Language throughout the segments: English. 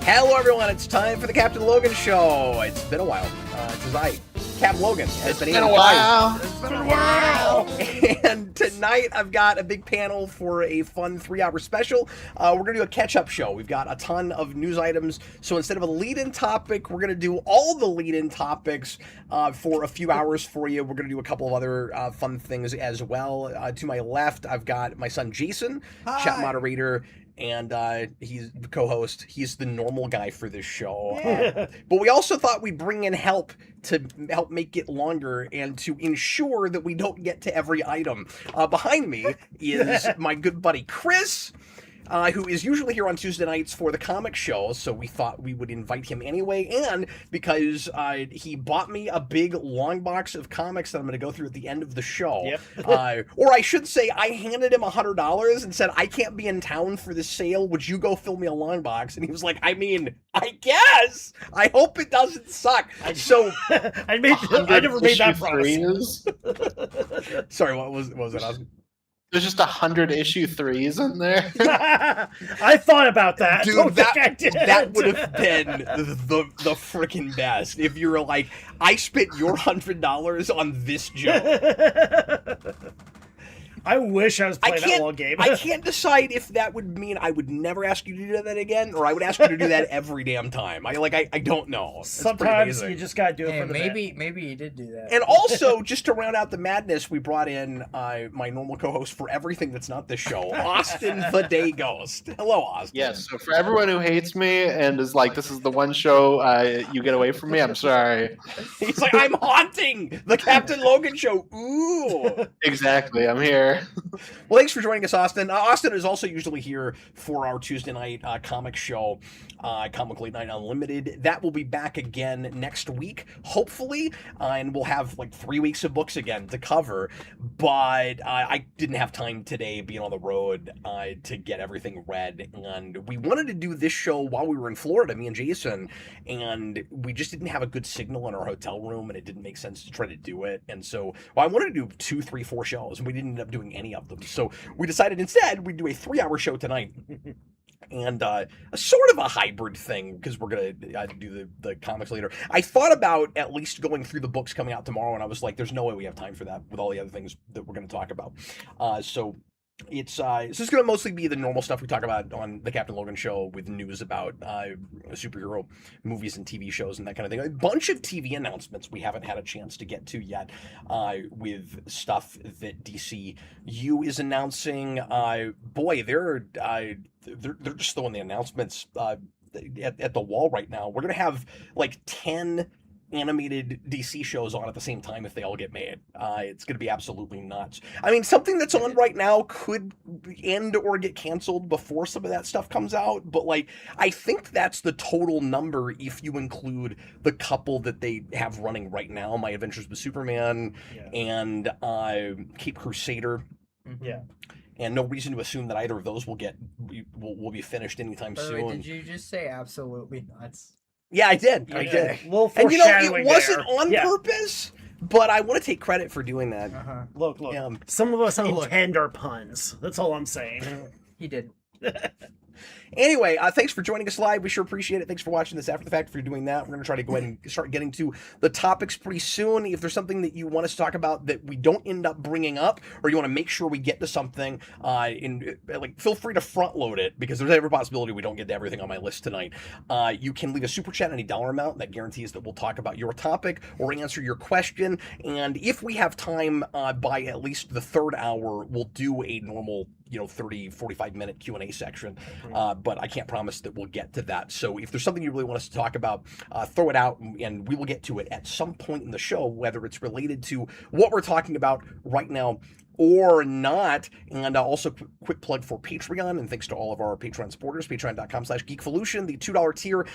Hello, everyone. It's time for the Captain Logan Show. It's been a while. Since Captain Logan has been a while. It's been a while. And tonight I've got a big panel for a fun 3-hour special. We're going to do a catch-up show. We've got a ton of news items. So instead of a lead-in topic, we're going to do all the lead-in topics for a few hours for you. We're going to do a couple of other fun things as well. To my left, I've got my son Jason, chat moderator, and he's the co-host. He's the normal guy for this show. Yeah. But we also thought we'd bring in help to help make it longer and to ensure that we don't get to every item. Behind me is my good buddy Chris, who is usually here on Tuesday nights for the comic show, so we thought we would invite him anyway, and because he bought me a big long box of comics that I'm going to go through at the end of the show. Yep. Or I should say, I handed him $100 and said, I can't be in town for this sale, would you go fill me a long box? And he was like, I mean, I guess! I hope it doesn't suck. So, I never made that promise. sorry, what was that, Oscar? There's just 100 issue 3s in there. I thought about that. Dude, that would have been the freaking best if you were like, I spent your $100 on this joke. I wish I was playing that long game. I can't decide if that would mean I would never ask you to do that again, or I would ask you to do that every damn time. I don't know. Sometimes you just gotta do it for the maybe you did do that. And also, just to round out the madness, we brought in my normal co-host for everything that's not this show, Austin the Day Ghost. Hello, Austin. Yes, so for everyone who hates me and is like, this is the one show you get away from me, I'm sorry. He's like, I'm haunting the Captain Logan Show. Ooh. Exactly, I'm here. Well, thanks for joining us, Austin. Austin is also usually here for our Tuesday night comic show, Comic Late Night Unlimited. That will be back again next week, hopefully, and we'll have like 3 weeks of books again to cover. But I didn't have time today, being on the road, to get everything read, and we wanted to do this show while we were in Florida, me and Jason, and we just didn't have a good signal in our hotel room, and it didn't make sense to try to do it. And so, I wanted to do 2, 3, 4 shows, and we didn't end up doing any of them. So we decided instead we'd do a 3-hour show tonight. And a sort of a hybrid thing, because we're going to do the comics later. I thought about at least going through the books coming out tomorrow, and I was like, there's no way we have time for that with all the other things that we're going to talk about. So it's just going to mostly be the normal stuff we talk about on the Captain Logan Show, with news about superhero movies and TV shows and that kind of thing. A bunch of TV announcements we haven't had a chance to get to yet, with stuff that DCU is announcing. Boy, they're just throwing the announcements at the wall right now. We're going to have like 10 animated DC shows on at the same time if they all get made. It's going to be absolutely nuts. I mean, something that's on right now could end or get canceled before some of that stuff comes out, but like, I think that's the total number if you include the couple that they have running right now, My Adventures with Superman, and Cape Crusader. Yeah. And no reason to assume that either of those will be finished anytime soon. Did you just say absolutely nuts? Yeah, I did. I did. Well, and it wasn't on purpose, but I want to take credit for doing that. Look. Some of us intend our puns. That's all I'm saying. He did. Anyway, thanks for joining us live. We sure appreciate it. Thanks for watching this after the fact. If you're doing that, we're going to try to go ahead and start getting to the topics pretty soon. If there's something that you want us to talk about that we don't end up bringing up, or you want to make sure we get to something, feel free to front load it, because there's every possibility we don't get to everything on my list tonight. You can leave a super chat any dollar amount that guarantees that we'll talk about your topic or answer your question. And if we have time by at least the third hour, we'll do a normal 30, 45-minute Q&A section, but I can't promise that we'll get to that. So if there's something you really want us to talk about, throw it out, and we will get to it at some point in the show, whether it's related to what we're talking about right now or not. And also quick plug for Patreon, and thanks to all of our Patreon supporters. Patreon.com/Geekvolution. The $2 tier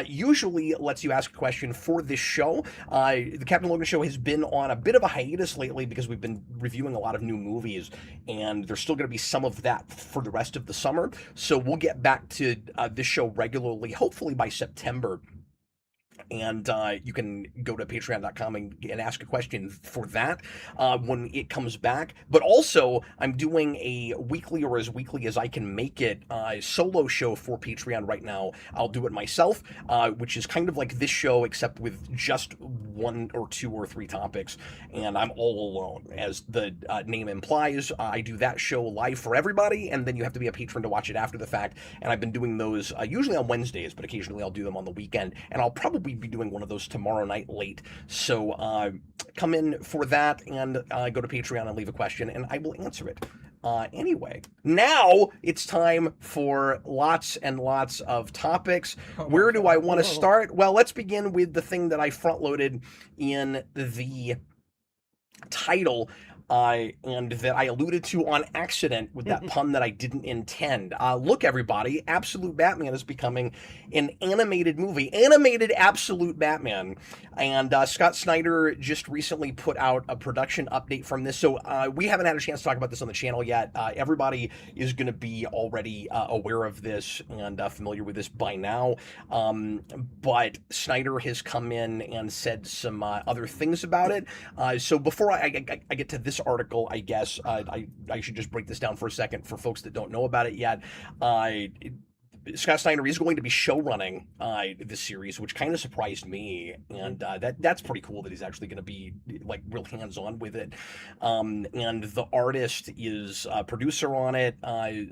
usually lets you ask a question for this show. The Captain Logan Show has been on a bit of a hiatus lately because we've been reviewing a lot of new movies, and there's still going to be some of that for the rest of the summer. So we'll get back to this show regularly, hopefully by September. and you can go to patreon.com and ask a question for that when it comes back. But also, I'm doing a weekly, or as weekly as I can make it, solo show for Patreon right now. I'll do it myself, which is kind of like this show, except with just 1 or 2 or 3 topics, and I'm all alone. As the name implies, I do that show live for everybody, and then you have to be a patron to watch it after the fact. And I've been doing those usually on Wednesdays, but occasionally I'll do them on the weekend, and I'll probably be doing one of those tomorrow night late. So come in for that, and go to Patreon and leave a question, and I will answer it. Anyway, now it's time for lots and lots of topics. Where do I want to start? Well, let's begin with the thing that I front-loaded in the title, and that I alluded to on accident with that pun that I didn't intend. Look, everybody, Absolute Batman is becoming an animated movie. Animated Absolute Batman. And Scott Snyder just recently put out a production update from this. So we haven't had a chance to talk about this on the channel yet. Everybody is going to be already aware of this and familiar with this by now. But Snyder has come in and said some other things about it. So before I get to this article, I guess I should just break this down for a second for folks that don't know about it yet. Scott Snyder is going to be showrunning this series, which kind of surprised me, and that's pretty cool that he's actually going to be like real hands-on with it. And the artist is a producer on it,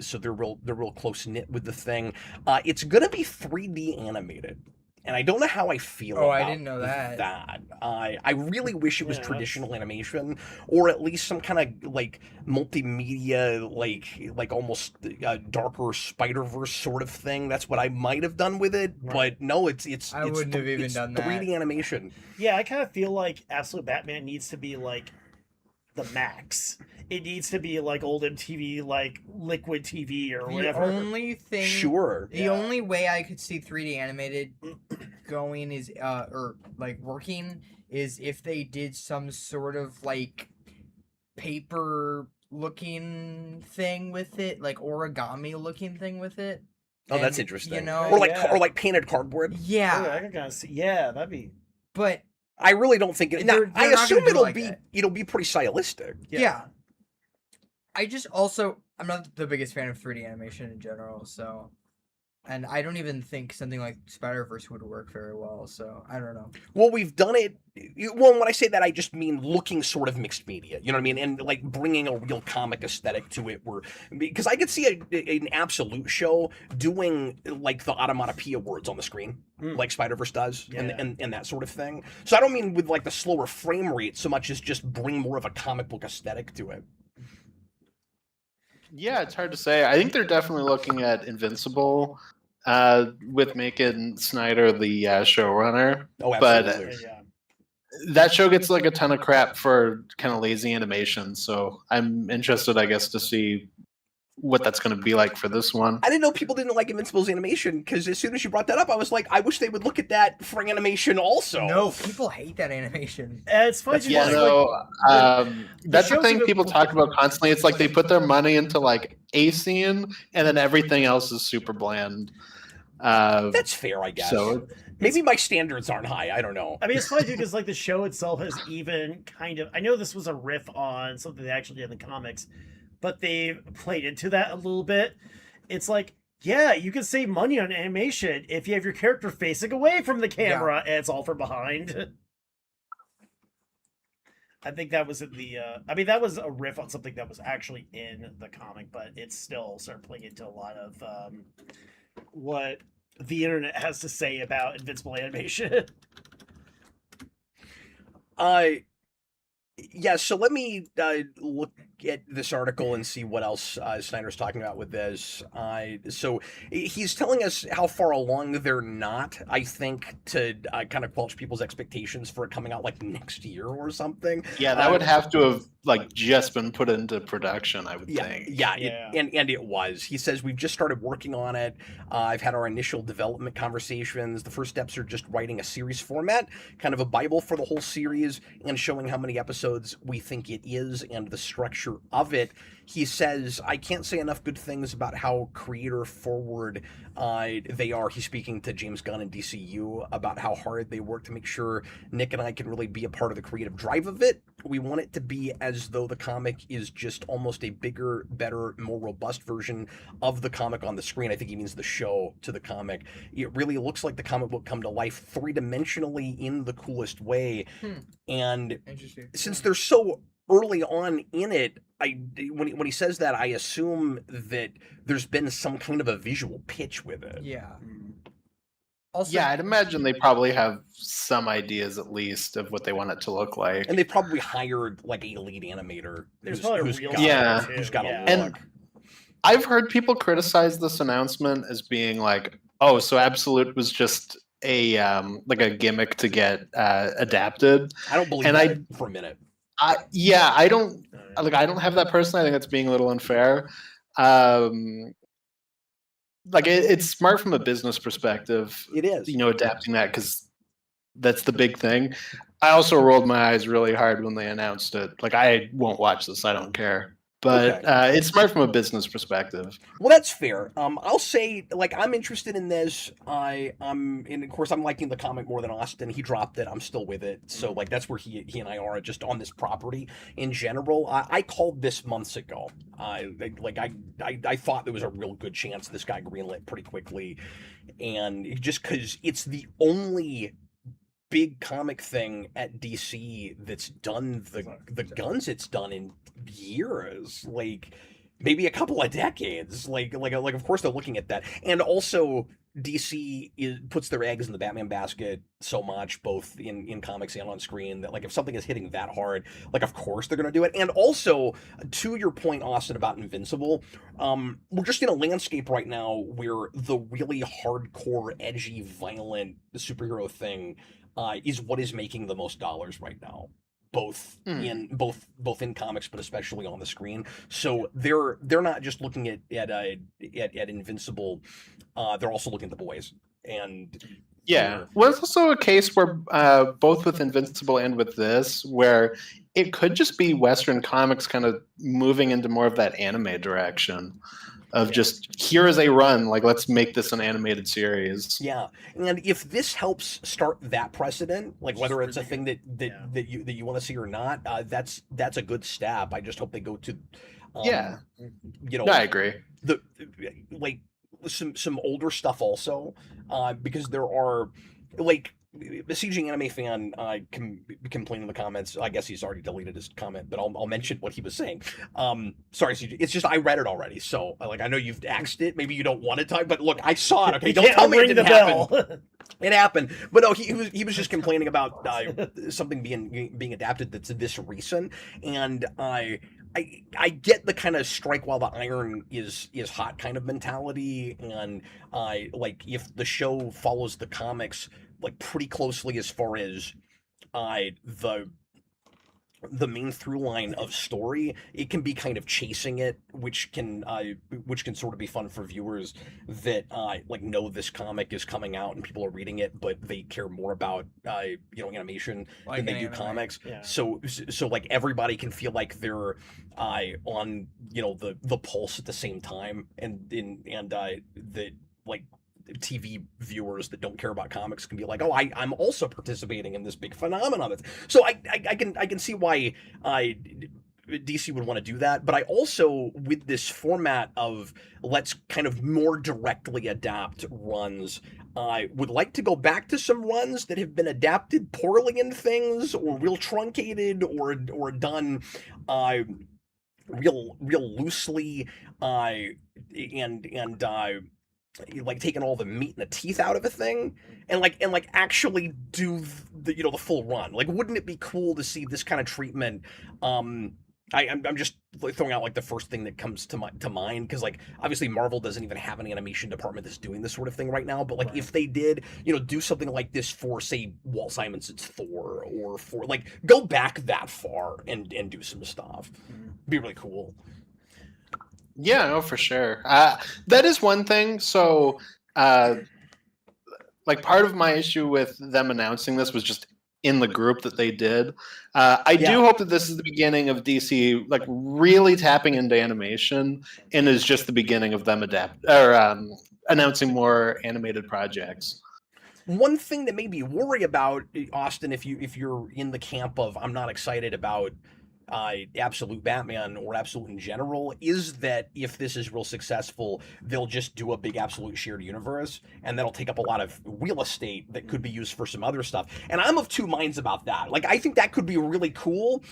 so they're real close-knit with the thing. It's going to be 3D animated. And I don't know how I feel about I didn't know that. I really wish it was traditional animation, or at least some kind of like multimedia, like almost darker Spider-Verse sort of thing. That's what I might have done with it, but no, it's I wouldn't have even done that. 3D animation. Yeah, I kind of feel like Absolute Batman needs to be like the max. It needs to be like old MTV, like Liquid TV or whatever. The only thing, the only way I could see 3D animated going is, or like working, is if they did some sort of like paper looking thing with it, like origami looking thing with it. Oh, that's interesting. You know, or like painted cardboard. Yeah, I can kind of see. Yeah, that'd be. But I really don't think it. They're I not assume gonna do it'll like be that. it'll be pretty stylistic. Yeah. I just also, I'm not the biggest fan of 3D animation in general, so, and I don't even think something like Spider-Verse would work very well, so I don't know. Well, we've done it. Well, when I say that, I just mean looking sort of mixed media. You know what I mean? And like bringing a real comic aesthetic to it. Because I could see an Absolute show doing like the onomatopoeia words on the screen, like Spider-Verse does, and that sort of thing. So I don't mean with like the slower frame rate so much as just bring more of a comic book aesthetic to it. Yeah, it's hard to say. I think they're definitely looking at Invincible with making Snyder the showrunner. Oh, absolutely. But that show gets like a ton of crap for kind of lazy animation. So I'm interested, I guess, to see what that's going to be like for this one. I didn't know people didn't like Invincible's animation, because as soon as you brought that up, I was like, I wish they would look at that for animation also. No, people hate that animation. It's funny. Yeah, that's the thing people talk about constantly. It's like they put their money into like a scene, and then everything else is super bland. That's fair, I guess. So maybe my standards aren't high. I don't know. I mean, it's funny, because like the show itself has even kind of. I know this was a riff on something they actually did in the comics, but they played into that a little bit. It's like, yeah, you can save money on animation if you have your character facing away from the camera and it's all from behind. I think that was in the. I mean, that was a riff on something that was actually in the comic, but it's still started playing into a lot of what the internet has to say about Invincible animation. Yeah, so let me look at this article and see what else Snyder's talking about with this. So he's telling us how far along they're not, I think, to kind of quelch people's expectations for it coming out like next year or something. Yeah, that would have to have like just been put into production, I would think. Yeah. And it was. He says, we've just started working on it. I've had our initial development conversations. The first steps are just writing a series format, kind of a Bible for the whole series, and showing how many episodes we think it is and the structure nature of it. He says, I can't say enough good things about how creator forward they are. He's speaking to James Gunn and DCU about how hard they work to make sure Nick and I can really be a part of the creative drive of it. We want it to be as though the comic is just almost a bigger, better, more robust version of the comic on the screen. I think he means the show to the comic. It really looks like the comic book come to life three-dimensionally in the coolest way. And since they're so early on in it, when he says that, I assume that there's been some kind of a visual pitch with it. Yeah. Also, Yeah, I'd imagine they probably have some ideas at least of what they want it to look like. And they probably hired like a lead animator There's probably a real who's got a And look. I've heard people criticize this announcement as being like, "Oh, so Absolute was just a like a gimmick to get adapted." I don't believe and that for a minute. I don't have that personally. I think that's being a little unfair. Like it's smart from a business perspective. It is. Adapting that because that's the big thing. I also rolled my eyes really hard when they announced it. Like I won't watch this. I don't care. But it's smart from a business perspective. Well, that's fair. I'll say, like, I'm interested in this. And of course, I'm liking the comic more than Austin. He dropped it. I'm still with it. So, like, that's where he and I are just on this property in general. I called this months ago. I thought there was a real good chance this guy greenlit pretty quickly, and just because it's the only big comic thing at DC that's done the guns it's done in years, like maybe a couple of decades. Like of course they're looking at that, and also DC puts their eggs in the Batman basket so much, both in comics and on screen, that like if something is hitting that hard, like of course they're gonna do it. And also, to your point, Austin, about Invincible, we're just in a landscape right now where the really hardcore, edgy, violent superhero thing is what is making the most dollars right now, both in comics, but especially on the screen. So they're not just looking at Invincible, they're also looking at The Boys. And yeah, well, it's also a case where both with Invincible and with this, where it could just be Western comics kind of moving into more of that anime direction. Of just, here is a run, like let's make this an animated series. Yeah, and if this helps start that precedent, like whether it's a thing that you want to see or not, that's a good step. I just hope they go to, I agree. The like some older stuff also, because there are like. A CG anime fan can complain in the comments. I guess he's already deleted his comment, but I'll mention what he was saying. Sorry, CG. It's just I read it already, so like I know you've axed it. Maybe you don't want to type, but look, I saw it. Okay, don't tell me it didn't happen. It happened, but no, he was just complaining about something being adapted that's this recent, and I get the kind of strike while the iron is hot kind of mentality, and like if the show follows the comics like pretty closely as far as the main through line of story, it can be kind of chasing it, which can sort of be fun for viewers that like know this comic is coming out and people are reading it, but they care more about animation than they do comics. Yeah. So like everybody can feel like they're on the pulse at the same time, and that like TV viewers that don't care about comics can be like, oh, I'm also participating in this big phenomenon. So I can see why DC would want to do that, but I also, with this format of let's kind of more directly adapt runs, I would like to go back to some runs that have been adapted poorly in things, or real truncated, or done real loosely, and like taking all the meat and the teeth out of a thing, and actually do the full run. Like, wouldn't it be cool to see this kind of treatment? I'm just throwing out like the first thing that comes to mind, because like obviously Marvel doesn't even have an animation department that's doing this sort of thing right now, but like if they did do something like this for, say, Walt Simonson's Thor, or for like go back that far and do some stuff, be really cool. Yeah, no, for sure. That is one thing. So, like, part of my issue with them announcing this was just in the group that they did. I do hope that this is the beginning of DC like really tapping into animation, and is just the beginning of them announcing more animated projects. One thing that made me worry about, Austin, if you're in the camp of I'm not excited about Absolute Batman or Absolute in general, is that if this is real successful, they'll just do a big Absolute shared universe, and that'll take up a lot of real estate that could be used for some other stuff. And I'm of two minds about that. Like, I think that could be really cool,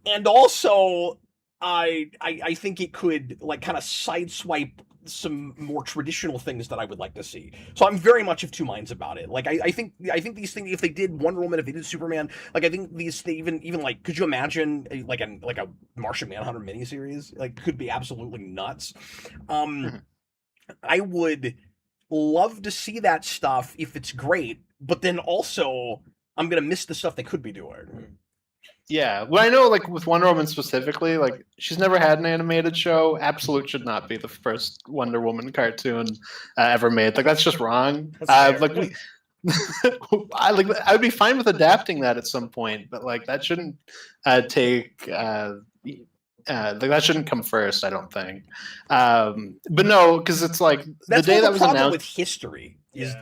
and also I think it could like kind of sideswipe some more traditional things that I would like to see. So I'm very much of two minds about it. Like I think these things, if they did Wonder Woman, if they did Superman, like I think these even like, could you imagine like a Martian Manhunter miniseries? Like, could be absolutely nuts. I would love to see that stuff if it's great, but then also I'm gonna miss the stuff they could be doing. Yeah, well, I know, like, with Wonder Woman specifically, like, she's never had an animated show. Absolute should not be the first Wonder Woman cartoon ever made. Like, that's just wrong. Like, I would be fine with adapting that at some point, but like, that shouldn't take. Like, that shouldn't come first, I don't think. But no, because it's like that's the day that was announced with history. Is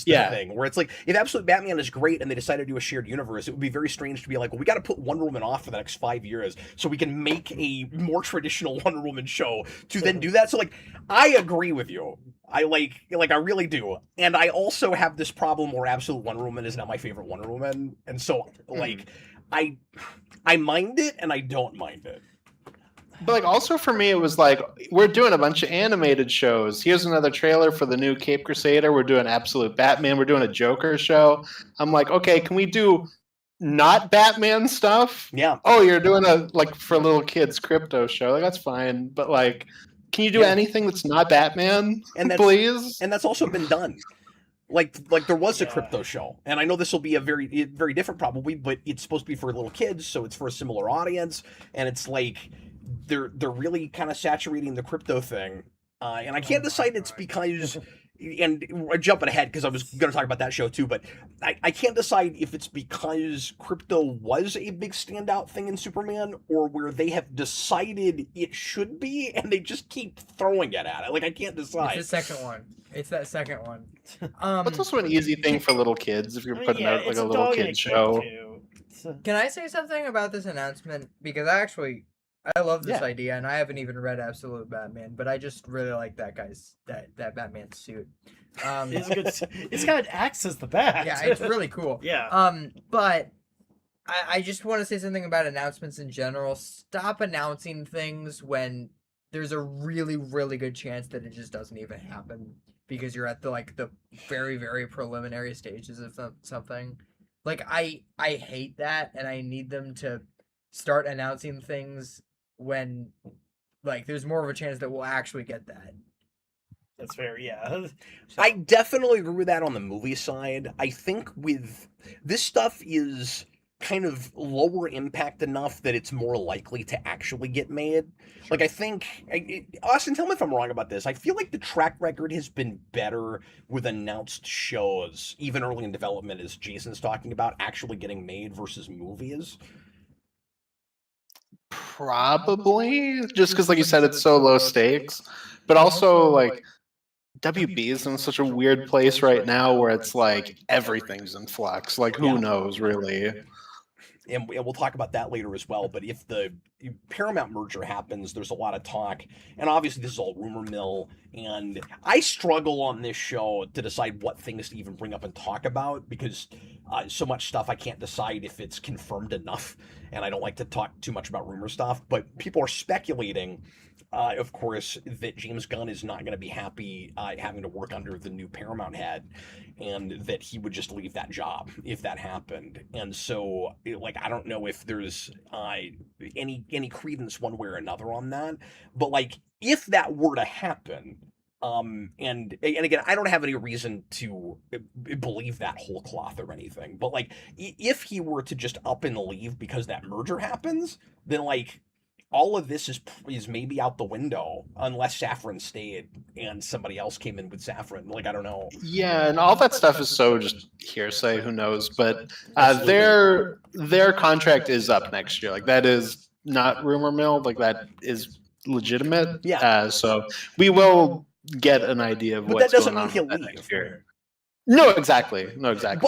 the thing where it's like, if Absolute Batman is great and they decide to do a shared universe, it would be very strange to be like, well, we got to put Wonder Woman off for the next 5 years so we can make a more traditional Wonder Woman show to then do that. So like, I agree with you. I I really do. And I also have this problem where Absolute Wonder Woman is not my favorite Wonder Woman, and so like I mind it and I don't mind it. But like, also for me, it was like, we're doing a bunch of animated shows. Here's another trailer for the new Cape Crusader. We're doing Absolute Batman. We're doing a Joker show. I'm like, okay, can we do not Batman stuff? Yeah. Oh, you're doing a, like, for little kids crypto show. Like, that's fine. But like, can you do anything that's not Batman, please? And that's also been done. Like there was a crypto show, and I know this will be a very different probably, but it's supposed to be for little kids, so it's for a similar audience, and it's like they're really kind of saturating the crypto thing, and I can't decide it's because, and I'm jumping ahead because I was going to talk about that show too, but I can't decide if it's because crypto was a big standout thing in Superman, or where they have decided it should be and they just keep throwing it at it. Like, I can't decide. It's the second one. It's that second one. That's also an easy thing for little kids if you're putting out like a little kid show. Can I say something about this announcement? Because I love this idea, and I haven't even read Absolute Batman, but I just really like that that Batman suit. It's a good. It's got axe as the bat. Yeah, it's really cool. Yeah. But I just want to say something about announcements in general. Stop announcing things when there's a really, really good chance that it just doesn't even happen because you're at the very, very preliminary stages of something. Like, I hate that, and I need them to start announcing things when, like, there's more of a chance that we'll actually get that. That's fair, yeah. I definitely agree with that on the movie side. I think with this stuff is kind of lower impact enough that it's more likely to actually get made. Like, I think, Austin, tell me if I'm wrong about this. I feel like the track record has been better with announced shows, even early in development, as Jason's talking about, actually getting made versus movies. Probably, just because, like you said, it's so low stakes. But also, like, WB is in such a weird place right now where it's like everything's in flux. Like, who knows, really? And we'll talk about that later as well. But if the Paramount merger happens, there's a lot of talk. And obviously, this is all rumor mill. And I struggle on this show to decide what things to even bring up and talk about because so much stuff I can't decide if it's confirmed enough. And I don't like to talk too much about rumor stuff. But people are speculating, of course, that James Gunn is not going to be happy having to work under the new Paramount head, and that he would just leave that job if that happened. And so, like, I don't know if there's any credence one way or another on that. But like, if that were to happen, and again, I don't have any reason to believe that whole cloth or anything. But like, if he were to just up and leave because that merger happens, then like, all of this is maybe out the window unless Safran stayed and somebody else came in with Safran. Like, I don't know. Yeah, and all that stuff is so just hearsay. Who knows? But their contract is up next year. Like, that is not rumor mill. Like, that is legitimate. Yeah. So we will get an idea of But what's that doesn't going mean on he'll next leave. year. No, exactly. But That's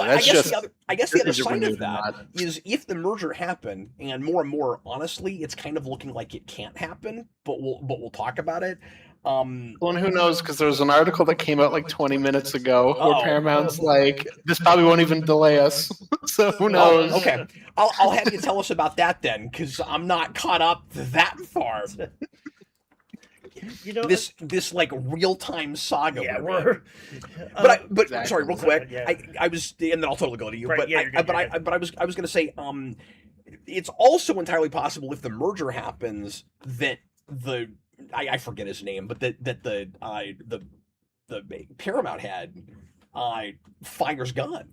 I guess the other is it side renewed of or that not? is if the merger happened, and more, honestly, it's kind of looking like it can't happen. But we'll talk about it. Well, and who knows? Because there was an article that came out like 20 minutes ago where Paramount's like, this probably won't even delay us. So who knows? Okay, I'll have you tell us about that then, because I'm not caught up that far. You know, This like real time saga. yeah, we're in. But Exactly. sorry, real quick. Yeah. I was, and then I'll totally go to you. Right, But yeah, you're good, you're good. I was gonna say, it's also entirely possible if the merger happens that I forget his name, but that the Paramount head fires gun.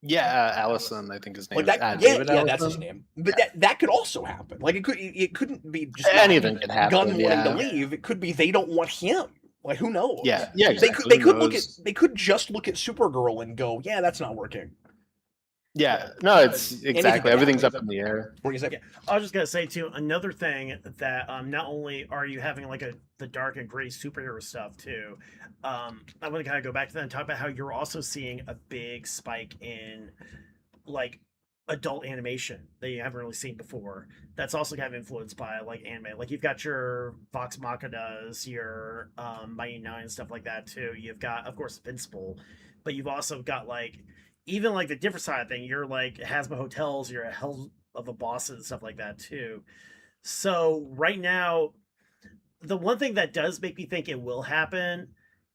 Yeah, Allison, I think his name Like is. that, David yeah, that's his Allison? name. But that could also happen. Like it couldn't be just Anything can happen. gun wanting to Yeah. leave. It could be they don't want him. Like, who knows? Yeah, exactly. They Who could knows? they could just look at Supergirl and go, yeah, that's not working. Yeah, no, it's exactly. can Everything's up happen. in the air. What do you say? Yeah. I was just gonna say too, another thing that not only are you having like the dark and gray superhero stuff too, I want to kind of go back to that and talk about how you're also seeing a big spike in like adult animation that you haven't really seen before. That's also kind of influenced by like anime. Like you've got your Vox Machinas, your Mighty Nine and stuff like that too. You've got, of course, Invincible, but you've also got like even like the different side of thing. You're like Hazma Hotels, you're a Hell of a Boss and stuff like that too. So right now, the one thing that does make me think it will happen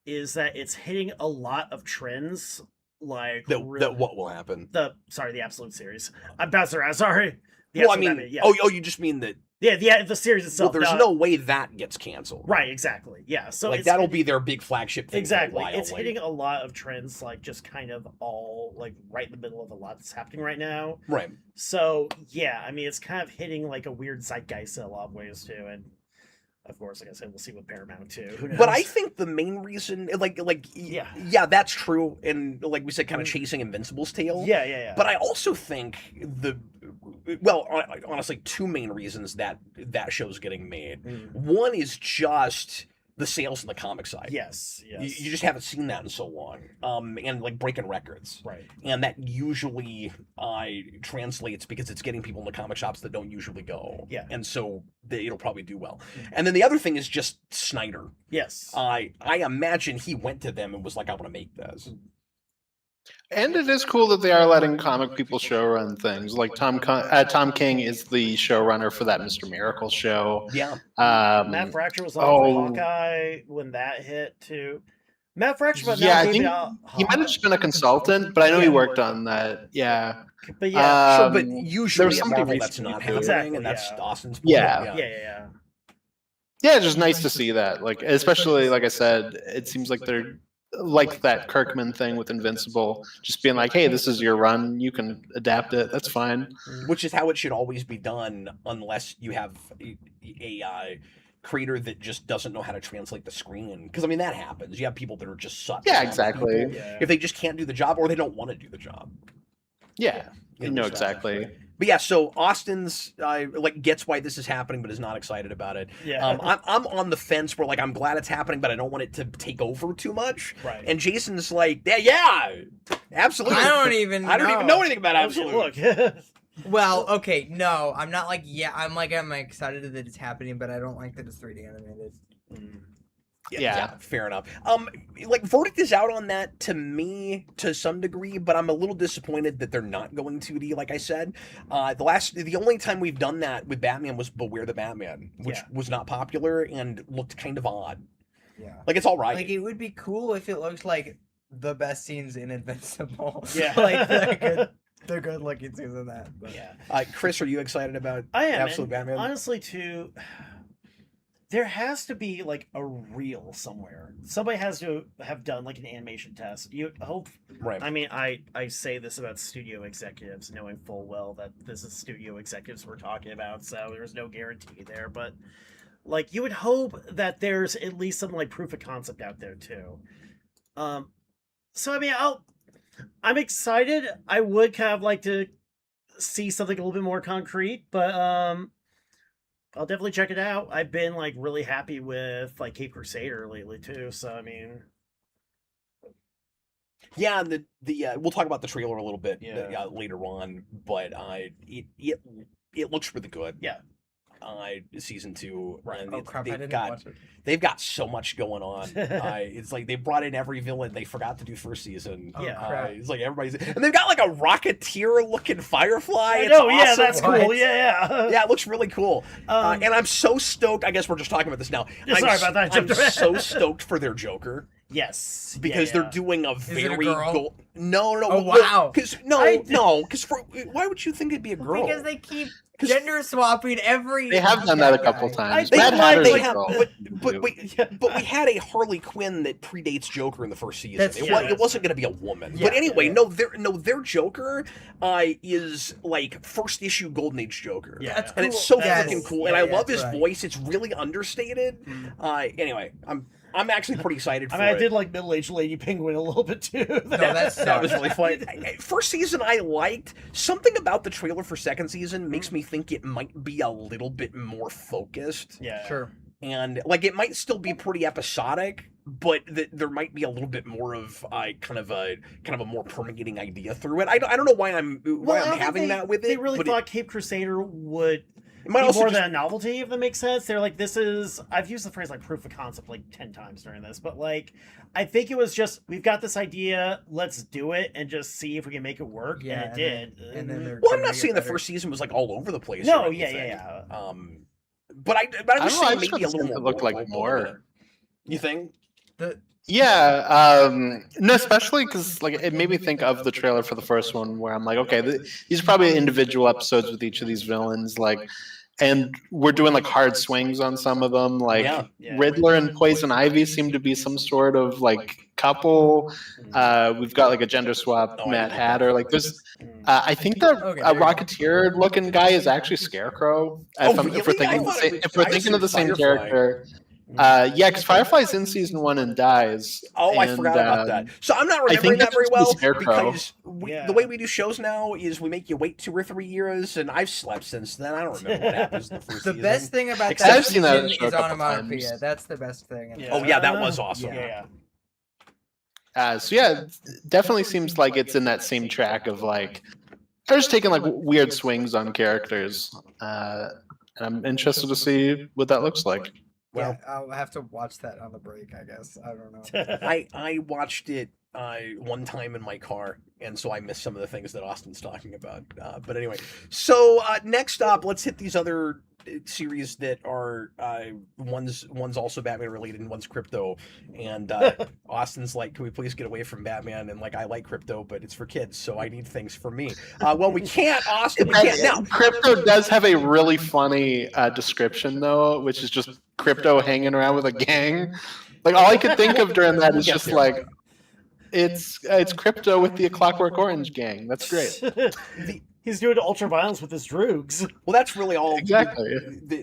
is that it's hitting a lot of trends. Like That what will happen? the Absolute series. I'm bouncing around. Sorry. The Well, I Absolute mean, Batman, yeah. oh, you just mean that? The series Well, itself. there's no way that gets canceled. right, exactly. Yeah, so Like it's that'll be their big flagship thing. exactly. For a while, It's like- hitting a lot of trends, like just kind of all like right in the middle of a lot that's happening right now. right. So yeah, I mean, it's kind of hitting like a weird zeitgeist in a lot of ways too, and of course, like I said, we'll see with Paramount too. Who knows? But I think the main reason, yeah, that's true, and like we said, kind of chasing Invincible's tail. yeah. But I also think honestly, two main reasons that show's getting made. One is just the sales in the comic side. yes. You just haven't seen that in so long, and like breaking records, Right. and that usually translates because it's getting people in the comic shops that don't usually go, Yeah. and so it'll probably do well. And then the other thing is just Snyder. Yes. I imagine he went to them and was like, I want to make this. And it is cool that they are letting comic people show run things. Like Tom King is the showrunner for that Mr. Miracle show. Yeah. Matt Fraction was on for Hawkeye when that hit too. Matt Fraction, but Yeah, now I David think he might have just been a consultant, but I know he worked on that. Yeah. But yeah, Sure, but There usually was at something Marvel that's recently not too. happening, Exactly, and that's yeah. Austin's point. Yeah. yeah. Yeah, it's just nice to see that. Like, especially like I said, it seems like they're like that Kirkman thing with Invincible, just being like, hey, this is your run, you can adapt it, that's fine. Which is how it should always be done, unless you have a creator that just doesn't know how to translate the screen. Because I mean, that happens. You have people that are just such. Yeah, exactly. Yeah. If they just can't do the job, or they don't want to do the job. Yeah, you know so- exactly. But yeah, so Austin's gets why this is happening, but is not excited about it. Yeah. I'm on the fence where like I'm glad it's happening, but I don't want it to take over too much. Right. And Jason's like, yeah, absolutely. I don't even know anything about absolute. Look. Well, okay, no, I'm not like, I'm excited that it's happening, but I don't like that it's 3D animated. Yeah, fair enough. Like verdict is out on that to me to some degree, but I'm a little disappointed that they're not going 2D. Like I said, the only time we've done that with Batman was Beware the Batman, which was not popular and looked kind of odd. Yeah. Like it's all right. Like, it would be cool if it looks like the best scenes in Invincible. Yeah. Like, they're good looking scenes in that. But. Yeah. Chris, are you excited about I am. Absolute and Batman? honestly, too. There has to be like a reel somewhere. Somebody has to have done like an animation test. You hope. Right. I mean, I say this about studio executives, knowing full well that this is studio executives we're talking about, so there's no guarantee there. But like, you would hope that there's at least some like proof of concept out there too. So I mean, I'm excited. I would kind of like to see something a little bit more concrete, but I'll definitely check it out. I've been like really happy with like Cape Crusader lately too. So I mean, Yeah, and the we'll talk about the trailer a little bit Yeah. later on, but it looks really good. Yeah. Season 2, and Oh crap! I they've didn't got watch it. they've got so much going on. It's like they brought in every villain they forgot to do first season. Oh, Yeah. crap. It's like everybody's, and they've got like a Rocketeer looking Firefly. I It's know, yeah, awesome. that's cool. What? Yeah. Yeah, it looks really cool. Um, And I'm so stoked. I guess we're just talking about this now. Yeah, sorry about that. I I'm jumped around. so stoked for their Joker Yes. because yeah. they're doing a it a very girl? No. Oh, wow. Because why would you think it'd be a girl? Because they keep gender swapping every. They have done that a couple guy. times. They Mad like- Hatter's they a have- girl. But we had a Harley Quinn that predates Joker in the first season. That's It, true. it wasn't going to be a woman. Yeah. But anyway, their Joker is like first issue Golden Age Joker. Yeah. That's And cool. it's so Yes. freaking cool, Yeah, and I yeah, love that's his right. voice. It's really understated. Anyway, I'm actually pretty excited for I mean, I it. did like middle-aged Lady Penguin a little bit too. That was really funny. First season I liked. Something about the trailer for second season makes me think it might be a little bit more focused. Yeah. Sure. And like it might still be pretty episodic, but there might be a little bit more of kind of a more permeating idea through it. I don't know why Well, I I'm don't having think that with it. They really but thought Cape Crusader would it might be also more just, than a novelty, if that makes sense. They're like, this is. I've used the phrase like proof of concept like 10 times during this, but like, I think it was just we've got this idea, let's do it and just see if we can make it work. Yeah, and it did. And then they're. well, I'm trying to not make it saying the better. first season was like all over the place. No, or yeah, anything. yeah. But I'm I don't just know, I saying just maybe a got the little sense more. it looked like rope more. over it. You think? Yeah, no, especially because like it made me think of the trailer for the first one, where I'm like, okay, these are probably individual episodes with each of these villains, like, and we're doing like hard swings on some of them. Like Yeah. Riddler and Poison Ivy seem to be some sort of like couple. We've got like a gender swap, Oh, I Mad didn't get Hatter. Like there's, I think that Okay, a there you go. Rocketeer looking guy is actually Scarecrow. Oh, If we're really? I thinking, thought it was- if we're I thinking of the assumed same Firefly. character. Yeah, because Firefly's in season 1 and dies. Oh, I and, forgot about that. So I'm not I remembering think that it's very just the well Scarecrow. because Yeah. the way we do shows now is we make you wait 2 or 3 years, and I've slept since then. I don't remember what happens in the first The season. best thing about Except that I've seen that season show a is couple onomatopoeia. times. That's the best thing. Yeah. Oh yeah, that was awesome. Yeah. So yeah, it definitely seems like it's in that same track of like they're just taking like weird swings on characters, and I'm interested to see what that looks like. Well, Yeah, I'll have to watch that on the break, I guess. I don't know. I watched it one time in my car, and so I missed some of the things that Austin's talking about. But anyway, so next up, let's hit these other series that are one's also Batman related and one's crypto. And Austin's like, can we please get away from Batman? And like, I like crypto, but it's for kids, so I need things for me. Well, we can't, Austin. We can't now. Crypto does have a really funny description though, which is just crypto hanging around with a gang. Like all I could think of during that is just like it's crypto with the Clockwork Orange gang. That's great. He's doing ultra violence with his droogs. Well, that's really all Exactly.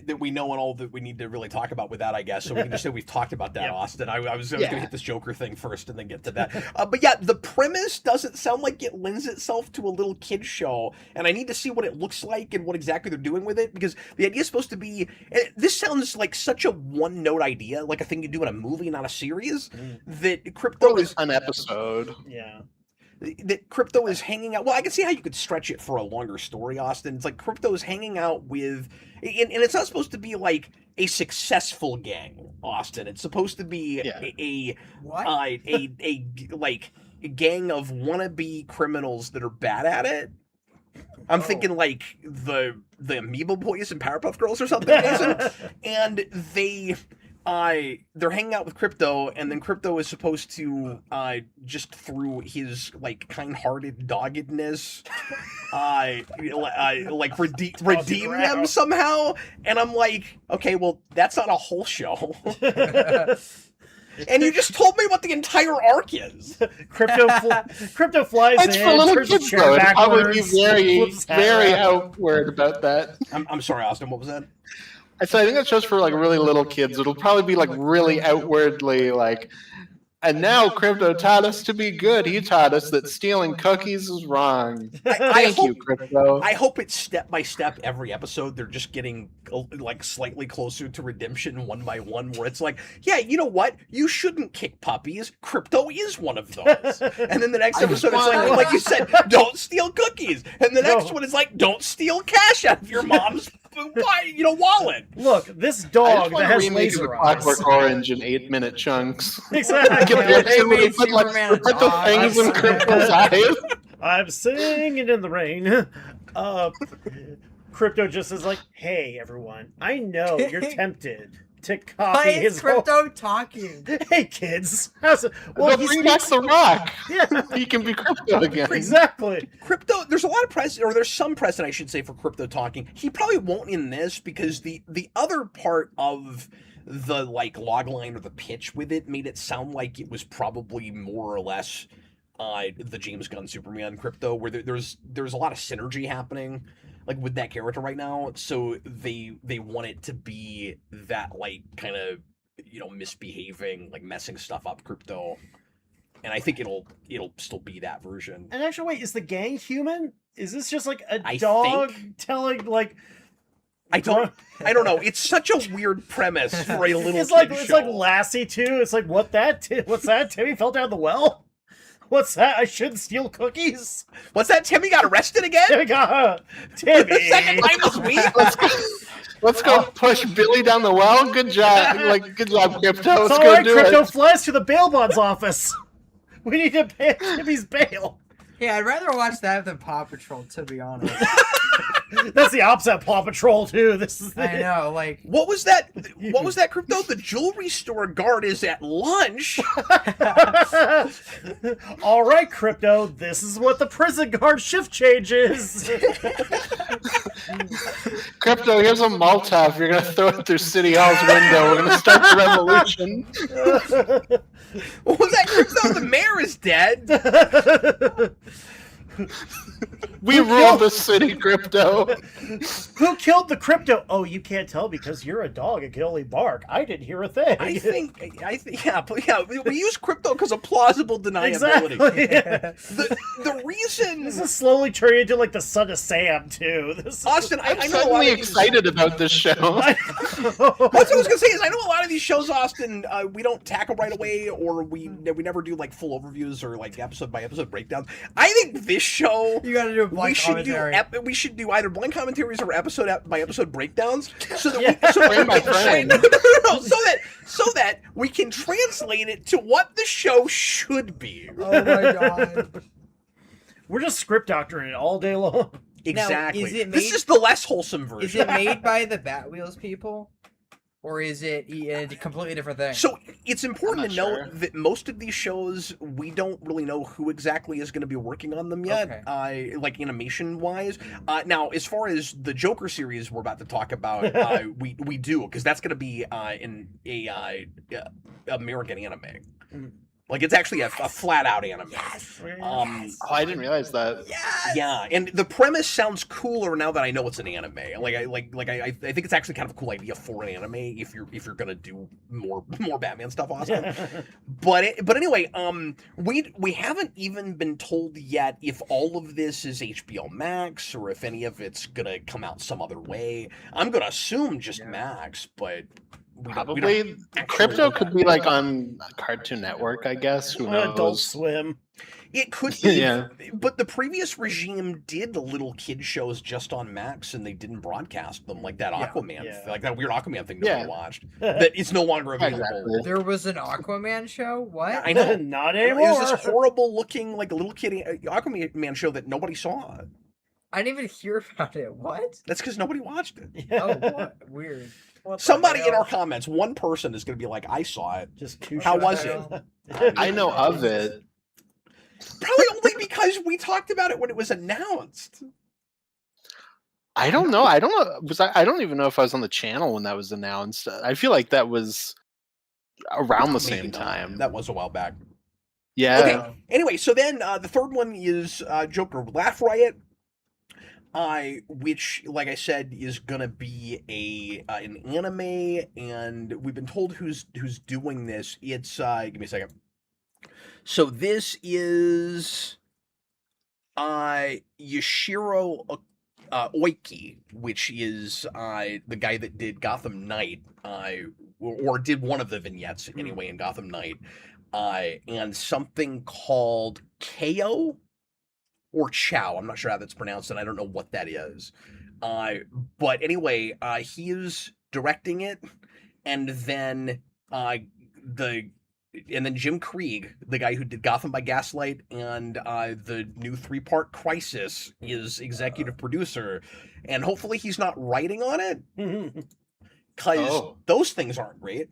that we know and all that we need to really talk about with that, I guess. So we can just say we've talked about that, Yeah. Austin. I was going Yeah. to hit this Joker thing first and then get to that. But yeah, the premise doesn't sound like it lends itself to a little kid show, and I need to see what it looks like and what exactly they're doing with it, because the idea is supposed to be. This sounds like such a one-note idea, like a thing you do in a movie, not a series. That crypto is An episode. Yeah. that crypto is hanging out. Well, I can see how you could stretch it for a longer story, Austin. It's like crypto is hanging out with, and it's not supposed to be like a successful gang, Austin. It's supposed to be Yeah. a What? a like a gang of wannabe criminals that are bad at it. I'm Oh. thinking like the Amoeba Boys and Powerpuff Girls or something, Jason. And they're hanging out with Crypto, and then Crypto is supposed to just through his like kind-hearted doggedness, like redeem them somehow. And I'm like, okay, well, that's not a whole show. And you just told me what the entire arc is. Crypto flies That's in, for little turns the kids, chair though. It'd probably backwards, be very, flips hat very around. outward about that. I'm sorry, Austin. What was that? I think that's just for like really little kids. It'll probably be like really outwardly like. And now Crypto taught us to be good. He taught us that stealing cookies is wrong. Thank you, Crypto. I hope it's step by step every episode. They're just getting like slightly closer to redemption one by one. Where it's like, yeah, you know what? You shouldn't kick puppies. Crypto is one of those. And then the next episode, it's like you said, don't steal cookies. And the next one is like, don't steal cash out of your mom's wallet. Look, this I dog just want that to has remake laser the eyes. Clockwork Orange in 8-minute chunks. Exactly. They made Put Superman a the dog. things in Crypto's eyes. I'm singing in the rain. Crypto just is like, hey, everyone, I know you're tempted to copy Why his is Crypto talking? Hey, kids. How's it? Well, bring back the Rock. Yeah, He can be Crypto again. exactly. Crypto, there's a lot of precedent, or there's some precedent, I should say, for Crypto talking. He probably won't in this because the other part of the like log line or the pitch with it made it sound like it was probably more or less the James Gunn Superman Crypto, where there's a lot of synergy happening like with that character right now. So they want it to be that like kind of misbehaving, like messing stuff up Crypto. And I think it'll still be that version. And actually, wait, is the gang human? Is this just like a I dog think- telling like? I don't know. It's such a weird premise for a little It's kid like show. it's like Lassie too. It's like what's that? Timmy fell down the well. What's that? I shouldn't steal cookies. What's that? Timmy got arrested again? Timmy got Timmy. Second time this week? Let's go push Billy down the well. Good job. Good job, Crypto. It's Let's all go right. do Crypto it. flies to the bail bonds office. We need to pay Timmy's bail. Yeah, I'd rather watch that than Paw Patrol, to be honest. That's the opposite of Paw Patrol too. This is the I know, like, What was that? What was that, Crypto? The jewelry store guard is at lunch. All right, Crypto. This is what the prison guard shift change is. Crypto, here's a Molotov. You're going to throw it through City Hall's window. We're going to start the revolution. What was that, Crypto? The mayor is dead. We rule the city, Crypto. Who killed the Crypto? Oh, you can't tell because you're a dog and can only bark. I didn't hear a thing. I think, yeah. We use Crypto because of plausible deniability. Exactly. The reason This is slowly turning into like the son of Sam too. This is... Austin, I I'm know a lot suddenly of these- excited about this show. That's what I was gonna say is I know a lot of these shows, Austin, we don't tackle right away, or we never do like full overviews or like episode by episode breakdowns. I think this show you gotta do a blind commentary. we should do either blind commentaries or episode by episode breakdowns, so that Yeah. Frame by frame. no, so that we can translate it to what the show should be. Oh my god. We're just script doctoring it all day long. Exactly. is it This made- is the less wholesome Is version. it made by the Batwheels people? Or is it a completely different thing? So it's important I'm to not note sure. that most of these shows, we don't really know who exactly is going to be working on them yet, like animation-wise. Now, as far as the Joker series we're about to talk about, we do, because that's going to be in a American anime. Like, it's actually a flat-out anime. Yes. Oh, I didn't realize that. Yes. Yeah, and the premise sounds cooler now that I know it's an anime. I think it's actually kind of a cool idea for an anime if you're gonna do more Batman stuff, Austin. But anyway, we haven't even been told yet if all of this is HBO Max or if any of it's gonna come out some other way. I'm gonna assume just Max, but we don't Probably actually Crypto know could that. be like on Cartoon Network, I guess. Who knows? Adult Swim. It could be, Yeah. but the previous regime did the little kid shows just on Max, and they didn't broadcast them like that Aquaman, Yeah. like that weird Aquaman thing nobody Yeah. watched. That it's no longer available. Exactly. There was an Aquaman show? What? I know. Not It anymore. was this horrible looking, like a little kid Aquaman show that nobody saw. I didn't even hear about it. What? That's because nobody watched it. Yeah. Oh, what? Weird. Somebody in our comments, one person is going to be like, I saw it. Just two How shots was it? down. I know of it. Probably only because we talked about it when it was announced. I don't know. I don't know. I don't even know if I was on the channel when that was announced. I feel like that was around the Maybe same not. time. That was a while back. Yeah. Okay. Anyway, so then the third one is Joker Laugh Riot, which, like I said, is gonna be an anime, and we've been told who's doing this. It's give me a second. So this is Yoshiro Oiki, which is the guy that did Gotham Knight, or did one of the vignettes anyway in Gotham Knight, and something called KO or Chow. I'm not sure how that's pronounced, and I don't know what that is. But anyway, he is directing it, and then Jim Krieg, the guy who did Gotham by Gaslight and the new 3-part Crisis, is executive producer, and hopefully he's not writing on it, because those things aren't great.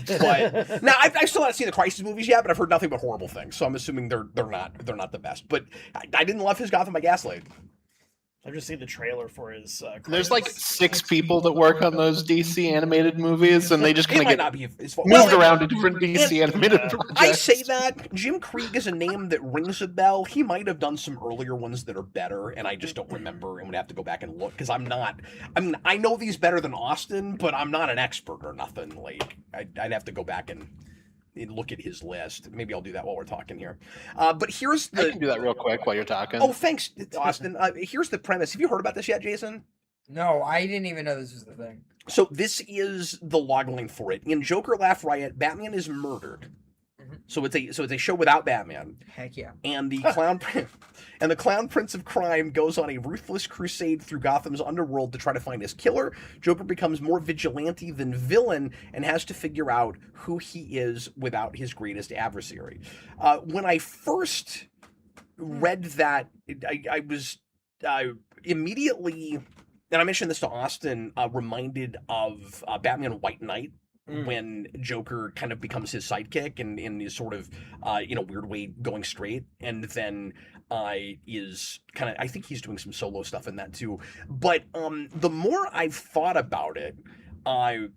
But now I've still not seen the Crisis movies yet, but I've heard nothing but horrible things, so I'm assuming they're not the best. But I didn't love his Gotham by Gaslight. I've just seen the trailer for his. There's like 6 people that work on those DC animated movies, and they just kind of get moved around to different DC animated projects. I say that Jim Krieg is a name that rings a bell. He might have done some earlier ones that are better, and I just don't remember, and would have to go back and look because I'm not. I mean, I know these better than Austin, but I'm not an expert or nothing. Like I'd have to go back and look at his list. Maybe I'll do that while we're talking here. But here's I can do that real quick while you're talking. Oh, thanks, Austin. Here's the premise. Have you heard about this yet, Jason? No, I didn't even know this was the thing. So this is the logline for it. In Joker Laugh Riot, Batman is murdered. So it's a show without Batman. Heck yeah. And the clown prince of crime goes on a ruthless crusade through Gotham's underworld to try to find his killer. Joker becomes more vigilante than villain and has to figure out who he is without his greatest adversary. When I first read that, I was immediately, and I mentioned this to Austin, reminded of Batman White Knight, when Joker kind of becomes his sidekick and is sort of, in a weird way, going straight, and then is kind of, I think he's doing some solo stuff in that too. But the more I've thought about it, I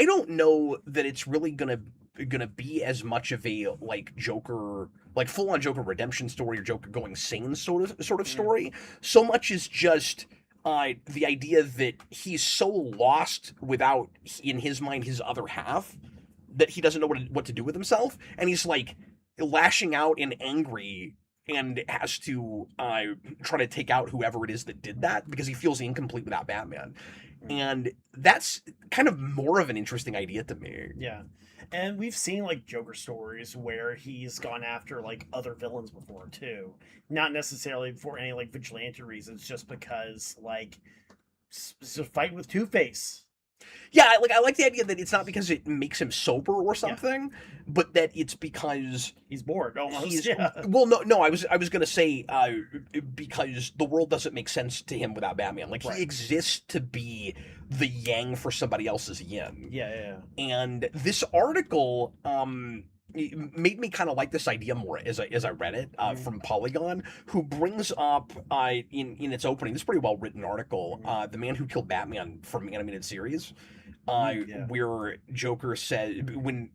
don't know that it's really gonna be as much of a like Joker, like full on Joker redemption story or Joker going sane sort of story, so much as just the idea that he's so lost without, in his mind, his other half, that he doesn't know what to do with himself, and he's like lashing out and angry and has to try to take out whoever it is that did that because he feels incomplete without Batman. And that's kind of more of an interesting idea to me. Yeah. And we've seen like Joker stories where he's gone after like other villains before too. Not necessarily for any like vigilante reasons, just because like fighting with Two-Face. Yeah, I like the idea that it's not because it makes him sober or something, but that it's because he's bored almost. Well, no, I was gonna say because the world doesn't make sense to him without Batman. Like he exists to be the yang for somebody else's yin. Yeah. And this article it made me kind of like this idea more as I read it from Polygon, who brings up in its opening, this pretty well written article, The Man Who Killed Batman from animated series, where Joker said when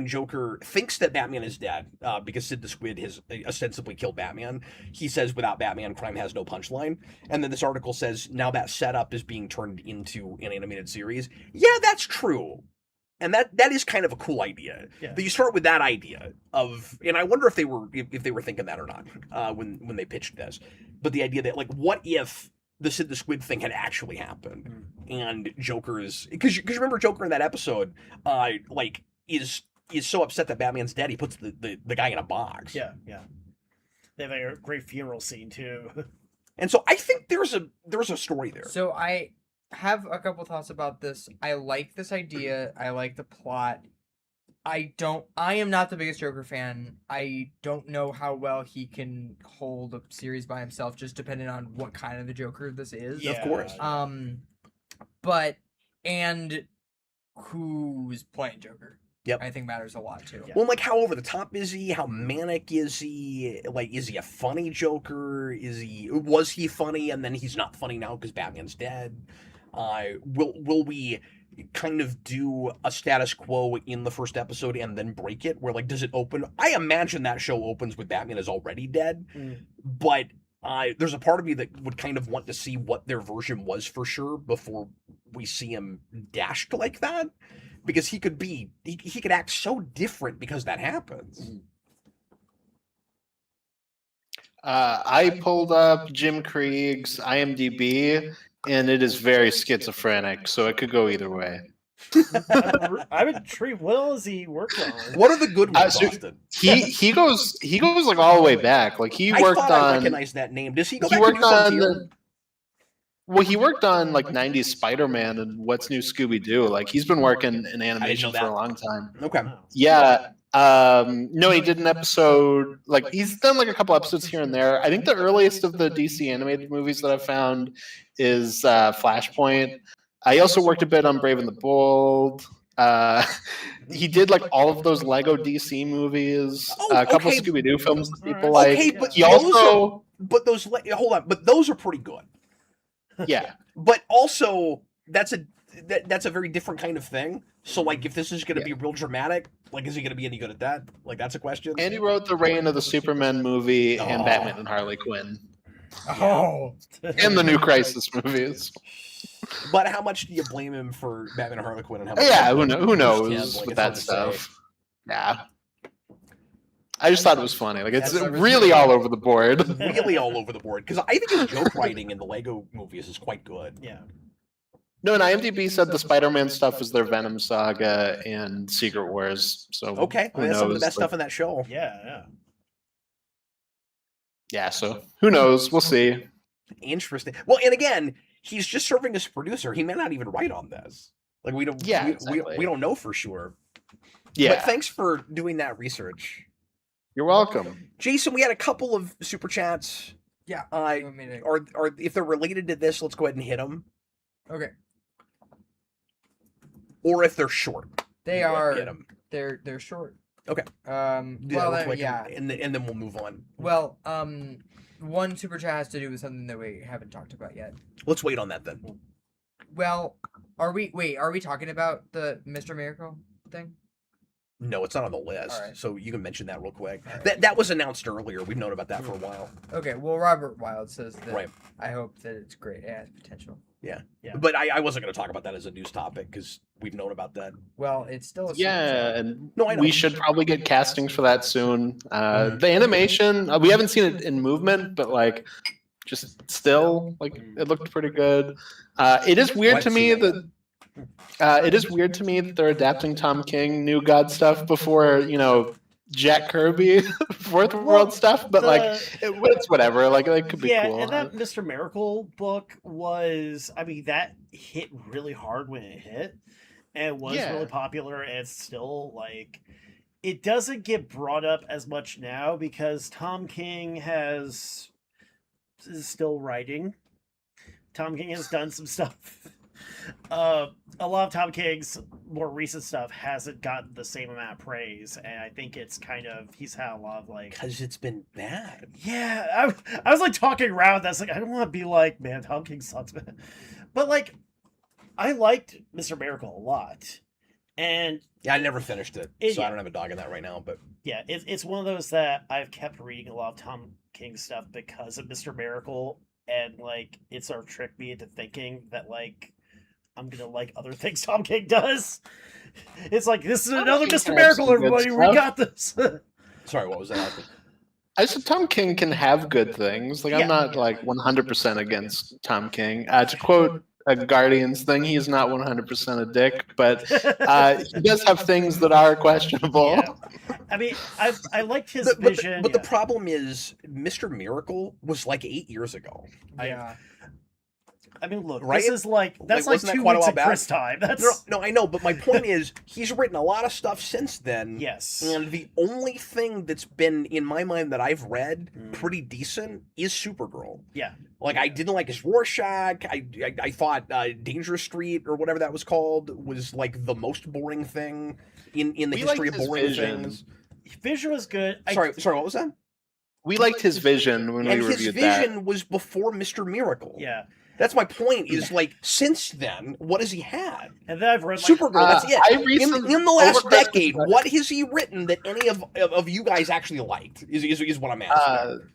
Joker thinks that Batman is dead because Sid the Squid has ostensibly killed Batman, he says without Batman crime has no punchline, and then this article says now that setup is being turned into an animated series. Yeah, that's true. And that is kind of a cool idea. Yeah. That you start with that idea of, and I wonder if they were thinking that or not when they pitched this. But the idea that like, what if the Sid the Squid thing had actually happened, and Joker is because you remember Joker in that episode, like is so upset that Batman's dead, he puts the guy in a box. Yeah. They have a great funeral scene too. And so I think there's a story there. So I have a couple thoughts about this. I like this idea. I like the plot. I am not the biggest Joker fan. I don't know how well he can hold a series by himself, just depending on what kind of the Joker this is. Yeah, of course. But, and who's playing Joker. Yep. I think matters a lot too. Yeah. Well, like, how over the top is he? How manic is he? Like, is he a funny Joker? Was he funny and then he's not funny now because Batman's dead? Will we kind of do a status quo in the first episode and then break it? Where, like, does it open? I imagine that show opens with Batman is already dead, but there's a part of me that would kind of want to see what their version was for sure before we see him dashed like that. Because he could act so different because that happens. I pulled up Jim Krieg's IMDb, and it is very schizophrenic, so it could go either way. I'm intrigued. What else has he worked on? What are the good ones, so Austin? He goes like all the way back. Like he I worked thought on. I recognized that name. Does he go He back to worked New on. Frontier? Well, he worked on like '90s Spider-Man and What's New Scooby-Doo. Like he's been working in animation for a long time. Okay. Wow. Yeah. No, he did an episode. Like he's done like a couple episodes here and there. I think the earliest of the DC animated movies that I've found is Flashpoint. I also worked a bit on Brave and the Bold. He did like all of those Lego DC movies, a couple okay. Scooby-Doo films that people Alright. like. Okay, but He those also, hold on, but those are pretty good. yeah. But also, that's a very different kind of thing. So, like, if this is going to be real dramatic, like, is he going to be any good at that? Like, that's a question. And he wrote the Reign of the Superman movie and Oh. Batman and Harley Quinn Oh, and the new Crisis movies. But how much do you blame him for Batman and Harley Quinn? And how much Yeah, do you who blame him knows for with It's hard that to say. stuff. Yeah. I just thought it was funny. Like it's That's what I was really saying. all over the board. Really all over the board. Because I think his joke writing in the Lego movies is quite good. Yeah. No, and IMDb said the Spider-Man stuff is their Venom saga and Secret Wars. So Okay, who that's some of the knows? best stuff in that show. Yeah. Yeah, so who knows? We'll see. Interesting. Well, and again, he's just serving as producer. He may not even write on this. Like we don't. Yeah, we exactly. don't know for sure. Yeah, But thanks for doing that research, you're welcome. Jason. We had a couple of super chats. yeah. Uh, You want me to- or if they're related to this, let's go ahead and hit them. Okay. Or if they're short, They go ahead and are. hit 'em. They're short. Okay. Well, Do that real then- quick, yeah. and then we'll move on. Well, one super chat has to do with something that we haven't talked about yet. Let's wait on that then. Well, are we talking about the Mr. Miracle thing? No, it's not on the list, All right. so you can mention that real quick. All right. That was announced earlier. We've known about that for a while. Okay, well, Robert Wilde says that Right. I hope that it's great. It has potential. Yeah. But I wasn't going to talk about that as a news topic because we've known about that. Well, it's still a super Yeah, chat. and No, I know. we should probably get castings for that soon. The animation, we haven't seen it in movement, but like, just still, like, it looked pretty good. It is weird to me that they're adapting Tom King New God stuff before Jack Kirby Fourth World stuff, but like it's whatever. Like it could be Yeah, cool. and that Mr. Miracle book was, I mean, that hit really hard when it hit, and it was Yeah. really popular, and it's still, like, it doesn't get brought up as much now because Tom King is still writing. Tom King has done some stuff. A lot of Tom King's more recent stuff hasn't gotten the same amount of praise, and I think it's kind of, he's had a lot of, like, Because it's been bad. yeah, I was like talking around. That's like, I don't want to be like, man, Tom King sucks, man. But like, I liked Mr. Miracle a lot, and Yeah, I never finished it, so Yeah. I don't have a dog in that right now. But yeah, it's one of those that I've kept reading a lot of Tom King stuff because of Mr. Miracle, and like, it sort of tricked me into thinking that like, I'm gonna like other things Tom King does. It's like, this is another King Mr. has Miracle, some good everybody. We stuff. got this. sorry, what was that? I said Tom King can have good things. Like Yeah. I'm not like 100% against Tom King. To quote a Guardians thing, he is not 100% a dick, but he does have things that are questionable. Yeah. I mean, I liked his But vision. the problem is, Mr. Miracle was like 8 years ago. Yeah. I mean, look, Right? this is that's wasn't that 2 quite a weeks while of back? Chris time. That's No, I know, but my point is, he's written a lot of stuff since then. yes. And the only thing that's been, in my mind, that I've read Mm. pretty decent is Supergirl. Yeah. Like, I didn't like his Rorschach. I thought Dangerous Street, or whatever that was called, was, like, the most boring thing in the We history of liked his boring vision. things. Vision was good. Sorry, what was that? We liked his vision when And we his reviewed vision was before Mr. Miracle. Yeah. That's my point, is, like, since then, what has he had? And then I've read Supergirl, that's it. I recently, In the last over Christmas, decade, what has he written that any of you guys actually liked? Is what I'm asking.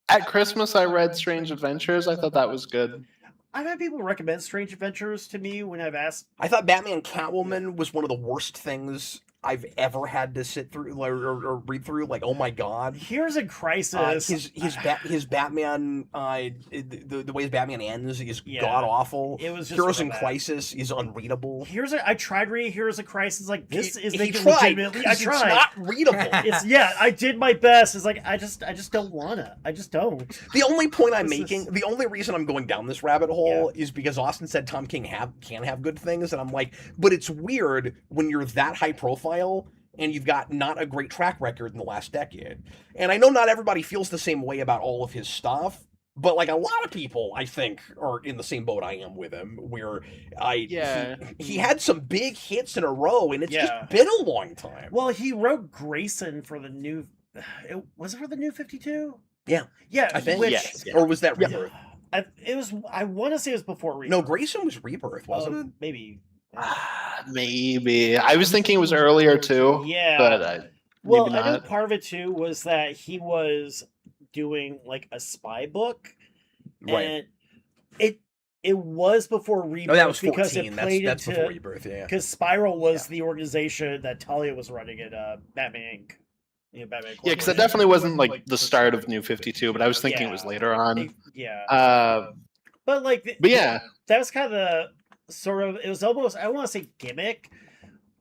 At Christmas, I read Strange Adventures. I thought that was good. I've had people recommend Strange Adventures to me when I've asked. I thought Batman Catwoman was one of the worst things I've ever had to sit through or read through. Like, oh my god. Here's a Crisis. His Batman, the way his Batman ends is Yeah. god awful. It was just Heroes in really bad. Crisis is unreadable. I tried reading Heroes of Crisis. Like, this is He making tried, legitimately. I 'cause tried. It's not readable. I did my best. It's like I just don't wanna. I just don't. The only point I'm This making, is- the only reason I'm going down this rabbit hole is because Austin said Tom King can have good things, and I'm like, but it's weird when you're that high profile and you've got not a great track record in the last decade. And I know not everybody feels the same way about all of his stuff, but like a lot of people, I think, are in the same boat I am with him, where he had some big hits in a row, and it's just been a long time. Well, he wrote Grayson for the new. Was it for the new 52? Yeah, Yeah, I think. Yes, yeah. Or was that Rebirth? It was. I want to say it was before Rebirth. No, Grayson was Rebirth, wasn't it? Maybe. Maybe. I was thinking it was earlier too. Yeah. But Well, maybe I know not. part of it too was that he was doing like a spy book, Right. and it was before Rebirth. Oh, that was because 14. it played That's into before Rebirth, yeah. because Spiral was the organization that Talia was running at Batman Inc. Batman. Yeah, because that definitely wasn't like the start of New 52, but I was thinking it was later on. Yeah. But like, But yeah. that was kind of the sort of, it was almost, I don't want to say gimmick,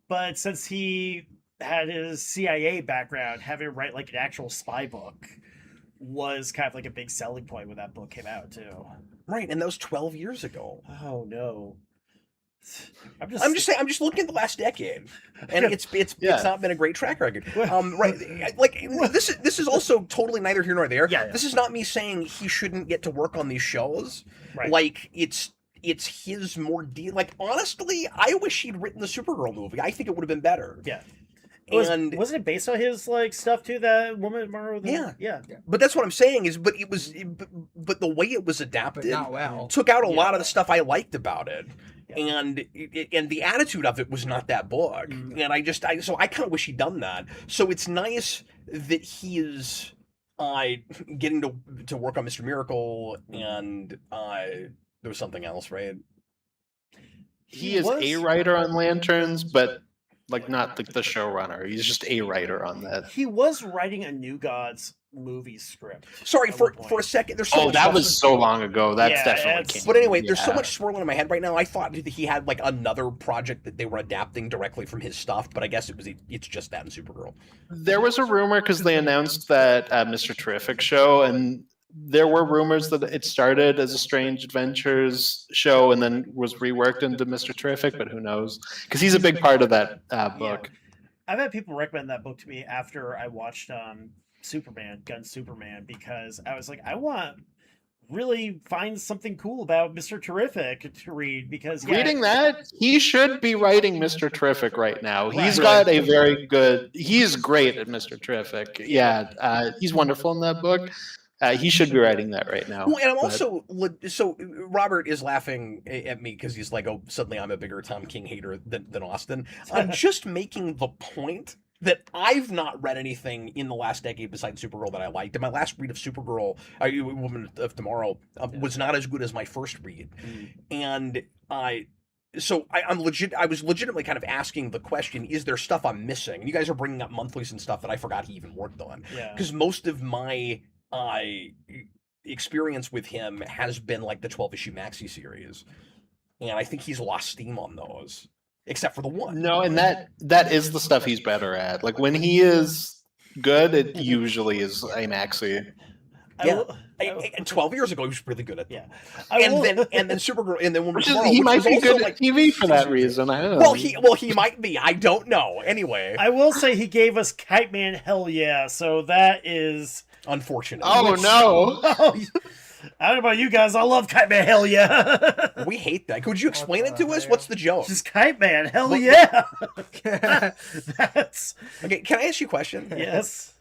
but since he had his CIA background, having him write like an actual spy book was kind of like a big selling point when that book came out too. Right, and that was 12 years ago. Oh no. I'm just saying. I'm just looking at the last decade, and it's not been a great track record. Right, like this is also totally neither here nor there. Yeah. This is not me saying he shouldn't get to work on these shows. Right. Like it's his more like honestly, I wish he'd written the Supergirl movie. I think it would have been better. Yeah. And wasn't it based on his like stuff too? That woman tomorrow. Yeah. But that's what I'm saying is, but the way it was adapted, But not well. took out a lot of the stuff I liked about it. And the attitude of it was not that book, and I kind of wish he'd done that. So it's nice that he is getting to work on Mr. Miracle, and there was something else, right? He is a writer on Lanterns, but like not the showrunner. He's just a writer on that. He was writing a New Gods movie script. Sorry, for a second. There's so much that was so long ago. That's definitely can't. But anyway, there's so much swirling in my head right now. I thought that he had like another project that they were adapting directly from his stuff, but I guess it's just that in Supergirl. There was a rumor because they announced that Mr. Terrific show, and there were rumors that it started as a Strange Adventures show and then was reworked into Mr. Terrific, but who knows? Because he's a big part of that book. I've had people recommend that book to me after I watched Gun Superman, because I was like, I want really find something cool about Mr. Terrific to read, because reading that, he should be writing Mr. Terrific right now. He's got a very good, he's great at Mr. Terrific. Yeah, he's wonderful in that book. He should be writing that right now. Well, and I'm also so Robert is laughing at me because he's like, "Oh, suddenly I'm a bigger Tom King hater than Austin." I'm just making the point that I've not read anything in the last decade besides Supergirl that I liked. And my last read of Supergirl, Woman of Tomorrow, was not as good as my first read, and I was legitimately kind of asking the question: is there stuff I'm missing? And you guys are bringing up monthlies and stuff that I forgot he even worked on, because most of my experience with him has been like the 12-issue maxi series, and I think he's lost steam on those, except for the one. No, and that is the stuff he's better at. Like when he is good, it usually is a maxi. And 12 years ago, he was really good at them. Yeah. And then Supergirl, and then Woman Which is, Tomorrow, he which might was be also good at TV for that reason. I don't know. He might be. I don't know. Anyway, I will say he gave us Kite Man, hell yeah. So that is unfortunate. Oh no! I don't know about you guys. I love Kite Man, hell yeah. We hate that. Could you explain it to us? What's the joke? Just Kite Man, hell yeah. That's Okay. Can I ask you a question? yes.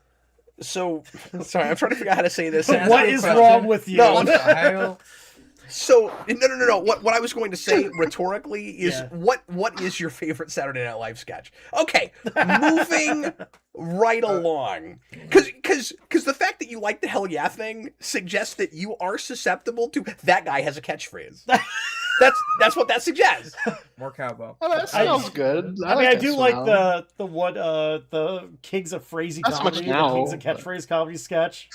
So, sorry, I'm trying to figure out how to say this. What is wrong with you? No, What the hell? So no. What I was going to say rhetorically is Yeah. what is your favorite Saturday Night Live sketch? Okay, moving right along, because the fact that you like the hell yeah thing suggests that you are susceptible to that guy has a catchphrase. That's what that suggests. More cowbell. Oh, that sounds good. I mean, I that do smell. like the Kings of Phrasy Not so much comedy, now, the Kings of but- Catchphrase comedy sketch.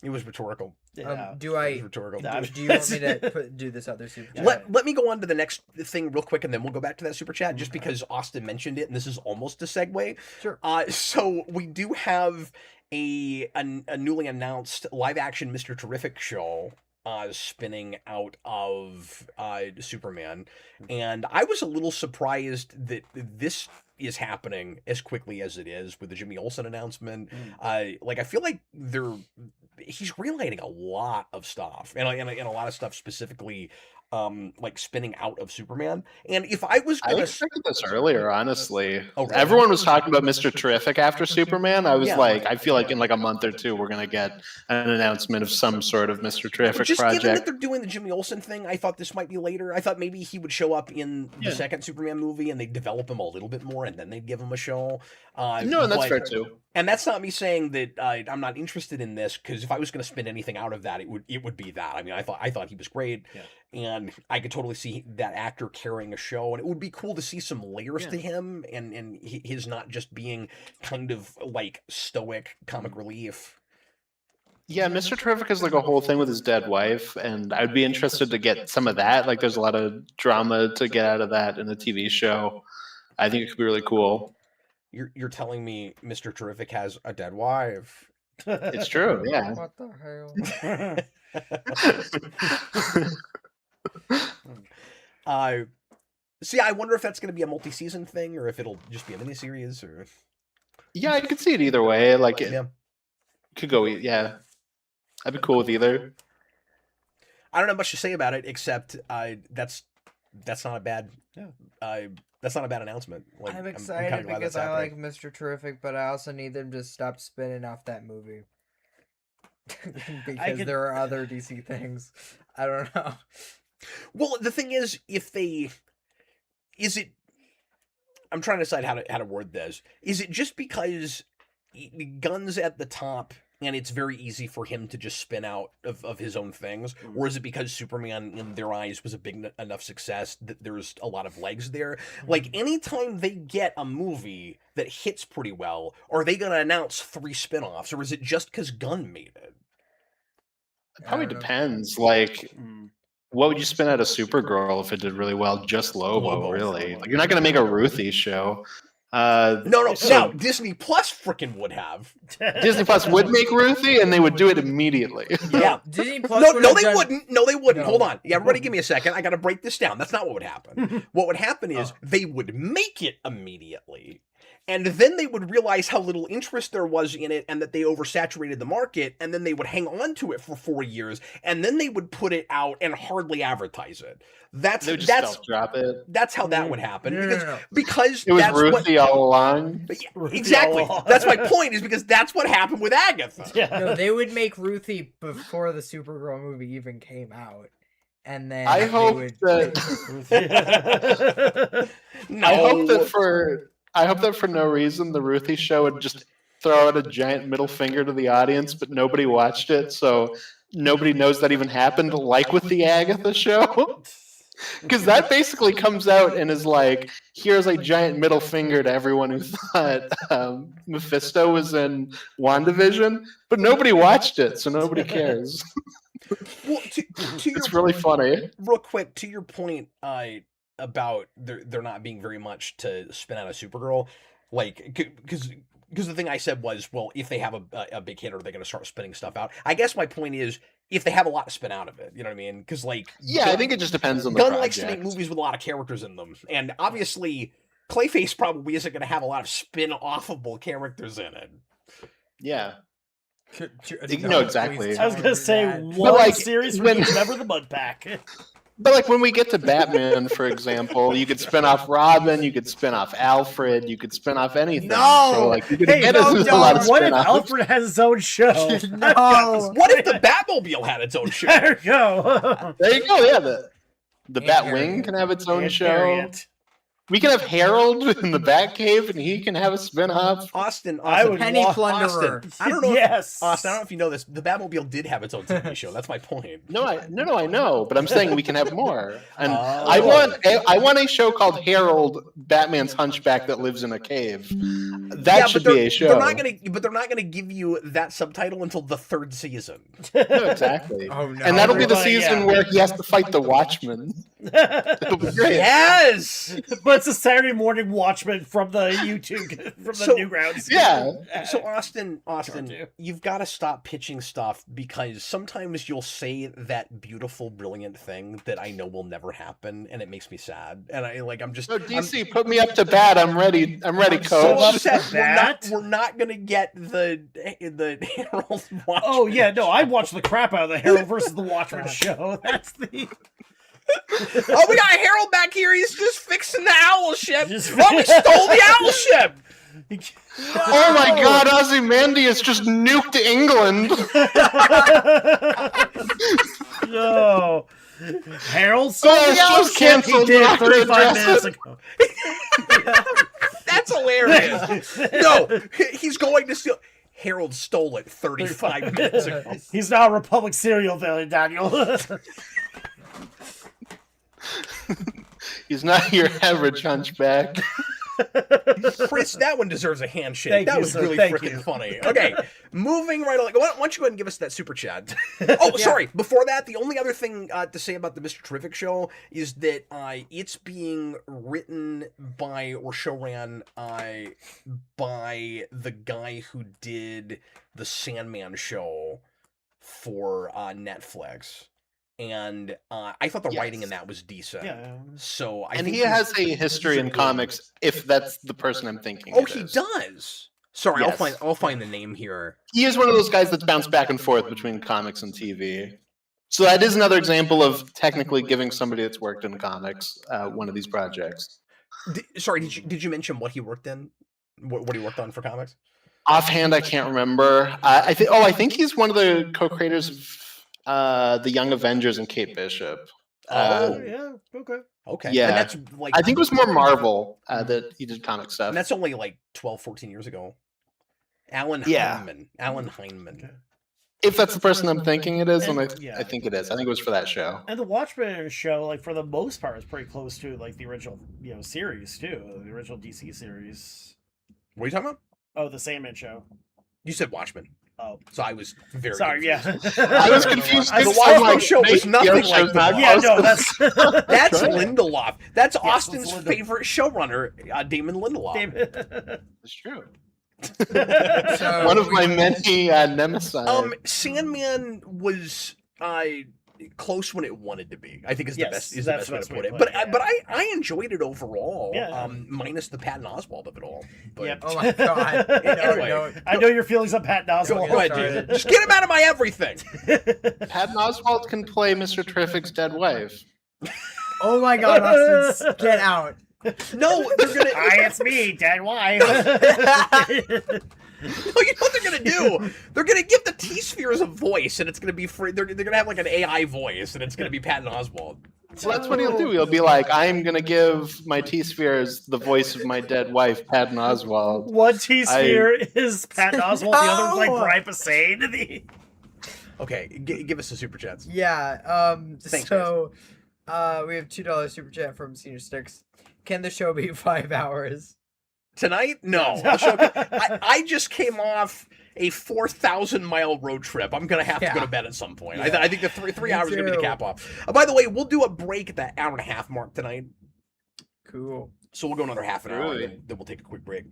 It was rhetorical. Yeah. Do It I? was rhetorical. Nah, Do you want me to do this other super chat? Let me go on to the next thing real quick, and then we'll go back to that super chat, just because Austin mentioned it, and this is almost a segue. Sure. So we do have a newly announced live action Mr. Terrific show spinning out of Superman, and I was a little surprised that this is happening as quickly as it is with the Jimmy Olsen announcement. I feel like he's greenlighting a lot of stuff, and a lot of stuff specifically like spinning out of Superman. And if I was I gonna expected this earlier, honestly. Oh, really? Everyone was talking about Mr. Terrific after Superman. I was Yeah. like, I feel like in like a month or two, we're going to get an announcement of some sort of Mr. Terrific just given that project. they're doing the Jimmy Olsen thing, I thought this might be later. I thought maybe he would show up in the Yeah. second Superman movie and they'd develop him a little bit more and then they'd give him a show. No, and that's but- fair too. And that's not me saying that I'm not interested in this, because if I was going to spin anything out of that, it would be that. I mean, I thought he was great, and I could totally see that actor carrying a show, and it would be cool to see some layers to him, and his not just being kind of like stoic comic relief. Yeah, Mr. Terrific is like a whole thing with his dead wife, and I'd be interested to get some of that. Like, there's a lot of drama to get out of that in a TV show. I think it could be really cool. You're telling me Mr. Terrific has a dead wife? It's true, yeah. What the hell? See, I wonder if that's going to be a multi-season thing, or if it'll just be a miniseries, or Yeah, I could see it either way. Like, it yeah. could go, yeah. I'd be cool with either. I don't have much to say about it, except that's not a bad that's not a bad announcement. Like, I'm kinda excited glad because that's I like happening. Mr. Terrific, but I also need them to stop spinning off that movie. Because could- there are other DC things. I don't know. Well, the thing is, I'm trying to decide how to word this. Is it just because Gunn's at the top and it's very easy for him to just spin out of his own things? Or is it because Superman, in their eyes, was a big enough success that there's a lot of legs there? Like, anytime they get a movie that hits pretty well, are they going to announce 3 spin-offs? Or is it just because Gunn made it? It probably I don't know. depends. Like, what would you spin out of Supergirl if it did really well? Just Lobo, really. Like, you're not going to make a Ruthie show. No, so Disney Plus frickin' would have. Disney Plus would make Ruthie, and they would do it immediately. Yeah. Disney Plus No, would no, have they done- wouldn't. No, they wouldn't. No. Hold on. Yeah, everybody give me a second. I got to break this down. That's not what would happen. What would happen is they would make it immediately. And then they would realize how little interest there was in it and that they oversaturated the market. And then they would hang on to it for 4 years. And then they would put it out and hardly advertise it. They would just self-drop it. That's how that would happen. No. Because It was that's what, Ruthie all along. yeah, exactly. That's my point, is because that's what happened with Agatha. No, they would make Ruthie before the Supergirl movie even came out. And then I they hope would... that No. I hope that for no reason the Ruthie show would just throw out a giant middle finger to the audience, but nobody watched it, so nobody knows that even happened, like with the Agatha show. Because that basically comes out and is like, here's a giant middle finger to everyone who thought Mephisto was in WandaVision, but nobody watched it, so nobody cares. Well, to your It's really funny. real quick, to your point about there not being very much to spin out of Supergirl, like, because because the thing I said was, well, if they have a big hit, are they going to start spinning stuff out? I guess my point is, if they have a lot to spin out of it, you know what I mean? Because like, I think it just depends on the Gunn project. likes to make movies with a lot of characters in them, and obviously, Clayface probably isn't going to have a lot of spin-offable characters in it. Yeah. No, exactly. I was gonna say that. one like, series when- where you remember the mud pack. But like when we get to Batman, for example, you could spin off Robin, you could spin off Alfred, you could spin off anything. No! So like you could Hey, get no, us a lot of what if spin-offs. Alfred has his own show? No. What if the Batmobile had its own show? There you go. There you go. Yeah, the And Batwing Harriet. can have its own And show. Harriet. We can have Harold in the Batcave, and he can have a spin-off. Austin, I would Penny wa- Plunderer. Austin, I don't know. Yes. Austin, I don't know if you know this. The Batmobile did have its own TV show. That's my point. No, I know, but I'm saying we can have more. And Oh. I want a show called Harold, Batman's hunchback that lives in a cave. That should be a show. They're not gonna give you that subtitle until the 3rd season. No, exactly. Oh no. And that'll be the Well, season yeah. where he has to fight the Watchmen. It'll be great. Yes. But it's a Saturday morning Watchman from the YouTube, from the So- Newgrounds. Yeah. So Austin, do. you've got to stop pitching stuff because sometimes you'll say that beautiful, brilliant thing that I know will never happen, and it makes me sad. And I'm just. So DC, put me up to bat. I'm ready. I'm ready, So coach. upset. That? We're not gonna get the Harold Watchman. Oh yeah, no, I watched the crap out of the Harold versus the Watchmen show. That's the. Oh, we got Harold back here. He's just fixing the owl ship. Just- Oh, we stole the owl ship. Oh my God, Ozymandias just nuked England. No. Harold Oh, sold the it's owl just ship he canceled. did We're not gonna 35 address minutes it. ago. That's hilarious. No, he's going to steal. Harold stole it 35 minutes ago. He's now a Republic serial villain, Daniel. He's not your average hunchback. Chris, that one deserves a handshake. Thank that you, was sir. really Thank freaking you. funny. Okay, moving right along. Why don't you go ahead and give us that super chat? Oh, sorry. Before that, the only other thing to say about the Mr. Terrific show is that it's being written by or showran by the guy who did the Sandman show for Netflix. And I thought the writing in that was decent. Yeah. So I And think he has a history in comics, if that's the person I'm thinking. Oh, it he is. does. Sorry, Yes. I'll find the name here. He is one of those guys that's bounced back and forth between comics and TV. So that is another example of technically giving somebody that's worked in comics one of these projects. Sorry, did you mention what he worked in? What he worked on for comics? Offhand, I can't remember. I think he's one of the co-creators of the Young Avengers and Kate Bishop. Oh, yeah. Okay. Okay. Yeah. And that's like I think it was more Marvel that he did comic stuff. and that's only like 12, 14 years ago. Alan Yeah. Hyneman. Alan Hyneman. Okay. If that's the person I'm thinking it is, And- I yeah. think it is. I think it was for that show. And the Watchmen show, like for the most part, is pretty close to like the original, series too. The original DC series. What are you talking about? Oh, the Sandman show. You said Watchmen. Oh, So I was very sorry. confused. Yeah. I was confused. I The was- Watchmen show was HBO nothing show's like not that. Yeah, close no, to- that's That's right. Lindelof. That's Yes, Austin's it's Lindelof. favorite showrunner, Damon Lindelof. It's true. So One of my many nemesis. Sandman was close when it wanted to be. I think is the Yes, best that's way to put it. it, But yeah. but I enjoyed it overall. Yeah. Minus the Patton Oswalt of it all. But Yep. Oh my God. No, Anyway. no. I know your feelings on Patton Oswalt. Go ahead, Sorry. Jason. Just get him out of my everything. Patton Oswalt can play Mr. Terrific's dead wife. Oh my God, Austin, get out. No, they're gonna. Hi, it's me, dead wife. No, you know what they're gonna do? They're gonna give the T-spheres a voice, and it's gonna be free. They're gonna have like an AI voice, and it's gonna be Patton Oswalt. Well, that's what he'll do. He'll be like, I'm going to give my T-spheres the voice of my dead wife, Patton Oswalt. One T-sphere is Patton Oswalt, the other one's like No. Brian Posehn. The... Okay, give us the super chats. Yeah. Thanks, So, we have $2 super chat from Senior Sticks. Can the show be 5 hours? Tonight? No. I just came off a 4,000-mile road trip. I'm gonna have to go Yeah. to bed at some point. Yeah. I think the three Me hours is gonna be the too. cap off. By the way, we'll do a break at that hour and a half mark tonight. Cool. So we'll go another half an hour, Really? and then we'll take a quick break.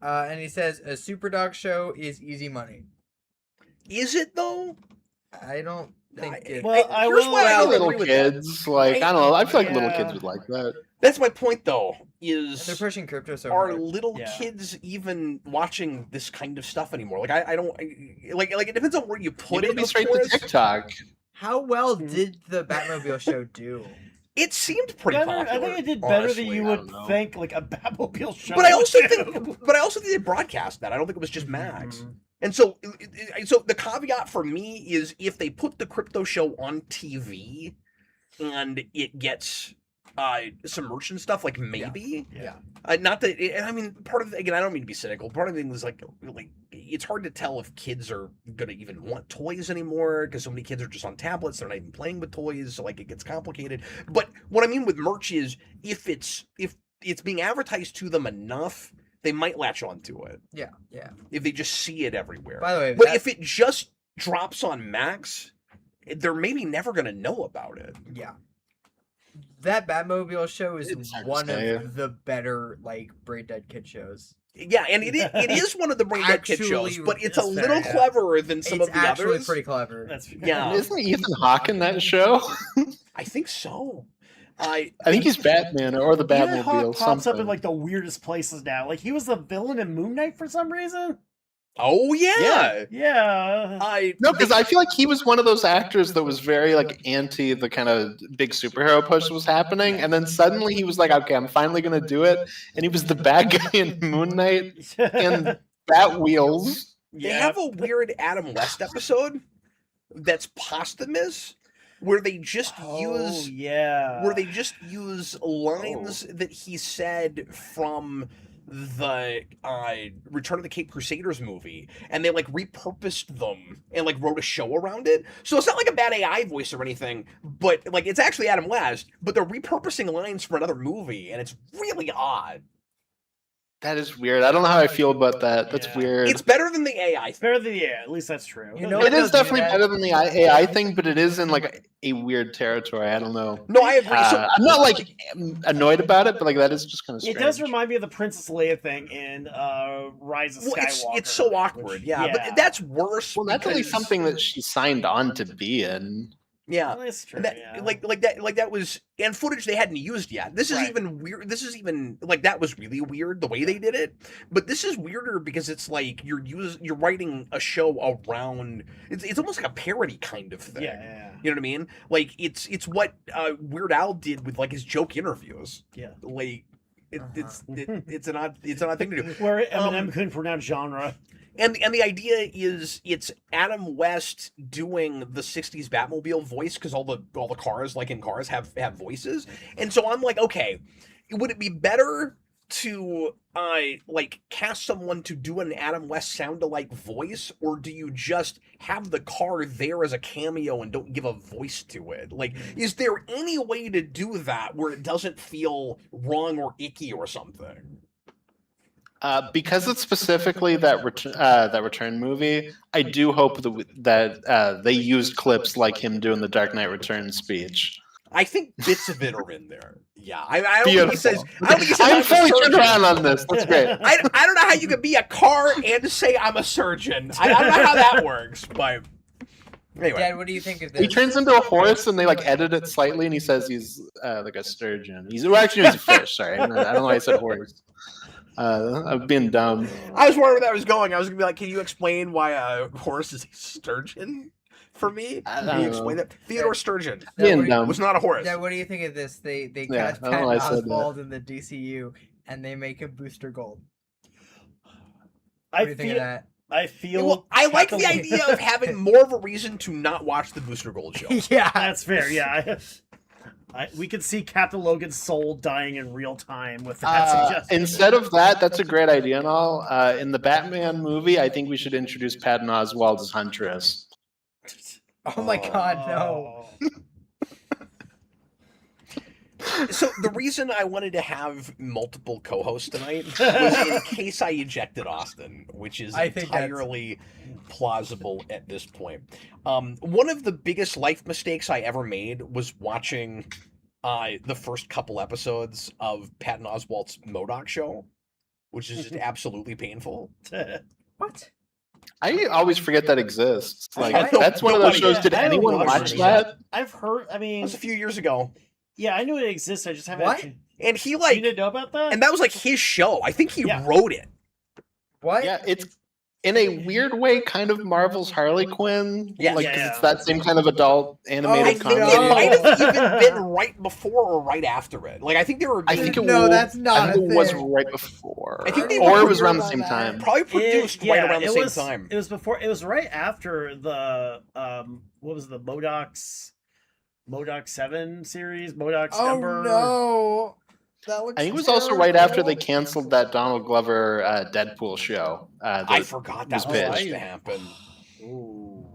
And he says a Superdog show is easy money. Is it though? I don't think it. Well, I Here's will. why I don't little agree with that. kids, like I don't know. I feel like little Yeah. kids would like that. That's my point, though. And they're Is pushing crypto so are hard. little Yeah. kids even watching this kind of stuff anymore? Like I don't like it depends on where you put Put it. it Of straight to course. TikTok. How well did the Batmobile show do? It seemed pretty Better, popular. I think it did better honestly. than you I would don't know. think, like a Batmobile show. But I also would think, do. but I also think they broadcast that. I don't think it was just Max. Mhm. And so, so the caveat for me is if they put the crypto show on TV and it gets some merch and stuff, like maybe. Yeah. Not that I mean, part of again, I don't mean to be cynical. Part of the thing is like it's hard to tell if kids are gonna even want toys anymore because so many kids are just on tablets. They're not even playing with toys, so like it gets complicated. But what I mean with merch is if it's being advertised to them enough, they might latch onto it Yeah. if they just see it everywhere. By the way, But if it just drops on Max, they're maybe never gonna know about it. yeah, that Batmobile show is It's hard to one say. of the better like Brain Dead Kid shows. Yeah, and it is one of the Brain Dead Kid shows, Actually, but it's a it's little fair, yeah. cleverer than some It's of the actually others. pretty clever. That's Yeah. Isn't Ethan Hawke in that show? I think so. I think he's Batman or the Ethan Hawke Batmobile. pops up in something. like the weirdest places now. Like he was the villain in Moon Knight for some reason. Oh yeah. Yeah. No, because I feel like he was one of those actors that was very like anti the kind of big superhero push that was happening, and then suddenly he was like, "Okay, I'm finally gonna do it," and he was the bad guy in Moon Knight and Bat Wheels. They have a weird Adam West episode that's posthumous where they just use lines that he said from the Return of the Cape Crusaders movie, and they like repurposed them and like wrote a show around it. So it's not like a bad AI voice or anything, but like it's actually Adam West, but they're repurposing lines from another movie, and it's really odd. That is weird. I don't know how I feel about that. That's Yeah. weird. It's better than the AI thing. Fair than at least that's true. You know It what is they'll do definitely that? better than the AI thing, but it is in like a weird territory. I don't know. No, I agree. So I'm not like annoyed about it, but like that is just kind of It strange. does remind me of the Princess Leia thing in Rise of well, Skywalker. it's so awkward, which- yeah, but that's worse. Well, that's only because- something that she signed on to be in. Yeah. Well, that's true. And that, yeah. like that was and footage they hadn't used yet. This is Right. even weird. This is even like that was really weird the way they did it. But this is weirder because it's like you're writing a show around. It's almost like a parody kind of thing. yeah. You know what I mean? Like it's what Weird Al did with like his joke interviews. Yeah. Like it's an odd thing to do. Where Eminem couldn't pronounce genre. And the idea is it's Adam West doing the '60s Batmobile voice because all the cars, like in cars, have voices. And so I'm like, okay, would it be better to like cast someone to do an Adam West sound-alike voice, or do you just have the car there as a cameo and don't give a voice to it? Like, is there any way to do that where it doesn't feel wrong or icky or something? Because it's specifically that return movie, I do hope that they used clips like him doing the Dark Knight Returns speech. I think bits of it are in there. Yeah, I don't think he says. I don't think he says I'm I'm a fully turned surgeon. around on this. That's great. I don't know how you could be a car and say I'm a surgeon. I don't know how that works, but anyway. Dad, what do you think of this? He turns into a horse, and they like edit it slightly, and he says he's like a sturgeon. Well, actually, he's a fish. Sorry, I don't know why I said horse. I'm being dumb. I was wondering where that was going. I was gonna be like, can you explain why a horse is a sturgeon for me? Can you explain that? Theodore Sturgeon Being dumb. was not a horse. Dad, what do you think of this? They Yeah, cast I don't know Patton why I said that. Oswalt in the DCU, and they make him Booster Gold. What I do you think of feel. that? I feel. Well, I like the Captain- idea of having more of a reason to not watch the Booster Gold show. Yeah. That's fair. Yeah. We could see Captain Logan's soul dying in real time with that suggestion. Instead of that, that's a great idea and all. In the Batman movie, I think we should introduce Patton Oswalt as Huntress. Oh my God, no. So the reason I wanted to have multiple co-hosts tonight was in case I ejected Austin, which is I think that's- entirely plausible at this point. One of the biggest life mistakes I ever made was watching the first couple episodes of Patton Oswalt's MODOK show, which is just absolutely painful. What? I always forget that exists. Like No, that's one of those shows. Did I haven't anyone watched watch it that? yet. I've heard. I That mean, was a few years ago, yeah, I knew it exists. I just haven't. What? Actually, and he you like, didn't know about that? and that was like his show. I think he Yeah. wrote it. What? Yeah, it's in a weird way kind of Marvel's Harley Quinn. Yes. Like 'cause Yeah. it's that same kind of adult I animated think comedy. it might have even been right before or right after it. Like I think they were. I think it No, was, that's not I think a it was thing. right before. I think they or were it was around the on same that. time. probably produced right around the it same was, time. It was before. It was right after the what was the MODOK 7 series? MODOK's Oh number. no. That looks I think it was also right after they canceled that Donald Glover Deadpool show. I forgot that was was supposed pitched. to happen. Ooh.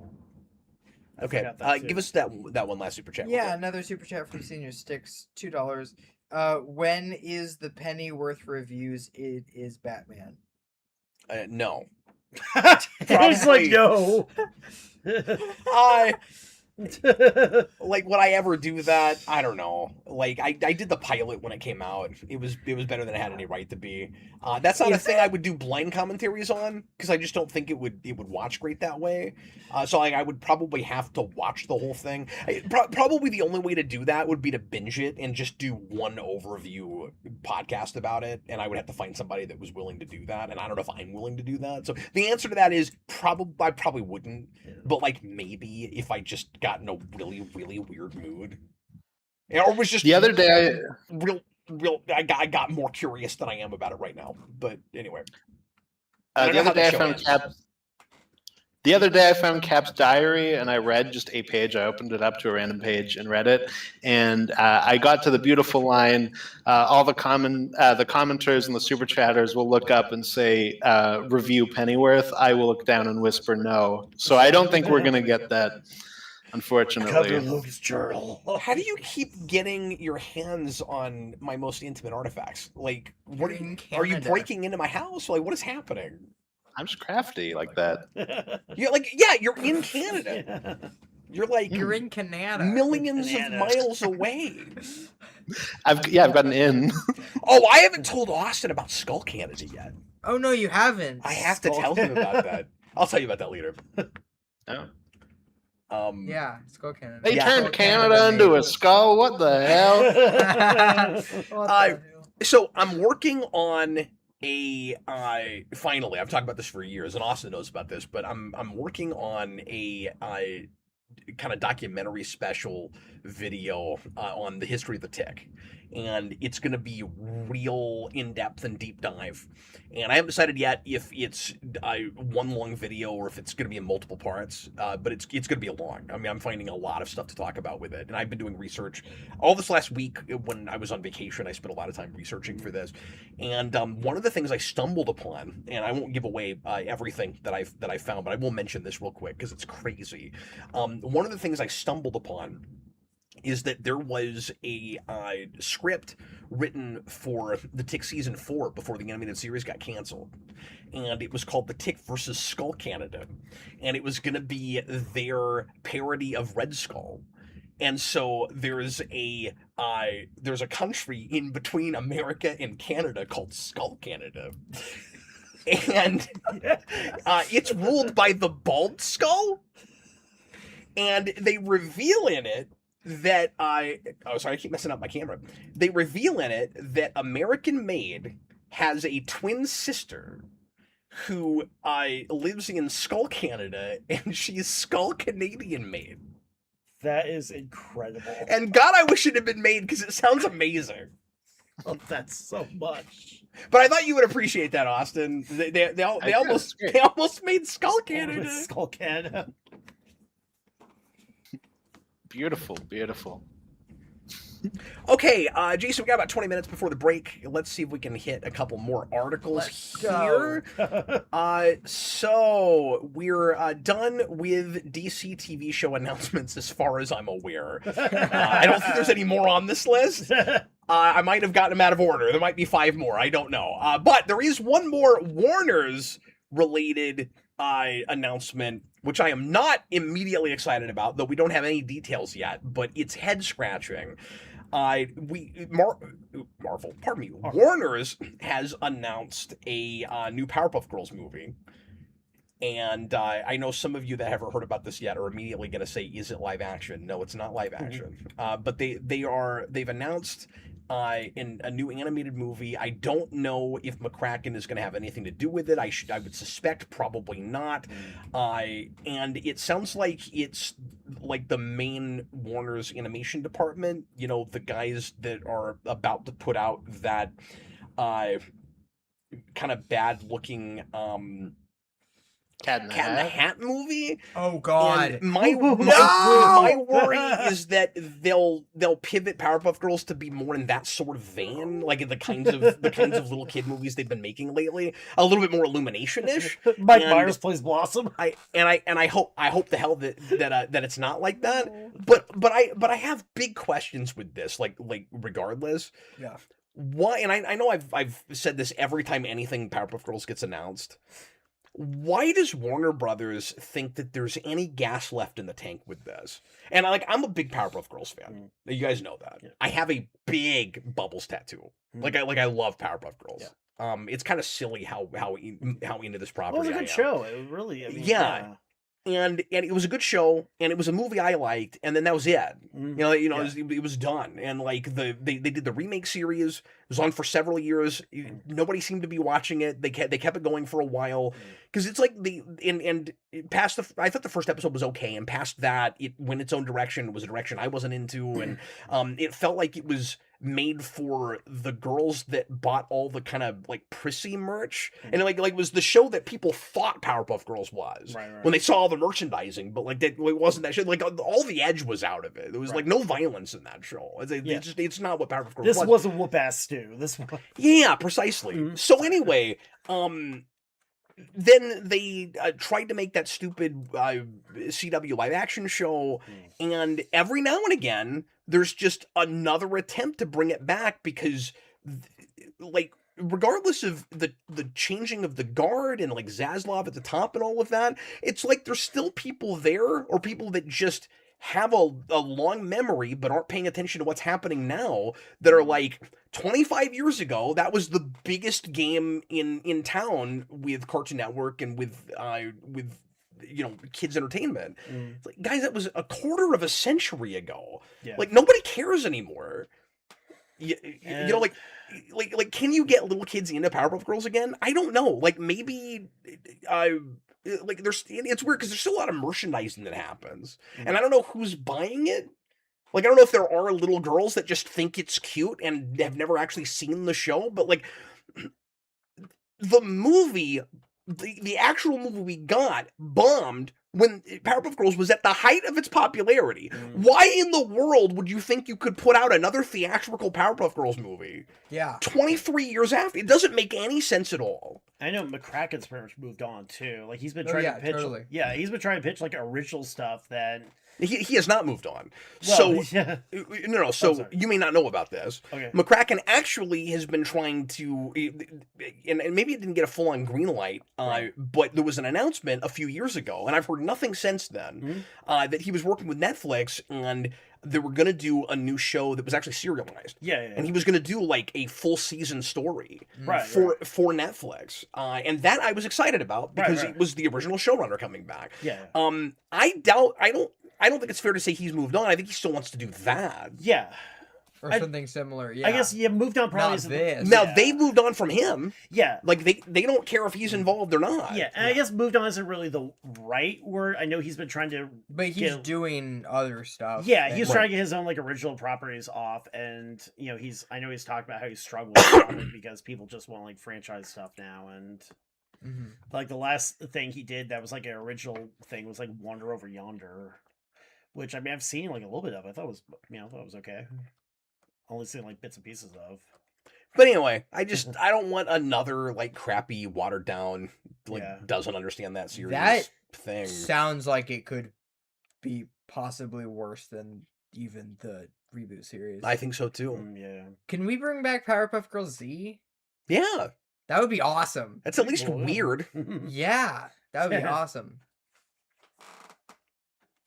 I Okay, forgot that too. give us that one last super chat. real Yeah, quick. another super chat from Senior Sticks, $2. When is the Pennyworth reviews? It is Batman. No. I was like, Probably- no. I like would I ever do that? I don't know. Like I did the pilot when it came out. It was better than it had any right to be. That's not a thing I would do blind commentaries on because I just don't think it would watch great that way. So like I would probably have to watch the whole thing. Probably the only way to do that would be to binge it and just do one overview podcast about it. And I would have to find somebody that was willing to do that. And I don't know if I'm willing to do that. So the answer to that is I probably wouldn't. But like maybe if I just got in a really weird mood, or was just The other day, real. I got more curious than I am about it right now. But anyway, the other day I found Cap's diary, and I read just a page. I opened it up to a random page and read it, and I got to the beautiful line. All the commenters and the super chatters will look up and say, "Review Pennyworth." I will look down and whisper no. So I don't think we're gonna get that, unfortunately. Captain Logan's journal. how do you keep getting your hands on my most intimate artifacts? Like, what You're in are you Canada. breaking into my house? Like, what is happening? I'm just crafty like that. You're you're in Canada. You're like You're in Canada. millions of Canada. miles away. I've got an in. Oh, I haven't told Austin about Skull Canada yet. Oh no, you haven't. I have to tell him about that. I'll tell you about that later. Oh. Yeah, Skull Canada. They Yeah. turned Skull Canada into a skull. What the hell? What the hell? So I'm working on a finally. I've talked about this for years, and Austin knows about this. But I'm working on a kind of documentary special video on the history of the tick, and it's going to be real in depth and deep dive. And I haven't decided yet if it's one long video or if it's going to be in multiple parts. But it's going to be a long. I mean, I'm finding a lot of stuff to talk about with it, and I've been doing research all this last week. When I was on vacation, I spent a lot of time researching for this. And one of the things I stumbled upon, and I won't give away everything that I found, but I will mention this real quick because it's crazy. One of the things I stumbled upon is that there was a script written for The Tick Season 4 before the animated series got canceled. And it was called The Tick versus Skull Canada. And it was going to be their parody of Red Skull. And so there's a country in between America and Canada called Skull Canada. And it's ruled by the bald skull. And they reveal in it that I keep messing up my camera. They reveal in it that American Maid has a twin sister who lives in Skull Canada, and she's Skull Canadian Maid. That is incredible. And God, I wish it had been made because it sounds amazing. Oh, that's so much. But I thought you would appreciate that, Austin. They almost made Skull Canada. Skull Canada. Beautiful, beautiful. Okay, Jason, we got about 20 minutes before the break. Let's see if we can hit a couple more articles Let's here. go. So we're done with DC TV show announcements as far as I'm aware. I don't think there's any more on this list. I might have gotten them out of order. There might be 5 more. I don't know. But there is one more Warner's related announcement, which I am not immediately excited about, though we don't have any details yet, but it's head scratching. Marvel, pardon me, Warner's has announced a new Powerpuff Girls movie. And I know some of you that haven't heard about this yet are immediately going to say, "Is it live action?" No, it's not live action. But they've announced in a new animated movie. I don't know if McCracken is going to have anything to do with it. I would suspect probably not. And it sounds like it's like the main Warner's animation department. You know, the guys that are about to put out that kind of bad looking. Cat in the Cat in the Hat. Hat movie. Oh God! And my worry is that they'll pivot Powerpuff Girls to be more in that sort of vein, like in the kinds of little kid movies they've been making lately. A little bit more Illumination-ish. Mike Myers plays Blossom. I hope the hell that it's not like that. But I have big questions with this. Like regardless. Yeah. Why? And I know I've said this every time anything Powerpuff Girls gets announced. Why does Warner Brothers think that there's any gas left in the tank with this? And I'm a big Powerpuff Girls fan. You guys know that. Yeah. I have a big Bubbles tattoo. Like I love Powerpuff Girls. Yeah. It's kind of silly how into this property. Well, it was a good show. It really. I mean, yeah. And it was a good show, and it was a movie I liked, and then that was it. It was done. And like they did the remake series. It was on for several years. Nobody seemed to be watching it. They kept it going for a while because it's like past I thought the first episode was okay, and past that it went its own direction. It was a direction I wasn't into, and it felt like it was made for the girls that bought all the kind of like prissy merch, and like it was the show that people thought Powerpuff Girls was when they saw all the merchandising, but like it wasn't that shit. Like all the edge was out of it. There was like no violence in that show. It's not what Powerpuff Girls was. This was a whoop ass stew. This one. Yeah, precisely. So anyway, then they tried to make that stupid CW live action show, and every now and again there's just another attempt to bring it back because like regardless of the changing of the guard and like Zaslav at the top and all of that, it's like there's still people there, or people that just have a long memory but aren't paying attention to what's happening now, that are like 25 years ago that was the biggest game in town with Cartoon Network and with kids entertainment. It's like, guys, that was a quarter of a century ago. Like nobody cares anymore. Like can you get little kids into Powerpuff Girls again? I don't know. Like maybe it's weird because there's still a lot of merchandising that happens, and I don't know who's buying it. Like I don't know if there are little girls that just think it's cute and have never actually seen the show, but like the movie, the actual movie we got bombed when Powerpuff Girls was at the height of its popularity. Why in the world would you think you could put out another theatrical Powerpuff Girls movie? Yeah. 23 years after. It doesn't make any sense at all. I know McCracken's pretty much moved on too. Like he's been trying to pitch. Totally. Yeah, he's been trying to pitch like original stuff that. He has not moved on. Well, No. So you may not know about this. Okay. McCracken actually has been trying to, and maybe it didn't get a full-on green light, but there was an announcement a few years ago, and I've heard nothing since then, that he was working with Netflix, and they were going to do a new show that was actually serialized. Yeah. And he was going to do like a full season story for Netflix. And that I was excited about because it was the original showrunner coming back. Yeah. I don't think it's fair to say he's moved on. I think he still wants to do that. Yeah. Or something similar. Yeah. I guess moved on probably Not this. Now they've moved on from him. Yeah. Like they don't care if he's involved or not. Yeah, and I guess moved on isn't really the right word. I know he's been trying to But he's doing other stuff. Yeah, he's trying to get his own like original properties off, and I know he's talked about how he's struggling with it because people just want like franchise stuff now, and like the last thing he did that was like an original thing was like Wander Over Yonder, which I mean I've seen like a little bit of. I thought it was okay. Only seen like bits and pieces of. But anyway, I don't want another like crappy, watered down, doesn't understand that series thing. Sounds like it could be possibly worse than even the reboot series. I think so too. Yeah. Can we bring back Powerpuff Girls Z? Yeah. That would be awesome. That's at least weird. Yeah, that would be awesome.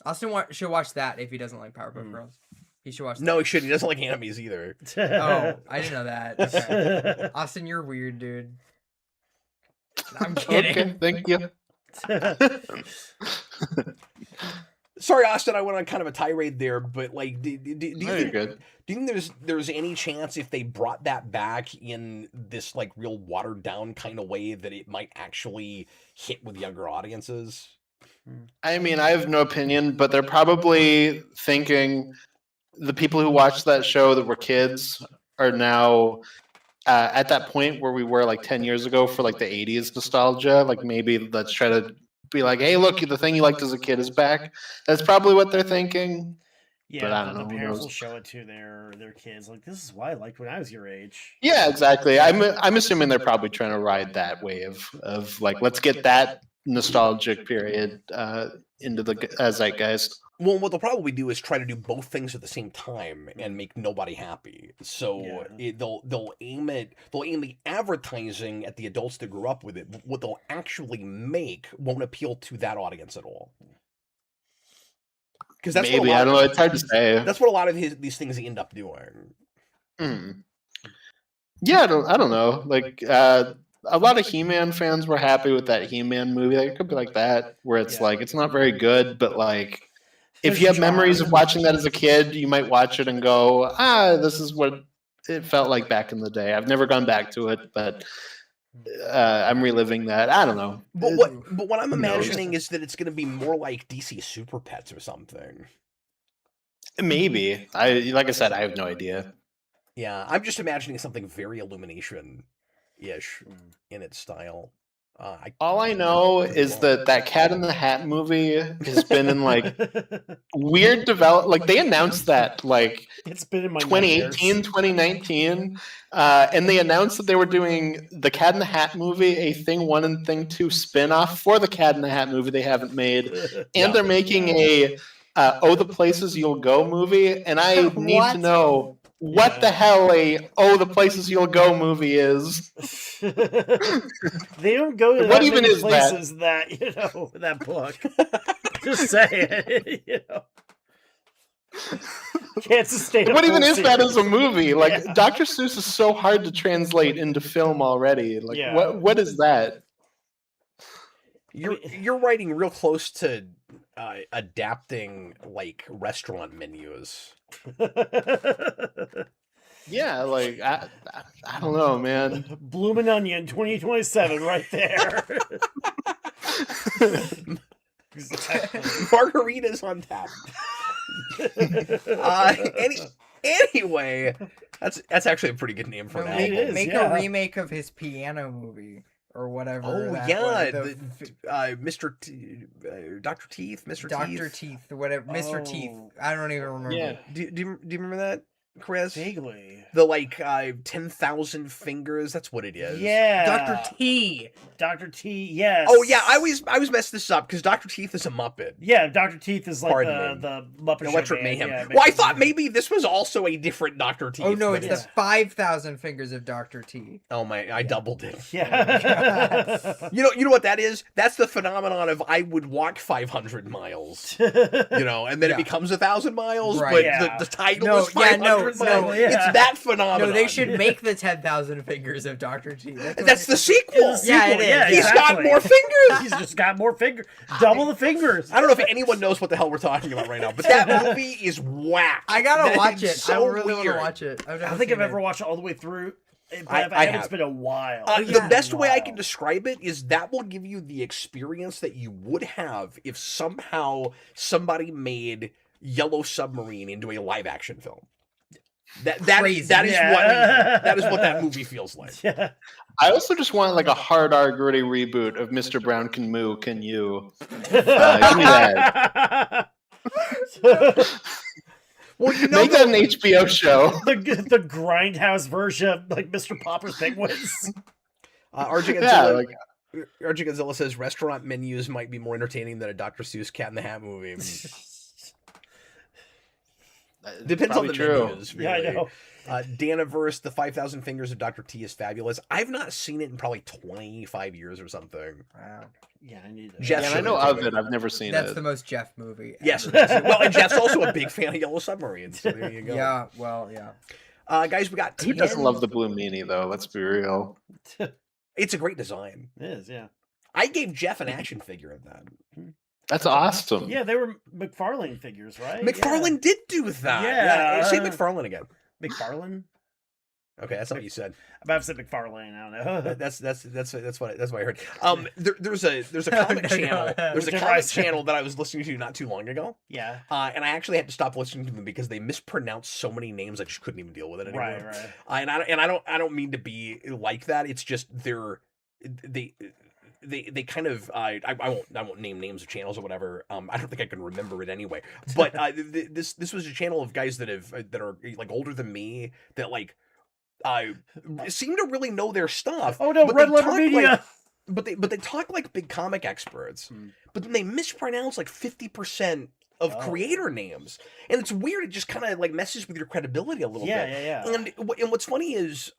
Austin should watch that if he doesn't like Powerpuff Girls. He should watch. No, he shouldn't. He doesn't like animes either. Oh, I didn't know that. Okay. Austin, you're weird, dude. I'm kidding. Okay, thank you. Sorry, Austin, I went on kind of a tirade there, but like, do you No, you're think, good. do you think there's any chance if they brought that back in this like real watered down kind of way that it might actually hit with younger audiences? I mean, I have no opinion, but they're probably thinking the people who watched that show that were kids are now at that point where we were like 10 years ago for like the 80s nostalgia. Like maybe let's try to be like, hey, look, the thing you liked as a kid is back. That's probably what they're thinking. Yeah, But I don't know, the who parents knows? will show it to their kids. Like, this is what I liked when I was your age. Yeah, exactly. I'm assuming they're probably trying to ride that wave of like, let's get that nostalgic period into the zeitgeist. Well, what they'll probably do is try to do both things at the same time and make nobody happy. So Yeah. they'll aim the advertising at the adults that grew up with it. But what they'll actually make won't appeal to that audience at all. Because that's Maybe, I don't know. It's hard to say. That's what a lot of these things end up doing. Yeah, I don't know. Like, a lot of He-Man fans were happy with that He-Man movie. Like, it could be like that, where it's like, it's not very good, but like, if you have memories of watching that as a kid, you might watch it and go, this is what it felt like back in the day. I've never gone back to it, but I'm reliving that. I don't know. But what I'm imagining is that it's going to be more like DC Super Pets or something. Maybe. Like I said, I have no idea. Yeah, I'm just imagining something very Illumination-ish in its style. All I know is that Cat in the Hat movie has been in like weird like they announced that like It's been in my 2018, 2019, and they announced that they were doing the Cat in the Hat movie, a Thing 1 and Thing 2 spin-off for the Cat in the Hat movie they haven't made, and they're making a Oh the Places You'll Go movie, and I need to know what the hell a Oh the Places You'll Go movie is. They don't go to What that even many is that? places that that book. Just saying, Can't sustain a What even full is that series. as a movie? Like Yeah. Dr. Seuss is so hard to translate into film already. Like Yeah. what is that? You're writing real close to adapting like restaurant menus. Yeah, like I don't know, man. Bloomin' Onion 2027 right there. Exactly. Margaritas on tap. Anyway, that's actually a pretty good name for No, an It album. is, make yeah. a remake of his piano movie or whatever. Oh that yeah, was, Mr. Dr. Teeth, Mr. Dr. Teeth. Teeth, whatever. Mr. Teeth. Oh. I don't even remember. Yeah. Do you remember that, Chris? Vaguely. The like 10,000 fingers. That's what it is. Yeah. Dr. T. Dr. T, yes. Oh yeah, I always mess this up because Dr. Teeth is a Muppet. Yeah, Dr. Teeth is like Pardon me. the Muppet Show Electric band, Mayhem. yeah, Well, I thought maybe this was also a different Dr. Teeth. Oh no, but it's the 5,000 fingers of Dr. T. Oh my! I doubled it. Yeah. You know what that is? That's the phenomenon of I would walk 500 miles. You know, and then Yeah. it becomes 1,000 miles, Right. but Yeah. the title No, is yeah, 500 no, miles. no, yeah. It's that phenomenon. No, they should make the 10,000 fingers of Dr. T. That's the sequel. Yeah, it is. Yeah, He's exactly. got more fingers. He's just got more fingers. Double the fingers. I don't know if anyone knows what the hell we're talking about right now, but that movie is whack. I gotta That watch is it. So I really want weird. to watch it. I don't think I've ever watched it all the way through. But if I I haven't, have. it's been a while. The best way I can describe it is that will give you the experience that you would have if somehow somebody made Yellow Submarine into a live action film. Crazy. That is what that movie feels like. Yeah. I also just want like a hard R gritty reboot of Mr. Brown Can Moo, Can You? Give me that. Well, you know, Make that an HBO show. the Grindhouse version of like Mr. Popper's Penguins. RJ Yeah, Godzilla, like RJ Godzilla says restaurant menus might be more entertaining than a Dr. Seuss Cat in the Hat movie. Depends on probably the true. menus. Yeah, I really. know. Daniverse, The 5,000 Fingers of Dr. T is fabulous. I've not seen it in probably 25 years or something. Wow. Yeah, I need to. Jeff Yeah, and I showed know to of me. it. I've never seen That's it. the most Jeff movie. Yes, Ever. it is. Well, and Jeff's also a big fan of Yellow Submarine, so there you go. Yeah. Well. Yeah. Guys, we got 10. Who doesn't love the Blue Meanie, though? Let's be real. It's a great design. It is, yeah. I gave Jeff an action figure of that. That's awesome. Yeah, they were McFarlane figures, right? McFarlane did do that. Yeah. Say McFarlane again. Yeah. McFarlane? Okay, that's not what you said. I'm about to say McFarlane. I don't know. That's what I heard. There's a comic channel. There's a Whichever I comic said. channel that I was listening to not too long ago. Yeah. And I actually had to stop listening to them because they mispronounced so many names I just couldn't even deal with it anymore. Right. And I don't mean to be like that. It's just they kind of I won't name names of channels or whatever. I don't think I can remember it anyway. But this was a channel of guys that are like older than me that like seem to really know their stuff. Oh no, but Red they Letter talk Media. but they talk like big comic experts. But then they mispronounce like 50% of creator names, and it's weird. It just kind of like messes with your credibility a little bit. Yeah. And what's funny is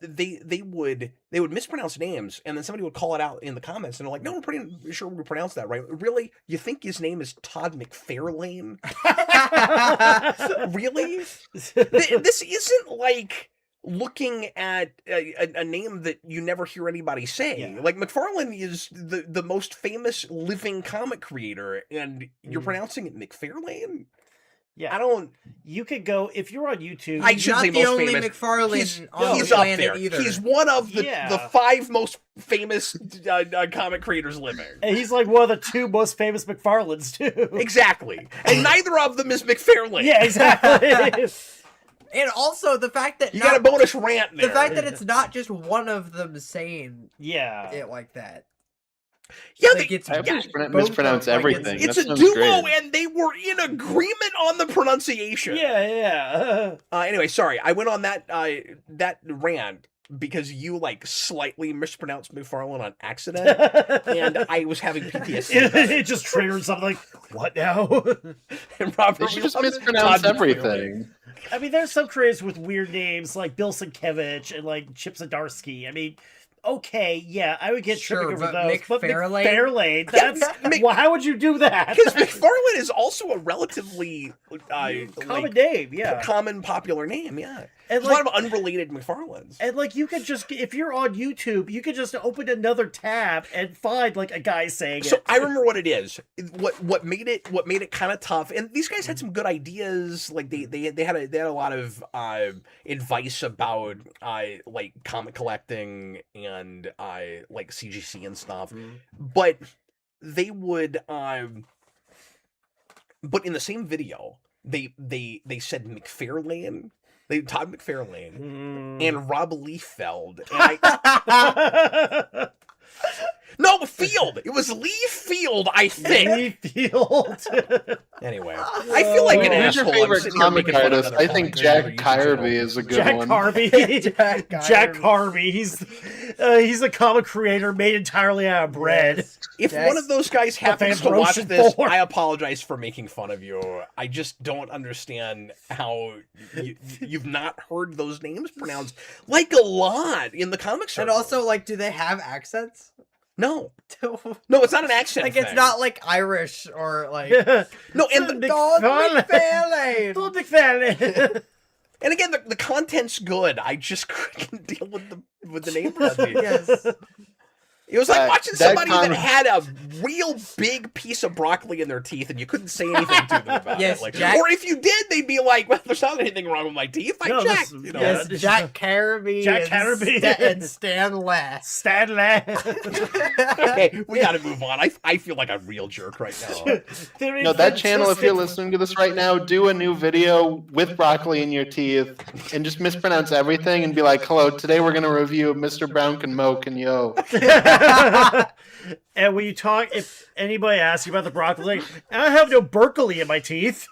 they would mispronounce names, and then somebody would call it out in the comments, and they're like, "No, we're pretty sure we pronounced that right." Really, you think his name is Todd McFarlane? Really? This isn't like looking at a name that you never hear anybody say. Yeah. Like McFarlane is the most famous living comic creator, and you're pronouncing it McFarlane? Yeah. I don't. You could go if you're on YouTube. I should Not say the most only famous. McFarlane on He's the up planet there. either. He's one of the Yeah. 5 most famous comic creators living. And he's like one of the 2 most famous McFarlanes too. Exactly, and neither of them is McFarlane. Yeah, exactly. And also the fact that You got a bonus rant there. the fact that it's not just one of them saying Yeah. it like that. Yeah, Like it's I yeah, mispronounce like everything. it's That a sounds duo, great. and they were in agreement on the pronunciation. Yeah. Anyway, sorry, I went on that rant because you like slightly mispronounced McFarlane on accident, and I was having PTSD. about It just triggered something like, what now? And Robert, They should just loves mispronounce Todd McFarlane. everything. I mean, there's some creators with weird names like Bill Sienkiewicz and like Chip Zdarsky. I mean, okay, yeah, I would get Sure, tripping over but those. But McFarlane? McFarlane, that's well, how would you do that? Because McFarlane is also a relatively Common name, yeah. common popular name. Yeah, And there's a lot of unrelated McFarlanes. And like you could just, if you're on YouTube, you could just open another tab and find like a guy saying So it. I remember what it is. What made it kind of tough. And these guys had some good ideas. Like they had a lot of advice about like comic collecting and like CGC and stuff. But they would but in the same video they said McFarlane. Todd McFarlane and Rob Liefeld. And no, Field. It was Lee Field, I think. Field. Anyway, I feel like an Who's your asshole. I'm favorite sitting here comic making fun of artist? another I think comic Jack creator Kirby using is a good Jack one. Kirby. Jack Kirby. He's a comic creator made entirely out of bread. If Jack- one of those guys happens to Van watch Brosen this, Thor. I apologize for making fun of you. I just don't understand how you've not heard those names pronounced like a lot in the comic circle. And also, like, do they have accents? no, it's not an accent. Like, it's thing. not like Irish or like. No, and the, Don McFarlane. McFarlane. Don't McFarlane. and again, the content's good. I just couldn't deal with the name pronunciation. Yes. It was like watching that somebody that comment- had a real big piece of broccoli in their teeth, and you couldn't say anything to them about Yes, it. Like, Jack- or if you did, they'd be like, "Well, there's not anything wrong with my teeth. I No, checked." this- You know, yes, that's- Jack Kirby. Jack and Kirby. and Stan Less. Stanley. okay, we got to move on. I feel like a real jerk right now. No, that channel, if you're listening to this right now, do a new video with broccoli in your teeth and just mispronounce everything and be like, hello, today we're going to review Mr. Brown Can Moke and Yo. And when you talk, if anybody asks you about the broccoli, I have no Berkeley in my teeth.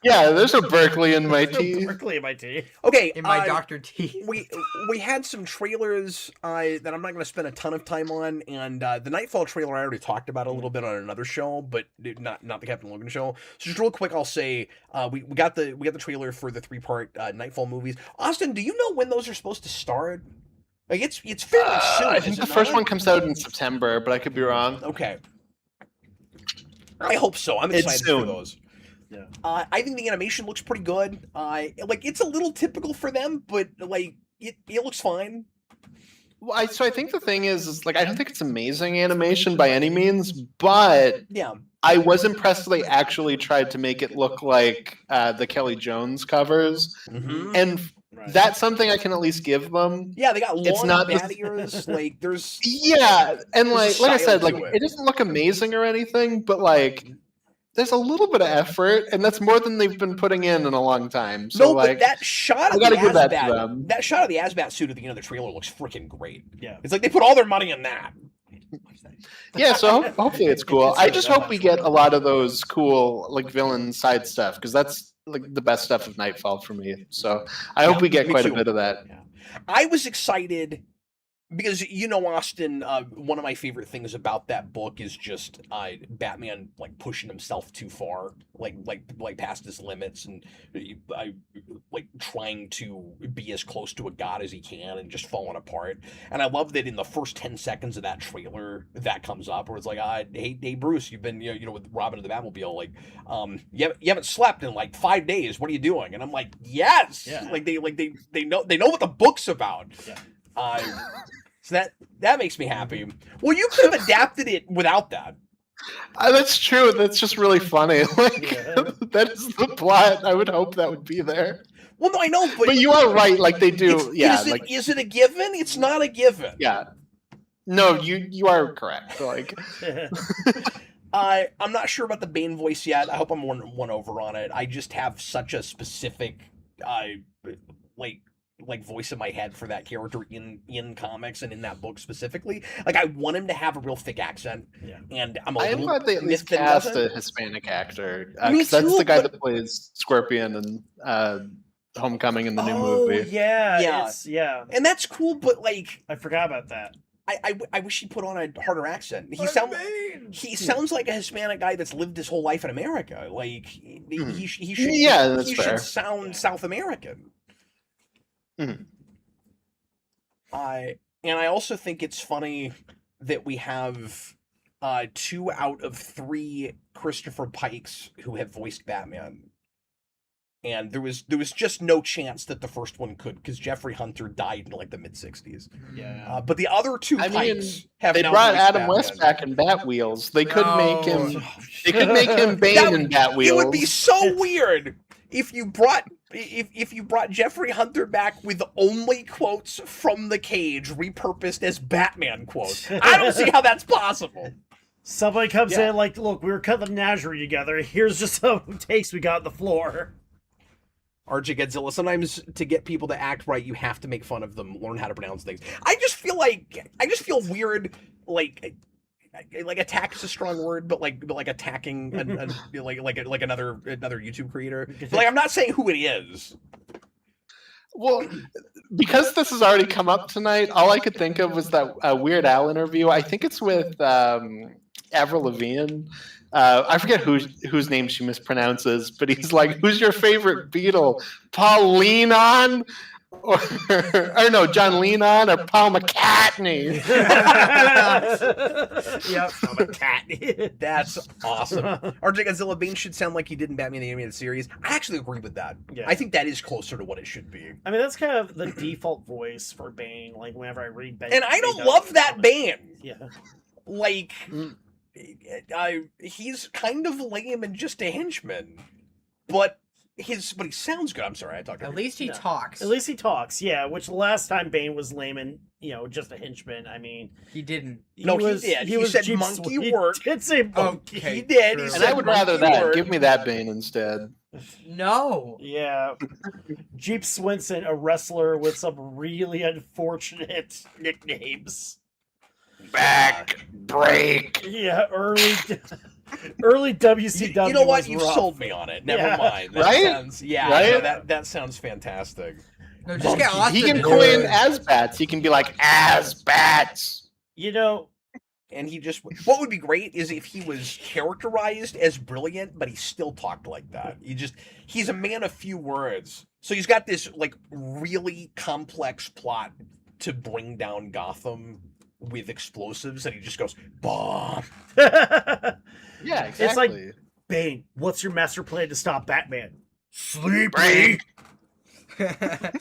Yeah, there's a Berkeley in my No teeth. Berkeley in my teeth. Okay, In my Dr. T. we had some trailers that I'm not going to spend a ton of time on, and the Nightfall trailer I already talked about a little bit on another show, but not the Captain Logan show. So just real quick, I'll say we got the trailer for the 3-part Nightfall movies. Austin, do you know when those are supposed to start? Like it's fairly soon. I think the first one comes out in September, but I could be wrong. Okay. I hope so. I'm excited for those. Yeah. I think the animation looks pretty good. Like it's a little typical for them, but like it looks fine. Well, so I think the thing is like I don't think it's amazing animation by any means, but Yeah. I was impressed they actually tried to make it look like the Kelly Jones covers, Mm-hmm. and that's something I can at least give them. Yeah, they got long It's not bat the- ears. Like there's Yeah, and There's like I a said, style like to it. it doesn't look amazing or anything, but like there's a little bit of effort, and that's more than they've been putting in a long time. So no, like, but that shot I of the gotta give that to Asbat, them. that shot of the Asbat suit at the end of the trailer looks freaking great. Yeah. It's like they put all their money in that. Yeah, so hopefully it's cool. It's I like just that hope we get a lot of those cool like villain side stuff because that's like the best stuff of Nightfall for me. So I hope we get me quite too. a bit of that. I was excited because Austin. One of my favorite things about that book is just Batman like pushing himself too far, like past his limits, and like trying to be as close to a god as he can, and just falling apart. And I love that in the first 10 seconds of that trailer that comes up, where it's like, hey Bruce, you've been with Robin of the Batmobile, like you haven't slept in like 5 days. What are you doing? And I'm like, yes, Yeah. like they know what the book's about. Yeah. So that makes me happy. Well, you could have adapted it without that. That's true. That's just really funny. Like Yeah. that is the plot. I would hope that would be there. Well, no, I know, but But you are right. Like they do. Yeah. Is it a given? It's not a given. Yeah. No, you are correct. Like I'm not sure about the Bane voice yet. I hope I'm one over on it. I just have such a specific like voice in my head for that character in comics and in that book specifically. Like I want him to have a real thick accent. Yeah. And I'm I am glad they at least cast a Hispanic actor. Me 'Cause that's too, the guy but- that plays Scorpion and Homecoming in the new Oh, movie. yeah. Yeah. And that's cool, but like I forgot about that. I wish he put on a harder accent. He sounds like a Hispanic guy that's lived his whole life in America. Like he should Yeah, that's he fair. should sound South American. Mhm. And I also think it's funny that we have 2 out of 3 Christopher Pikes who have voiced Batman. And there was just no chance that the first one could, because Jeffrey Hunter died in like the mid-60s. Yeah. But the other 2 I mean, Pikes have They now brought voiced Adam Batman. West back in Bat Wheels. They could make him. No. They could make him Bane That- in Bat Wheels. It would be so weird if you brought Jeffrey Hunter back with only quotes from the Cage repurposed as Batman quotes. I don't see how that's possible. Somebody comes Yeah. in like, look, we were cutting the menagerie together. Here's just some takes we got on the floor. RJ Godzilla, sometimes to get people to act right, you have to make fun of them, learn how to pronounce things. I just feel weird, like attack is a strong word, but like attacking like another YouTube creator. But, like I'm not saying who it is. Well, because this has already come up tonight, all I could think of was that Weird Al interview. I think it's with Avril Lavigne. I forget whose name she mispronounces, but he's like, "Who's your favorite Beatle? Paul Lenon, or no, John Lennon or Paul McCartney?" Yep, I'm a cat. That's awesome. RJ Godzilla Bane should sound like he did in Batman the Animated Series. I actually agree with that. Yeah. I think that is closer to what it should be. I mean, that's kind of the default voice for Bane. Like whenever I read Bane, And I don't love that Bane. Yeah. Like, he's kind of lame and just a henchman, but he sounds good. I'm sorry, I talked. At least he No. talks. At least he talks, yeah. Which the last time Bane was lame and just a henchman. I mean, He didn't. No, he did. He was said Jeep monkey Sw- he work. did say monkey. He did. He True. said And I would rather monkey that. word. Give me that Bane instead. No. Yeah. Jeep Swinson, a wrestler with some really unfortunate nicknames. Back break. Yeah, early Early WCW. You know what? was You've rough. sold me on it. Never Yeah. mind. That Right? sounds, yeah, Right? no, that sounds fantastic. No, just get Austin He can to do coin it. as bats. He can be like as bats. You know, And he just, what would be great is if he was characterized as brilliant, but he still talked like that. He's a man of few words. So he's got this like really complex plot to bring down Gotham with explosives, and he just goes, bomb. Yeah, exactly. It's like Bane. What's your master plan to stop Batman? Sleepy. Brain.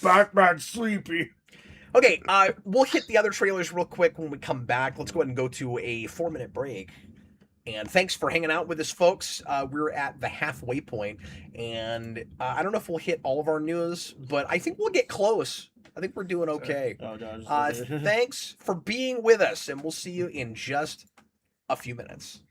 Batman sleepy. Okay, we'll hit the other trailers real quick when we come back. Let's go ahead and go to a 4-minute break. And thanks for hanging out with us, folks. We're at the halfway point, and I don't know if we'll hit all of our news, but I think we'll get close. I think we're doing okay. Oh, no, Thanks for being with us, and we'll see you in just a few minutes.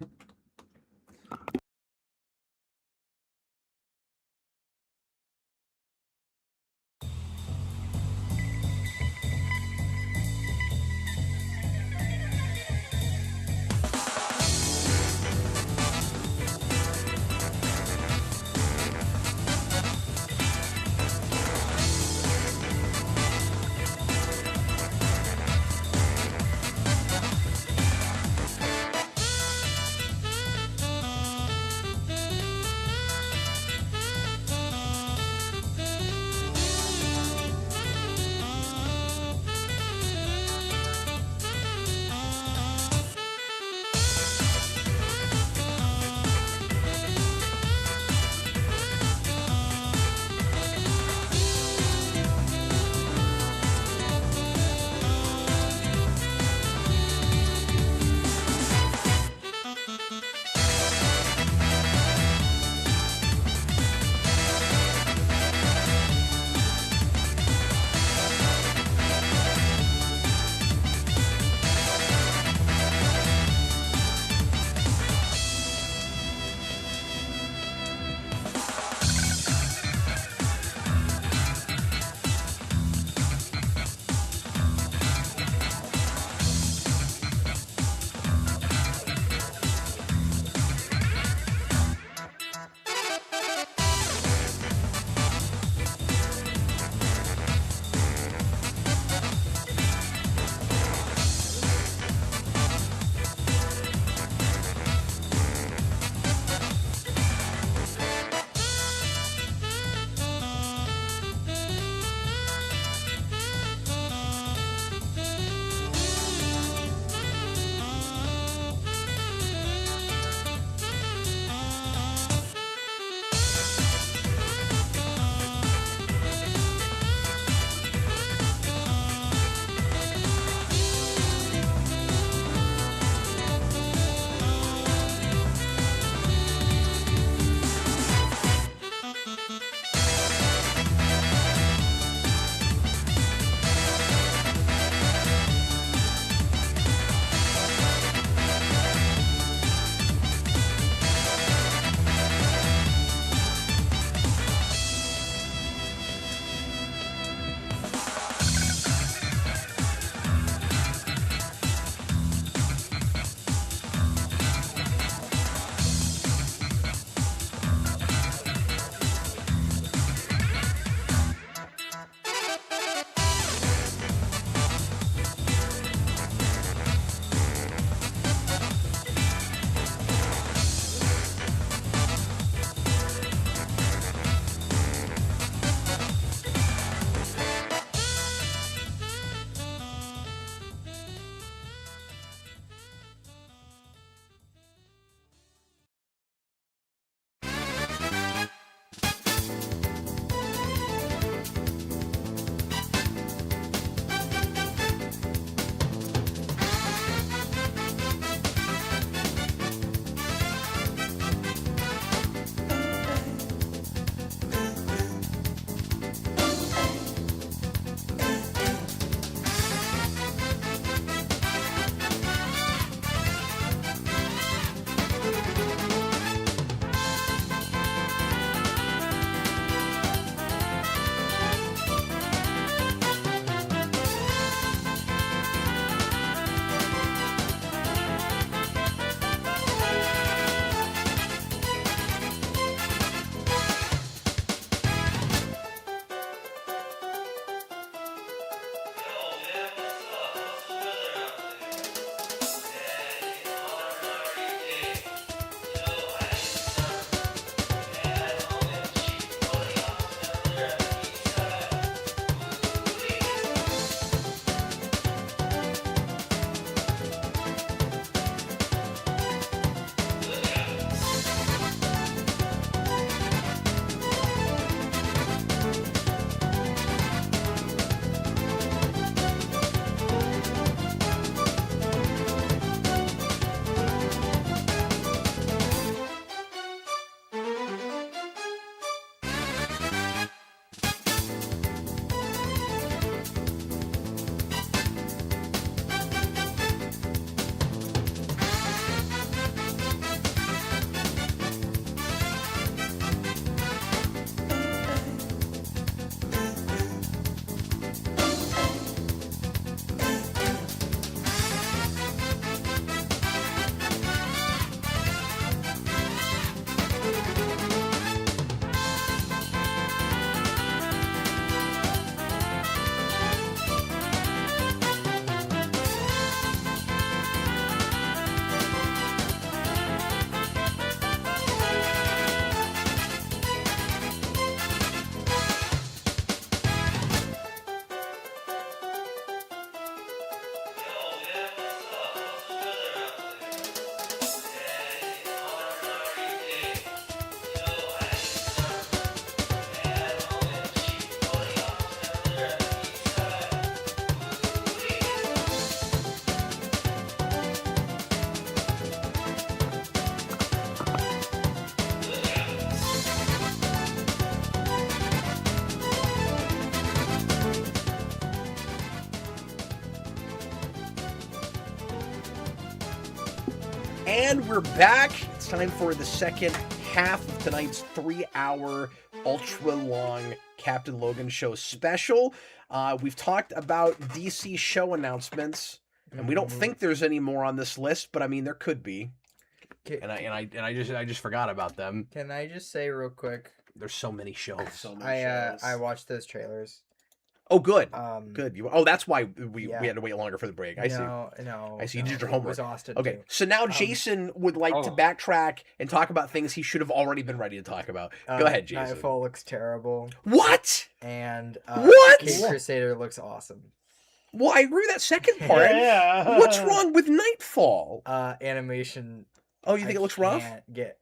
And we're back. It's time for the second half of tonight's 3-hour, ultra-long Captain Logan Show special. We've talked about DC show announcements, and we don't think there's any more on this list, but I mean there could be. And I just forgot about them. Can I just say real quick? There's so many shows. I watched those trailers. Oh, good. Good. That's why we had to wait longer for the break. I see. No. I see. You did your homework. It was Austin. Okay, too. so now Jason would like to backtrack and talk about things he should have already been ready to talk about. Go ahead, Jason. Nightfall looks terrible. What? And What? King Crusader looks awesome. Well, I agree with that second part. Yeah. What's wrong with Nightfall? Animation. Oh, you think it looks rough?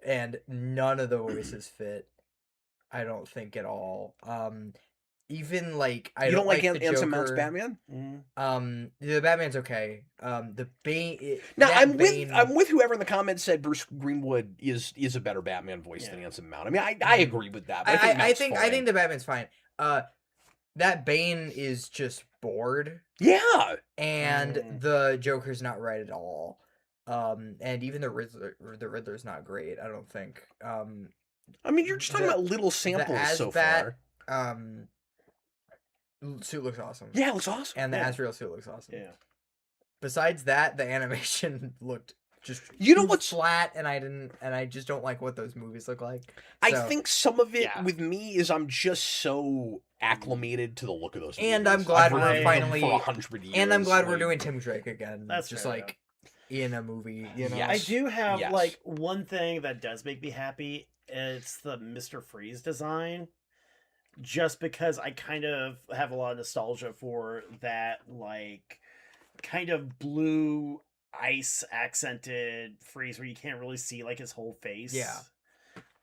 And none of the voices fit. I don't think at all. Even like I don't like Anson Joker. Mount's Batman. The Batman's okay. The Bane. Now I'm with whoever in the comments said Bruce Greenwood is a better Batman voice than Anson Mount. I mean, I agree with that. But I think the Batman's fine. That Bane is just bored. Yeah. And the Joker's not right at all. And even the Riddler's not great. I don't think. I mean, you're just talking about little samples so far. Suit looks awesome. Yeah, it looks awesome. And the Azrael suit looks awesome. Yeah. Besides that, the animation looked just what's flat, and I just don't like what those movies look like. I think some of it with me is I'm just so acclimated to the look of those movies. And I'm glad we're finally for 100 years. And I'm glad we're doing Tim Drake again. That's just fair, like in a movie, you know. Yes. I do have Yes. like one thing that does make me happy. It's the Mr. Freeze design. Just because I kind of have a lot of nostalgia for that, like, kind of blue ice accented Freeze where you can't really see like his whole face. Yeah.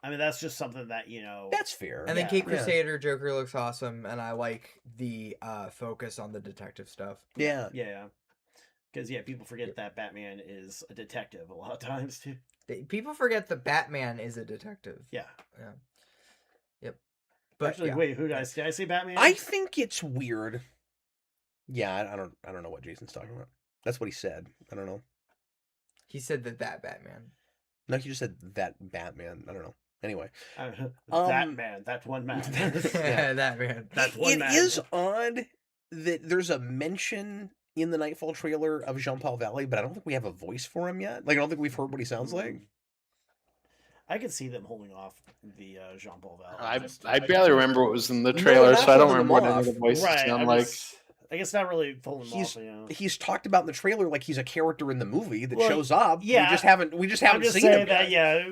I mean, that's just something that, That's fair. And then King Crusader Joker looks awesome, and I like the focus on the detective stuff. Yeah. Yeah. Because, people forget that Batman is a detective a lot of times, too. People forget that Batman is a detective. Yeah. Yep. But actually, wait, who did I say? Did I say Batman? I think it's weird. Yeah, I don't know what Jason's talking about. That's what he said. I don't know. He said that Batman. No, he just said that Batman. I don't know. Anyway. That man. That one man. Yeah, that man. That one man. It is odd that there's a mention in the Nightfall trailer of Jean-Paul Valley, but I don't think we have a voice for him yet. Like, I don't think we've heard what he sounds like. I could see them holding off the Jean-Paul Valley. I barely remember what was in the trailer, so I don't remember what any of the voices sound like. I guess not really pulling them off. He's talked about in the trailer like he's a character in the movie that shows up. Yeah, we just haven't seen him yet. Yeah,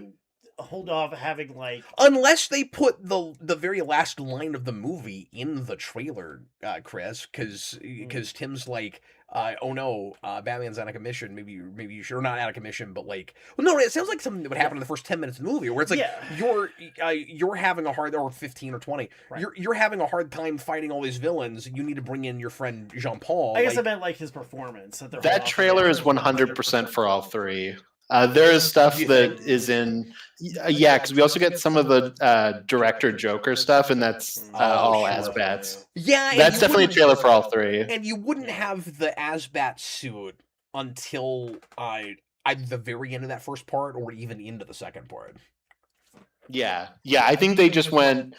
hold off having like unless they put the very last line of the movie in the trailer, Chris, because Tim's like, oh no, Batman's out of commission. Maybe you should, or not out of commission, but like, well, no, it sounds like something that would happen in the first 10 minutes of the movie, where it's like you're having a hard, or 15 or 20, right. You're having a hard time fighting all these villains. You need to bring in your friend Jean-Paul. I guess I meant like his performance. That trailer is 100% for all three. There is stuff that is in, because we also get some of the director Joker stuff, and that's all Asbats. Yeah, that's definitely a trailer for all three. And you wouldn't have the Asbat suit until either the very end of that first part or even into the second part. Yeah, I think they just went,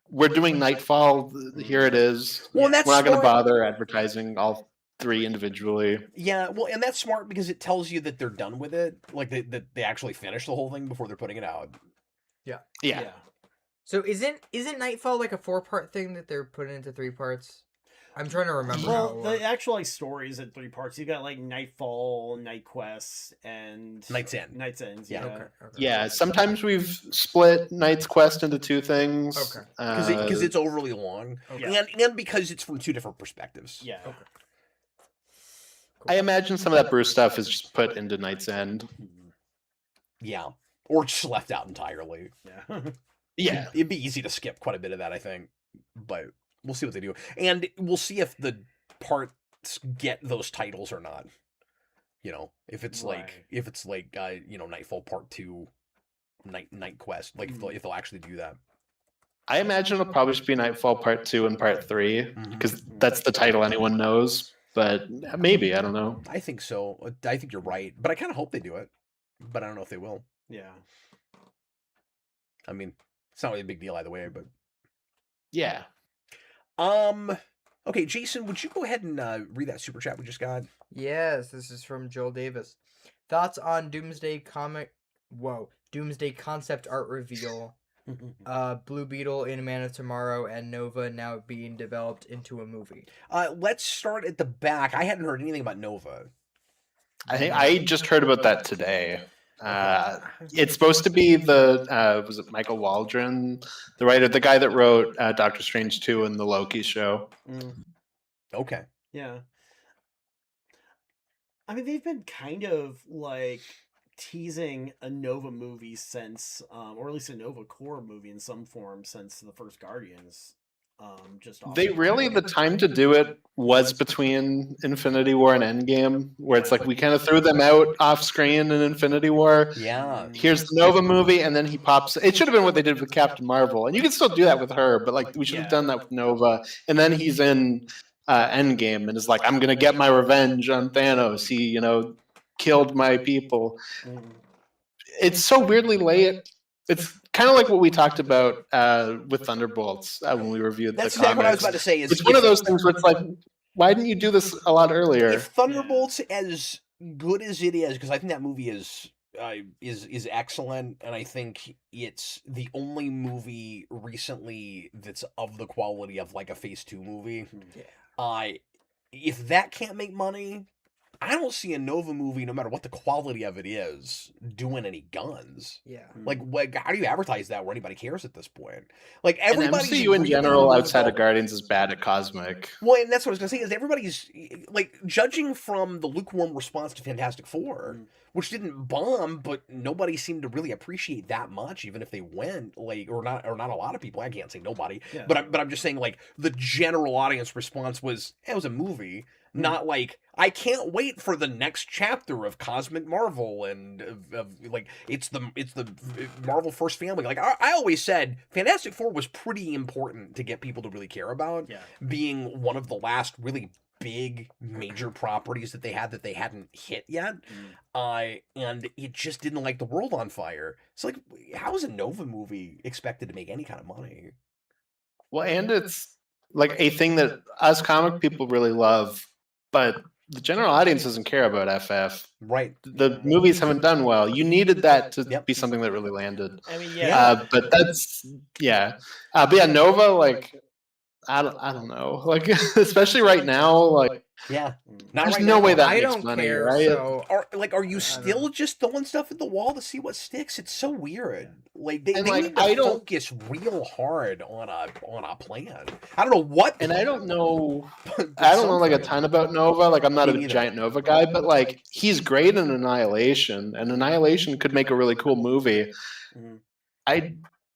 we're doing Nightfall, here it is. Well, we're not going to bother advertising all three individually. Yeah, well, and that's smart because it tells you that they're done with it, like that they actually finished the whole thing before they're putting it out. Yeah. So isn't Nightfall like a 4-part thing that they're putting into 3 parts? I'm trying to remember. Well, the actual like stories in 3 parts. You got like Nightfall, Night Quest, and Night's End. Night's End. Yeah. Okay. Yeah. Sometimes we've split Night's Quest into 2 things. Okay. Because it's overly long, and because it's from 2 different perspectives. Yeah. Okay. I imagine some of that Bruce stuff is just put into Night's End. Yeah. Or just left out entirely. Yeah. Yeah. It'd be easy to skip quite a bit of that, I think. But we'll see what they do. And we'll see if the parts get those titles or not. If it's like Nightfall Part 2, Night Quest, like if they'll actually do that. I imagine it'll probably just be Nightfall Part 2 and Part 3, because that's the title anyone knows. but maybe, I don't know. I think so. I think you're right, but I kind of hope they do it, but I don't know if they will. Yeah. I mean, it's not really a big deal either way, but Yeah. okay, Jason, would you go ahead and read that super chat we just got? Yes, this is from Joel Davis. Thoughts on Doomsday concept art reveal. Blue Beetle in Man of Tomorrow and Nova now being developed into a movie. Let's start at the back. I hadn't heard anything about Nova. I just heard about that today. It's supposed to be the was it Michael Waldron, the writer, the guy that wrote Doctor Strange 2 and the Loki show. Okay. Yeah. I mean, they've been kind of like teasing a Nova movie since, or at least a Nova Core movie in some form since the first Guardians. They really, the time to do it was between Infinity War and Endgame, where it's like we kind of threw them out off screen in Infinity War. Yeah. Here's the Nova movie, and then he pops. It should have been what they did with Captain Marvel, and you can still do that with her, but like we should have done that with Nova. And then he's in Endgame and is like, I'm gonna get my revenge on Thanos. He, killed my people. It's so weirdly late. It's kind of like what we talked about with Thunderbolts when we reviewed That's the comics. exactly what I was about to say. It's one of those things where it's like, why didn't you do this a lot earlier? If Thunderbolts, as good as it is, because I think that movie is excellent, and I think it's the only movie recently that's of the quality of like a Phase 2 movie. If that can't make money, I don't see a Nova movie, no matter what the quality of it is, doing any guns. Yeah. Like how do you advertise that where anybody cares at this point? Like everybody's MCU in general, outside of Guardians, is bad at cosmic. Well, and that's what I was gonna say is everybody's like judging from the lukewarm response to Fantastic Four, which didn't bomb, but nobody seemed to really appreciate that much, even if they went like or not a lot of people. I can't say nobody, but I'm just saying like the general audience response was it was a movie. Not like I can't wait for the next chapter of Cosmic Marvel and of like it's the Marvel First Family. Like I always said, Fantastic Four was pretty important to get people to really care about. Being one of the last really big major properties that they hadn't hit yet, and it just didn't light the world on fire. So like, how is a Nova movie expected to make any kind of money? Well, and it's like a thing that us comic people really love. But the general audience doesn't care about FF. Right. The movies haven't done well. You needed that to be something that really landed. I mean, but that's but yeah, Nova, like I don't know. Like especially right now, like there's no way that makes money, right? So, are you still just throwing stuff at the wall to see what sticks? It's so weird. Like they need to focus real hard on a plan. I don't know what. And I don't know. I don't know like a ton about Nova. Like I'm not a giant Nova guy, but like he's great in Annihilation, and Annihilation could make a really cool movie.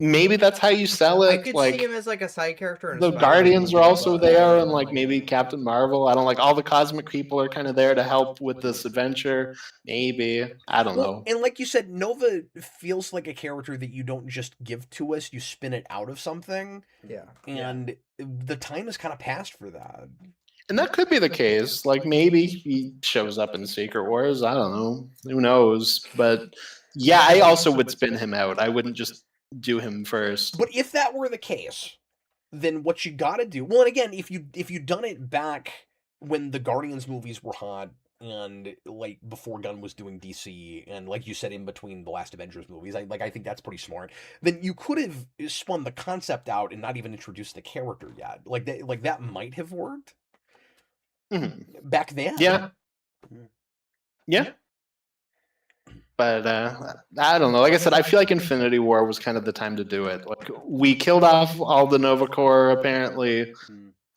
Maybe that's how you sell it. I could like, see him as like a side character. The Guardians are also there, and like maybe Captain Marvel. I don't like all the cosmic people are kind of there to help with this adventure. Maybe I don't know. And like you said, Nova feels like a character that you don't just give to us; you spin it out of something. Yeah, and the time has kind of passed for that. And that could be the case. Like maybe he shows up in Secret Wars. I don't know. Who knows? But yeah, I also would spin him out. I wouldn't just do him first. But if that were the case, then what you gotta do, well, and again, if you'd done it back when the Guardians movies were hot and like before Gunn was doing DC and like you said in between the last Avengers movies, I think that's pretty smart. Then you could have spun the concept out and not even introduced the character yet. Like that might have worked back then. Yeah. But I don't know. Like I said, I feel like Infinity War was kind of the time to do it. Like we killed off all the Nova Corps, apparently.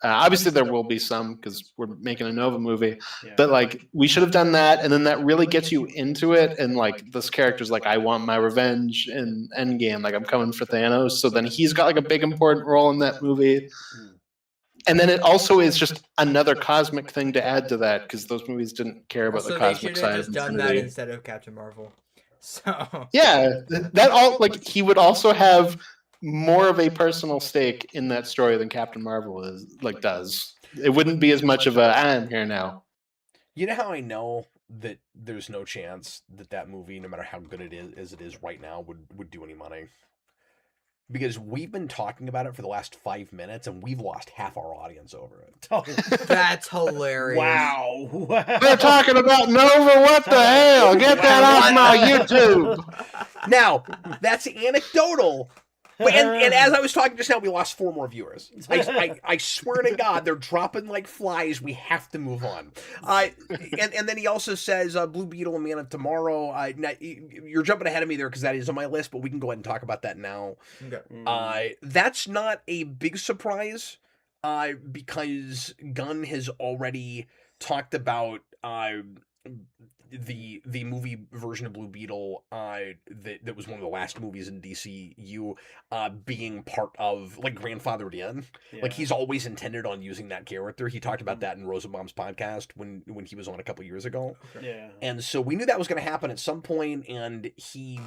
Obviously, there will be some because we're making a Nova movie. But like, we should have done that, and then that really gets you into it. And like, this character's like, I want my revenge in Endgame. Like, I'm coming for Thanos. So then he's got like a big important role in that movie. And then it also is just another cosmic thing to add to that because those movies didn't care about the cosmic side. They should have just done that instead of Captain Marvel. So yeah, that all like he would also have more of a personal stake in that story than Captain Marvel does. it wouldn't be as much of a I'm here now. You know how I know that there's no chance that movie, no matter how good it is as it is right now, would do any money? Because we've been talking about it for the last 5 minutes, and we've lost half our audience over it. Oh, That's hilarious. wow. They're talking about Nova. What the hell? Get that off my YouTube. Now, that's anecdotal. But, and as I was talking just now, we lost 4 more viewers. I swear to God, they're dropping like flies. We have to move on. And then he also says Blue Beetle and Man of Tomorrow. Now, you're jumping ahead of me there because that is on my list, but we can go ahead and talk about that now. Okay. That's not a big surprise because Gunn has already talked about the movie version of Blue Beetle that was one of the last movies in DCU being part of, like, grandfathered in. Yeah. Like, he's always intended on using that character. He talked about that in Rosenbaum's podcast when he was on a couple years ago. Yeah. And so we knew that was going to happen at some point, and he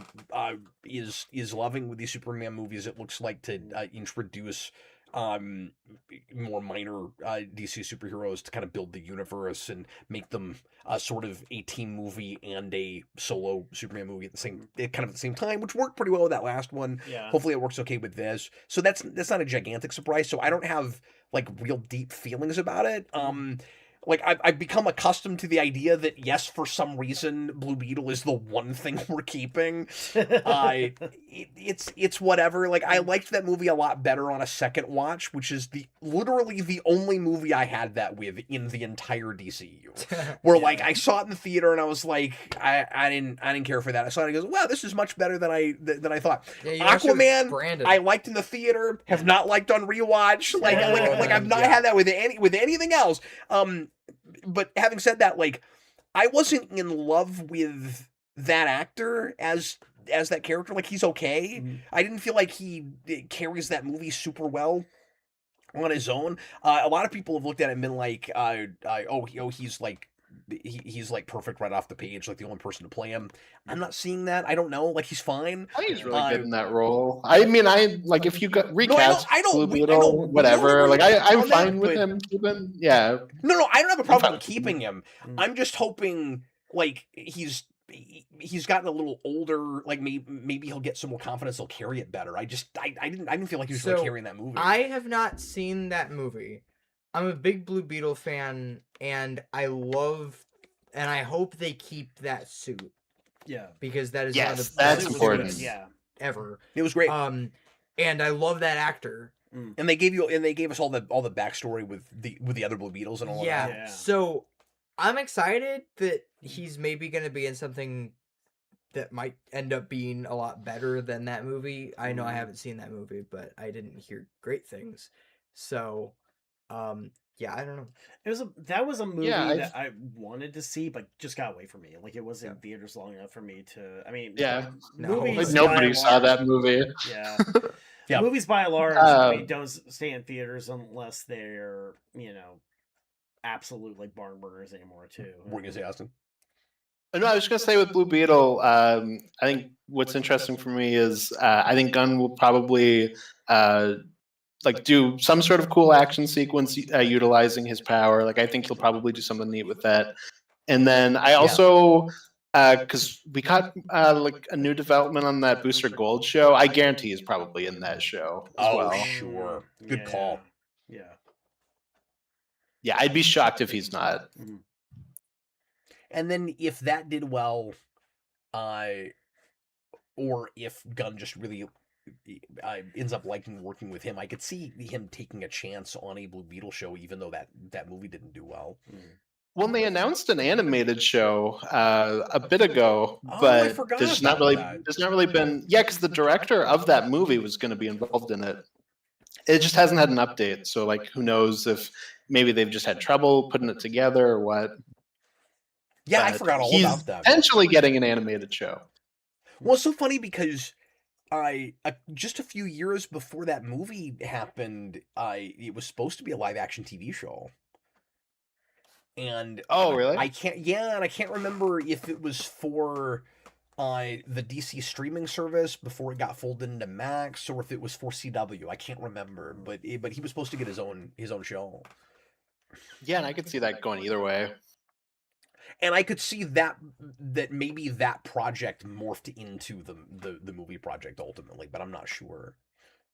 is loving with these Superman movies, it looks like, to introduce more minor DC superheroes to kind of build the universe and make them sort of a team movie and a solo Superman movie at the same time, which worked pretty well with that last one. Yeah. Hopefully it works okay with this. So that's not a gigantic surprise. So I don't have like real deep feelings about it. Like I've become accustomed to the idea that yes, for some reason, Blue Beetle is the one thing we're keeping. It's whatever. Like I liked that movie a lot better on a second watch, which is literally the only movie I had that with in the entire DCU. Where like I saw it in the theater and I was like, I didn't care for that. I saw it and I goes, wow, this is much better than I thought. Yeah, Aquaman, I liked in the theater, have not liked on rewatch. Like I've not had that with anything else. But having said that, like, I wasn't in love with that actor as that character. Like, he's okay. Mm-hmm. I didn't feel like he carries that movie super well on his own. A lot of people have looked at it and been like, he's like, he's like perfect right off the page, like the only person to play him. I'm not seeing that. I don't know. Like he's fine. I think he's really good in that role. I mean, I like if you got recast Blue Beetle, I know, whatever. Like I'm on fine that, with him keeping. Yeah. No, I don't have a problem with keeping him. I'm just hoping like he's gotten a little older. Like maybe he'll get some more confidence. He'll carry it better. I didn't feel like he was really carrying that movie. I have not seen that movie. I'm a big Blue Beetle fan, and I hope they keep that suit. Yeah, because that is one of the that's best important. suits ever. It was great. And I love that actor. And they gave us all the backstory with the other Blue Beetles and all of that. Yeah. So I'm excited that he's maybe going to be in something that might end up being a lot better than that movie. I know I haven't seen that movie, but I didn't hear great things. So, yeah, I don't know. That was a movie that I wanted to see, but just got away from me. Like it wasn't in theaters long enough for me to. I mean, like nobody saw that movie. Yeah, movies by and large don't stay in theaters unless they're absolute like barn burners anymore too. What were you gonna say, Austin? No, I was just gonna say with Blue Beetle. I think what's interesting for me is I think Gunn will probably. Like do some sort of cool action sequence utilizing his power. Like I think he'll probably do something neat with that. And then I also, because we got like a new development on that Booster Gold show. I guarantee he's probably in that show as well. Sure. Good call. Yeah. Yeah, I'd be shocked if he's not. And then if that did well, or if Gunn just really ends up liking working with him, I could see him taking a chance on a Blue Beetle show, even though that movie didn't do well. Well, they announced an animated show a bit ago, but there's not really been because the director of that movie was going to be involved in it. It just hasn't had an update, so like who knows if maybe they've just had trouble putting it together or what. Yeah, I forgot all about that. Potentially getting an animated show. Well, it's so funny because just a few years before that movie happened, it was supposed to be a live action TV show. And really? I can't remember if it was for the DC streaming service before it got folded into Max, or if it was for CW. I can't remember, but he was supposed to get his own show. Yeah, and I could see that going either way. And I could see that maybe that project morphed into the movie project ultimately, but I'm not sure.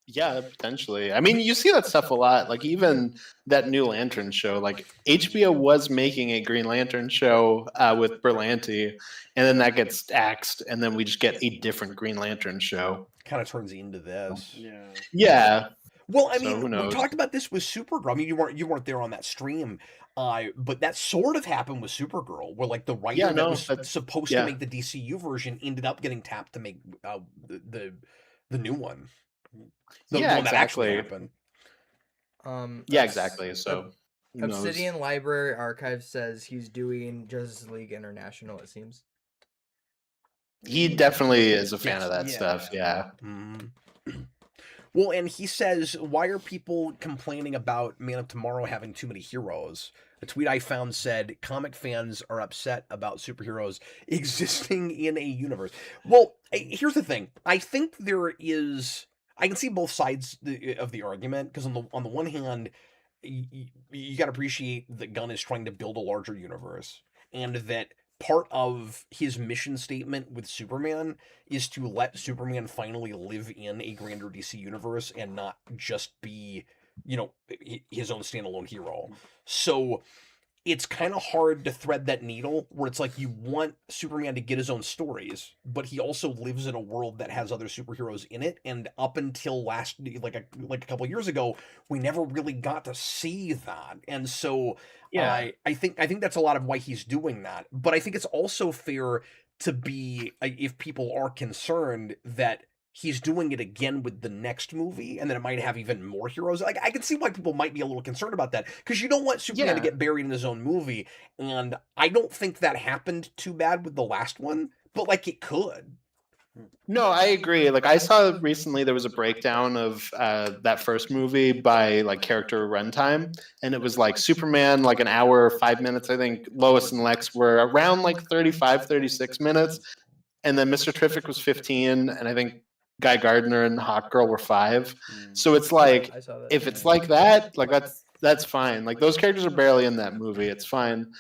Yeah, potentially. I mean, you see that stuff a lot. Like even that new Lantern show. Like HBO was making a Green Lantern show with Berlanti, and then that gets axed, and then we just get a different Green Lantern show. Kind of turns into this. Yeah. Yeah. Well, I So mean, who we knows? talked about this with Supergirl. I mean, you weren't there on that stream, but that sort of happened with Supergirl, where like the writer Yeah, that no, was that's supposed to yeah. make the DCU version ended up getting tapped to make the new one, the Yeah, one that actually exactly. happened. Yeah, exactly. So who knows? Obsidian Library Archive says he's doing Justice League International, it seems. He definitely is a fan Yes. of that stuff. Yeah. Mhm. Well, and he says, why are people complaining about Man of Tomorrow having too many heroes? A tweet I found said, comic fans are upset about superheroes existing in a universe. Well, here's the thing. I think I can see both sides of the argument, because on the one hand, you got to appreciate that Gunn is trying to build a larger universe, and that part of his mission statement with Superman is to let Superman finally live in a grander DC universe and not just be, his own standalone hero. So it's kind of hard to thread that needle where it's like you want Superman to get his own stories, but he also lives in a world that has other superheroes in it. And up until like a couple years ago, we never really got to see that. And so Yeah. I think that's a lot of why he's doing that. But I think it's also fair to be, if people are concerned that he's doing it again with the next movie, and then it might have even more heroes. Like, I can see why people might be a little concerned about that, because you don't want Superman to Yeah. get buried in his own movie, and I don't think that happened too bad with the last one, but like it could. No, I agree. Like I saw recently there was a breakdown of that first movie by like character runtime, and it was like Superman like an hour, 5 minutes. I think Lois and Lex were around like 35, 36 minutes, and then Mr. Terrific was 15, and I think Guy Gardner and Hawkgirl were 5. So it's like I saw that. if it's like that, like that's fine. Like those characters are barely in that movie. It's fine.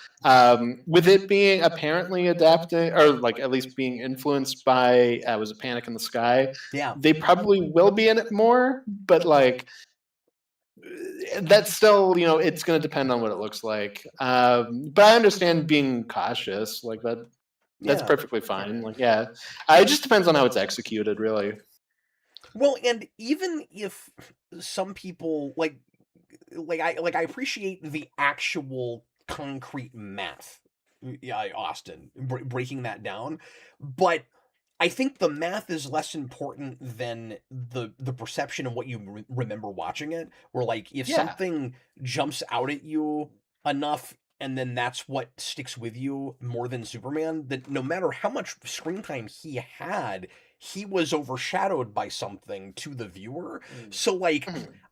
With it being apparently adapting, or like at least being influenced by was a Panic in the Sky. Yeah. They probably will be in it more, but like that's still, it's going to depend on what it looks like. But I understand being cautious. Like that's Yeah. perfectly fine. Like, yeah, it just depends on how it's executed, really. Well, and even if some people I appreciate the actual concrete math, yeah, Austin, breaking that down, but I think the math is less important than the perception of what you remember watching it. Where like if Yeah. something jumps out at you enough, and then that's what sticks with you more than Superman, that no matter how much screen time he had, he was overshadowed by something to the viewer. So like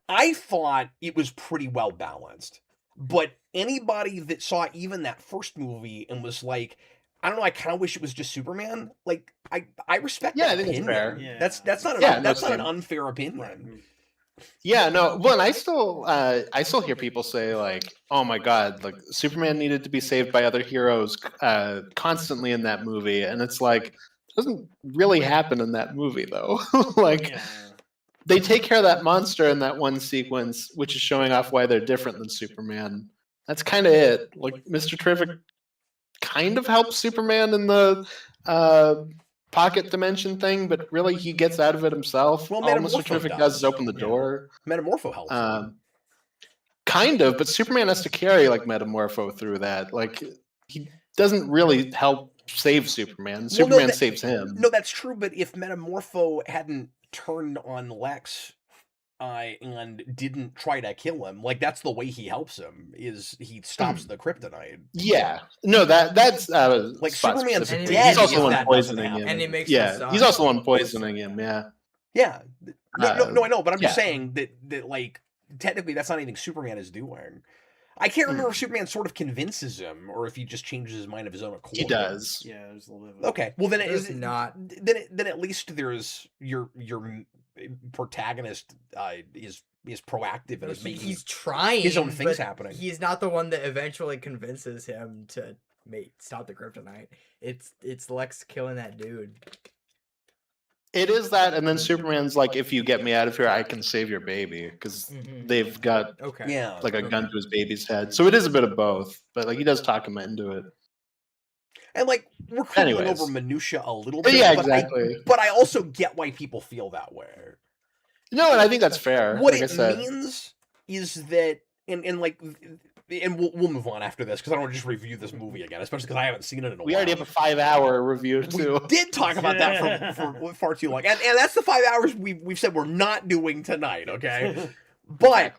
I thought it was pretty well balanced. But anybody that saw even that first movie and was like, I don't know, I kind of wish it was just Superman. Like I respect Yeah, that I think it's opinion. fair. Yeah. That's not Yeah, that's no, not an same. unfair opinion. Yeah, no. Well, and I still hear people say like, "Oh my God, like Superman needed to be saved by other heroes constantly in that movie," and it's like it doesn't really happen in that movie though. Like Yeah. they take care of that monster in that one sequence, which is showing off why they're different than Superman. That's kind of it. Like Mr. Terrific kind of helps Superman in the pocket dimension thing, but really he gets out of it himself. Well, All Metamorpho Mr. Terrific does is does. open the Yeah. door. Metamorpho helps. Kind of, but Superman has to carry like Metamorpho through that. Like he doesn't really help save Superman. Superman saves him. No, that's true. But if Metamorpho hadn't turned on Lex, and didn't try to kill him, like that's the way he helps him. Is he stops the kryptonite? Yeah, no, that's Like Spot Superman's specific. dead He's also if the one that doesn't poisoning happen. him. And it makes Yeah, the he's sun. also the one poisoning him. Yeah. Yeah. No, I know, but I'm just Yeah. saying that like technically that's not anything Superman is doing. I can't remember if Superman sort of convinces him or if he just changes his mind of his own accord. He does. Yeah, there's a little bit of Okay, well then it There's is not. Then at least there's your protagonist is proactive and is making he's trying his own things but happening. He's not the one that eventually convinces him to stop the kryptonite. It's Lex killing that dude. It is that, and then Superman's like, if you get me out of here, I can save your baby, because they've got like a gun to his baby's head. So it is a bit of both, but like he does talk him into it. And like we're quibbling over minutia a little bit. Yeah, exactly. But I also get why people feel that way. No, and I think that's fair. What like it means is that, and we'll move on after this because I don't want to just review this movie again, especially because I haven't seen it in a while. We already have a 5-hour review too. We did talk about that for far too long, and that's the 5 hours we've said we're not doing tonight. Okay, but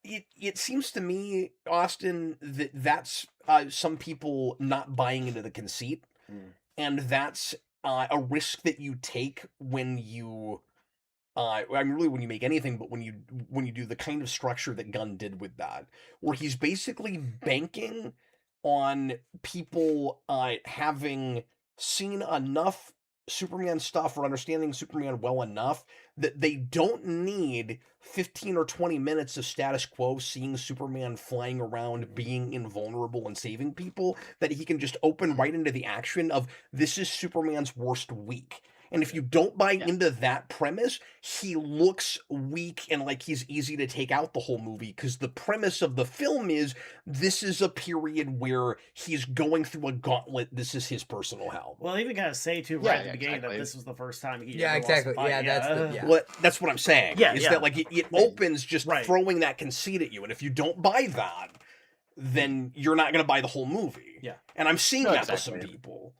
it seems to me, Austin, that's some people not buying into the conceit, and that's a risk that you take when you. I mean, really, when you make anything, but when you do the kind of structure that Gunn did with that, where he's basically banking on people having seen enough Superman stuff or understanding Superman well enough that they don't need 15 or 20 minutes of status quo seeing Superman flying around, being invulnerable and saving people, that he can just open right into the action of this is Superman's worst week. And if you don't buy into that premise, he looks weak and like he's easy to take out the whole movie, because the premise of the film is this is a period where he's going through a gauntlet. This is his personal hell. Well, I even kind of say too at the beginning that this was the first time he ever lost a fight. Well, that's what I'm saying. That like it opens just Right. throwing that conceit at you, and if you don't buy that, then you're not going to buy the whole movie. Yeah, and I'm seeing that with some people.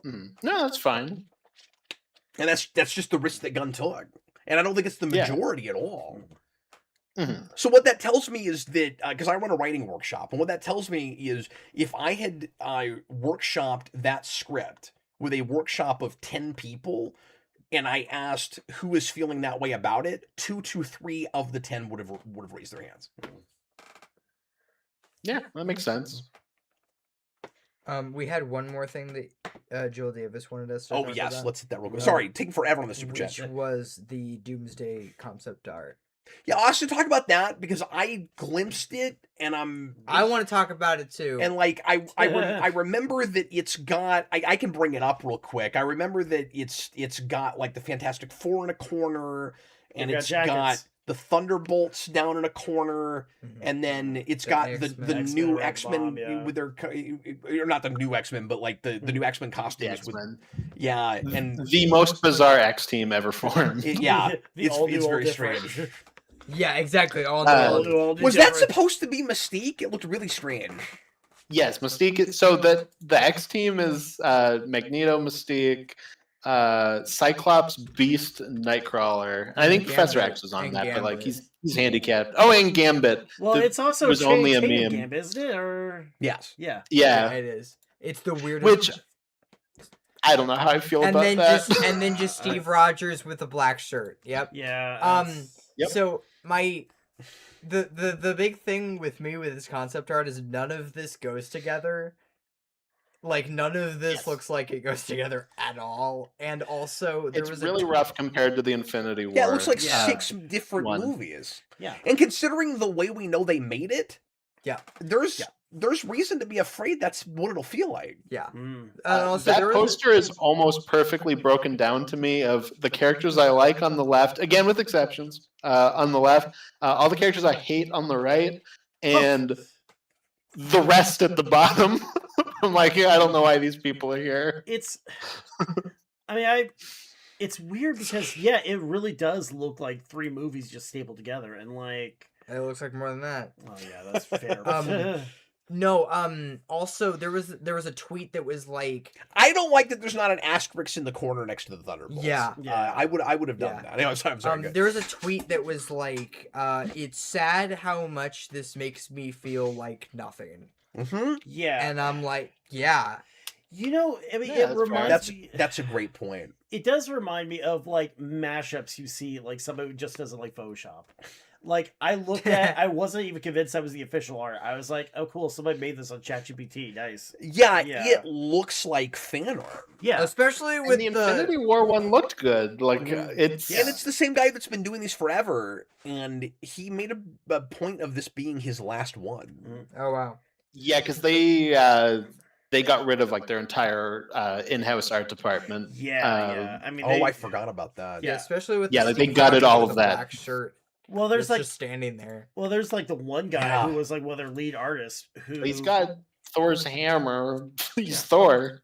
No, that's fine. And that's just the risk that Gunn took. And I don't think it's the majority at all. So what that tells me is that, because I run a writing workshop, and what that tells me is if I had workshopped that script with a workshop of 10 people, and I asked who is feeling that way about it, 2 to 3 of the 10 would have raised their hands. Yeah, that makes sense. We had one more thing that Joel Davis wanted us to talk yes, about. let's hit that real quick. Sorry, taking forever on the super chat. Which was the Doomsday concept art. Yeah, I should talk about that because I glimpsed it, and I want to talk about it too. And like I remember that it's got. I can bring it up real quick. I remember that it's got like the Fantastic Four in a corner, and it's got the Thunderbolts down in a corner, and then it's got the new X-Men with their, or not the new X-Men, but like the new X-Men costumes. And the most bizarre X team ever formed. It's very strange. Yeah, exactly. All was that supposed to be Mystique? It looked really strange. Yes, Mystique. So the X team is Magneto, Mystique, Cyclops, Beast, Nightcrawler. I think Professor X was on that, Gambit. but like he's handicapped. Oh, and Gambit. Well, it's also was only a meme. Gambit, isn't it? Or yes, yeah, it is. It's the weirdest. Which I don't know how I feel about that. And then just Steve Rogers with a black shirt. Yep. Yeah. So the big thing with me with this concept art is none of this goes together. Like, none of this looks like it goes together at all. And also, it's really rough compared to the Infinity War. Yeah, it looks like 6 different movies. Yeah. And considering the way we know they made it, there's reason to be afraid that's what it'll feel like. Yeah. Also, that poster is almost perfectly broken down to me of the characters I like on the left, again with exceptions, on the left, all the characters I hate on the right, and the rest at the bottom. I'm like, I don't know why these people are here. It's weird because it really does look like 3 movies just stapled together, and like it looks like more than that. Oh yeah, that's fair. No, also there was a tweet that was like, I don't like that there's not an asterisk in the corner next to the Thunderbolts. Yeah. I would have done that. Anyway, I'm sorry. There was a tweet that was like, it's sad how much this makes me feel like nothing. Yeah. And I'm like, yeah. You know, I mean, it reminds me. That's a great point. It does remind me of like mashups you see, like somebody who just doesn't like Photoshop. Like, I looked at, I wasn't even convinced that was the official art. I was like, oh, cool, somebody made this on ChatGPT. Nice. Yeah, Yeah. it looks like fan art. Yeah. Especially And with the Infinity War one looked good. Like it's And it's the same guy that's been doing these forever, and he made a point of this being his last one. Oh wow. yeah, because they got rid of like their entire in-house art department. Yeah. I mean, I forgot about that. Yeah, Yeah. especially with Yeah, the like, they Steve gutted Rogers all with of the that. black shirt. well, there's It's like, just standing there. there's like the one guy Yeah. who was like one of their lead artists who He's got Thor's hammer. He's Thor.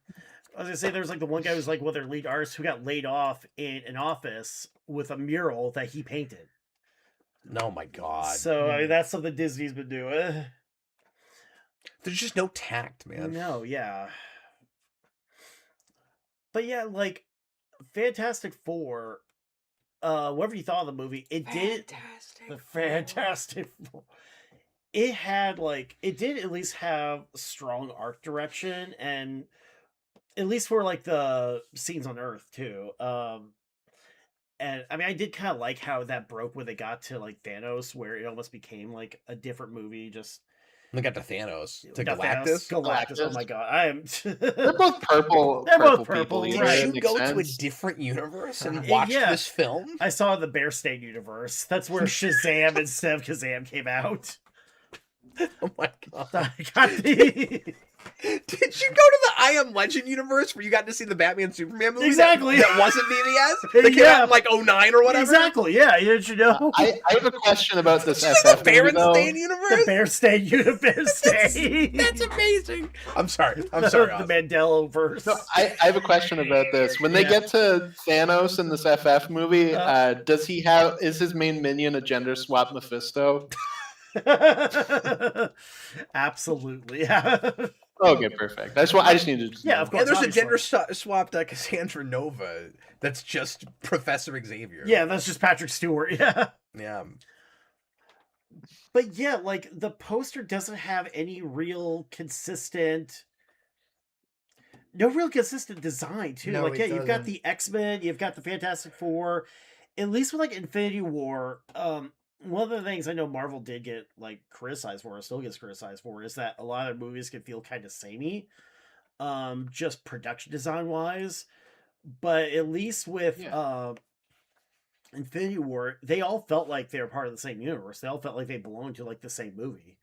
I was gonna say there's like the one guy who's like one of their lead artists who got laid off in an office with a mural that he painted. Oh my god. So I mean, that's something Disney's been doing. There's just no tact, man. No, yeah. But yeah, like Fantastic Four, whatever you thought of the movie, it did Fantastic. the Fantastic Four. It had like it did at least have strong art direction, and at least for like the scenes on Earth too. And I mean, I did kind of like how that broke when they got to like Thanos, where it almost became like a different movie. Just They got to Thanos. To not Galactus. Thanos, Galactus. Oh Galactus. my god, I am. They're both purple. They're both people purple, eater, right. Did you makes go to a sense. different universe and Yeah. watch this film? I saw the Bear State universe. That's where Shazam instead of Kazam came out. Oh my god. I got the- Did you go to the I Am Legend universe where you got to see the Batman Superman movie? Exactly. That wasn't BVS? That came Yeah. out in like 09 or whatever? Exactly. Yeah. Did you know I have a question about this This is FF the movie, though. Berenstain the universe? Bear State universe? That's amazing. I'm sorry. I'm sorry. The Oz. Mandela verse. So I have a question about this. When they Yeah. get to Thanos in this FF movie, is his main minion a gender swap Mephisto? Absolutely. Yeah. Okay, perfect. I just needed to Yeah, know. of course. And there's a obviously. gender swapped Cassandra Nova that's just Professor Xavier. Yeah, that's just Patrick Stewart. Yeah. Yeah. But yeah, like the poster doesn't have any real consistent. No real consistent design too. No, like it you've got doesn't. the X-Men, you've got the Fantastic Four. At least with like Infinity War, one of the things I know Marvel did get like criticized for, or still gets criticized for, is that a lot of movies can feel kind of samey, just production design wise. But at least with Infinity War, they all felt like they were part of the same universe. They all felt like they belonged to like the same movie.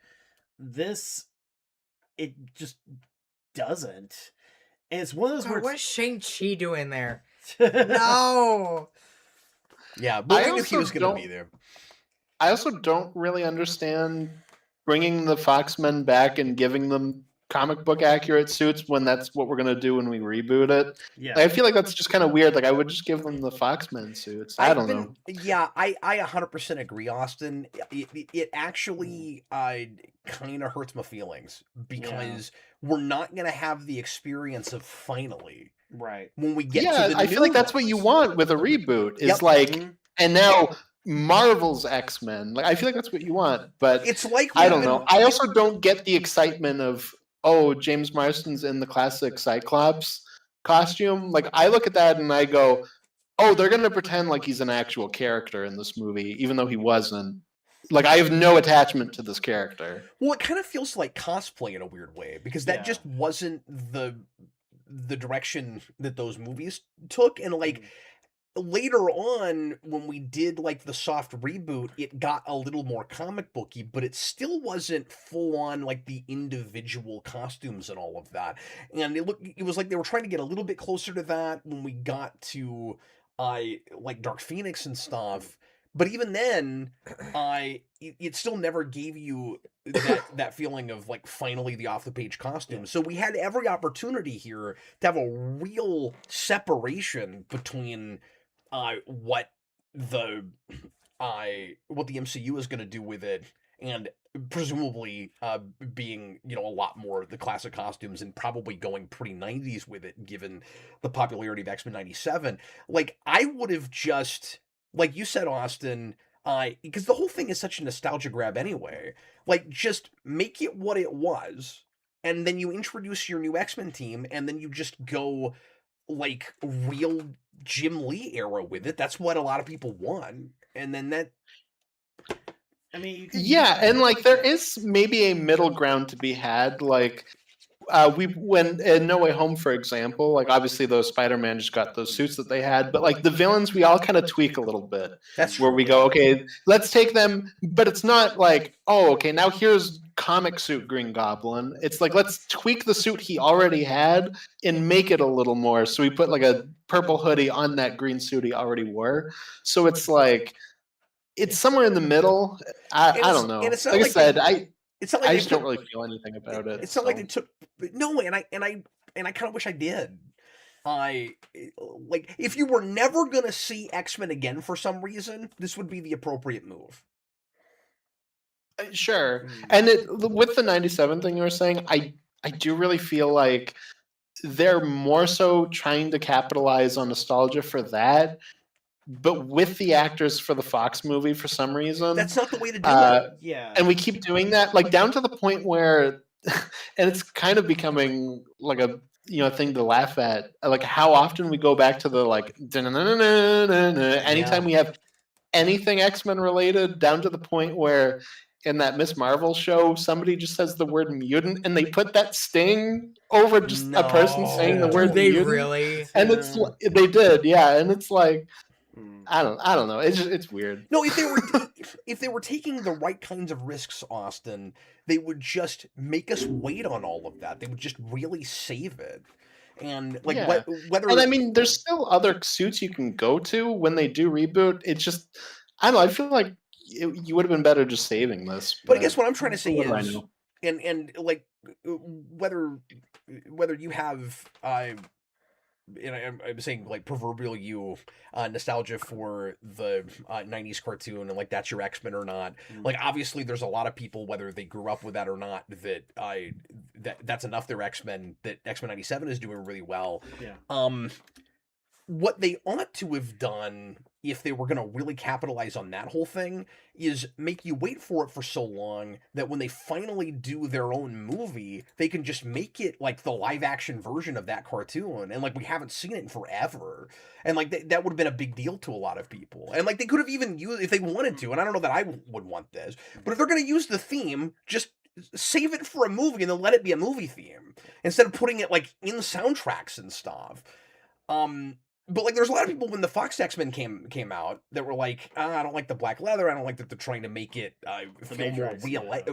This, it just doesn't. And it's one of those God, where what's Shang-Chi doing there? it's- No. Yeah, but I we knew he also was going to don't- be there. I also don't really understand bringing the Foxmen back and giving them comic book accurate suits when that's what we're gonna do when we reboot it. yeah. I feel like that's just kind of weird. Like I would just give them the Foxmen suits. I don't know. Yeah, I 100% agree, Austin. It actually kind of hurts my feelings because we're not going to have the experience of finally Right. when we get Yeah, to the I feel like that's what you want with a reboot. Is like, Mhm. and now Marvel's X-Men. Like I feel like that's what you want, but It's like I we've don't been- know. I also don't get the excitement of, oh, James Marsden's in the classic Cyclops costume. Like I look at that and I go, oh, they're gonna pretend like he's an actual character in this movie, even though he wasn't. Like I have no attachment to this character. Well, it kind of feels like cosplay in a weird way because that Yeah. just wasn't the direction that those movies took, and like later on when we did like the soft reboot, it got a little more comic booky, but it still wasn't full on like the individual costumes and all of that. And it was like they were trying to get a little bit closer to that when we got to like Dark Phoenix and stuff. But even then, it still never gave you that feeling of like finally the off the page costume. So we had every opportunity here to have a real separation between what the MCU is going to do with it, and presumably being a lot more the classic costumes and probably going pretty 90s with it, given the popularity of X-Men 97. Like I would have just, like you said, Austin, because the whole thing is such a nostalgia grab anyway. Like just make it what it was, and then you introduce your new X-Men team, and then you just go like real Jim Lee era with it. That's what a lot of people want. And then I mean, you could Yeah, and like there is maybe a middle ground to be had. Like when in No Way Home, for example, like obviously those Spider-Man just got those suits that they had, but like the villains, we all kind of tweak a little bit. That's where true. we go, okay, let's take them, but it's not like, oh, okay, now here's comic suit Green Goblin. It's like let's tweak the suit he already had and make it a little more. So we put like a purple hoodie on that green suit he already wore. So it's like it's somewhere in the middle. I don't know. And it's not Like I like said, it's not like I they just don't really feel anything about it. It's not like they took no, and I kind of wish I did. Like if you were never gonna see X-Men again for some reason, this would be the appropriate move. Sure. And with the 97 thing you were saying, I do really feel like they're more so trying to capitalize on nostalgia for that, but with the actors for the Fox movie for some reason. That's not the way to do it. Yeah. And we keep doing that, like down to the point where, and it's kind of becoming like a thing to laugh at. Like how often we go back to the like anytime we have anything X-Men related, down to the point where in that Miss Marvel show, somebody just says the word mutant and they put that sting over just a person saying the word they mutant. really? And it's they did, yeah. And it's like I don't know. It's weird. No, if they were taking the right kinds of risks, Austin, they would just make us wait on all of that. They would just really save it. And like whether and I mean, there's still other suits you can go to when they do reboot. It's just I don't know. I feel like you would have been better just saving this. But I guess what I'm trying to say is, know? and like whether you have I'm saying like proverbial you nostalgia for the 90s cartoon and like that's your X-Men or not. Like obviously there's a lot of people, whether they grew up with that or not, that's enough their X-Men, that X-Men 97 is doing really well. Yeah. What they ought to have done, if they were going to really capitalize on that whole thing, is make you wait for it for so long that when they finally do their own movie, they can just make it like the live action version of that cartoon. And like we haven't seen it in forever. And like that would have been a big deal to a lot of people. And like they could have even used, if they wanted to, and I don't know that I would want this, but if they're going to use the theme, just save it for a movie and then let it be a movie theme instead of putting it like in soundtracks and stuff. But like, there's a lot of people when the Fox X-Men came out that were like, I don't like the black leather. I don't like that they're trying to make it feel more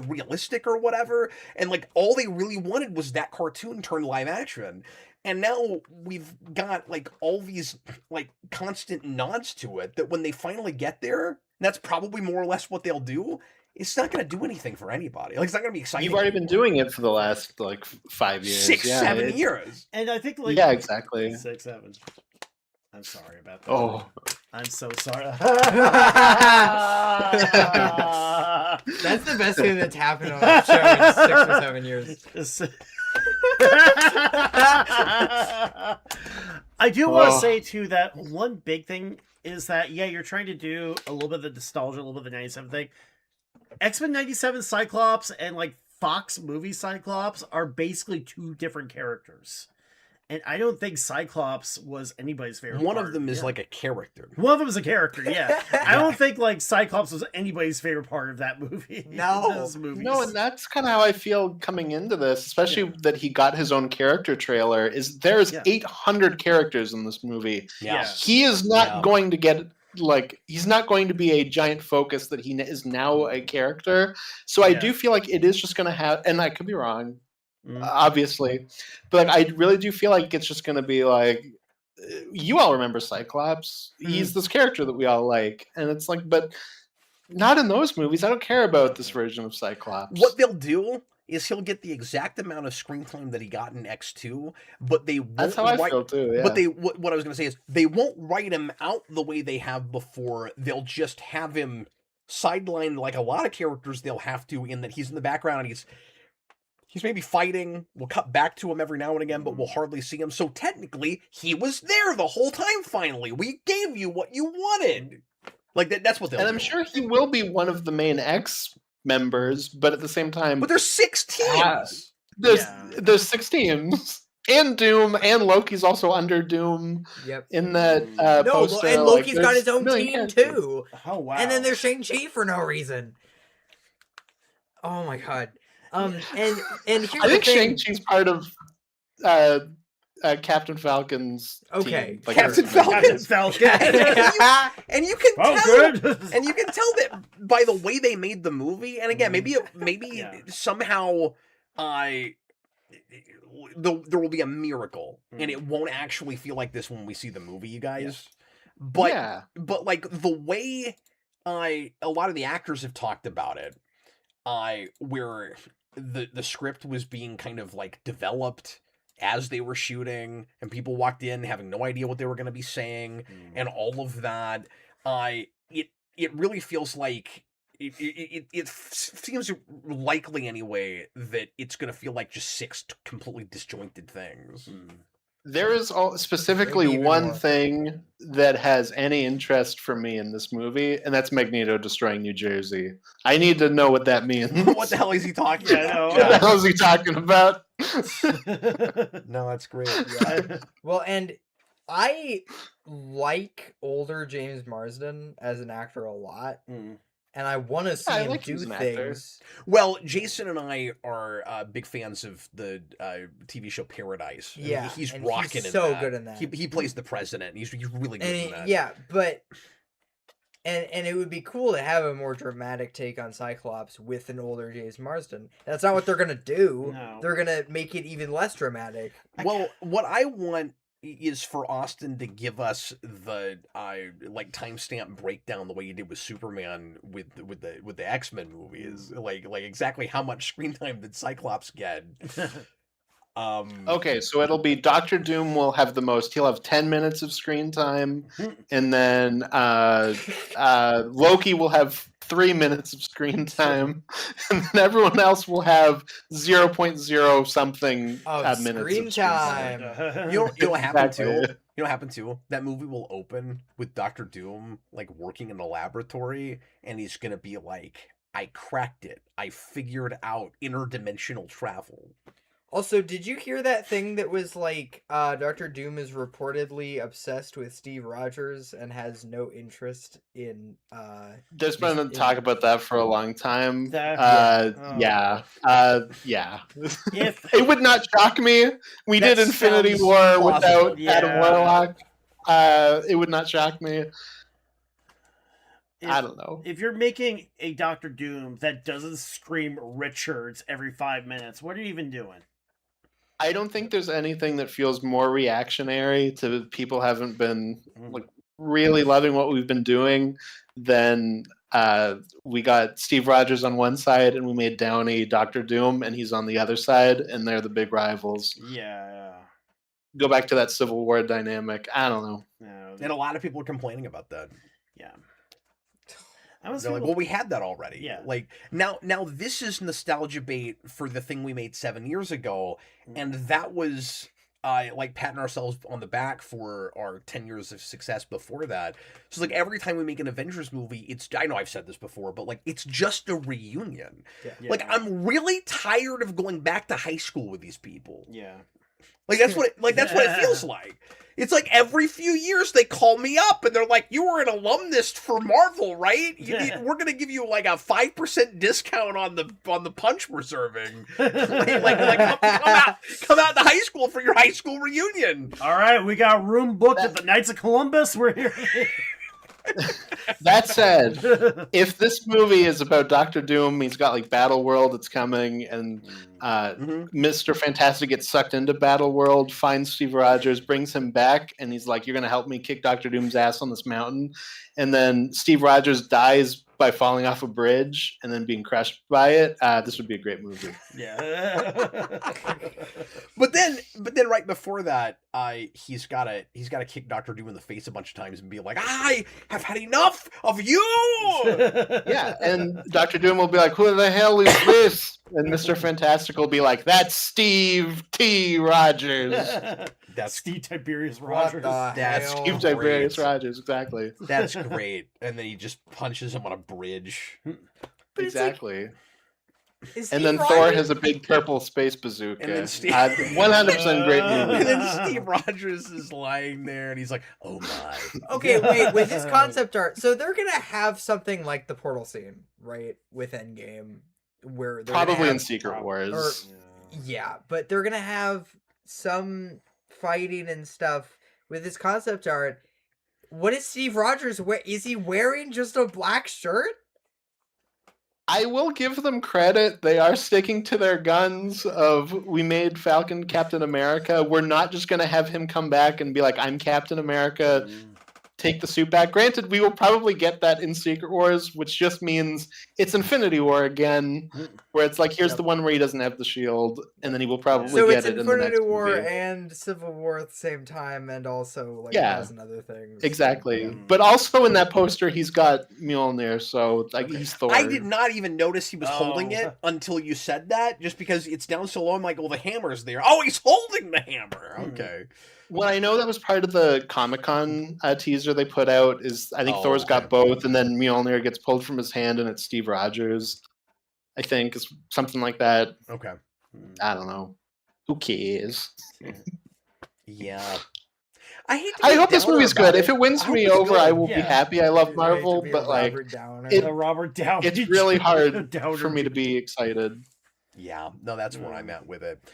realistic or whatever. And like, all they really wanted was that cartoon turned live action. And now we've got like all these like constant nods to it that when they finally get there, that's probably more or less what they'll do. It's not going to do anything for anybody. Like, it's not going to be exciting. You've already been doing it for the last like 5 years, 7 years. And I think like exactly 6, 7. I'm sorry about that. Oh, I'm so sorry. That's the best thing that's happened on the show in 6 or 7 years. I do want to say too that one big thing is that you're trying to do a little bit of the nostalgia, a little bit of the 97 thing. X-Men 97 Cyclops and like Fox movie Cyclops are basically two different characters. And I don't think Cyclops was anybody's favorite. One of them is like a character. One of them is a character, yeah. I don't think like Cyclops was anybody's favorite part of that movie. No. No, and that's kind of how I feel coming into this, especially that he got his own character trailer. Is there's 800 characters in this movie. Yeah. He is not going to get he's not going to be a giant focus that he is now a character. So I do feel like it is just going to have, and I could be wrong. Obviously, but like, I really do feel like it's just going to be like you all remember Cyclops. He's this character that we all like, and it's like, but not in those movies. I don't care about this version of Cyclops. What they'll do is he'll get the exact amount of screen time that he got in X2, but they won't. That's how I feel too. Yeah. But what I was going to say is they won't write him out the way they have before. They'll just have him sidelined like a lot of characters. They'll have to, in that he's in the background. And He's maybe fighting. We'll cut back to him every now and again, but we'll hardly see him. So technically, he was there the whole time. Finally, we gave you what you wanted. Like that's what they'll do. And I'm sure he will be one of the main X members, but at the same time, but there's 6 teams. There's 6 teams. And Doom, and Loki's also under Doom. Yep. In that poster, and Loki's got his own team too. Oh wow! And then there's Shang-Chi for no reason. Oh my god. And here's I the think thing. Shang-Chi's part of Captain Falcon's Okay, team. Like, Captain or- Falcon. Captain Falcon. And you can Oh, tell, good. and you can tell that by the way they made the movie. And again, maybe Yeah. somehow, there will be a miracle, and it won't actually feel like this when we see the movie, you guys. But yeah. but like the way a lot of the actors have talked about it, where the script was being kind of like developed as they were shooting, and people walked in having no idea what they were going to be saying, and all of that. It really feels like it seems likely anyway that it's going to feel like just six completely disjointed things. There is specifically Maybe even one more. thing that has any interest for me in this movie, and that's Magneto destroying New Jersey. I need to know what that means. What the hell is he talking Yeah, about? no, What the hell is he talking about? No, that's great. Yeah. Well, and I like older James Marsden as an actor a lot, and I want to see I him like do he's an actor. things. Well, Jason and I are big fans of the TV show Paradise. And Yeah, he's and rocking he's in so that. good in that. He plays the president. And he's really good in that. Yeah, but and it would be cool to have a more dramatic take on Cyclops with an older James Marsden. That's not what they're gonna do. No. They're gonna make it even less dramatic. Well, what I want is for Austin to give us the like timestamp breakdown the way you did with Superman with the X-Men movies. Like exactly how much screen time did Cyclops get? Okay, so it'll be Doctor Doom will have the most. He'll have 10 minutes of screen time, and then Loki will have 3 minutes of screen time, and then everyone else will have 0.0 something Of minutes screen of screen time. You know what happened Exactly. too? You know what happened too? That movie will open with Doctor Doom like working in a laboratory, and he's gonna be like, "I cracked it. I figured out interdimensional travel." Also, did you hear that thing that was like Doctor Doom is reportedly obsessed with Steve Rogers and has no interest in There's been a talk about that for a long time. That- yeah. If It would not shock me. We That did Infinity sounds War plausible. without Adam Yeah. Warlock. It would not shock me. I don't know. if you're making a Doctor Doom that doesn't scream Richards every 5 minutes, what are you even doing? I don't think there's anything that feels more reactionary to people haven't been like really loving what we've been doing than we got Steve Rogers on one side and we made Downey Doctor Doom and he's on the other side and they're the big rivals. Yeah. Go back to that Civil War dynamic. I don't know. No, And a lot of people are complaining about that. yeah. I was They're like, well, we had that already. Yeah. Like now this is nostalgia bait for the thing we made 7 years ago, and that was like patting ourselves on the back for our 10 years of success before that. So like every time we make an Avengers movie, I know I've said this before, but like it's just a reunion. Yeah. Like I'm really tired of going back to high school with these people. Yeah. Like that's what it feels like. It's like every few years they call me up and they're like, "You were an alumnus for Marvel, right? We're gonna give you like a 5% discount on the punch we're serving. like come out to high school for your high school reunion." All right, we got room booked at the Knights of Columbus. We're here. That said, if this movie is about Doctor Doom, he's got like Battle World that's coming, and Mr. Fantastic gets sucked into Battle World, finds Steve Rogers, brings him back, and he's like, "You're gonna help me kick Doctor Doom's ass on this mountain," and then Steve Rogers dies by falling off a bridge and then being crushed by it. This would be a great movie. Yeah. But then right before that, he's gotta kick Doctor Doom in the face a bunch of times and be like, "I have had enough of you." Yeah, and Doctor Doom will be like, "Who the hell is this?" And Mr. Fantastic will be like, "That's Steve T. Rogers." That's Steve Tiberius What Rogers. the That's hell? Steve Tiberius Rogers, exactly. That's great. And then he just punches him on a bridge. But it's like, Exactly. is And Steve then Thor Rogers- has a big purple space bazooka. And then Steve- 100% great movie. And then Steve Rogers is lying there and he's like, "Oh my." Okay, wait, with this concept art, so they're gonna have something like the portal scene, right? With Endgame. where they're gonna Probably in have, Secret Wars. yeah, but they're gonna have some fighting and stuff with this concept art. What is Steve Rogers is he wearing just a black shirt? I will give them credit. They are sticking to their guns of we made Falcon Captain America. We're not just going to have him come back and be like, I'm Captain America, take the suit back. Granted, we will probably get that in Secret Wars, which just means it's Infinity War again, where it's like, here's the one where he doesn't have the shield, and then he will probably So get it's it in the Infinity next War movie. and Civil War at the same time, and also like Yeah. a dozen other things. Exactly. But also in that poster, he's got Mjolnir, so like he's Thor. I did not even notice he was holding it until you said that, just because it's down so low. I'm like, well, the hammer's there. Oh, he's holding the hammer. Okay. Well, I know that was part of the Comic-Con teaser they put out. Is I think Thor's got both, and then Mjolnir gets pulled from his hand, and it's Steve Rogers. I think it's something like that. Okay. I don't know. Who cares? Yeah. I hate. To I be hope this downer movie's about good. it. If it wins I hope me it's over, good. I will be Yeah. happy. I love Wait to Marvel, be a but like Robert Downer. The Robert Downey. it's really hard Downer for me to be excited. Yeah, no, that's where I'm at with it.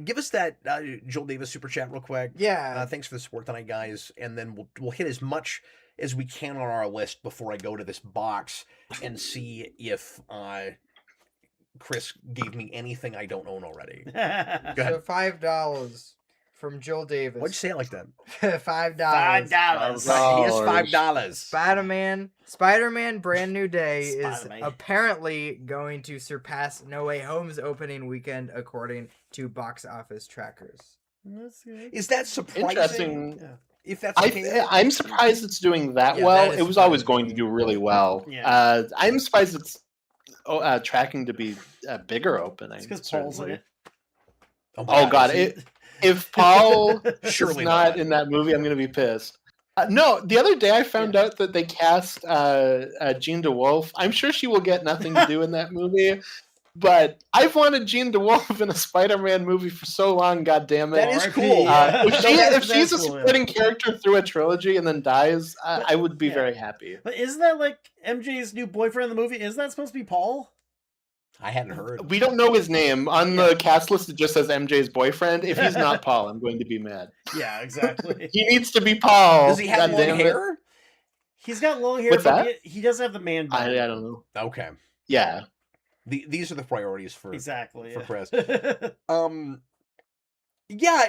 Give us that Joel Davis super chat real quick. Yeah. Thanks for the support tonight, guys, and then we'll hit as much as we can on our list before I go to this box and see if Chris gave me anything I don't own already. Go ahead. So $5 from Joel Davis. Why'd you say it like that? $5. $5. He has $5. Spider-Man Brand New Day is Spider-Man. apparently going to surpass No Way Home's opening weekend according to box office trackers. Is that surprising? Interesting. Yeah. If that's the case. I'm surprised it's doing that Yeah, well. that is It was always surprising. going to do really well. Yeah. I'm surprised it's tracking to be a bigger opening. It's because Paul's in certainly. it. Oh god! If Paul Surely is not not. in that movie, I'm going to be pissed. No, the other day I found out that they cast Jean DeWolf. I'm sure she will get nothing to do in that movie, but I've wanted Jean DeWolf in a Spider-Man movie for so long. God damn it! That is RIP, cool. yeah. If she's a That's cool, yeah. supporting character through a trilogy and then dies, I would be yeah. very happy. But isn't that like MJ's new boyfriend in the movie? Isn't that supposed to be Paul? I hadn't heard. We don't know his name. On the cast list, it just says MJ's boyfriend. If he's not Paul, I'm going to be mad. Yeah, exactly. He needs to be Paul. Does he have God long damn it. hair? He's got long hair, What's but that? he doesn't have the man bun. I don't know. Okay. Yeah. These are the priorities for Exactly. for yeah. Chris. Yeah,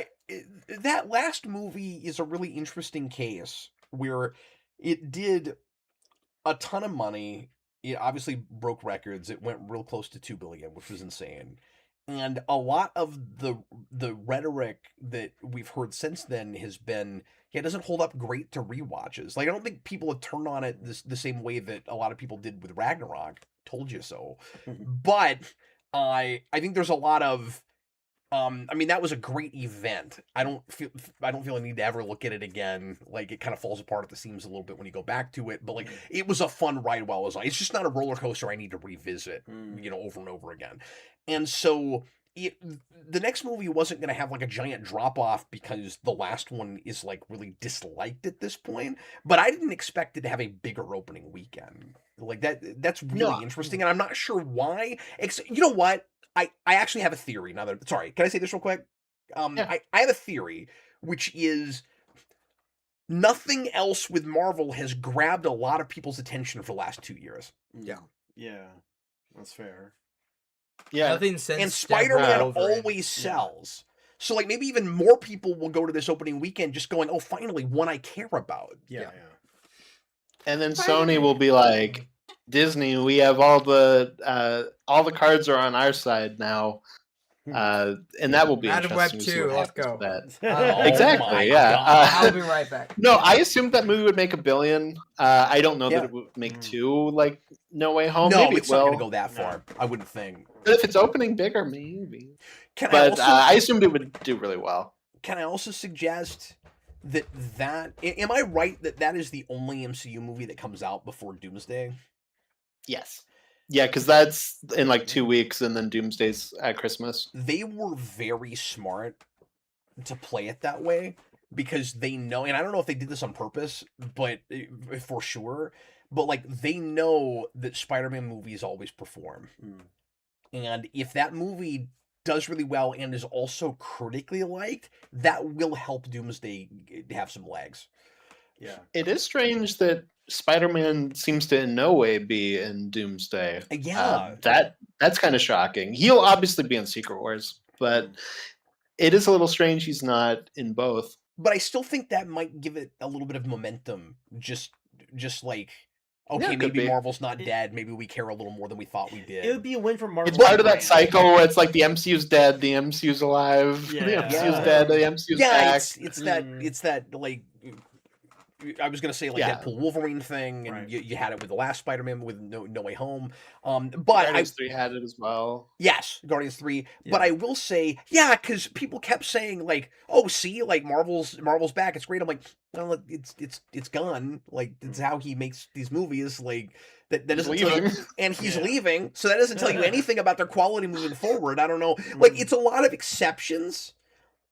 that last movie is a really interesting case where it did a ton of money. It obviously broke records. It went real close to 2 billion, which was insane. And a lot of the rhetoric that we've heard since then has been, yeah, it doesn't hold up great to rewatches. Like, I don't think people have turned on it the same way that a lot of people did with Ragnarok. Told you so. But I think there's a lot of I mean, that was a great event. I don't feel I need to ever look at it again. Like, it kind of falls apart at the seams a little bit when you go back to it. But like, it was a fun ride while it was on. It's just not a roller coaster I need to revisit, over and over again. And so the next movie wasn't going to have like a giant drop off because the last one is like really disliked at this point. But I didn't expect it to have a bigger opening weekend. Like that's really interesting, and I'm not sure why. You know what? I actually have a theory now that, sorry, can I say this real quick? Yeah. I have a theory, which is nothing else with Marvel has grabbed a lot of people's attention for the last 2 years. Yeah, that's fair. Yeah. Nothing since And Spider-Man Wolverine. always sells. So like maybe even more people will go to this opening weekend just going, oh, finally, one I care about. Yeah. And then Sony will be like, Disney, we have all the cards are on our side now. And that will be Madam Web interesting. to see 2, what let's happens go. with that. Oh my Exactly, yeah. God. I'll be right back. No, I assumed that movie would make $1 billion. I don't know Yeah. that it would make $2, like No Way Home. No, Maybe it's it not will. going to go that far. I wouldn't think. But if it's opening bigger, maybe. Can But I assumed it would do really well. Can I also suggest that am I right that is the only MCU movie that comes out before Doomsday? Yes. Yeah, because that's in like 2 weeks, and then Doomsday's at Christmas. They were very smart to play it that way because they know, and I don't know if they did this on purpose, but for sure, but like they know that Spider-Man movies always perform. And if that movie does really well and is also critically liked, that will help Doomsday have some legs. Yeah. It is strange that Spider-Man seems to in no way be in Doomsday. Yeah. That's kind of shocking. He'll obviously be in Secret Wars, but it is a little strange he's not in both. But I still think that might give it a little bit of momentum. Just like, okay, Yeah, could maybe be. Marvel's not dead. Maybe we care a little more than we thought we did. It would be a win for Marvel. It's part of that brand. cycle where it's like the MCU's dead, the MCU's alive, the Yeah. MCU's dead, the MCU's back. It's that like, I was gonna say like Yeah. Deadpool Wolverine thing, and Right. you had it with the last Spider-Man with No Way Home. But Guardians 3 had it as well. Yes, Guardians 3. Yeah. But I will say, yeah, because people kept saying like, "Oh, see, like Marvel's back. It's great." I'm like, well, it's gone. Like it's how he makes these movies. Like that He's doesn't tell you, leaving. and he's Yeah. leaving, so that doesn't tell you anything about their quality moving forward. I don't know. Like it's a lot of exceptions.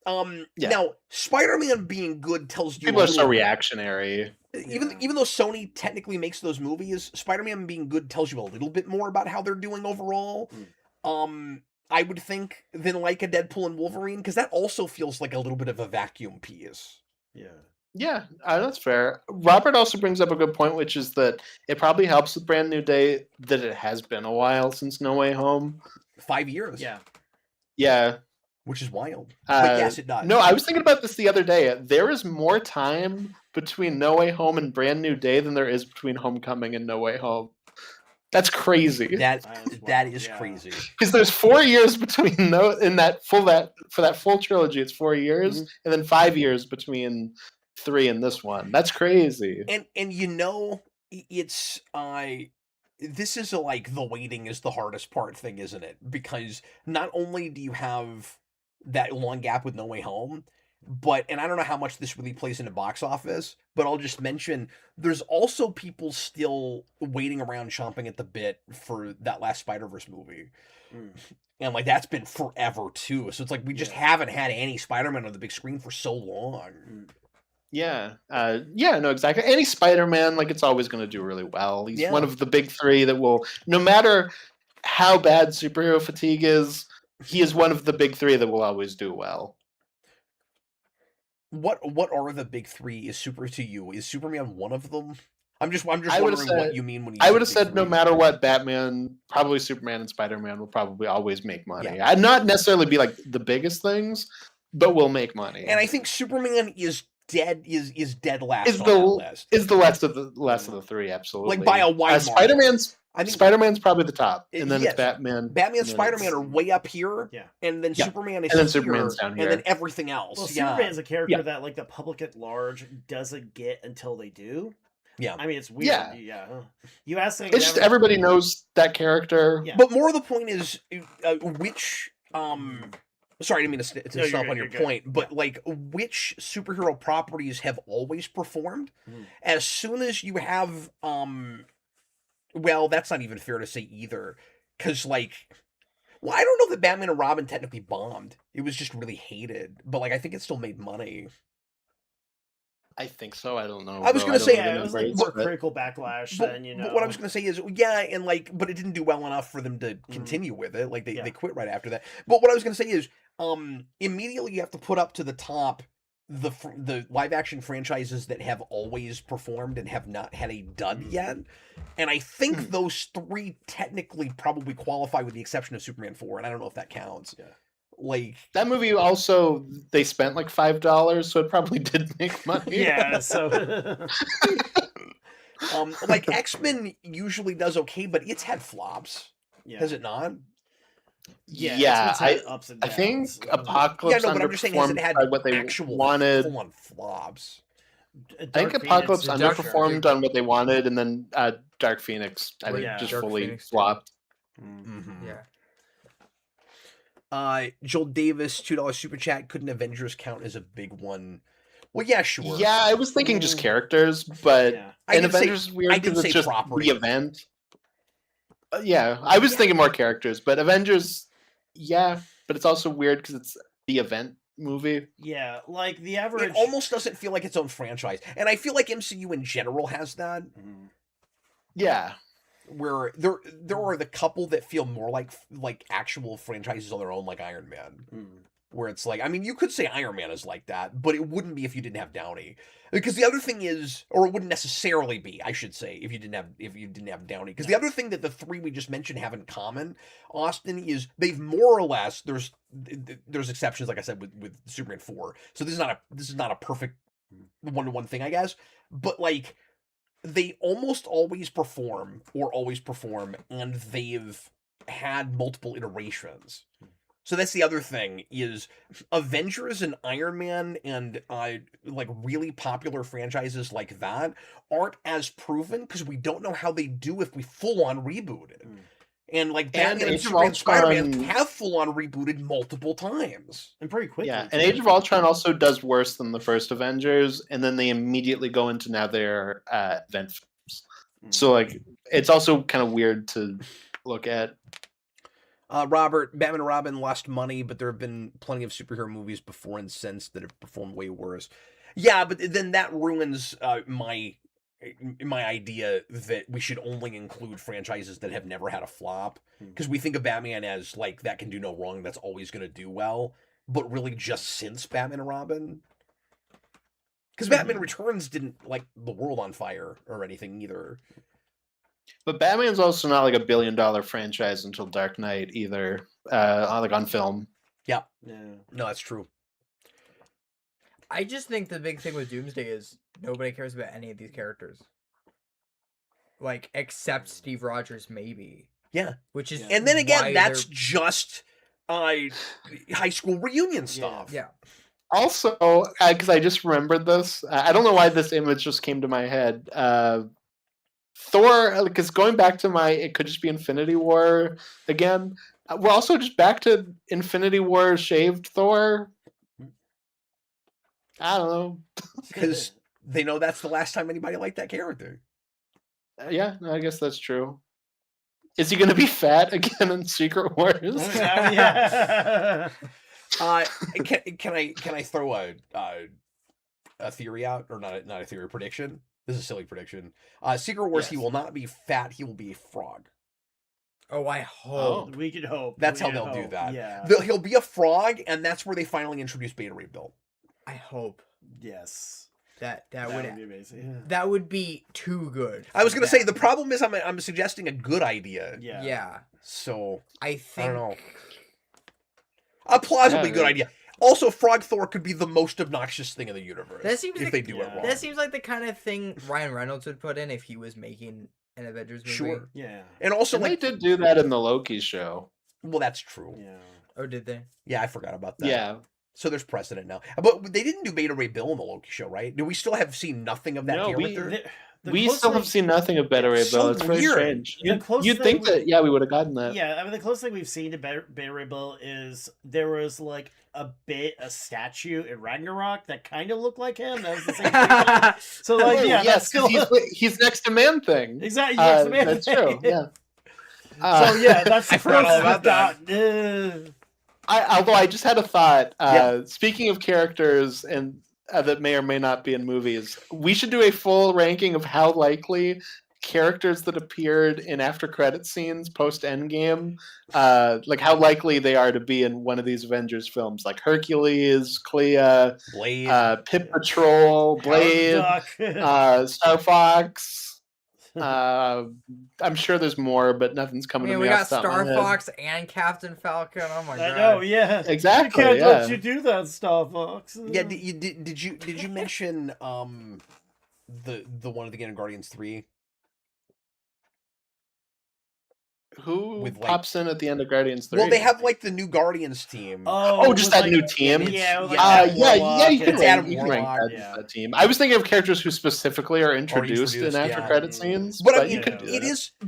Yeah. Now Spider-Man being good tells you People a are so little- reactionary. Even though Sony technically makes those movies, Spider-Man being good tells you a little bit more about how they're doing overall. I would think than like a Deadpool and Wolverine, because that also feels like a little bit of a vacuum piece. Yeah. Yeah, that's fair. Robert also brings up a good point, which is that it probably helps with Brand New Day that it has been a while since No Way Home. 5 years. Yeah. Yeah. Which is wild. But yes, it does. No, I was thinking about this the other day. There is more time between No Way Home and Brand New Day than there is between Homecoming and No Way Home. That's crazy. That wild, is yeah. crazy. Because there's 4 years between for that full trilogy, it's 4 years, and then 5 years between 3 and this one. That's crazy. And you know, it's this is like the waiting is the hardest part thing, isn't it? Because not only do you have that long gap with No Way Home, but and I don't know how much this really plays into box office, but I'll just mention there's also people still waiting around chomping at the bit for that last Spider-Verse movie. And like that's been forever too. So it's like we just haven't had any Spider-Man on the big screen for so long. Yeah. No, exactly. Any Spider-Man, like it's always going to do really well. He's one of the big three that will, no matter how bad superhero fatigue is, he is one of the big three that will always do well. What are the big three? Is Superman one of them? I'm just I wondering would've said- what you mean when you. I would have say big said no three. matter what, Batman, probably Superman and Spider-Man will probably always make money. Yeah. I'd not necessarily be like the biggest things, but will make money. And I think Superman is dead. Is dead last is on the that list. is the less of the three, absolutely. Like by a wide margin. I think Spider-Man's probably the top, and then yes. it's Batman. Batman, and then Spider-Man it's- are way up here, Yeah. and then Yeah. Superman is And then here, Superman's down and here. then everything else. Well, yeah. Superman's a character Yeah. that like the public at large doesn't get until they do. Yeah. I mean, it's weird. Yeah. Yeah. You ask It's just everybody knows that character. Yeah. But more of the point is which sorry, I didn't mean to No, stop you're on your good. point, but like which superhero properties have always performed? As soon as you have well, that's not even fair to say either, because like, well, I don't know that Batman and Robin technically bombed. It was just really hated, but like I think it still made money. I think so. I don't know. I was though. gonna I don't say, know Yeah, the it was like numbers, more but- critical backlash But, than but what I was gonna say is, yeah, and like, but it didn't do well enough for them to continue with it. Like they quit right after that. But what I was gonna say is, immediately you have to put up to the top the live action franchises that have always performed and have not had a dud yet. And I think those three technically probably qualify with the exception of Superman 4, and I don't know if that counts. Yeah. Like That movie also, they spent like $5, so it probably did make money. Yeah, so like X-Men usually does okay, but it's had flops. yeah. Has it not? Yeah, it's had ups and I think downs. Apocalypse Yeah, no, but I'm just saying, has it underperformed had by what they actual wanted. full-on flops? I think Apocalypse The Dark underperformed Phoenix. on what they wanted, and then Dark Phoenix, I think, Yeah. just Dark fully Phoenix, too. flopped. Mm-hmm. Yeah. Joel Davis, $2 super chat. Couldn't Avengers count as a big one? Well, yeah, sure. Yeah, I was thinking just characters, but Yeah. I and didn't say- Avengers is weird I didn't because it's say just property. the event. Yeah, I was thinking more characters, but Avengers, yeah, but it's also weird because it's the event movie. Yeah, like the average It almost doesn't feel like its own franchise, and I feel like MCU in general has that. Yeah, where there are the couple that feel more like actual franchises on their own, like Iron Man. Where it's like, I mean, you could say Iron Man is like that, but it wouldn't be if you didn't have Downey. Because the other thing is, or it wouldn't necessarily be, I should say, if you didn't have Downey. Because the other thing that the three we just mentioned have in common, Austin, is they've more or less, there's exceptions, like I said, with Superman 4. So this is not a perfect one-to-one thing, I guess. But like, they almost always perform, and they've had multiple iterations. So that's the other thing, is Avengers and Iron Man and like really popular franchises like that aren't as proven because we don't know how they do if we full on reboot it. And like Batman and Superman and Spider-Man have full on rebooted multiple times. And pretty quickly. Yeah, and Age of Ultron also does worse than the first Avengers, and then they immediately go into now their event films. So like it's also kind of weird to look at. Robert, Batman and Robin lost money, but there have been plenty of superhero movies before and since that have performed way worse. Yeah, but then that ruins my idea that we should only include franchises that have never had a flop. Because we think of Batman as like that can do no wrong, that's always going to do well. But really just since Batman and Robin. Because Batman Returns didn't light the world on fire or anything either. But Batman's also not like $1 billion franchise until Dark Knight either, like on film. Yeah. No, that's true. I just think the big thing with Doomsday is nobody cares about any of these characters. Like, except Steve Rogers, maybe. Yeah. Which is and then again, that's just high school reunion stuff. Yeah. Also, because I just remembered this, I don't know why this image just came to my head. Thor, because going back to it could just be Infinity War again. We're also just back to Infinity War shaved Thor. I don't know. Because they know that's the last time anybody liked that character. Yeah, I guess that's true. Is he going to be fat again in Secret Wars? Yeah. Can I throw a theory out, or not a theory, a prediction? This is a silly prediction. Secret Wars, yes. He will not be fat. He will be a frog. Oh, I hope. We could hope. That's how they'll do that. Yeah. He'll be a frog, and that's where they finally introduce Beta Ray Bill. I hope. Yes. That would be amazing. Yeah. That would be too good. I was going to say, the problem is I'm suggesting a good idea. Yeah. Yeah. So, I don't know. A plausibly good idea. Also, Frog Thor could be the most obnoxious thing in the universe. That seems if they do it wrong. That seems like the kind of thing Ryan Reynolds would put in if he was making an Avengers movie. Sure. Yeah. And also, they did do that in the Loki show. Well, that's true. Yeah. Oh, did they? Yeah, I forgot about that. Yeah. So there's precedent now. But they didn't do Beta Ray Bill in the Loki show, right? Do we still have seen nothing of that character? We still have seen nothing of Beta Ray Bill. It's very strange. You'd think that, we would have gotten that. Yeah, I mean, the closest thing we've seen to Beta Ray Bill is there was like a statue in Ragnarok that kind of looked like him. That was the same thing. So, like, yeah, that's still... he's next to Man Thing. Exactly, next to Man That's Thing. true, yeah. So, yeah, that's the forgot all about that. Although I just had a thought. Speaking of characters and that may or may not be in movies, we should do a full ranking of how likely characters that appeared in after credit scenes post Endgame, like how likely they are to be in one of these Avengers films, like Hercules, Clea, Blade, Pit Patrol, Blade, Star Fox. I'm sure there's more, but nothing's coming to me. We got off the top of my Star head. Fox and Captain Falcon. Oh my god! I know, yeah, exactly. I can't let you do that, Star Fox. Yeah, did you mention the one at the end of Guardians 3? Who pops in at the end of Guardians 3? Well, they have like the new Guardians team. Oh, just that new team? Yeah, you can rank that team. I was thinking of characters who specifically are introduced in after credit scenes. But I mean,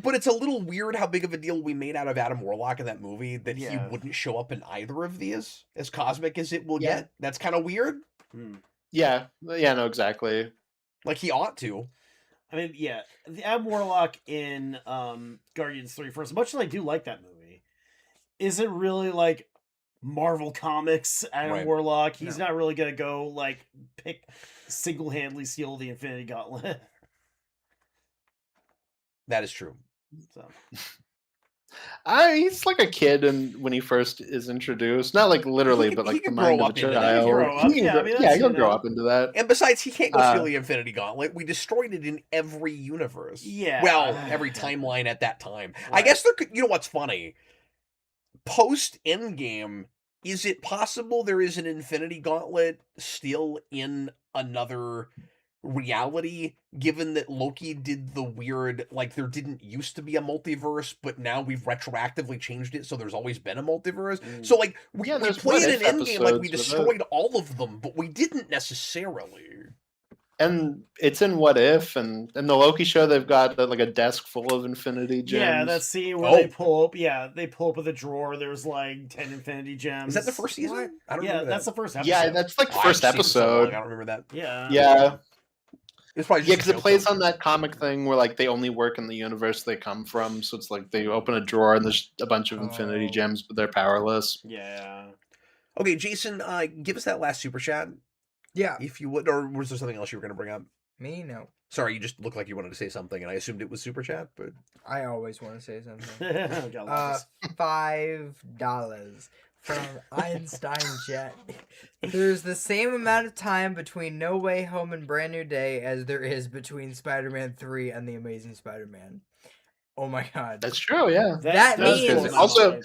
but it's a little weird how big of a deal we made out of Adam Warlock in that movie that he wouldn't show up in either of these, as cosmic as it will get. That's kind of weird. Yeah, no, exactly. Like he ought to. I mean, yeah, the Adam Warlock in Guardians 3, for as much as I do like that movie, isn't really like Marvel Comics Adam Warlock. He's not really going to go like single-handedly steal the Infinity Gauntlet. That is true. So He's like a kid, and when he first is introduced, not like literally, He but can like the grow mind of a up into that. child. He can grow up. Yeah, I mean, that's, he'll you grow know. up into that. And besides, he can't go Uh, steal the Infinity Gauntlet. We destroyed it in every universe. Yeah. Well, every timeline at that time. I Right. guess there could. You know what's funny? Post Endgame, is it possible there is an Infinity Gauntlet still in another reality, given that Loki did the weird, like, there didn't used to be a multiverse, but now we've retroactively changed it, so there's always been a multiverse. So, like, we there's played what-if an Endgame like we episodes with it. destroyed all of them, but we didn't necessarily. And it's in What If, and in the Loki show, they've got like a desk full of Infinity Gems. Yeah, that scene where they pull up. Yeah, they pull up with a drawer. There's like 10 Infinity Gems. Is that the first season? What? I don't Yeah, remember that's that. the first episode. Yeah, that's like the I've first seen it so long, episode. I don't remember that. Yeah. Yeah, It's probably yeah, just because a it joke, plays though. on that comic thing where like they only work in the universe they come from. So it's like they open a drawer and there's a bunch of Infinity Oh. Gems, but they're powerless. Yeah. Okay, Jason, give us that last super chat, Yeah. if you would, or was there something else you were going to bring up? Me? No. Sorry, you just looked like you wanted to say something, and I assumed it was super chat, but I always want to say something. Gotta love this. $5 from Einstein Jet. There's the same amount of time between No Way Home and Brand New Day as there is between Spider-Man 3 and The Amazing Spider-Man. Oh my god. That's true. Yeah. That does means- blow my Also- mind.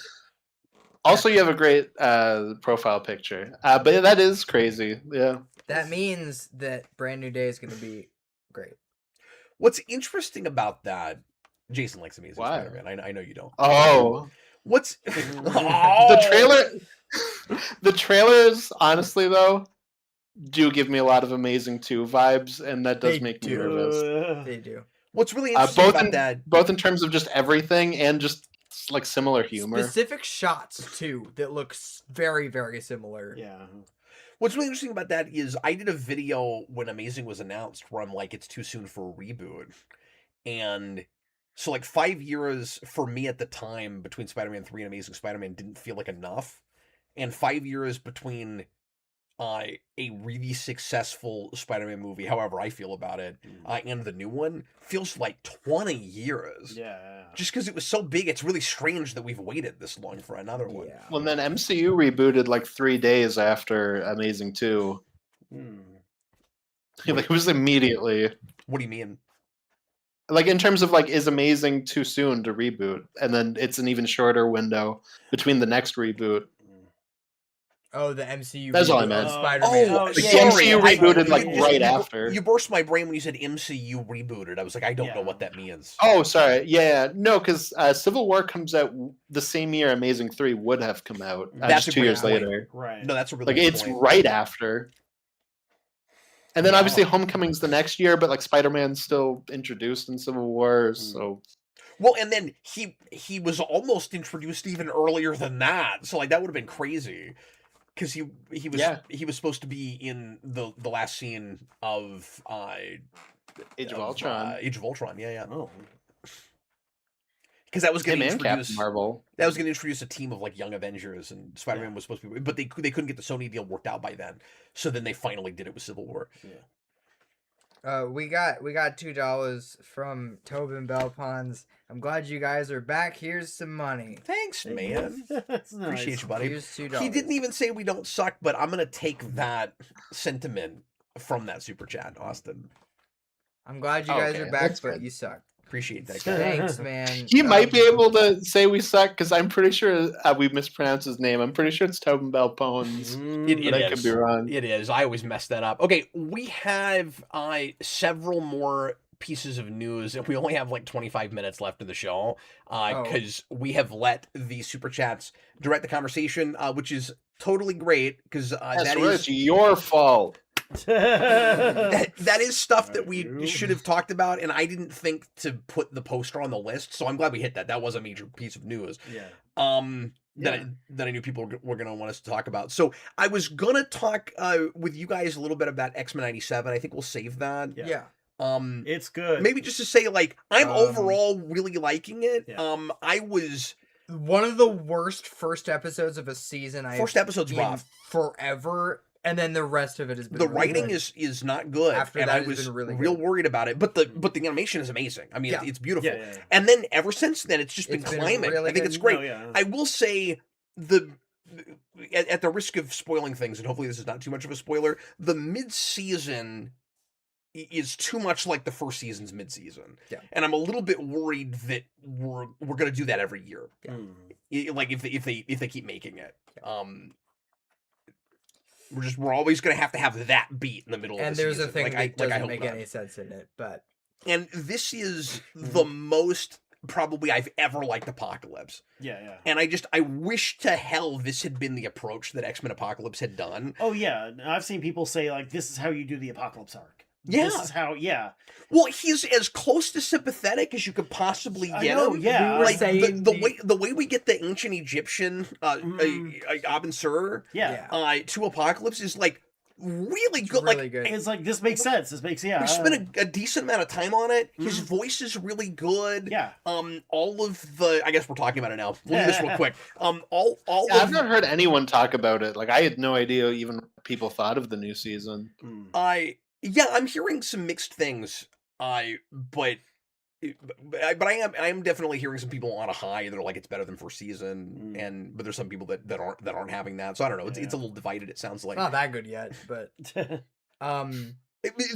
Also, you have a great profile picture, but that is crazy. Yeah. That means that Brand New Day is going to be great. what's interesting about that, Jason likes Amazing Why? Spider-Man. I know you don't. Oh, What's the trailer. The trailers, honestly, though, do give me a lot of Amazing 2 vibes, and that does They make me do. nervous. They do. What's really interesting both about in- that? Both in terms of just everything and just like similar humor. Specific shots, too, that look very, very similar. Yeah. What's really interesting about that is I did a video when Amazing was announced where I'm like, it's too soon for a reboot, and so like 5 years for me at the time between Spider-Man 3 and Amazing Spider-Man didn't feel like enough, and 5 years between a really successful Spider-Man movie, however I feel about it, and the new one feels like 20 years. Yeah. Just because it was so big, it's really strange that we've waited this long for another one. Yeah. Well, then MCU rebooted like 3 days after Amazing 2. Hmm. Like it was immediately. What do you mean? Like in terms of like, is Amazing too soon to reboot? And then it's an even shorter window between the next reboot. Oh, the MCU. That's all I reboot meant. of Spider-Man. Oh, Like, yeah. the sorry, MCU I- rebooted like you- right you- after. You burst my brain when you said MCU rebooted. I was like, I don't know Yeah. what that means. Oh, sorry. Yeah, no, because Civil War comes out the same year Amazing 3 would have come out. That's Just a 2 great years point. later. Right. No, that's a really Like good it's point. right after. And then Yeah. obviously Homecoming's the next year, but like Spider-Man's still introduced in Civil War, so Well, and then he was almost introduced even earlier than that. So like that would have been crazy. Because he was Yeah. he was supposed to be in the last scene of Age of Ultron. Age of Ultron, yeah. Oh. Because that was going Him to and Captain introduce Marvel. that was going to introduce a team of like young Avengers, and Spider-Man was supposed to be, but they couldn't get the Sony deal worked out by then. So then they finally did it with Civil War. We got $2 from Tobin Belpons. I'm glad you guys are back. Here's some money. Thanks, man. That's nice. Appreciate you, buddy. Here's $2. He didn't even say we don't suck, but I'm gonna take that sentiment from that super chat, Austin. I'm glad you guys Okay, are back, that's but good. you suck. Appreciate that, guy. Thanks, man. He might be able to say we suck because I'm pretty sure we mispronounced his name. I'm pretty sure it's Tobin Belpons. It But I could is. be wrong. It is. I always mess that up. Okay, we have several more pieces of news, and we only have like 25 minutes left of the show because we have let the super chats direct the conversation, which is totally great because That's that right. is It's your fault. that is stuff that we True. should have talked about, and I didn't think to put the poster on the list, so I'm glad we hit that. That was a major piece of news. Yeah. That I knew people were going to want us to talk about. So I was going to talk with you guys a little bit about X-Men 97. I think we'll save that. Yeah. Yeah. It's good. Maybe just to say, like, I'm Um, overall really liking it. Yeah. I was One of the worst first episodes of a season I've first episode's seen rough. forever. And then the rest of it has been the really writing good. is not good, After and that, I it's was been really real good. worried about it. But the animation is amazing. I mean, Yeah. it's beautiful. Yeah, yeah. And then ever since then, it's just been It's been climbing. really I think good. it's great. No, yeah. I will say at the risk of spoiling things, and hopefully this is not too much of a spoiler, the mid-season is too much like the first season's mid-season. Yeah. And I'm a little bit worried that we're going to do that every year. Mm. Like if they keep making it. We're always going to have that beat in the middle And of the there's season. a thing Like, that doesn't hope make not. any sense in it, but And this is the most probably I've ever liked Apocalypse. Yeah. And I wish to hell this had been the approach that X-Men Apocalypse had done. Oh yeah, I've seen people say like, "This is how you do the Apocalypse arc." Yeah. This is how. Yeah. Well, he's as close to sympathetic as you could possibly I get know, him. yeah. We were Like saying the way we get the ancient Egyptian Abin Sur Yeah. to Apocalypse is like really good. really Like good. It's like this makes sense. This makes we spent a decent amount of time on it. His voice is really good. Yeah. All of the I guess we're talking about it now. We'll do this real quick. All Yeah, I've of not heard anyone talk about it. Like I had no idea even what people thought of the new season. I'm hearing some mixed things. But I am definitely hearing some people on a high that are like it's better than first season, but there's some people that aren't having that. So I don't know. It's a little divided. It sounds like not that good yet, but there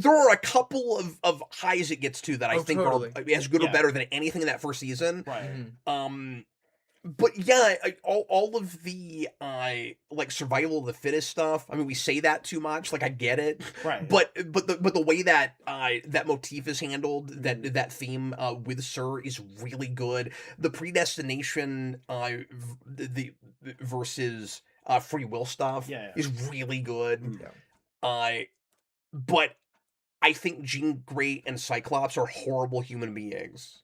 are a couple of highs it gets to that I think totally. are as good or Yeah. better than anything in that first season. Right. mhm. But yeah, all of the like survival of the fittest stuff. I mean, we say that too much. Like I get it, Right. but the way that that motif is handled, that theme with Sir is really good. The predestination the versus free will stuff Yeah. is really good. Yeah. But I think Jean Grey and Cyclops are horrible human beings.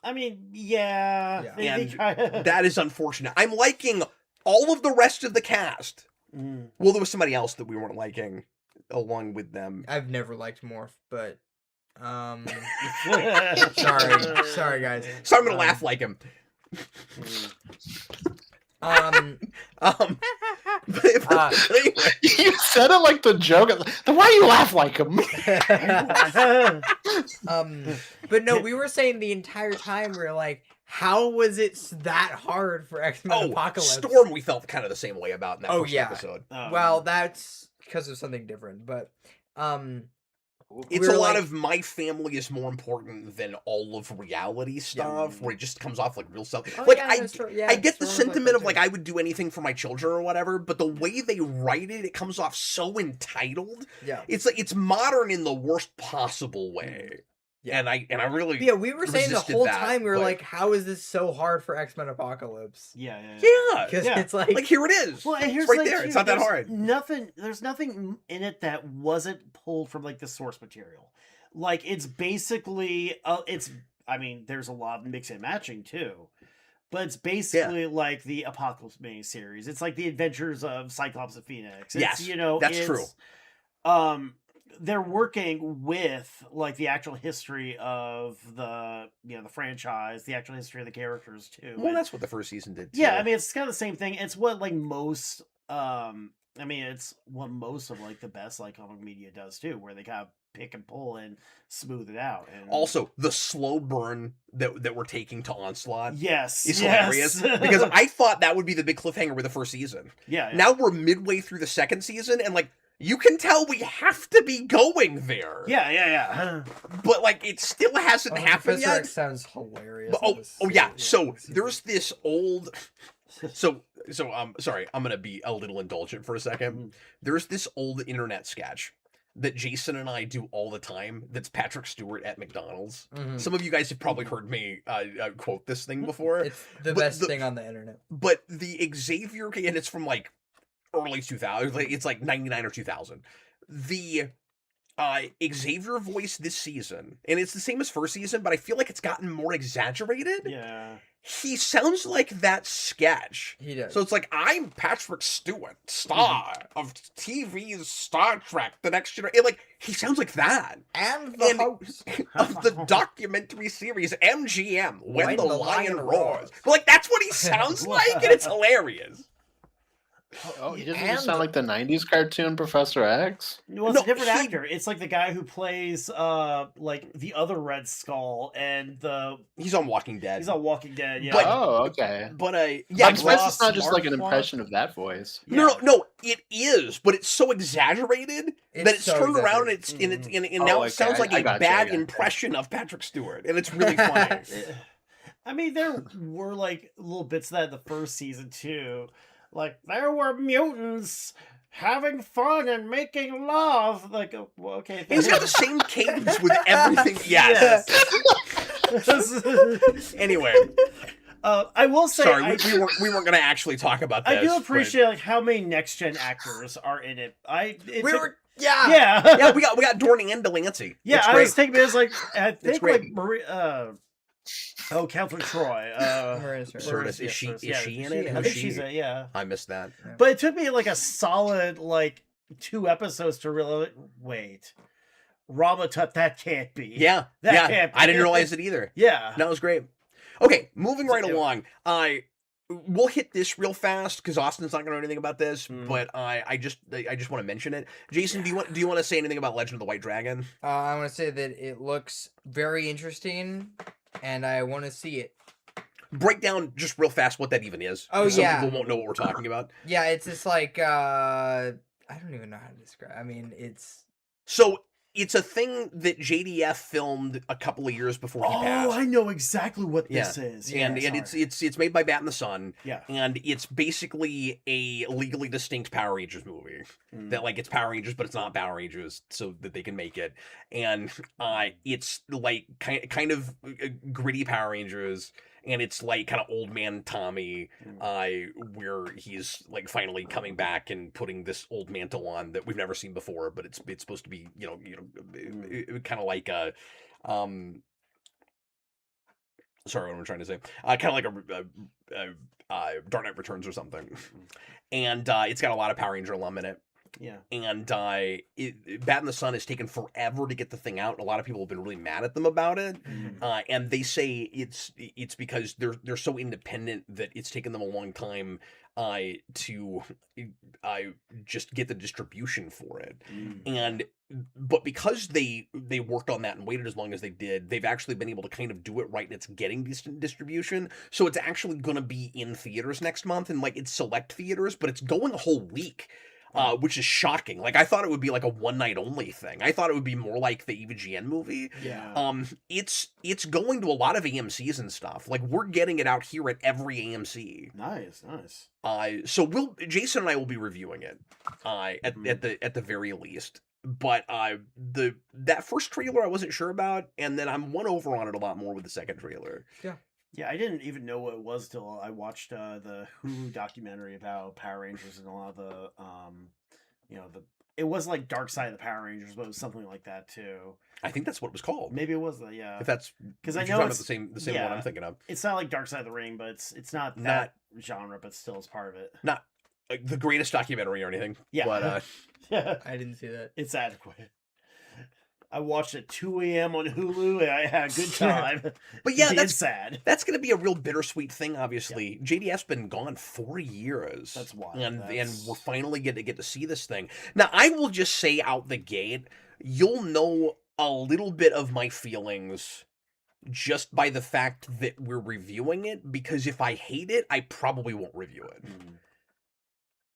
I mean, yeah. Yeah. They And try- that is unfortunate. I'm liking all of the rest of the cast. Mm. Well, there was somebody else that we weren't liking along with them. I've never liked Morph, but Sorry. sorry guys. So I'm gonna laugh like him. But anyway, You said it like the joke. Then why do you laugh like him? But no, we were saying the entire time we were like, how was it that hard for X-Men Apocalypse? Storm we felt kind of the same way about in that first yeah. episode. Well, that's because of something different, but It's we a were lot like- of my family is more important than all of reality stuff, where it just comes off like real stuff. Oh, Like yeah, I get the Storm's like sentiment that of like too. I would do anything for my children or whatever, but the way they write it, it comes off so entitled. yeah. It's like it's modern in the worst possible way. Yeah. And I really Yeah, we were saying the resisted whole that, time we were but- like, how is this so hard for X-Men Apocalypse? Yeah. yeah. Because Yeah. it's like, Like here it is. Well, and here's it's right like, there. too, It's not that there's hard. There's nothing in it that wasn't pulled from like the source material. Like it's basically, I mean, there's a lot of mix and matching too, but it's basically like the Apocalypse miniseries. It's like the Adventures of Cyclops and Phoenix. It's, Yes, that's it's, true. They're working with like the actual history of the the franchise, the actual history of the characters too. Well, And- that's what the first season did. Too. yeah, I mean, it's kind of the same thing. It's what like most, it's what most of like the best like comic media does too, where they kind of pick and pull and smooth it out. And also the slow burn that we're taking to Onslaught yes, is yes. hilarious because I thought that would be the big cliffhanger with the first season. yeah. Now we're midway through the second season, and like you can tell we have to be going there. yeah. But like it still hasn't happened Professor yet. X sounds hilarious. But, in this yeah. series. So there's this old. So sorry, I'm gonna be a little indulgent for a second. There's this old internet sketch that Jason and I do all the time. That's Patrick Stewart at McDonald's. Mhm. Some of you guys have probably heard me quote this thing before. It's the but best the- thing on the internet. But the Xavier, and it's from like early 2000s, like it's like 99 or 2000. The Xavier voice this season, and it's the same as first season, but I feel like it's gotten more exaggerated. Yeah. He sounds like that sketch. He does. So it's like, I'm Patrick Stewart, star of TV's Star Trek, The Next Generation. Like, he sounds like that. and the and- host. Of the documentary series MGM, When the Lion Roars. But like, that's what he sounds like, and it's hilarious. Oh, he doesn't And just sound like the '90s cartoon Professor X. Well, it's No, a different he- actor. It's like the guy who plays like the other Red Skull and He's on Walking Dead. he's on Walking Dead. Yeah. But- Oh, okay. But Yeah, I'm Ross surprised it's not just like an Marquardt. impression of that voice. No, it is, but it's so exaggerated that it's so turned around and exaggerated. and now Oh, it sounds okay, like I a gotcha, bad I gotcha. impression of Patrick Stewart, and it's really funny. I mean, there were like little bits of that in the first season too. Like there were mutants having fun and making love. Like, well, okay, He's got the same cadence with everything. Yes. Anyway, I will say, sorry, we weren't going to actually talk about this. I do but- appreciate like how many next gen actors are in it. Yeah. Yeah, Yeah, we got Dorney and Delancey. yeah. It's I great. was thinking it was like I think great. like Catherine Troy. Marissa. Sirtis, is she in it? I Who's think she? she's yeah. I missed that. But it took me like a solid like 2 episodes to really wait. Ramatut, that can't be. Yeah, That yeah. can't be. I didn't realize it either. Yeah. That was great. Okay, moving right Yeah. along. We'll hit this real fast because Austin's not going to know anything about this, Mm. but I just want to mention it. Jason, do you want to say anything about Legend of the White Dragon? I want to say that it looks very interesting, and I want to see it. Break down just real fast what that even is. Oh, 'cause some yeah. people won't know what we're talking about. Yeah, it's just like I don't even know how to describe. I mean, it's So it's a thing that JDF filmed a couple of years before he passed. I know exactly what Yeah. this is. and Yeah, it's made by Bat in the Sun, yeah. and it's basically a legally distinct Power Rangers movie. Mm. That like it's Power Rangers, but it's not Power Rangers, so that they can make it. And it's like kind of gritty Power Rangers, and it's like kind of old man Tommy, where he's like finally coming back and putting this old mantle on that we've never seen before, but it's supposed to be kind of like a sorry, what am I trying to say? Kind of like a Dark Knight Returns or something, and it's got a lot of Power Ranger alum in it. Yeah. And Bat in the Sun has taken forever to get the thing out. A lot of people have been really mad at them about it, and they say it's because they're so independent that it's taken them a long time to just get the distribution for it. But because they worked on that and waited as long as they did, they've actually been able to kind of do it right, and it's getting distribution. So it's actually going to be in theaters next month, and like it's select theaters, but it's going a whole week. Which is shocking. Like I thought it would be like a one night only thing. I thought it would be more like the Eva GN movie. Yeah. It's going to a lot of AMC's and stuff. Like we're getting it out here at every AMC. Nice. So Jason and I will be reviewing it at the very least. But that first trailer I wasn't sure about, and then I'm won over on it a lot more with the second trailer. Yeah, I didn't even know what it was till I watched the Hulu documentary about Power Rangers and a lot of the it wasn't like Dark Side of the Power Rangers, but it was something like that too. I think that's what it was called. Maybe it was yeah. If that's Because if I you're know talking it's about the same one I'm thinking of. It's not like Dark Side of the Ring, but it's not that genre, but still it's part of it. Not like the greatest documentary or anything. Yeah. But Yeah, I didn't see that. it's adequate. I watched it 2 a.m. on Hulu, and I had a good time. But yeah, Being that's sad. That's going to be a real bittersweet thing. Obviously, JDF's been gone 4 years. That's wild. and we're finally get to see this thing. Now, I will just say out the gate, you'll know a little bit of my feelings just by the fact that we're reviewing it. Because if I hate it, I probably won't review it.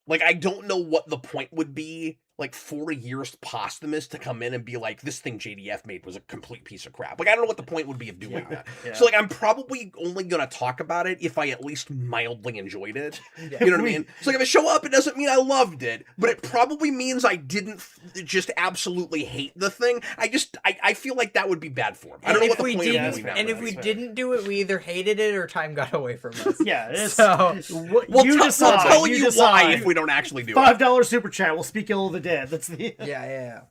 Like, I don't know what the point would be, like, 4 years posthumous to come in and be like, this thing JDF made was a complete piece of crap. Like, I don't know what the point would be of doing that. Yeah. So, like, I'm probably only going to talk about it if I at least mildly enjoyed it. Yeah. You know what I mean? So, like, if I show up, it doesn't mean I loved it, but it probably means I didn't just absolutely hate the thing. I feel like that would be bad form. I don't know what the point of doing that And if was. we didn't do it, we either hated it or time got away from us. Yeah, it's, So We'll you we'll decide. tell you you decide. why if we don't actually do it. $5 super chat. We'll speak ill of the dead. That's the yeah.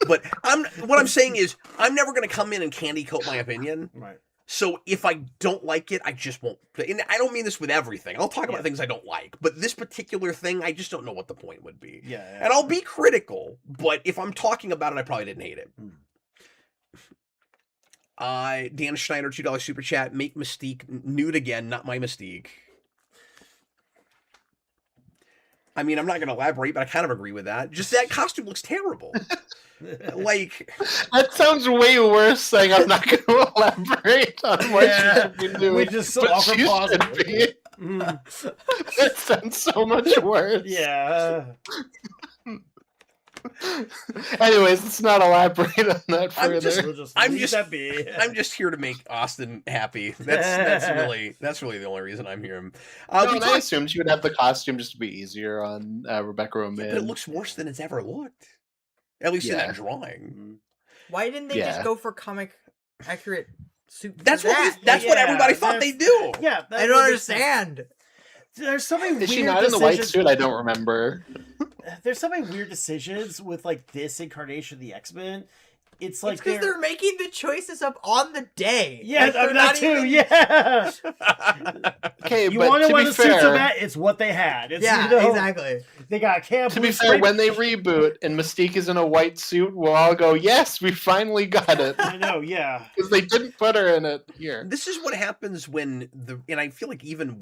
But what I'm saying is, I'm never going to come in and candy coat my opinion. right. So if I don't like it, I just won't. And I don't mean this with everything. I'll talk about things I don't like. But this particular thing, I just don't know what the point would be. Yeah. And I'll be critical, but if I'm talking about it, I probably didn't hate it. Dan Schneider, $2 super chat. Make Mystique nude again, not my Mystique. I mean, I'm not going to elaborate, but I kind of agree with that. Just that costume looks terrible. Like, that sounds way worse saying I'm not going to elaborate on what she should be doing. We just but awkward she pause. should be. That sounds so much worse. Yeah. Anyways, let's not elaborate on that further. We'll just I'm leave just- that be. I'm just here to make Austin happy. That's really the only reason I'm here. No, and I assumed she would have the costume just to be easier on Rebecca Yeah, Romaine. but it looks worse than it's ever looked. At least in Yeah. that drawing. Why didn't they Yeah. just go for comic accurate suit? That's for what that? that's what Yeah, everybody thought that's- they'd do. Yeah. I don't understand. There's so many Is she weird not in the white decisions. suit? I don't remember. There's so many weird decisions with like this incarnation of the X-Men. It's like It's because they're making the choices up on the day. yeah, Like, they're that not too. even- Yeah. Okay, You but want to to know be what the suits are fair, at? It's what they had. It's, Yeah, you know, exactly. They got Cam. to be fair, when they reboot and Mystique is in a white suit, we'll all go, "Yes, we finally got it," I know. Yeah. because they didn't put her in it here. This is what happens when and I feel like even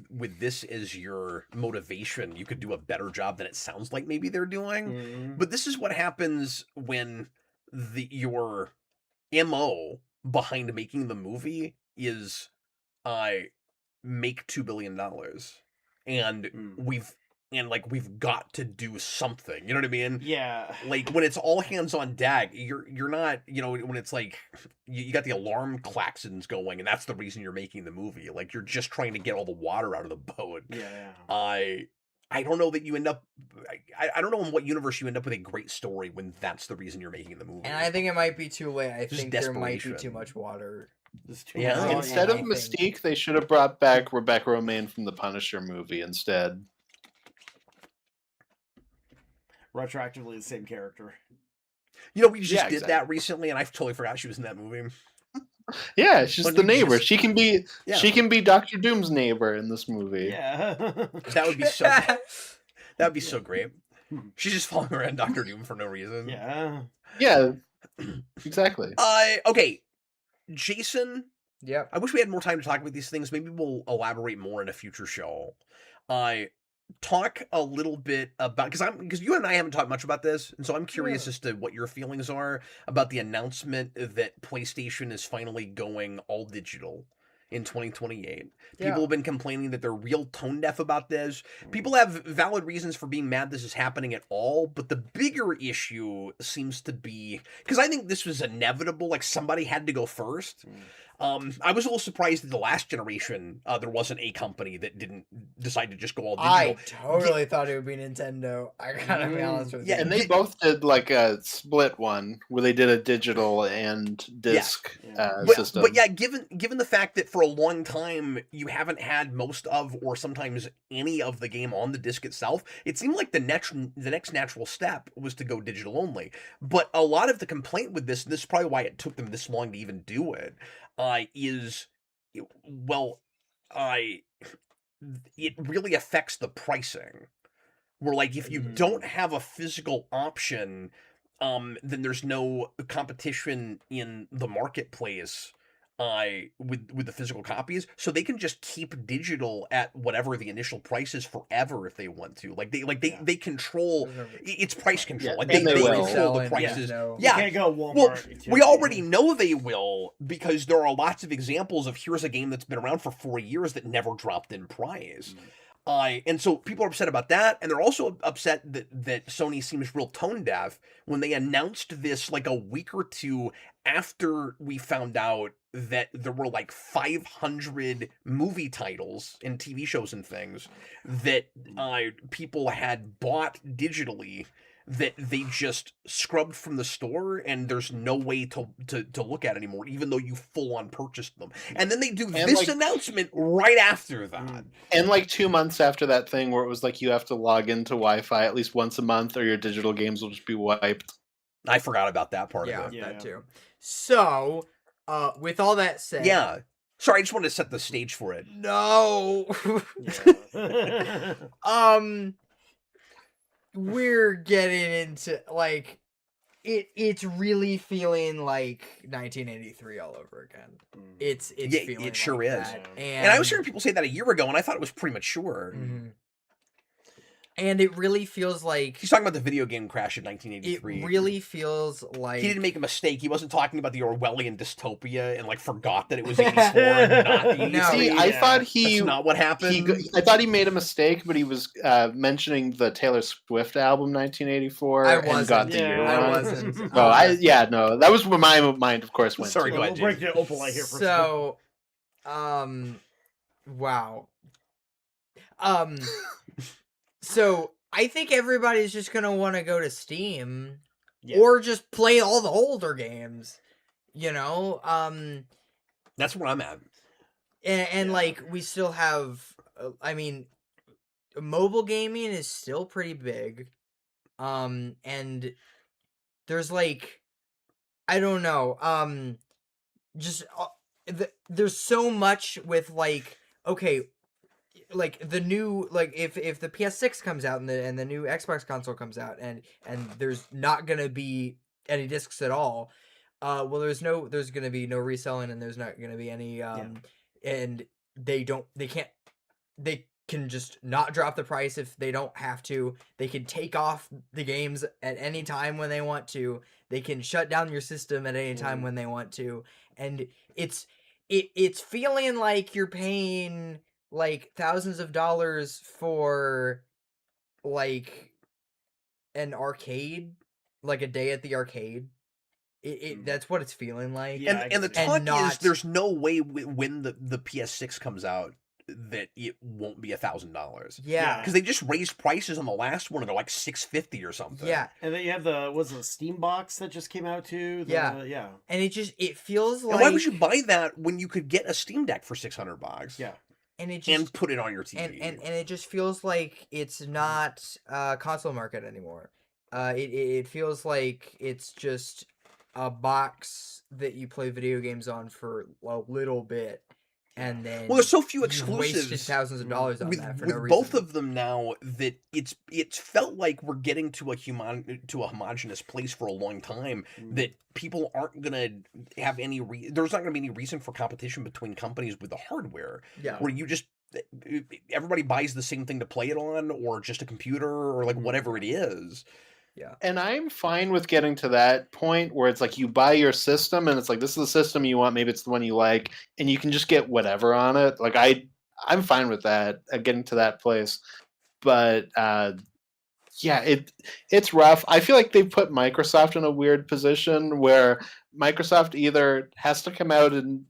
with this as your motivation, you could do a better job than it sounds like maybe they're doing. Mm. But this is what happens when your MO behind making the movie is make $2 billion. And we've got to do something. You know what I mean? Yeah. Like when it's all hands on deck, you're not, when it's like you got the alarm klaxons going and that's the reason you're making the movie. Like you're just trying to get all the water out of the boat. Yeah. I don't know that you end up I don't know in what universe you end up with a great story when that's the reason you're making the movie. And I think it might be too late. I Just think there might be desperation. too much water. Yeah. much Instead on of anything. Mystique, they should have brought back Rebecca Romaine from the Punisher movie instead. Retroactively the same character. We just Yeah, did exactly. that recently and I totally forgot she was in that movie. Yeah, she's But the you neighbor. just- She can be Yeah. she can be Doctor Doom's neighbor in this movie. Yeah. That would be so great. She's just following around Dr. Doom for no reason. Yeah. Yeah, exactly. Okay. Jason, Yep. I wish we had more time to talk about these things. Maybe we'll elaborate more in a future show. Talk a little bit about because you and I haven't talked much about this, and so I'm curious as to what your feelings are about the announcement that PlayStation is finally going all digital in 2028. People have been complaining that they're real tone deaf about this. People have valid reasons for being mad this is happening at all, but the bigger issue seems to be because I think this was inevitable. Like somebody had to go first. I was a little surprised that the last generation there wasn't a company that didn't decide to just go all digital. I totally thought it would be Nintendo. I gotta be honest with you. Yeah, And they both did like a split one where they did a digital and disc system. But yeah, given the fact that for a long time you haven't had most of or sometimes any of the game on the disc itself, it seemed like the next natural step was to go digital only. But a lot of the complaint with this, and this is probably why it took them this long to even do it, it really affects the pricing. Where like if you don't have a physical option, then there's no competition in the marketplace with the physical copies, so they can just keep digital at whatever the initial price is forever if they want to. They control it's price control. Yeah, Like and they they will. control the Selling, prices. yeah, no. You Yeah. can't go Well, Walmart. we already know they will because there are lots of examples of here's a game that's been around for 4 years that never dropped in price. And so people are upset about that, and they're also upset that Sony seems real tone deaf when they announced this like a week or two after we found out that there were like 500 movie titles and TV shows and things that people had bought digitally that they just scrubbed from the store, and there's no way to look at anymore, even though you full on purchased them. And then they do this announcement right after that. And like 2 months after that thing where it was like you have to log into Wi-Fi at least once a month or your digital games will just be wiped. I forgot about that part Yeah, of it. that too. So, with all that said, Yeah. Sorry, I just wanted to set the stage for it. no. We're getting into like it's really feeling like 1983 all over again. It's Yeah, feeling it sure like is. that. And I was hearing people say that a year ago, and I thought it was premature. Mhm. And it really feels like He's talking about the video game crash in it 1983. really feels like He didn't make a mistake. He wasn't talking about the Orwellian dystopia and like forgot that it was 84 and not 83. No, See, I yeah. thought That's not what happened. I thought he made a mistake, but he was mentioning the Taylor Swift album 1984 I and wasn't. got the Yeah. year I wrong. wasn't. No, that was where my mind, of course, went. Sorry, to. go We'll ahead, break the opal light here for a second. So, wow. So I think everybody's just gonna want to go to Steam Yeah. or just play all the older games, you know. That's where I'm at. And Yeah. like we still have, I mean, mobile gaming is still pretty big, and there's like, I don't know, just there's so much with like, okay, like the new, like if the PS6 comes out and the new Xbox console comes out and there's not gonna be any discs at all, well there's gonna be no reselling and there's not gonna be any and they can just not drop the price if they don't have to. They can take off the games at any time when they want to. They can shut down your system at any time when they want to. And it's feeling like you're paying like thousands of dollars for like an arcade, like a day at the arcade. That's what it's feeling like. Yeah, I And the can see talk that. is there's no way when the PS6 comes out that it won't be $1,000. Yeah. Because they just raised prices on the last one and they're like $650 or something. Yeah. And then you have the Steam box that just came out too. Yeah. Yeah. And it feels like And why would you buy that when you could get a Steam Deck for $600? Yeah. and it just And put it on your TV. and it just feels like it's not console market anymore. It feels like it's just a box that you play video games on for a little bit, and then Well, there's so few you wasted exclusives thousands of dollars on with, that for with no reason. both of them now that it's felt like we're getting to a homogenous place for a long time that people aren't gonna have any there's not gonna be any reason for competition between companies with the hardware Yeah. where you just everybody buys the same thing to play it on or just a computer or like whatever it is. Yeah. And I'm fine with getting to that point where it's like you buy your system and it's like this is the system you want, maybe it's the one you like, and you can just get whatever on it. Like I'm fine with that, getting to that place. But yeah, it's rough. I feel like they put Microsoft in a weird position where Microsoft either has to come out and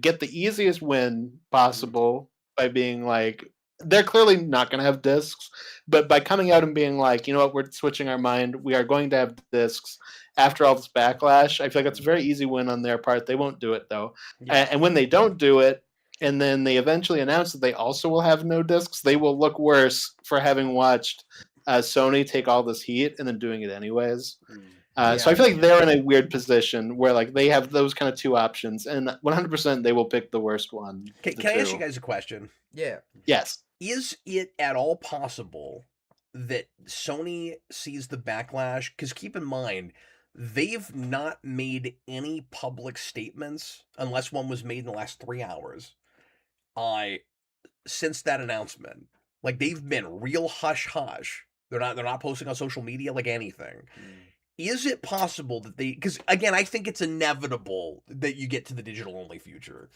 get the easiest win possible by being like, they're clearly not going to have discs, but by coming out and being like, you know what, we're switching our mind, we are going to have discs after all this backlash, I feel like that's a very easy win on their part. They won't do it though. Yeah. And when they don't do it, and then they eventually announce that they also will have no discs, they will look worse for having watched Sony take all this heat and then doing it anyways. So I feel like they're in a weird position where like they have those kind of two options, and 100% they will pick the worst one. Can I ask you guys a question? Yeah. Yes. Is it at all possible that Sony sees the backlash? Because keep in mind, they've not made any public statements, unless one was made in the last 3 hours, since that announcement. Like they've been real hush hush. They're not posting on social media like anything. Is it possible that they? Because again, I think it's inevitable that you get to the digital only future.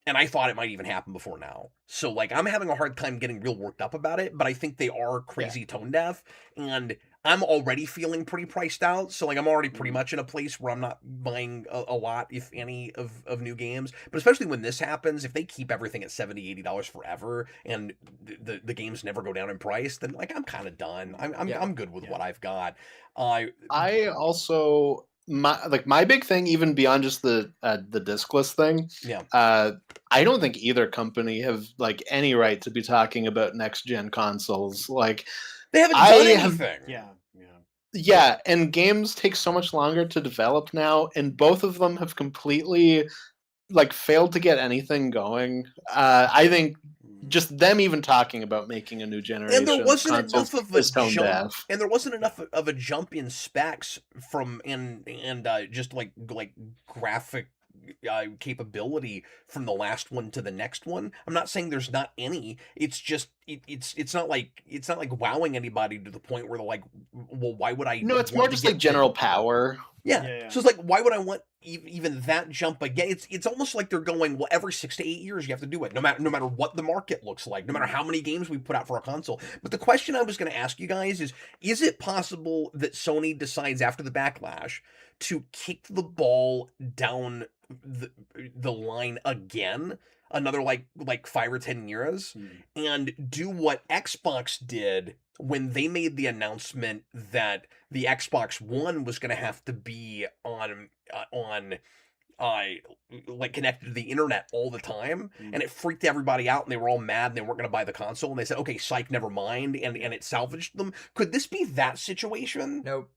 And I thought it might even happen before now. So, like, I'm having a hard time getting real worked up about it, but I think they are crazy tone deaf, and I'm already feeling pretty priced out. So, like, I'm already pretty much in a place where I'm not buying a lot, if any, of new games. But especially when this happens, if they keep everything at $70, $80 forever, and the games never go down in price, then, like, I'm kind of done. I'm good with what I've got. I also my big thing, even beyond just the discless thing. Yeah. I don't think either company have like any right to be talking about next gen consoles. Like they haven't done anything. Yeah, and games take so much longer to develop now, and both of them have completely like failed to get anything going. I think just them even talking about making a new generation, and there wasn't enough of a tone jump, deaf. and there wasn't enough of a jump in specs from and just like graphic capability from the last one to the next one. I'm not saying there's not any. It's just it's not like wowing anybody to the point where they're like, well, why would I? No, it's want more to just get like general power. Yeah. Yeah. So it's like, why would I want even that jump again? It's almost like they're going, well, every 6 to 8 years you have to do it, no matter what the market looks like, no matter how many games we put out for a console. But the question I was going to ask you guys is it possible that Sony decides after the backlash to kick the ball down the line again? Another like 5 or 10 years, and do what Xbox did when they made the announcement that the Xbox One was going to have to be on like connected to the internet all the time, and it freaked everybody out, and they were all mad, and they weren't going to buy the console, and they said, okay, psych, never mind, and it salvaged them. Could this be that situation? Nope.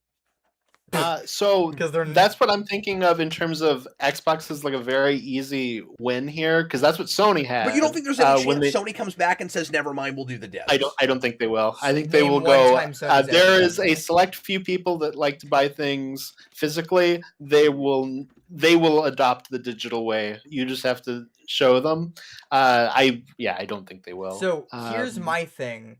So Because they're that's what I'm thinking of in terms of Xbox is like a very easy win here because that's what Sony had. But you don't think there's any when chance Sony comes back and says, never mind, we'll do the discs? I don't think they will. I think they Name will one go. time Sony's There ever is done a that. select few people that like to buy things physically. They will adopt the digital way. You just have to show them. I don't think they will. So here's my thing.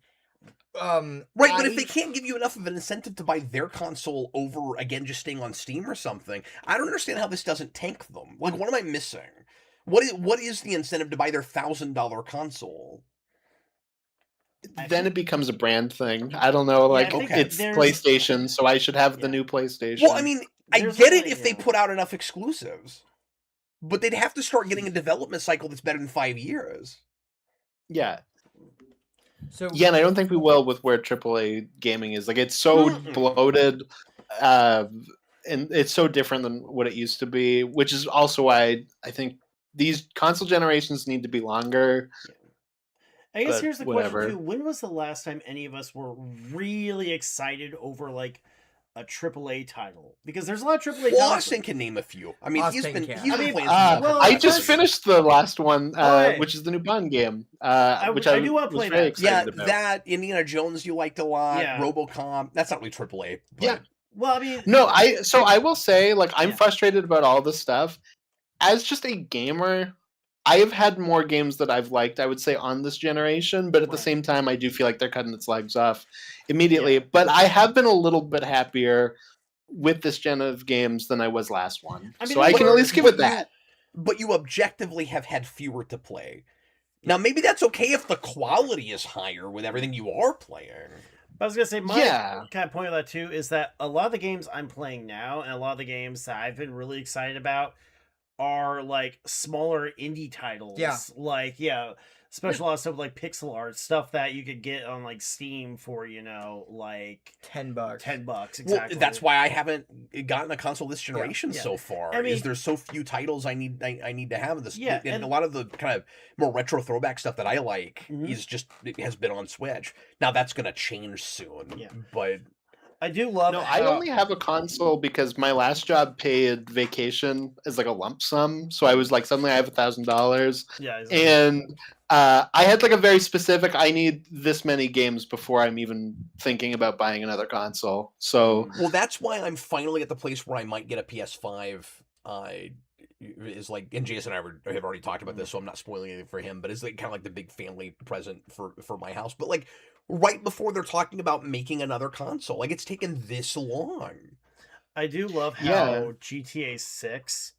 Right, but if they can't give you enough of an incentive to buy their console over, again, just staying on Steam or something, I don't understand how this doesn't tank them. Like, what am I missing? What is the incentive to buy their $1,000 console? Then it becomes a brand thing. I don't know. Like, I think it's there's- PlayStation, so I should have the Yeah. new PlayStation. Well, I mean, I There's get it only- if they yeah. put out enough exclusives, but they'd have to start getting a development cycle that's better than 5 years. yeah. So Yeah, and I don't think we will with where AAA gaming is. Like, it's so Mm-mm. bloated, and it's so different than what it used to be, which is also why I think these console generations need to be longer. I guess But here's the whatever. question too. When was the last time any of us were really excited over like a AAA title? Because there's a lot of AAA Well, titles. Austin can name a few. I mean, he's Austin been can. he's I been mean, playing some well, I just first- finished the last one, Alright. which is the new Bond game, which I I do wanna was play very that. excited Yeah, about. that Indiana Jones you liked a lot. Yeah. RoboCop. That's not really AAA. But Yeah. Well, I mean, No, I will say, like, I'm Yeah. frustrated about all this stuff. As just a gamer, I have had more games that I've liked, I would say, on this generation, but at the Right. same time, I do feel like they're cutting its legs off immediately. Yeah. But I have been a little bit happier with this gen of games than I was last one. I mean, So I can at but- least give but it that. But you objectively have had fewer to play. Now, maybe that's okay if the quality is higher with everything you are playing. I was gonna say my Yeah. kind of point of that too is that a lot of the games I'm playing now and a lot of the games that I've been really excited about are like smaller indie titles. Yeah. Like especially a lot of stuff like pixel art stuff that you could get on like Steam for like $10. $10 exactly. Well, that's why I haven't gotten a console this generation Yeah. so far. I mean- is there's so few titles I need to have this. Yeah, and and- a lot of the kind of more retro throwback stuff that I like Mhm. is just it has been on Switch. Now that's gonna change soon. Yeah. But I do love. No, I only have a console because my last job paid vacation as like a lump sum. So I was like, suddenly I have $1,000. Yeah, exactly. And I had like a very specific, I need this many games before I'm even thinking about buying another console. So well, that's why I'm finally at the place where I might get a PS5. Is like, and Jason and I have already talked about this, so I'm not spoiling anything for him. But it's like kind of like the big family present for my house. But like right before they're talking about making another console, like it's taken this long. I do love how Yeah. GTA 6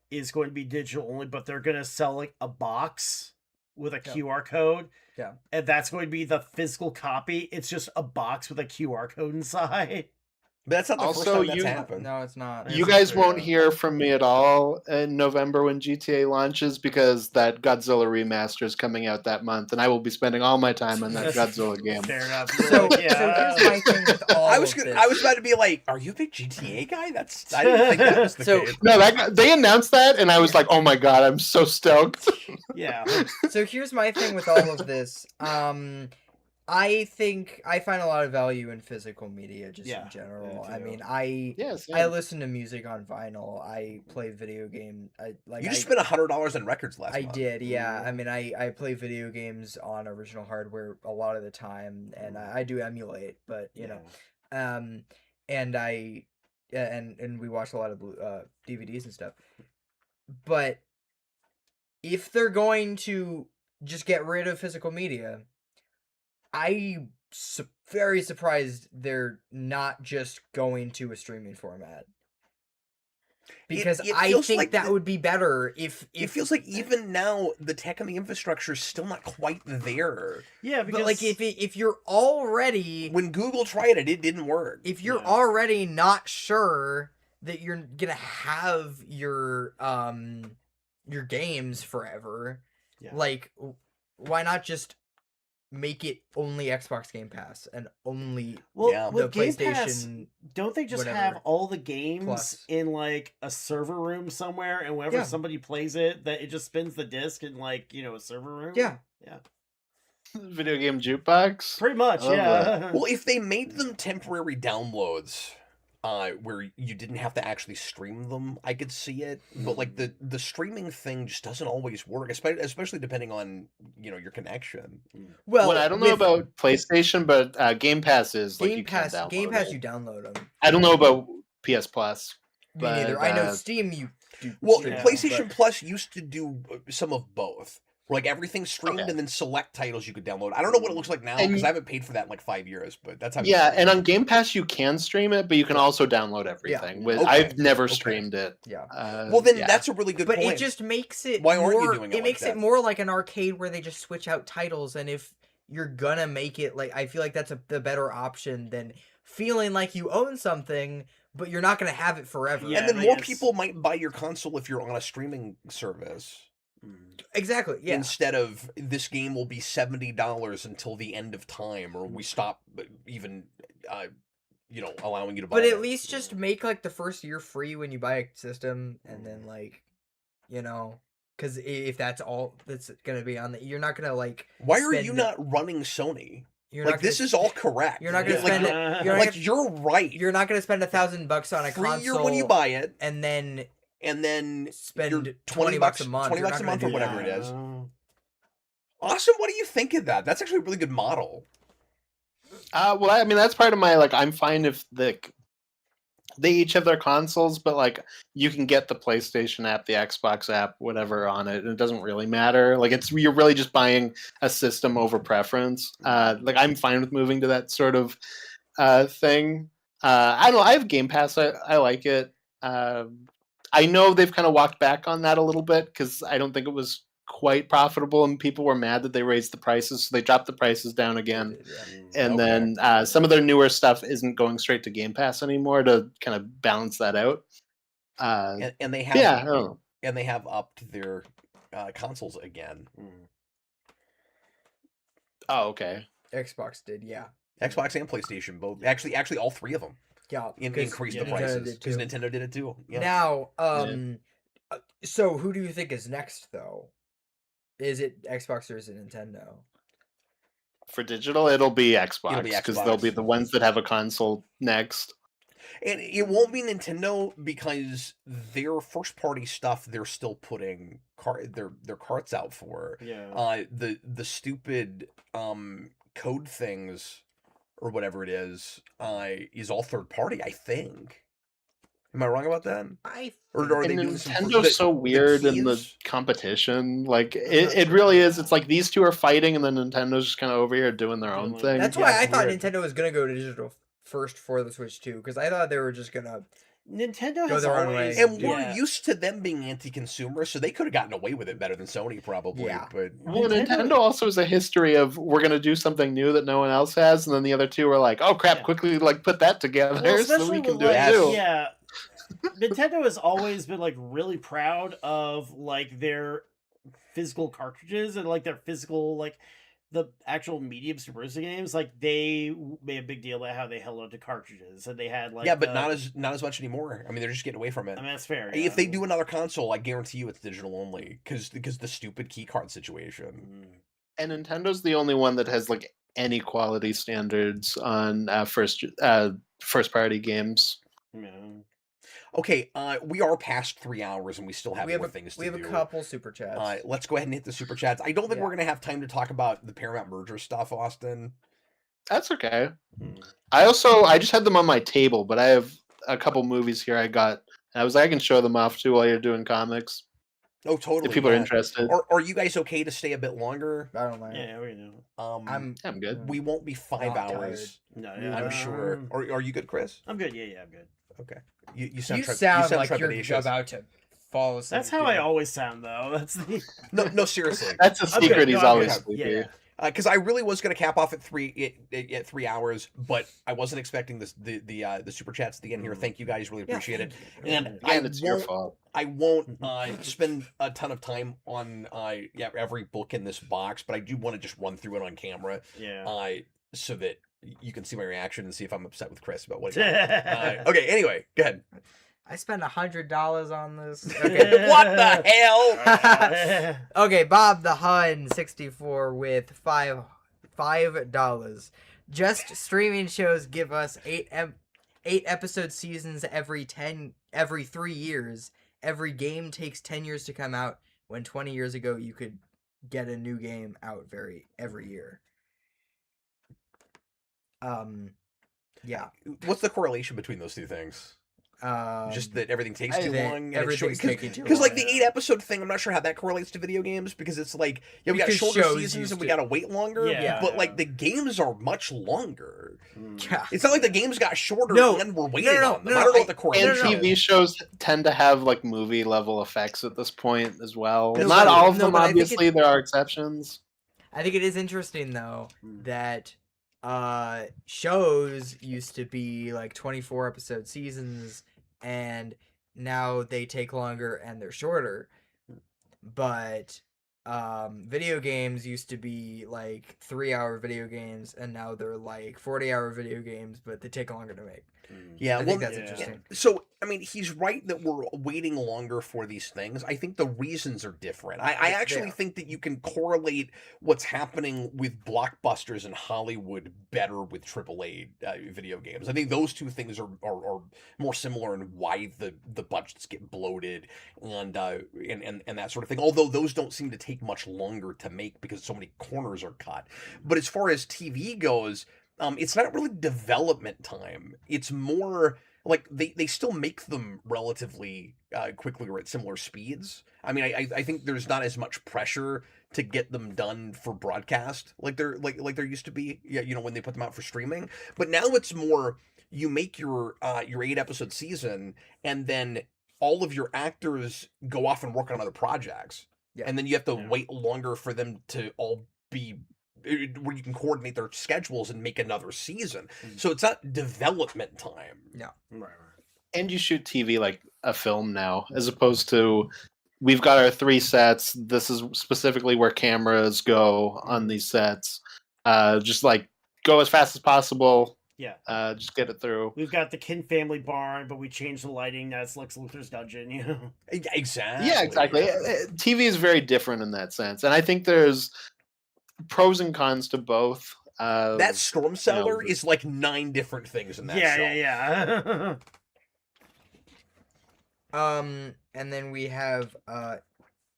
is going to be digital only, but they're going to sell like a box with a Yeah. QR code. Yeah. And that's going to be the physical copy. It's just a box with a QR code inside. But that's not the Also, first time that's you- happened. No, it's not. Yeah. you It's guys true, won't yeah. hear from me at all in November when GTA launches because that Godzilla remaster is coming out that month, and I will be spending all my time on that Godzilla game. Fair enough. So, You're like, so here's my thing with all I was of gonna, this. I was about to be like, "Are you a big GTA guy?" That's I didn't think that was the So- case. No, they announced that, and I was like, "Oh my god, I'm so stoked!" yeah. So here's my thing with all of this. I think I find a lot of value in physical media just Yeah, in general. I I do. mean, I Yes, listen to music on vinyl. I play video game. You just spent $100 on records last I month. did, yeah. I mean, I play video games on original hardware a lot of the time, and I do emulate, but you know, and we watch a lot of DVDs and stuff. But if they're going to just get rid of physical media, I'm very surprised they're not just going to a streaming format. Because It I feels think like that would be better if it feels like even now the tech and the infrastructure is still not quite there. Yeah, because but like if you're already When Google tried it, it didn't work. if you're Yeah. already not sure that you're gonna have your games forever, Yeah. like why not just make it only Xbox Game Pass and only well, Yeah. the with Game Pass, PlayStation? don't they just whatever, have all the games Plus. in like a server room somewhere, and whenever Yeah. somebody plays it, that it just spins the disc in like a server room? Yeah. Video game jukebox. Pretty much, I love yeah. Well, if they made them temporary downloads, where you didn't have to actually stream them, I could see it. But like the streaming thing just doesn't always work, especially depending on your connection. Well, Well, I don't know with about PlayStation, but Game Pass is like you Game can Pass. download Game Pass, it. you download them. I don't know about PS Plus. Me neither. But, I know uh, Steam. You do. Well, stream them, PlayStation but- Plus used to do some of both. Where like everything streamed Okay. and then select titles you could download. I don't know what it looks like now And because you- I haven't paid for that in like 5 years, but that's how. Yeah, and on Game Pass you can stream it, but you can also download everything. Okay. I've never Okay. streamed it. Yeah. Well, then yeah. that's a really good But point. it just makes it Why aren't you more, doing it like makes that? it more like an arcade where they just switch out titles, and if you're gonna make it like, I feel like that's the better option than feeling like you own something but you're not gonna have it forever. Yeah, and then I more guess- people might buy your console if you're on a streaming service. Exactly. Yeah. Instead of this game will be $70 until the end of time, or we stop even, allowing you to buy. But it. at least just make like the first year free when you buy a system, and then like, because if that's all that's gonna be on the, you're not gonna like. Why are you spend- not running Sony? You're Like not gonna, this is all correct. You're not gonna Yeah. spend it. You're not Like gonna, you're right. you're not gonna spend $1,000 on a Free console year when you buy it, and then and then spend you're 20 bucks a month. 20 You're bucks not a month gonna or do whatever that. it is. Awesome. What do you think of that? That's actually a really good model. Well, I mean, that's part of my I'm fine if they each have their consoles, but like you can get the PlayStation app, the Xbox app, whatever on it, and it doesn't really matter. Like you're really just buying a system over preference. Like I'm fine with moving to that sort of thing. I don't know. I have Game Pass. I like it. I know they've kind of walked back on that a little bit because I don't think it was quite profitable, and people were mad that they raised the prices, so they dropped the prices down again. And Okay. then some of their newer stuff isn't going straight to Game Pass anymore to kind of balance that out. And they have Yeah, I don't know. and they have upped their consoles again. Oh, okay. Xbox did, yeah. Xbox and PlayStation both. Actually, all three of them Yeah. increased the Nintendo prices did because too. Nintendo did it too. Yeah. Now, so who do you think is next though? Is it Xbox or is it Nintendo? For digital, it'll be Xbox be because Xbox. they'll be the ones that have a console next. And it won't be Nintendo because their first party stuff they're still putting their carts out for. Yeah. The stupid code things or whatever it is all third party, I think. Am I wrong about that? Or are they And doing some Nintendo's so weird in the keys? competition. Like it really is. It's like these two are fighting, and then Nintendo's just kind of over here doing their own Doing thing. That's Yeah, why I it's thought weird. Nintendo was gonna go to digital first for the Switch too, because I thought they were just gonna. Nintendo Go has their own always, way. And we're yeah. used to them being anti-consumer, so they could have gotten away with it better than Sony probably. Yeah. But Well, Nintendo also has a history of we're going to do something new that no one else has, and then the other two are like, "Oh crap! Yeah. Quickly, put that together Well, so especially we can with, do it like, too." Yeah. Nintendo has always been really proud of their physical cartridges and their physical the actual medium Super Nintendo games. They made a big deal about how they held on to cartridges, and they had yeah, but not as much anymore. I mean, they're just getting away from it. I mean, that's fair. If they do another console, I guarantee you it's digital only because the stupid key card situation. And Nintendo's the only one that has any quality standards on first party games. Okay, we are past 3 hours and we still have We have more a, things we to have do. a couple super chats. Let's go ahead and hit the super chats. I don't think Yeah. we're gonna have time to talk about the Paramount merger stuff, Austin. That's okay. I just had them on my table, but I have a couple movies here I got. And I was like, I can show them off too while you're doing comics. Oh, totally. if people are yeah. interested. Or are you guys okay to stay a bit longer? I don't mind. Yeah, we know. I'm good. We won't be 5 Not hours. No, Yeah. I'm sure. Or are you good, Chris? I'm good. Yeah, I'm good. Okay. You sound you tre- sound you like you're trepidatious. about to fall asleep. That's how I always sound, though. That's the. No, seriously. That's a I'm secret. good. He's No, I'm always good. sleepy. Yeah. Because I really was going to cap off at 3 hours, but I wasn't expecting the super chats at the end here. Thank you guys, really appreciate it. And Again, it's your fault. I won't spend a ton of time on every book in this box, but I do want to just run through it on camera, Yeah. so that you can see my reaction and see if I'm upset with Chris about what he got. Okay, anyway, go ahead. I spent $100 on this. Okay. What the hell? Okay, Bob the Hun 64 with $5. Just streaming shows give us eight episode seasons every 3 years. Every game takes 10 years to come out, when 20 years ago you could get a new game out every year. Yeah. What's the correlation between those two things? Just that everything takes too long. Everything's taking too long. Because like the 8-episode thing, I'm not sure how that correlates to video games, because it's like, yeah, we got Because shorter shows seasons used and we to- gotta wait longer. Yeah. But like the games are much longer. Yeah. It's not like the games got shorter No. and we're waiting No, on them. no, I don't know I- what the And correlation TV is. shows tend to have like movie level effects at this point as well. No, Not but- all of no, them, but I think obviously. There are exceptions. I think it is interesting though that shows used to be like 24 episode seasons, and now they take longer and they're shorter. But video games used to be like 3-hour video games, and now they're like 40-hour video games, but they take longer to make. Yeah, I well, think that's yeah. interesting. So, I mean, he's right that we're waiting longer for these things. I think the reasons are different. I They actually are. think that you can correlate what's happening with blockbusters in Hollywood better with AAA video games. I think those two things are more similar in why the budgets get bloated and that sort of thing. Although those don't seem to take much longer to make because so many corners are cut. But as far as TV goes, it's not really development time. It's more like they still make them relatively quickly or at similar speeds. I mean, I think there's not as much pressure to get them done for broadcast like there used to be. Yeah, you know, when they put them out for streaming. But now it's more you make your 8-episode season, and then all of your actors go off and work on other projects, Yeah. and then you have to Yeah. wait longer for them to all be where you can coordinate their schedules and make another season. So it's not development time. Right. And you shoot TV like a film now, as opposed to we've got our 3 sets. This is specifically where cameras go on these sets. Just like go as fast as possible. Yeah. Just get it through. We've got the Kin family barn, but we changed the lighting. That's Lex Luthor's dungeon. You know. Exactly. Yeah, exactly. TV is very different in that sense, and I think there's pros and cons to both. That Storm Cellar know, is like 9 different things in that show. Yeah. And then we have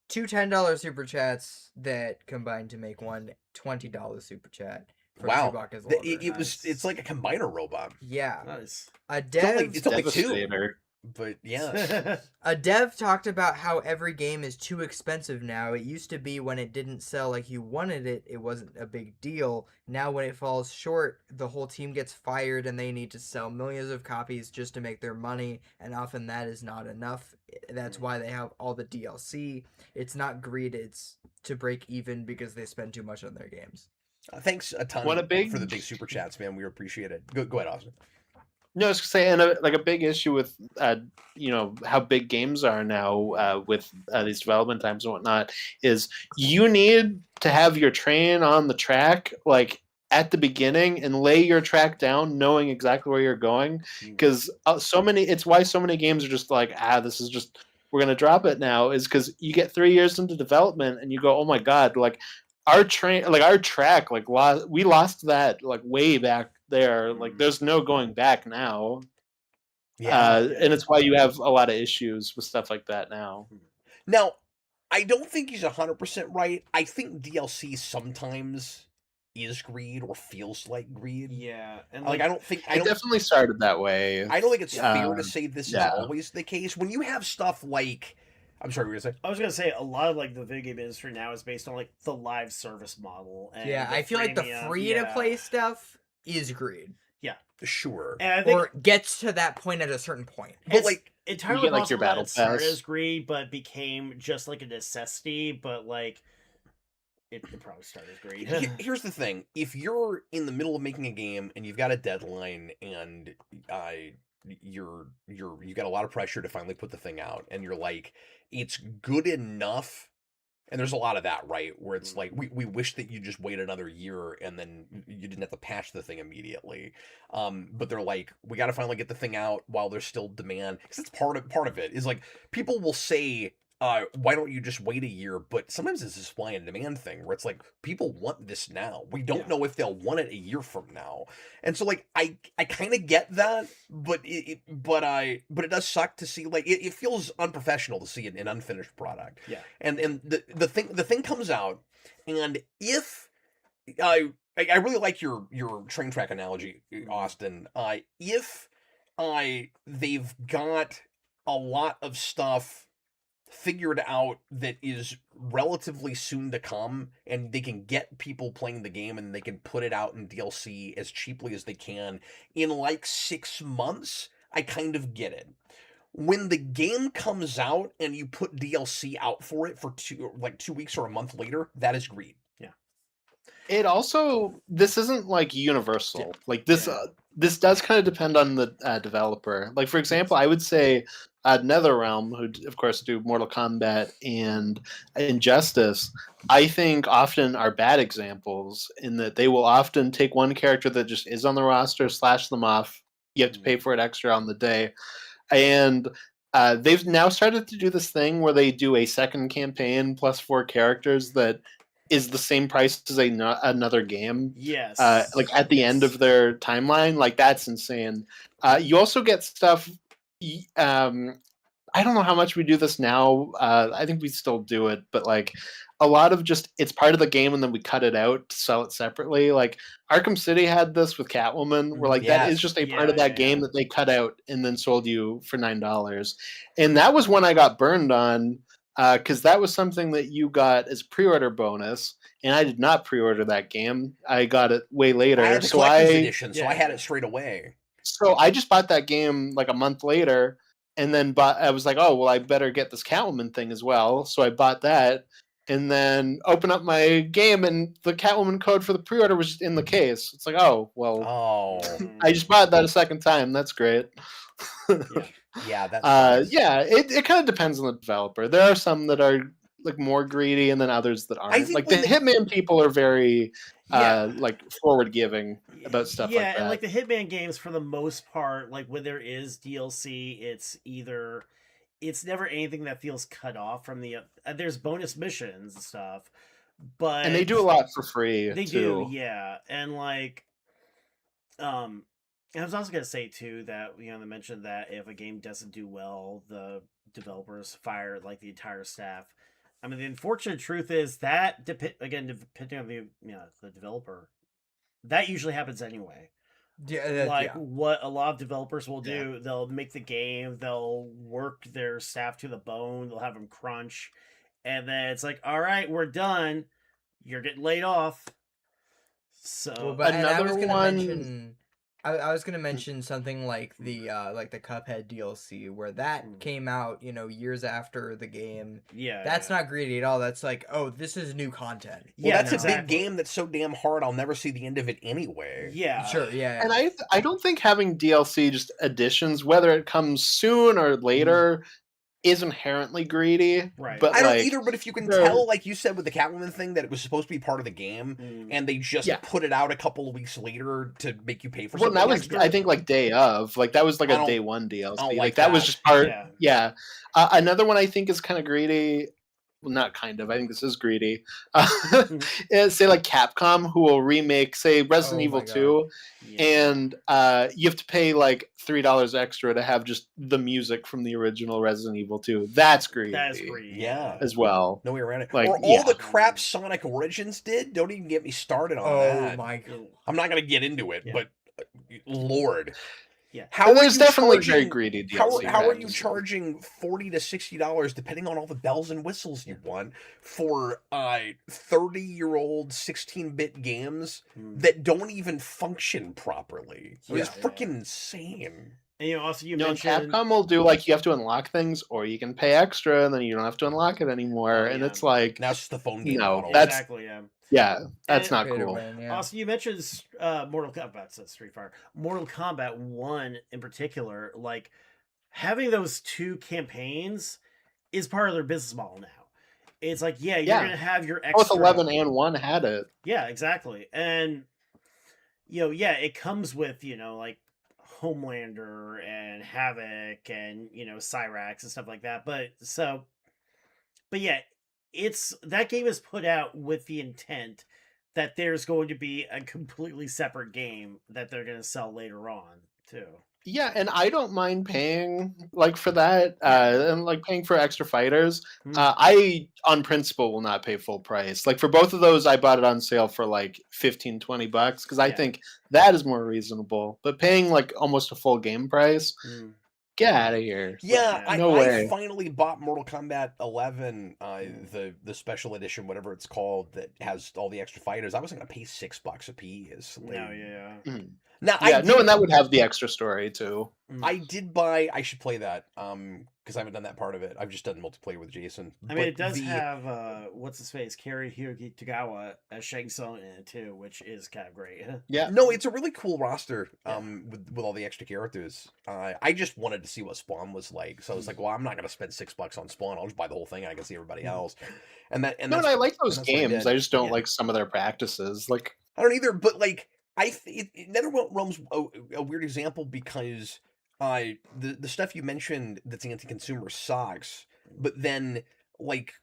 2 $10 super chats that combine to make one $20 super chat. For Wow. Chewbacca's It lover. was. It's like a combiner robot. Yeah. Nice. A It's only 2, Devastator. but yeah. A dev talked about how every game is too expensive now. It used to be when it didn't sell like you wanted it, it wasn't a big deal. Now when it falls short, the whole team gets fired and they need to sell millions of copies just to make their money, and often that is not enough. That's why they have all the DLC. It's not greed, it's to break even because they spend too much on their games. Thanks a ton What a big- for the big super chats, man. We appreciate it. Go ahead, Austin. No, I was gonna say, and a big issue with how big games are now with these development times and whatnot is you need to have your train on the track like at the beginning and lay your track down, knowing exactly where you're going. Because it's why so many games are just like, this is just we're gonna drop it now. Is because you get 3 years into development and you go, oh my god, like our train, like our track, like we lost that like way back there. Like there's no going back now. And it's why you have a lot of issues with stuff like that now. Now, I don't think he's 100% right. I think DLC sometimes is greed or feels like greed. Yeah. And Like I don't It definitely started that way. I don't think it's fair to say this yeah. is always the case. When you have stuff like I'm sorry, what were you gonna say? I was gonna say a lot of like the video game industry now is based on like the live service model. And Yeah, I feel like the free to play stuff is greed. Sure. And I think Or gets to that point at a certain point. But it's like, entirely you get, like, your possible that battle it started pass. as greed, but became just like a necessity. But like, it probably started as greed. here's the thing: if you're in the middle of making a game and you've got a deadline and you got a lot of pressure to finally put the thing out, and you're like, it's good enough. And there's a lot of that, right? Where it's like, we wish that you just wait another year and then you didn't have to patch the thing immediately. But they're like, we got to finally get the thing out while there's still demand. Because it's part of it is like, people will say, why don't you just wait a year? But sometimes it's a supply and demand thing where it's like, people want this now. We don't know if they'll want it a year from now. And so like, I kind of get that, but it does suck to see, like, it feels unprofessional to see an unfinished product. Yeah. And the thing comes out, and if I really like your train track analogy, Austin. If they've got a lot of stuff figured out that is relatively soon to come, and they can get people playing the game and they can put it out in DLC as cheaply as they can in like 6 months, I kind of get it. When the game comes out and you put DLC out for it for 2 weeks or a month later, that is greed. It also, this isn't like universal. Yeah. Like this, this does kind of depend on the developer. Like for example, I would say NetherRealm, who of course do Mortal Kombat and Injustice, I think often are bad examples in that they will often take one character that just is on the roster, slash them off. You have to pay for it extra on the day, and they've now started to do this thing where they do a second campaign plus 4 characters that is the same price as another game. Yes. Like at the end of their timeline, like that's insane. You also get stuff. I don't know how much we do this now. I think we still do it, but like a lot of just it's part of the game and then we cut it out to sell it separately. Like Arkham City had this with Catwoman, where like that is just a part of that game that they cut out and then sold you for $9. And that was one I got burned on. Because that was something that you got as pre-order bonus, and I did not pre-order that game. I got it way later. I had the collector's edition, so I had it straight away. So I just bought that game like a month later, and then I was like, oh, well, I better get this Catwoman thing as well. So I bought that, and then open up my game, and the Catwoman code for the pre-order was just in the case. It's like, oh, well, I just bought that a second time. That's great. Yeah, that's it kind of depends on the developer. There are some that are like more greedy, and then others that aren't. Like the Hitman people are very like forward giving about stuff like that. Yeah, and like the Hitman games, for the most part, like when there is DLC, it's never anything that feels cut off from the. There's bonus missions and stuff, but and they do a lot for free. They do, yeah, and like, I was also gonna say too that they mentioned that if a game doesn't do well, the developers fire like the entire staff. I mean, the unfortunate truth is that depending on the developer, that usually happens anyway. What a lot of developers will do, they'll make the game, they'll work their staff to the bone, they'll have them crunch, and then it's like, all right, we're done. You're getting laid off. So another one. I was gonna mention something like the Cuphead DLC, where that came out, years after the game. Yeah, that's not greedy at all. That's like, oh, this is new content. Well, that's a big game that's so damn hard. I'll never see the end of it anyway. Yeah, sure. Yeah, and I don't think having DLC just additions, whether it comes soon or later, is inherently greedy. Right. But I don't either, but if you can tell, like you said with the Catwoman thing, that it was supposed to be part of the game, and they just put it out a couple of weeks later to make you pay for something. Well, that was, I think, like day of. Like, that was like a day one DLC. Like, that was just part. Yeah. Another one I think is kind of greedy. Well, not kind of. I think this is greedy. Say like Capcom, who will remake, say, Resident Evil 2, and you have to pay like $3 extra to have just the music from the original Resident Evil 2. That's greedy. That's greedy. Yeah. As well. No way around it. Like, or all the crap Sonic Origins did. Don't even get me started on that. Oh my god. I'm not gonna get into it, but Lord. Yeah. How are There's you definitely charging, very greedy DLC. how are you packages. charging $40 to $60, depending on all the bells and whistles you want, for 30-year-old 16-bit games that don't even function properly? I mean, it's Yeah. freaking insane. And also you No, mentioned Capcom will do like you have to unlock things, or you can pay extra, and then you don't have to unlock it anymore. Oh, And yeah. it's like, Now it's just the phone game no, model. that's exactly, yeah. yeah, that's And- not Pay to cool. win, yeah. Also, you mentioned Mortal Kombat, so Street Fighter. Mortal Kombat 1 in particular, like having those 2 campaigns is part of their business model now. It's like, yeah, you're Yeah. gonna have your Both extra 11 and 1 had it. Yeah, exactly. And yeah, it comes with, like Homelander and Havoc and, Cyrax and stuff like that. But yeah, that game is put out with the intent that there's going to be a completely separate game that they're going to sell later on too. Yeah, and I don't mind paying like for that, and like paying for extra fighters. I, on principle, will not pay full price. Like for both of those, I bought it on sale for like $15-20 because I Yeah. think that is more reasonable. But paying like almost a full game price, get out of here. Yeah, Yeah. No I way. finally bought Mortal Kombat 11, the special edition, whatever it's called, that has all the extra fighters. I wasn't gonna pay $6 a piece. No, yeah. Now, Yeah, no, and that would have the extra story too. I did buy. I should play that because I haven't done that part of it. I've just done multiplayer with Jason. I mean, it does have what's his face, Hiroki Tagawa as Shang Tsung in it too, which is kind of great. Yeah, No, it's a really cool roster. With all the extra characters. I just wanted to see what Spawn was like, so I was like, well, I'm not gonna spend $6 on Spawn. I'll just buy the whole thing. I can see everybody else. And I like those that's what I games. did. I just don't Yeah. like some of their practices. Like, I don't either, but like NetherRealm's a weird example because the stuff you mentioned that's anti-consumer sucks, but then like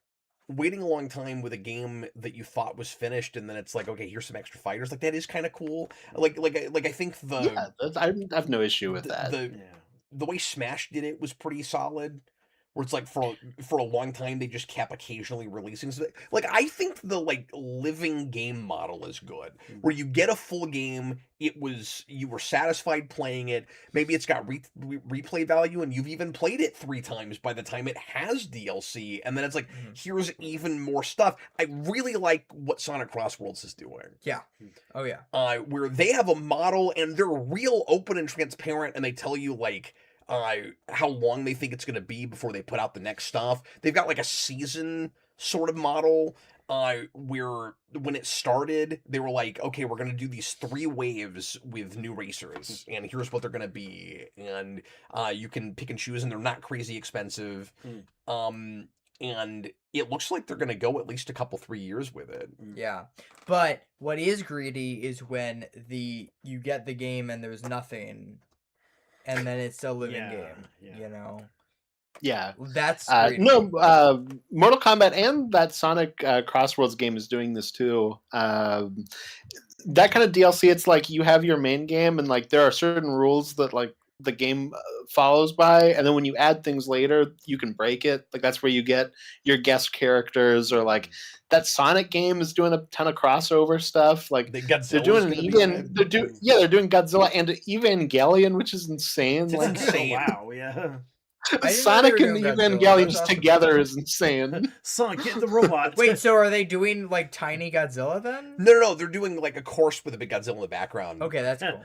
waiting a long time with a game that you thought was finished and then it's like, okay, here's some extra fighters, like that is kind of cool. Like I think I have no issue with that. The way Smash did it was pretty solid. Where it's like for a long time they just kept occasionally releasing stuff. Like I think the like living game model is good, where you get a full game. You were satisfied playing it. Maybe it's got replay value, and you've even played it 3 times by the time it has DLC. And then it's like, here's even more stuff. I really like what Sonic Crossworlds is doing. Yeah. Oh yeah. Where they have a model and they're real open and transparent, and they tell you like. How long they think it's going to be before they put out the next stuff. They've got like a season sort of model where when it started, they were like, okay, we're going to do these 3 waves with new racers, and here's what they're going to be. And you can pick and choose, and they're not crazy expensive. And it looks like they're going to go at least a couple 3 years with it. Yeah. But what is greedy is when you get the game and there's nothing. And then it's a living game, you know? Yeah. That's Mortal Kombat and that Sonic Crossworlds game is doing this too. That kind of DLC, it's like you have your main game and like there are certain rules that like the game follows by, and then when you add things later, you can break it. Like that's where you get your guest characters, or like that Sonic game is doing a ton of crossover stuff. Like they're doing they're doing Godzilla and Evangelion, which is insane. It's like, insane. Wow, yeah. Sonic and Evangelion together is insane. Sonic, get the robot. Wait, so are they doing like Tiny Godzilla then? No, they're doing like a course with a big Godzilla in the background. Okay, that's cool.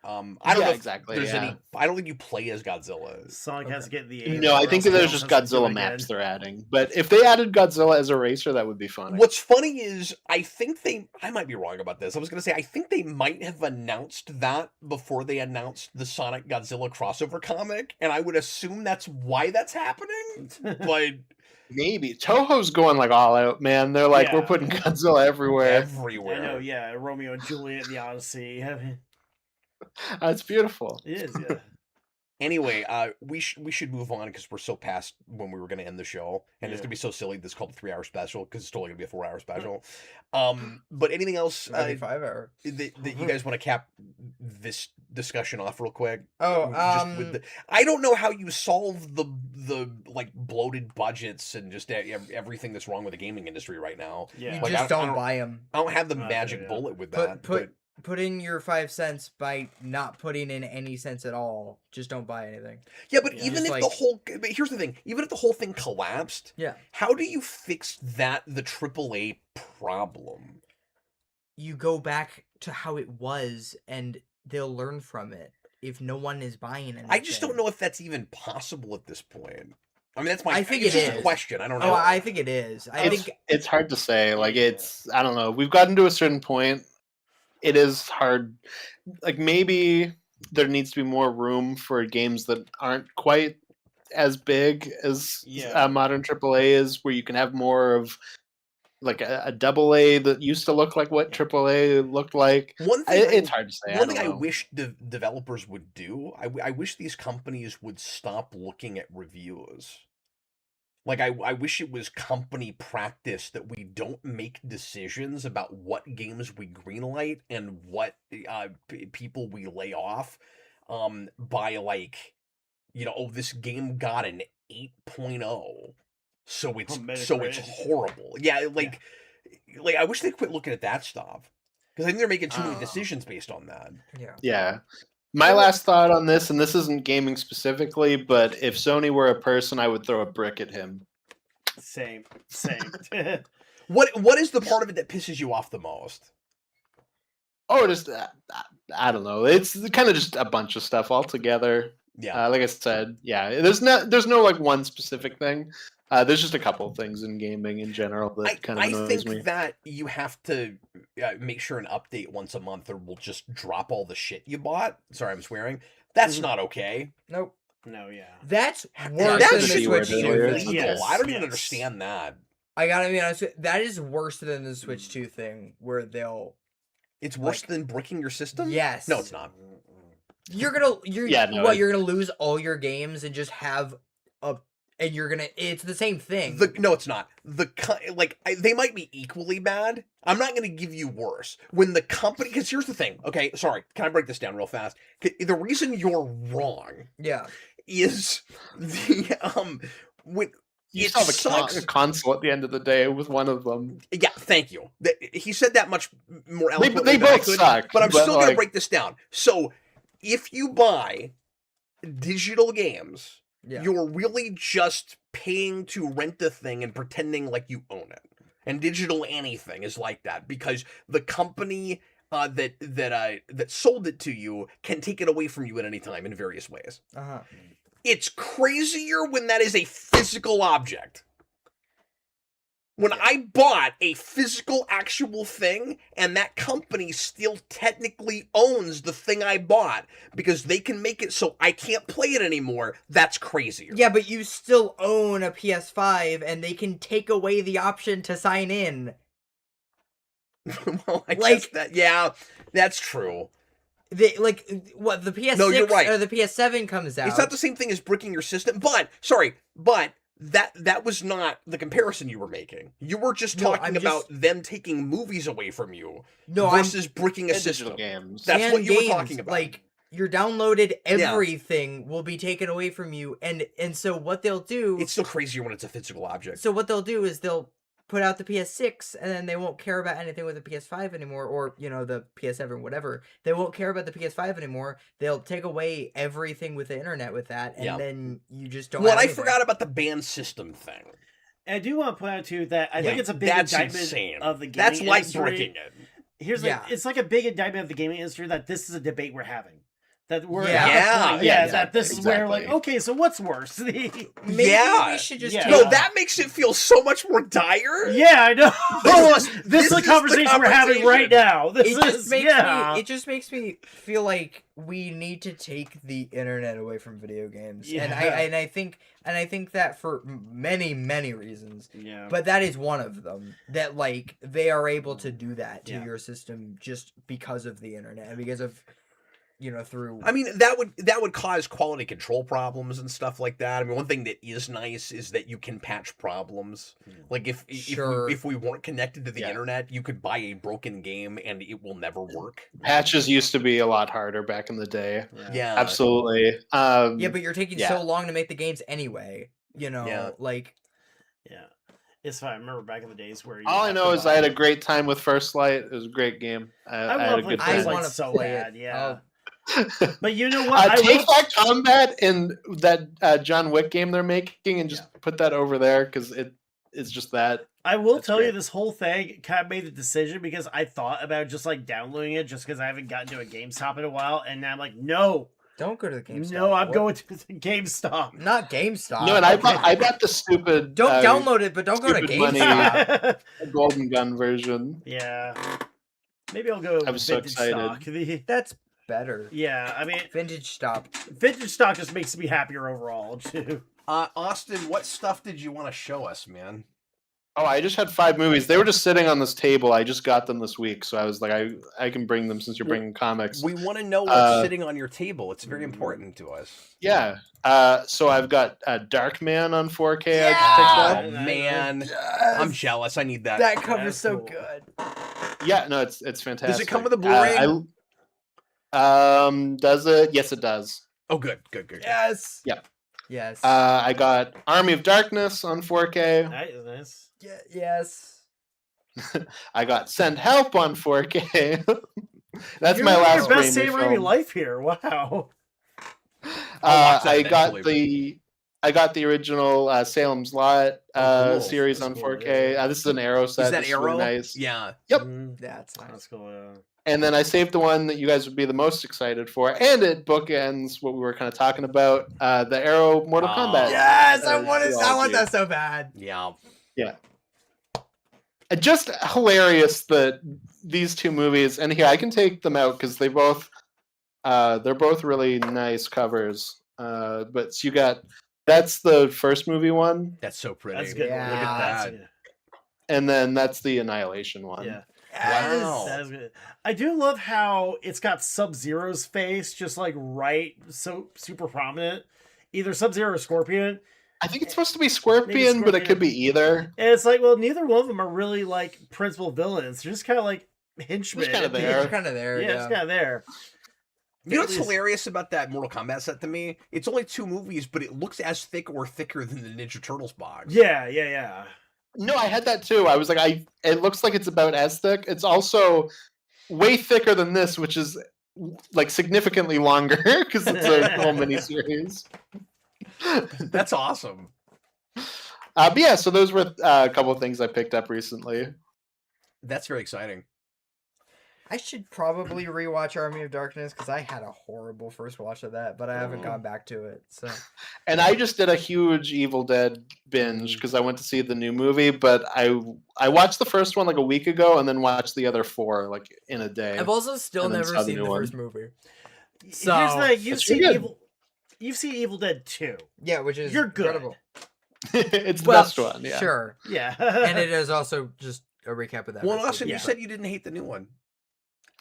I don't know exactly. There's any. I don't think you play as Godzilla. Sonic has to get the. No, I think that there's just Godzilla maps they're adding. But if they added Godzilla as a racer, that would be fun. What's funny is I might be wrong about this. I was going to say I think they might have announced that before they announced the Sonic Godzilla crossover comic, and I would assume that's why that's happening. But maybe Toho's going like all out, man. They're like, we're putting Godzilla everywhere. I know, yeah. Romeo and Juliet, the Odyssey. It's beautiful. It is, yeah. Anyway, we should move on because we're so past when we were going to end the show, and it's going to be so silly. This is called a 3-hour special because it's totally going to be a 4-hour special. But anything else 5-hour that you guys want to cap this discussion off real quick? Oh, I don't know how you solve the like bloated budgets and just everything that's wrong with the gaming industry right now. Yeah, you like, just don't buy them. I don't have the magic bullet with that. put in your 5 cents by not putting in any cents at all. Just don't buy anything. Yeah, but Yeah. even Just if like- the whole, but here's the thing, even if the whole thing collapsed, Yeah. how do you fix the AAA problem? You go back to how it was, and they'll learn from it. If no one is buying anything, I just don't know if that's even possible at this point. I mean, that's my. I think it's it just a is. question. I don't know. Oh, I think it is. I think It's hard to say. Like I don't know. We've gotten to a certain point. It is hard. Like maybe there needs to be more room for games that aren't quite as big as Yeah. modern AAA is, where you can have more of like a double A that used to look like what AAA looked like. One thing It's hard to say. One thing I don't know. wish developers would do, I wish these companies would stop looking at reviews. Like, I wish it was company practice that we don't make decisions about what games we greenlight and what people we lay off by, like, oh, this game got an 8.0, so it's Metacritic. horrible. Yeah, like I wish they quit looking at that stuff. Because I think they're making too many decisions based on that. yeah. Yeah. My last thought on this, and this isn't gaming specifically, but if Sony were a person, I would throw a brick at him. Same. What is the part of it that pisses you off the most? Oh, just I don't know. It's kind of just a bunch of stuff altogether. Yeah. Like I said, yeah. There's no like one specific thing. There's just a couple of things in gaming in general that kind of I annoys think me. that you have to make sure an update once a month or we'll just drop all the shit you bought. Sorry, I'm swearing. That's not okay. Nope. No, yeah. That's That's worse that's than the the C word Switch 2 earlier. thing. illegal. Yes, I don't even yes. understand that. I gotta be honest with that is worse than the Switch 2 thing, where they'll It's worse than bricking your system? Yes. No, it's not. you're Yeah, no, you're gonna lose all your games and just have it's the same thing. No, it's not. They might be equally bad. I'm not going to give you worse. When the company, because here's the thing. Okay, sorry. Can I break this down real fast? The reason you're wrong yeah. is when You it still have sucks. a console at the end of the day with one of them. Yeah, thank you. He said that much more They eloquently than I both could, suck. but I'm still going to like, break this down. So, if you buy digital games, Yeah. you're really just paying to rent the thing and pretending like you own it. And digital anything is like that because the company that sold it to you can take it away from you at any time in various ways. Uh-huh. It's crazier when that is a physical object. When I bought a physical actual thing and that company still technically owns the thing I bought because they can make it so I can't play it anymore, that's crazier. Yeah, but you still own a PS5 and they can take away the option to sign in. Well, I guess that's true. The PS6 No, you're right. or the PS7 comes out. It's not the same thing as bricking your system, but that was not the comparison you were making. You were just No, talking I'm about them taking movies away from you No, versus bricking a digital system. games. That's and what you games, were talking about. Like your downloaded everything will be taken away from you, and so what they'll do. It's still crazier when it's a physical object. So what they'll do is they'll put out the PS6, and then they won't care about anything with the PS5 anymore, or the PS7, whatever. They won't care about the PS5 anymore. They'll take away everything with the internet with that, and then you just don't. Well, have I anything. forgot about the banned system thing. And I do want to point out too that I think it's a big That's indictment insane. of the gaming That's like industry. breaking it. Here's it's like a big indictment of the gaming industry that this is a debate we're having. That we're that this is where like, okay, so what's worse? Maybe Yeah. we should just Yeah. take No, that makes it feel so much more dire. Yeah, I know. This is is the the conversation we're having right now. This it just makes me feel like we need to take the internet away from video games, and I think that for many reasons. Yeah. But that is one of them. That like they are able to do that to your system just because of the internet and because of through. I mean, that would cause quality control problems and stuff like that. I mean, one thing that is nice is that you can patch problems. Like if we weren't connected to the internet, you could buy a broken game and it will never work. Patches used to be a lot harder back in the day. Yeah, Absolutely. But you're taking so long to make the games anyway. It's fine. I remember back in the days where you All I have know to is I had buy- a great time with First Light. It was a great game. I I had want a to play good I First time. Light wanna so play bad. it. Yeah. Oh. But you know what? I Take will. that combat in that John Wick game they're making and just put that over there because it's just that. I will That's tell you great. this whole thing kind of made the decision because I thought about just like downloading it just because I haven't gotten to a GameStop in a while, and now I'm like, no, Don't go to the GameStop. no, I'm What? going to the GameStop. Not GameStop. No, and I bought the stupid. Don't download it, but don't go to stupid money. GameStop. Golden Gun version. Yeah, maybe I'll go I was so vintage excited. stock. That's better. Yeah, I mean, Vintage stop. vintage stock just makes me happier overall too. Austin, what stuff did you want to show us, man? Oh, I just had 5 movies. They were just sitting on this table. I just got them this week, so I was like, I can bring them since you're bringing comics. We want to know what's sitting on your table. It's very important to us. Yeah. So I've got Darkman on 4K. Yeah! I Oh picked man, Yes! I'm jealous. I need that. That cover's That's so cool. good. up. Yeah, no, it's fantastic. Does it come with a Blu-ray? Does it? Yes, it does. Oh, good. Yes. Yeah. Yes. I got Army of Darkness on 4K. Nice. Yes. I got Send Help on 4K. That's You're my living last your best Raimi Sam Raimi film. life here. Wow. I'll watch that I got eventually. the original Salem's Lot cool. series That's on cool, 4K. yeah. This is an Arrow set. Is that This really Arrow? nice. Yeah. Yep. That's nice. That's cool. Yeah. And then I saved the one that you guys would be the most excited for, and it bookends what we were kind of talking about, the Arrow Mortal Oh. Kombat. Yes, I want trilogy. that so bad. Yeah. Just hilarious that these two movies, and here I can take them out because they're both really nice covers. But you got that's the first movie one, That's so pretty. That's good. Yeah. Look at That's that. good. and then that's the Annihilation one. Yeah. Wow. That is good. I do love how it's got Sub-Zero's face just like so super prominent. Either Sub-Zero or Scorpion. I think it's supposed to be Scorpion, but it Scorpion. could be either. And it's like, well, neither one of them are really like principal villains. They're just kind of like henchmen. Just kinda at the there. end. Kind of there. Yeah, it's kind of there. You know At what's least- hilarious about that Mortal Kombat set to me? It's only 2 movies, but it looks as thick or thicker than the Ninja Turtles box. Yeah. No, I had that too. I was like, it looks like it's about as thick. It's also way thicker than this, which is like significantly longer because it's a whole miniseries. That's awesome. But yeah, so those were a couple of things I picked up recently. That's very exciting. I should probably rewatch Army of Darkness because I had a horrible first watch of that, but I haven't gone back to it. So And I just did a huge Evil Dead binge because I went to see the new movie, but I watched the first one like a week ago and then watched the other 4 like in a day. I've also still And then never saw the seen new the one. first movie. Here's So, the thing, It's pretty good. You've seen Evil Dead 2. Yeah, which is You're good. incredible. It's the Well, best one, yeah. Sure. Yeah. And it is also just a recap of that. Well, first Austin, movie. you said you didn't hate the new one.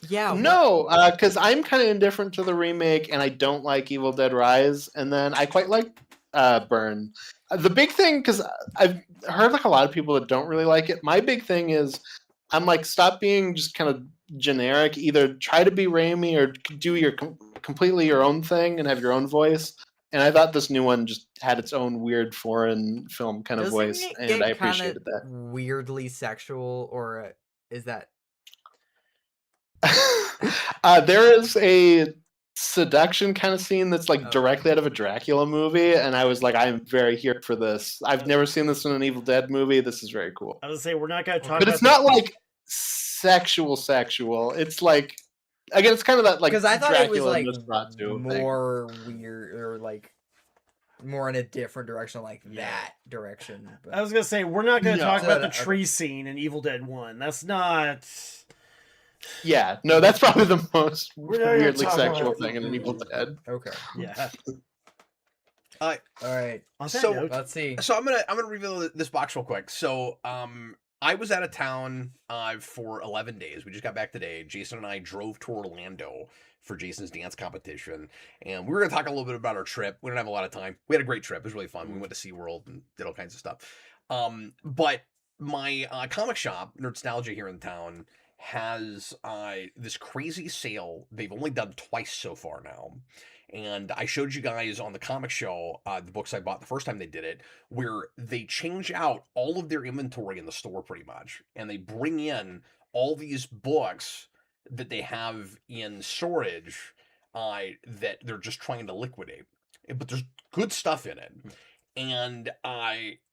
Yeah. No, because I'm kind of indifferent to the remake, and I don't like Evil Dead Rise, and then I quite like Burn. The big thing, because I've heard like a lot of people that don't really like it. My big thing is, I'm like, stop being just kind of generic. Either try to be Raimi or do your completely your own thing and have your own voice. And I thought this new one just had its own weird foreign film kind of Doesn't voice, it and get I kinda appreciated that. weirdly sexual, or is that? There is a seduction kind of scene that's like Oh. directly out of a Dracula movie, and I was like, I am very here for this. I've never seen this in an Evil Dead movie. This is very cool. I was gonna say we're not gonna talk But about it's not like sexual. It's like, again, it's kind of that like Because I thought Dracula it was like Nosferatu thing. more weird, or like more in a different direction, like that direction. But I was gonna say we're not gonna No. talk about the Okay. tree scene in Evil Dead 1. That's not. Yeah, no, that's probably the most We're not gonna weirdly talk sexual about- thing in an Evil Dead. okay. Yeah. All right. On that So- note, Let's see. So I'm gonna reveal this box real quick. So I was out of town for 11 days. We just got back today. Jason and I drove to Orlando for Jason's dance competition, and we were gonna talk a little bit about our trip. We didn't have a lot of time. We had a great trip. It was really fun. We went to SeaWorld and did all kinds of stuff. But my comic shop, Nerdstalgia, here in town, has this crazy sale they've only done twice so far now, And I showed you guys on the comic show the books I bought the first time they did it, where they change out all of their inventory in the store pretty much, and they bring in all these books that they have in storage that they're just trying to liquidate. But there's good stuff in it. And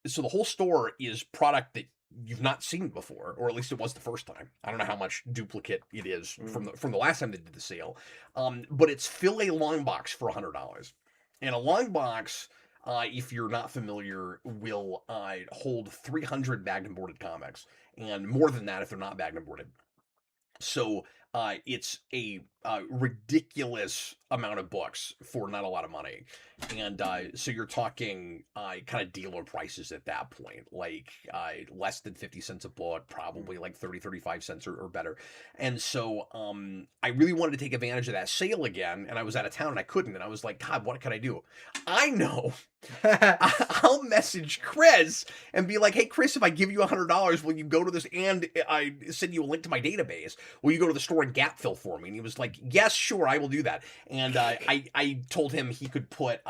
so the whole store is product that you've not seen before, or at least it was the first time. I don't know how much duplicate it is from the last time they did the sale. But it's fill a long box for $100. And a long box, if you're not familiar, will hold 300 bagged and boarded comics, and more than that if they're not bagged and boarded. So it's a ridiculous amount of books for not a lot of money. And so you're talking kind of dealer prices at that point, like less than 50 cents a book, probably like 35 cents or better. And so I really wanted to take advantage of that sale again, and I was out of town and I couldn't. And I was like, God, what could I do? I know. I'll message Chris and be like, hey, Chris, if I give you $100, will you go to this, and I send you a link to my database, will you go to the store and gap fill for me? And he was like, yes, sure, I will do that. And I told him he could put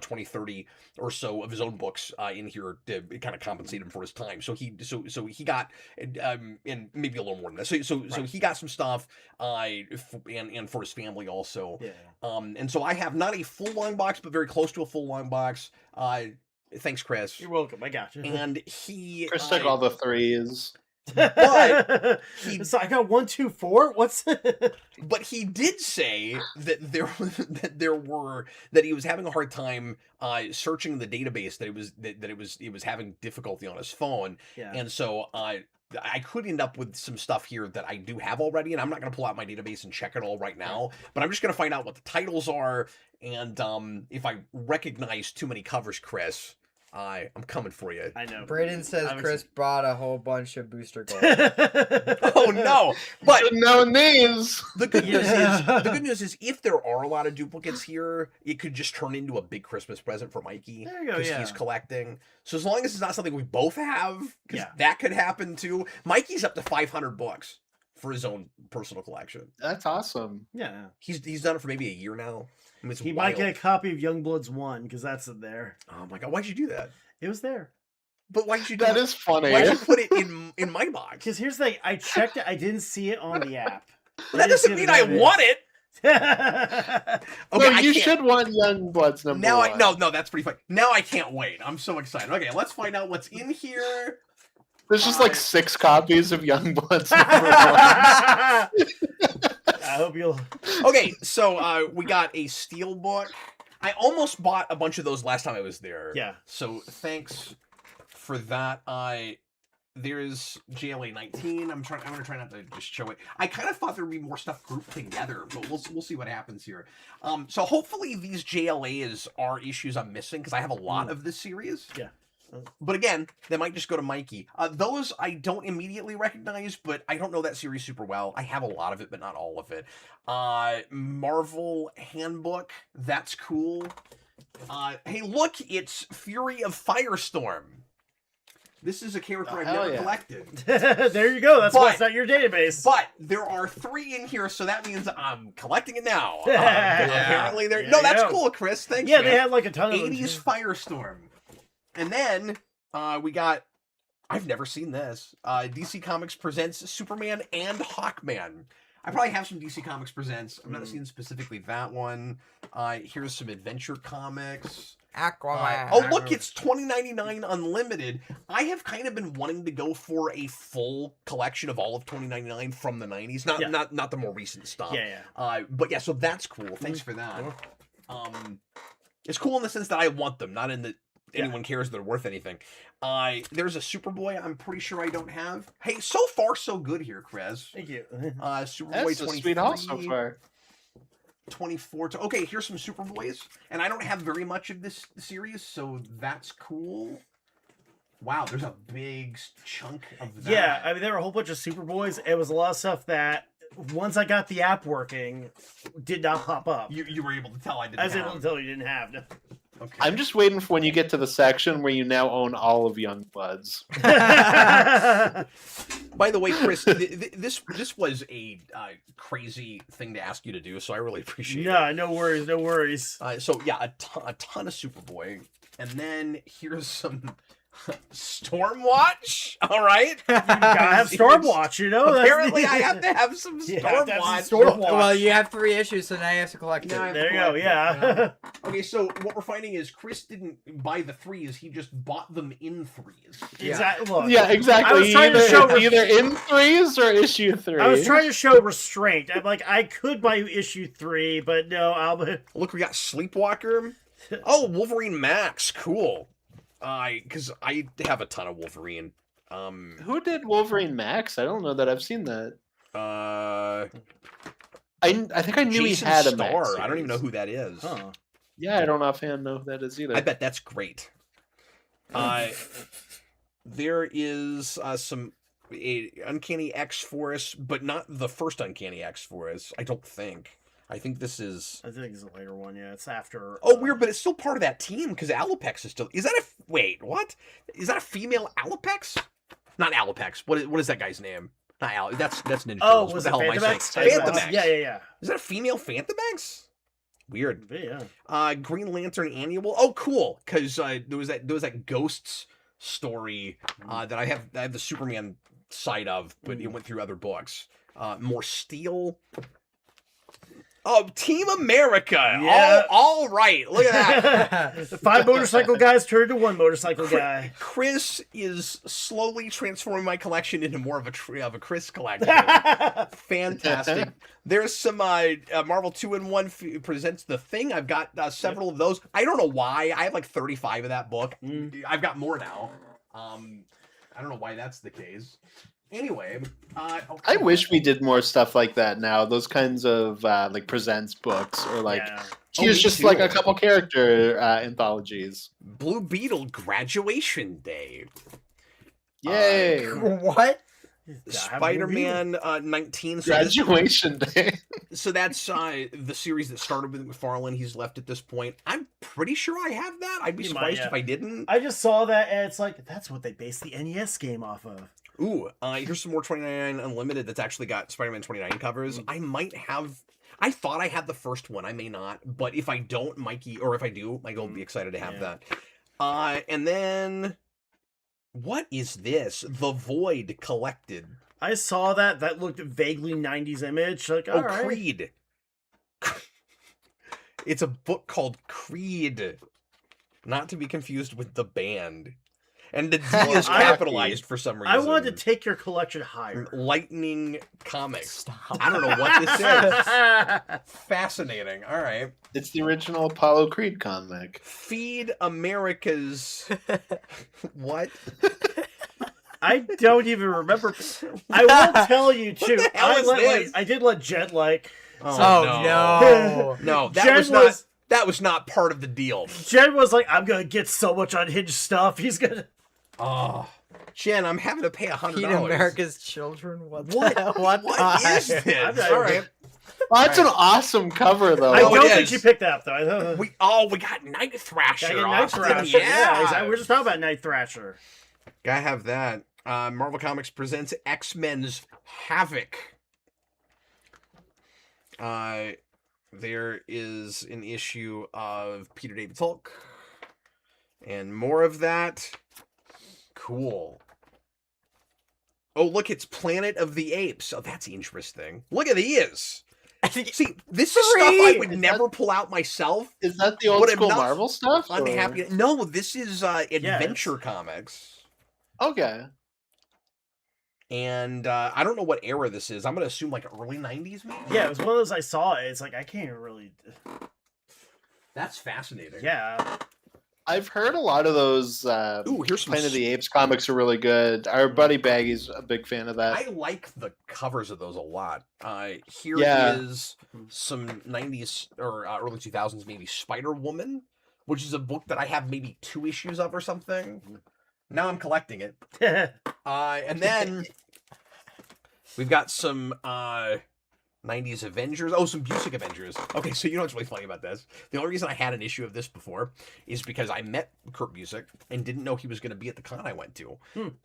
20, 30 or so of his own books in here to kind of compensate him for his time. So he got and maybe a little more than that. So he got some stuff and for his family also. Yeah. And so I have not a full long box, but very close to a full long box. Thanks, Chris. You're welcome. I got you. And Chris took all the threes. But so I got 1, 2, 4. What's? But he did say that that he was having a hard time searching the database, that it was having difficulty on his phone, and so I could end up with some stuff here that I do have already, and I'm not going to pull out my database and check it all right now, but I'm just going to find out what the titles are, and if I recognize too many covers, Chris, I'm coming for you. I know. Braden says Chris bought a whole bunch of booster gold. Oh no! But no names. The good news is if there are a lot of duplicates here, it could just turn into a big Christmas present for Mikey. There you go. Because he's collecting. So as long as it's not something we both have, because that could happen too. Mikey's up to 500 books for his own personal collection. That's awesome. Yeah. He's done it for maybe a year now. I mean, he might get a copy of Youngbloods 1 because that's in there. Oh my God! Why'd you do that? It was there. But why'd you do that? That is funny. Why'd you put it in my box? Because here's the thing: I checked it. I didn't see it on the app. That doesn't mean I want it. Okay, no, you should want Youngbloods number now. 1. No, that's pretty funny. Now I can't wait. I'm so excited. Okay, let's find out what's in here. There's just like 6 copies of Youngbloods. I hope you'll. Okay, so we got a steel book. I almost bought a bunch of those last time I was there. Yeah. So thanks for that. There's JLA 19. I'm gonna try not to just show it. I kind of thought there'd be more stuff grouped together, but we'll see what happens here. So hopefully these JLAs are issues I'm missing, because I have a lot of this series. Yeah. But again, they might just go to Mikey. Those I don't immediately recognize, but I don't know that series super well. I have a lot of it, but not all of it. Marvel Handbook. That's cool. Hey, look, it's Fury of Firestorm. This is a character I've never collected. There you go. That's why it's not your database. But there are 3 in here, so that means I'm collecting it now. Apparently, there. No, that's cool, Chris. Thanks. Yeah, man. they had like a ton of 80s Firestorm. And then we got, I've never seen this, DC Comics presents Superman and Hawkman. I probably have some DC Comics presents. I'm not seeing specifically that one. Here's some Adventure Comics. Aquaman. Oh, look, it's $20.99 unlimited. I have kind of been wanting to go for a full collection of all of $20.99 from the 90s. Not the more recent stuff. Yeah. But yeah, so that's cool. Thanks for that. It's cool in the sense that I want them, not in the anyone cares they're worth anything. There's a Superboy I'm pretty sure I don't have. Hey, so far so good here, Chris. Thank you. Superboy 23. Sweet haul so far. 24. Okay, here's some Superboys. And I don't have very much of this series, so that's cool. Wow, there's a big chunk of that. Yeah, I mean, there were a whole bunch of Superboys. It was a lot of stuff that, once I got the app working, did not pop up. You were able to tell I didn't have. I was able to tell you didn't have. No. Okay. I'm just waiting for when you get to the section where you now own all of Youngbloods. By the way, Chris, this was a crazy thing to ask you to do, so I really appreciate it. No worries, no worries. So yeah, a ton of Superboy, and then here's some Stormwatch. All right, You gotta have Stormwatch, you know. apparently I have to have some You have to have Stormwatch. some Stormwatch. Well, you have 3 issues, so now you have to collect it. Yeah. There you go. Yeah. Okay, so what we're finding is Chris didn't buy the 3s; he just bought them in 3s. Exactly. Look, Yeah, exactly. I was trying to show either in 3s or issue 3. I was trying to show restraint. I'm like, I could buy you issue 3, but no, Look, we got Sleepwalker. Oh, Wolverine Max, cool. Because I have a ton of Wolverine. Who did Wolverine Max? I don't know that I've seen that. Uh, I think I knew Jason he had a Starr. Max I don't even know series. who that is. Huh. Yeah, I don't offhand know who that is either. I bet that's great. There is some Uncanny X-Force, but not the first Uncanny X-Force. I don't think. I think this is. I think it's a later one. Yeah, it's after. Oh, weird, but it's still part of that team because Alopex is still. Is that a wait? What is that? A female Alopex? Not Alopex. What is that guy's name? Not Al. That's Ninja Oh, Turtles. was What the it hell am I Phantomax? saying? Phantomax. Yeah. Is that a female Phantomax? Weird. Yeah. Green Lantern Annual. Oh, cool. Because there was that Ghosts story that I have the Superman side of, but it went through other books. More Steel. Oh, Team America. Yeah. All right. Look at that. The 5 motorcycle guys turned to 1 motorcycle guy. Chris is slowly transforming my collection into more of a Chris collection. Fantastic. There's some Marvel 2-in-1 presents The Thing. I've got several of those. I don't know why. I have like 35 of that book. I've got more now. I don't know why that's the case. Anyway, okay. I wish we did more stuff like that now. Those kinds of like presents books or like me just too. like a couple character anthologies. Blue Beetle Graduation Day. Yay! What? Spider-Man 19. So Graduation day. So that's the series that started with McFarlane. He's left at this point. I'm pretty sure I have that. I'd be surprised if I didn't. I just saw that, and it's like, that's what they based the NES game off of. Ooh, here's some more 29 Unlimited that's actually got Spider-Man 29 covers. I might have... I thought I had the first one. I may not. But if I don't, Mikey... Or if I do, Michael will be excited to have that. And then... What is this? The Void Collected. I saw that. That looked vaguely 90s image. Like, all right. Creed. It's a book called Creed. Not to be confused with the band. And the D is capitalized for some reason. I wanted to take your collection higher. Lightning Comics. Stop. I don't know what this is. Fascinating. All right. It's the original Apollo Creed comic. Feed America's... What? I don't even remember. I will tell you, too. the hell is this? I did let Jet like... Oh, no. No, Jen that was not part of the deal. Jen was like, I'm going to get so much unhinged stuff. He's going to... Oh, Jen, I'm having to pay $100. Feed America's Children? What is this? All right. Oh, that's an awesome cover, though. I don't it think is. she picked that up, though. We got Night Thrasher. Night Austin. Thrasher. Yeah. Exactly. We're just talking about Night Thrasher. Gotta have that. Marvel Comics presents X-Men's Havoc. There is an issue of Peter David's Hulk. And more of that. Cool. Oh, look, it's Planet of the Apes. Oh, that's interesting. Look at these. See, this is stuff I would never pull out myself. Is that the old But I'm school not Marvel stuff? or- Unhappy. No, this is Adventure Comics. Okay. And I don't know what era this is. I'm going to assume like early 90s, maybe? Yeah, it was one of those I saw. It's like, I can't even really... That's fascinating. Yeah. I've heard a lot of those Ooh, here's some... Planet of the Apes comics are really good. Our buddy Baggy's a big fan of that. I like the covers of those a lot. Here Yeah. is some 90s or early 2000s, maybe Spider-Woman, which is a book that I have maybe 2 issues of or something. Now I'm collecting it. And then we've got some 90s Avengers. Oh, some Busiek Avengers. Okay, so you know what's really funny about this? The only reason I had an issue of this before is because I met Kurt Busiek and didn't know he was going to be at the con I went to.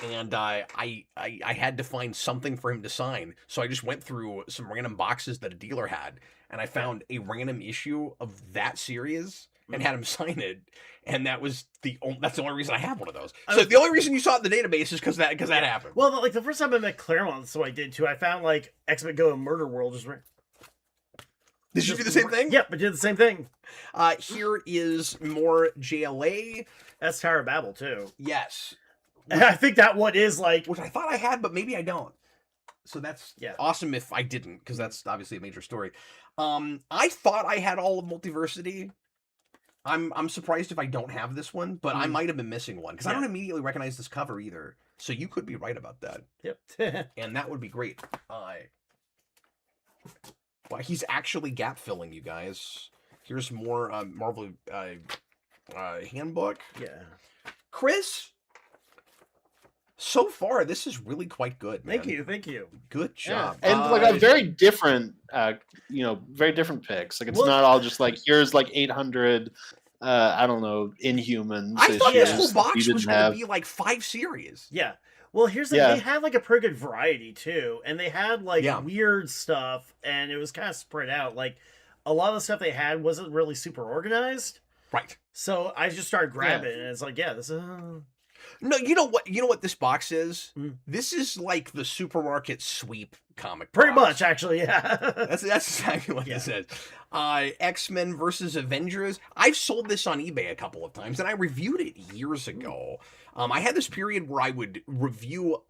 And I had to find something for him to sign. So I just went through some random boxes that a dealer had, and I found a random issue of that series and had him sign it. And that's the only reason I have one of those. So the only reason you saw it in the database is because that happened. Well, like the first time I met Claremont, that's what I did too. I found like X-Men Go and Murder World just Did you do the same thing? Yep, I did the same thing. Here is more JLA. That's Tower of Babel too. Yes. I think that one is like, Which I thought I had, but maybe I don't. So that's awesome if I didn't, because that's obviously a major story. I thought I had all of Multiversity. I'm surprised if I don't have this one, but I might have been missing one because I don't immediately recognize this cover either. So you could be right about that. Yep. And that would be great. Well, he's actually gap filling, you guys. Here's more Marvel handbook. Yeah. Chris, so far this is really quite good, man. Thank you. Good job. And like a very different, very different picks. Like it's not all just like here's like 800. I don't know, Inhumans. I thought this whole issues box you was didn't going have. to be like 5 series. Yeah. Well, here's the they had like a pretty good variety too, and they had like weird stuff, and it was kind of spread out. Like a lot of the stuff they had wasn't really super organized, right? So I just started grabbing, and it's like, this is. No, you know what this box is? This is like the supermarket sweep comic. Pretty box. much, actually, yeah. That's exactly what this is. X-Men versus Avengers. I've sold this on eBay a couple of times, and I reviewed it years ago. I had this period where I would review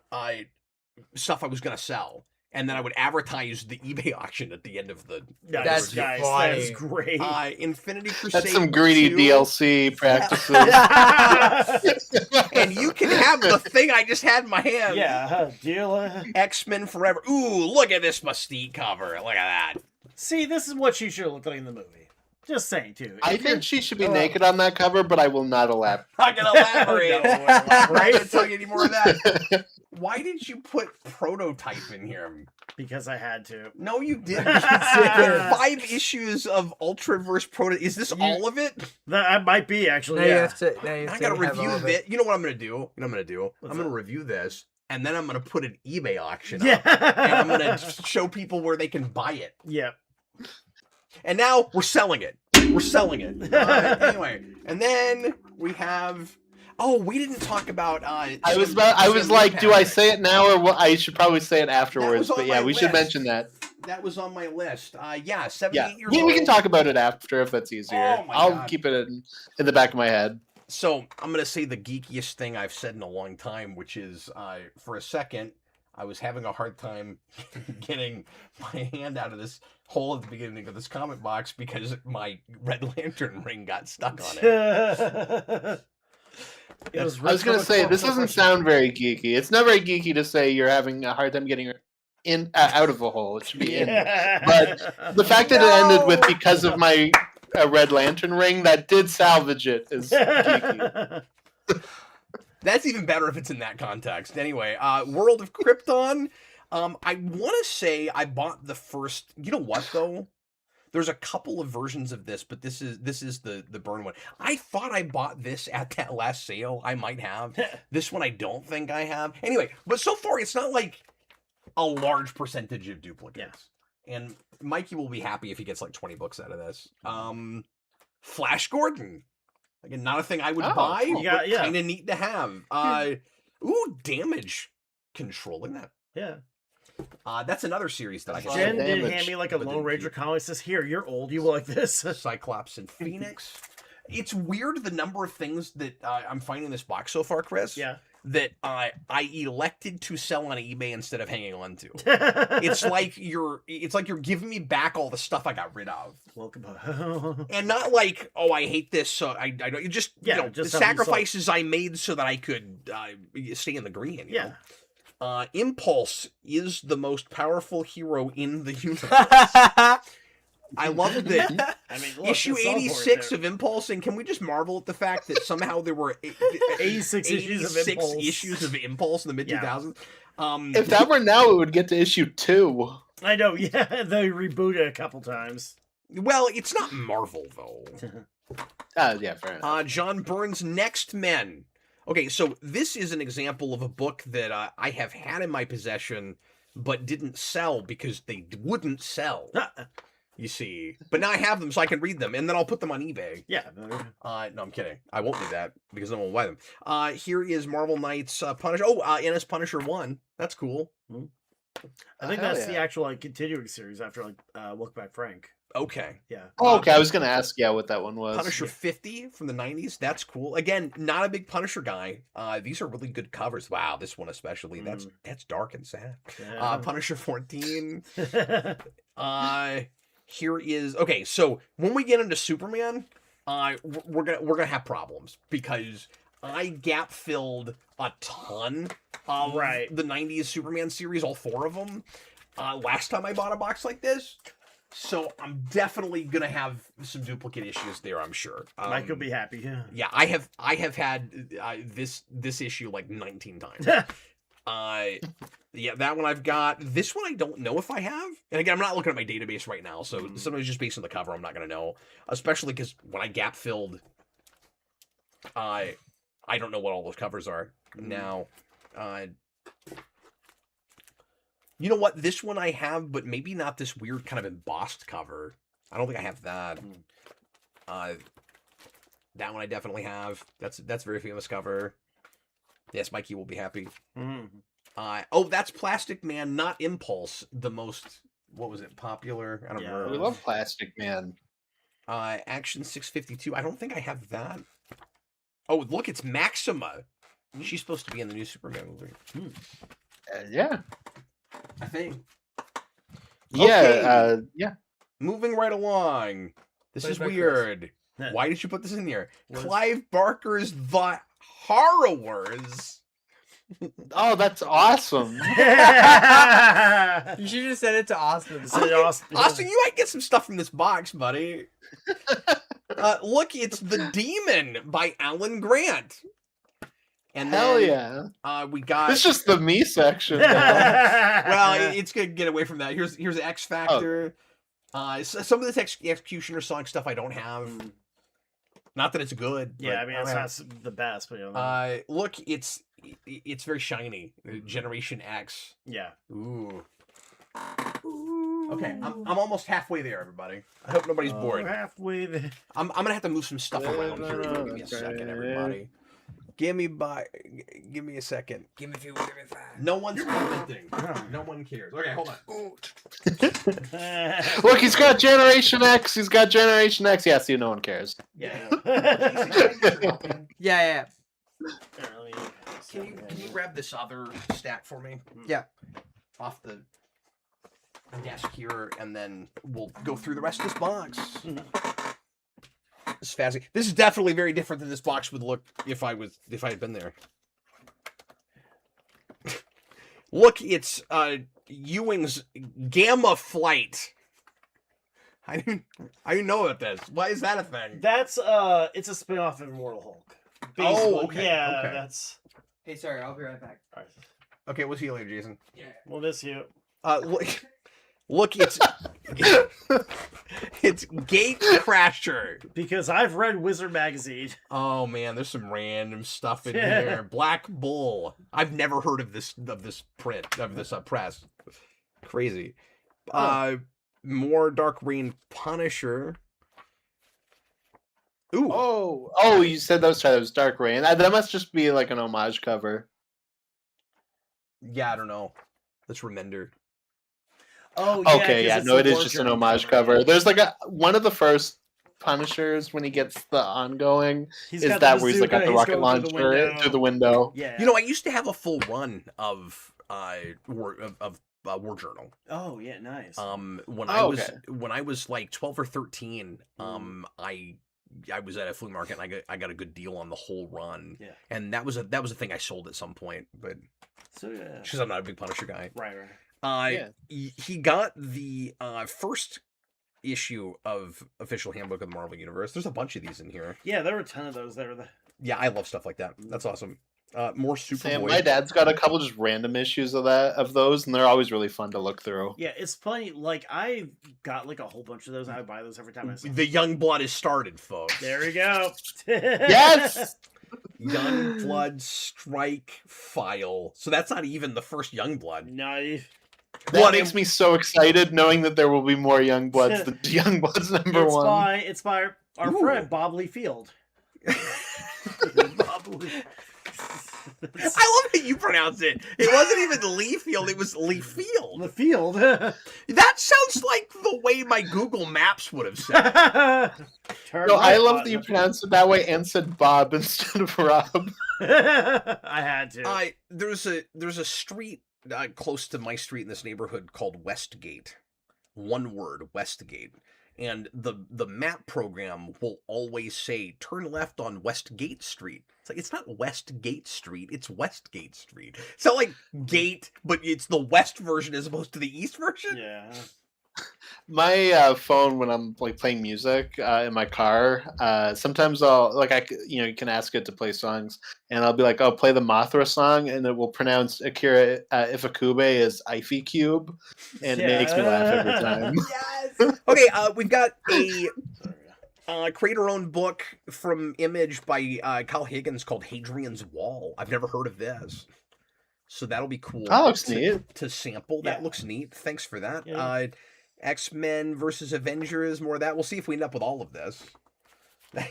stuff I was going to sell, and then I would advertise the eBay auction at the end of the. That's nice. That's great. Infinity Crusade. That's some greedy 2. DLC practices. And you can have the thing I just had in my hand. Yeah, deal. X-Men Forever. Ooh, look at this Mystique cover. Look at that. See, this is what she should look like in the movie. Just saying, too. I think she should be naked on that cover, but I will not elaborate. I'm not going to elaborate. No, I'm not going to tell you any more of that. Why did you put Prototype in here? Because I had to. No, you didn't. You put 5 issues of Ultraverse Prototype. Is this all of it? That might be, actually, Now you yeah. have to I got to review it. this. You know what I'm going to do? I'm going to review this, and then I'm going to put an eBay auction up. Yeah. And I'm going to show people where they can buy it. Yeah. And now we're selling it. We're selling it. Anyway, and then we have. Oh, we didn't talk about. I was like, do I say it now or what? I should probably say it afterwards. But yeah, we should mention that. That was on my list. 78 years old. old. We can talk about it after if that's easier. Oh I'll keep it in the back of my head. So I'm gonna say the geekiest thing I've said in a long time, which is, for a second, I was having a hard time getting my hand out of this hole at the beginning of this comic box because my Red Lantern ring got stuck on it. I was going to say, this doesn't sound very geeky. It's not very geeky to say you're having a hard time getting in out of a hole. It should be in. But the fact that it ended with because of my Red Lantern ring, that did salvage it is geeky. That's even better if it's in that context. Anyway, World of Krypton. I want to say I bought the first. You know what though? There's a couple of versions of this, but this is the burn one. I thought I bought this at that last sale. I might have. This one I don't think I have. Anyway, but so far it's not like a large percentage of duplicates. Yeah. And Mikey will be happy if he gets like 20 books out of this. Flash Gordon. Again, not a thing I would buy, but kind of neat to have. Ooh, Damage Control. Look at that. Yeah. That's another series that I can. Jen did hand me like a Lone Ranger comic. Says, "Here, you're old. You will like this." Cyclops and Phoenix. It's weird the number of things that I'm finding in this box so far, Chris. Yeah. That I elected to sell on eBay instead of hanging on to. It's like you're giving me back all the stuff I got rid of. Welcome. And not like, oh, I hate this, so I don't. You just the sacrifices I made so that I could stay in the green. You know? Impulse is the most powerful hero in the universe. I love that. I mean, look, issue 86 of Impulse, and can we just marvel at the fact that somehow there were 86 issues of Impulse in the mid 2000s? If that were now, it would get to issue 2. I know, yeah, they rebooted a couple times. Well, it's not Marvel though. Yeah, fair enough. John Byrne's Next Men. Okay, so this is an example of a book that I have had in my possession, but didn't sell because they wouldn't sell. You see, but now I have them, so I can read them, and then I'll put them on eBay. Yeah. No, I'm kidding. I won't do that because then we'll buy them. Here is Marvel Knights Punisher. Oh, NS Punisher 1. That's cool. I think Hell that's the yeah. actual like continuing series after like Look Back Frank. Okay. Yeah. Oh, okay, I was gonna ask, what that one was. Punisher 50 from the 90s. That's cool. Again, not a big Punisher guy. These are really good covers. Wow, this one especially. That's dark and sad. Yeah. Punisher 14. Here is okay. So when we get into Superman, we're gonna have problems because I gap filled a ton of the 90s Superman series, all 4 of them. Last time I bought a box like this. So I'm definitely gonna have some duplicate issues there, I'm sure. Mike will be happy. Yeah. Yeah, I have had this issue like 19 times. Yeah, that one I've got. This one I don't know if I have. And again, I'm not looking at my database right now, so sometimes just based on the cover, I'm not gonna know. Especially because when I gap filled, I don't know what all those covers are now. You know what? This one I have, but maybe not this weird kind of embossed cover. I don't think I have that. That one I definitely have. That's a very famous cover. Yes, Mikey will be happy. Oh, that's Plastic Man, not Impulse. The most, what was it, popular? I don't remember. We love Plastic Man. Action 652. I don't think I have that. Oh, look, it's Maxima. She's supposed to be in the new Superman movie. Yeah. I think. Yeah, yeah. Moving right along. This is weird. Why did you put this in here? Clive Barker's The Horrors. Oh, that's awesome. You should have said it to Austin. Austin, you might get some stuff from this box, buddy. Look, it's The Demon by Alan Grant. And Hell then, yeah. We got. It's just the me section. Well, it's gonna get away from that. Here's X Factor. Some of this Executioner Sonic stuff I don't have. Not that it's good. Yeah, I mean it's not the best, but you know. Look, it's very shiny. Generation X. Yeah. Ooh. Okay, I'm almost halfway there, everybody. I hope nobody's bored. Halfway there. I'm gonna have to move some stuff around here. Give me a second, everybody. Give me a second. Give me a few. No one's commenting. No one cares. Okay, hold on. Look, he's got Generation X. He's got Generation X. Yeah, see, no one cares. Yeah. Yeah. Can you grab this other stack for me? Yeah. Off the desk here, and then we'll go through the rest of this box. This is fascinating. This is definitely very different than this box would look if I had been there. Look, it's Ewing's Gamma Flight. I didn't know about this. Why is that a thing? That's it's a spin-off of Immortal Hulk. Basically. Oh, okay. Yeah, okay. That's. Hey, sorry, I'll be right back. All right. Okay, we'll see you later, Jason. Yeah. We'll miss you. Look, it's it's Gate Crasher. Because I've read Wizard magazine. Oh man, there's some random stuff in here. Black Bull. I've never heard of this press. Crazy. More Dark Reign Punisher. Ooh. Oh, you said those Dark Reign. That must just be like an homage cover. Yeah, I don't know. Let's remember. Oh, yeah. Okay, yeah, no, it is just an homage cover. There's like one of the first Punishers when he gets the ongoing He's is got that the where he's like got the bazooka, rocket launcher through the window. Yeah. You know, I used to have a full run of War Journal. Oh yeah, nice. When I was like 12 or 13, I was at a flea market and I got a good deal on the whole run. Yeah. And that was a thing I sold at some point, but So yeah. because I'm not a big Punisher guy. Right. He got the first issue of Official Handbook of the Marvel Universe. There's a bunch of these in here. Yeah, there were a ton of those. Yeah, I love stuff like that. That's awesome. More Superboy. Sam, my dad's got a couple just random issues of those, and they're always really fun to look through. Yeah, it's funny. Like I got like a whole bunch of those. I would buy those every time I saw them. The young blood is started, folks. There we go. Yes. Young blood strike file. So that's not even the first young blood. No. That makes me so excited knowing that there will be more young bloods. The young bloods number one. It's by our friend Bob Lee Field. Bob Lee. I love how you pronounce it. It wasn't even Lee Field, it was Lee Field. The Field. That sounds like the way my Google Maps would have said it. No, I love that you pronounced it that way and said Bob instead of Rob. I had to. There's a street close to my street in this neighborhood called Westgate. One word, Westgate. And the map program will always say, turn left on Westgate Street. It's like, it's not Westgate Street, it's Westgate Street. It's not like gate, but it's the west version as opposed to the east version. Yeah. My phone, when I'm like playing music in my car, sometimes I'll you can ask it to play songs, and I'll be like, "Oh, play the Mothra song," and it will pronounce Akira Ifukube as Ify Cube, and it makes me laugh every time. Yes. Okay, we've got a creator-owned book from Image by Kyle Higgins called Hadrian's Wall. I've never heard of this, so that'll be cool. That looks neat to sample. That looks neat. Thanks for that. Yeah. X-Men versus Avengers, more of that. We'll see if we end up with all of this.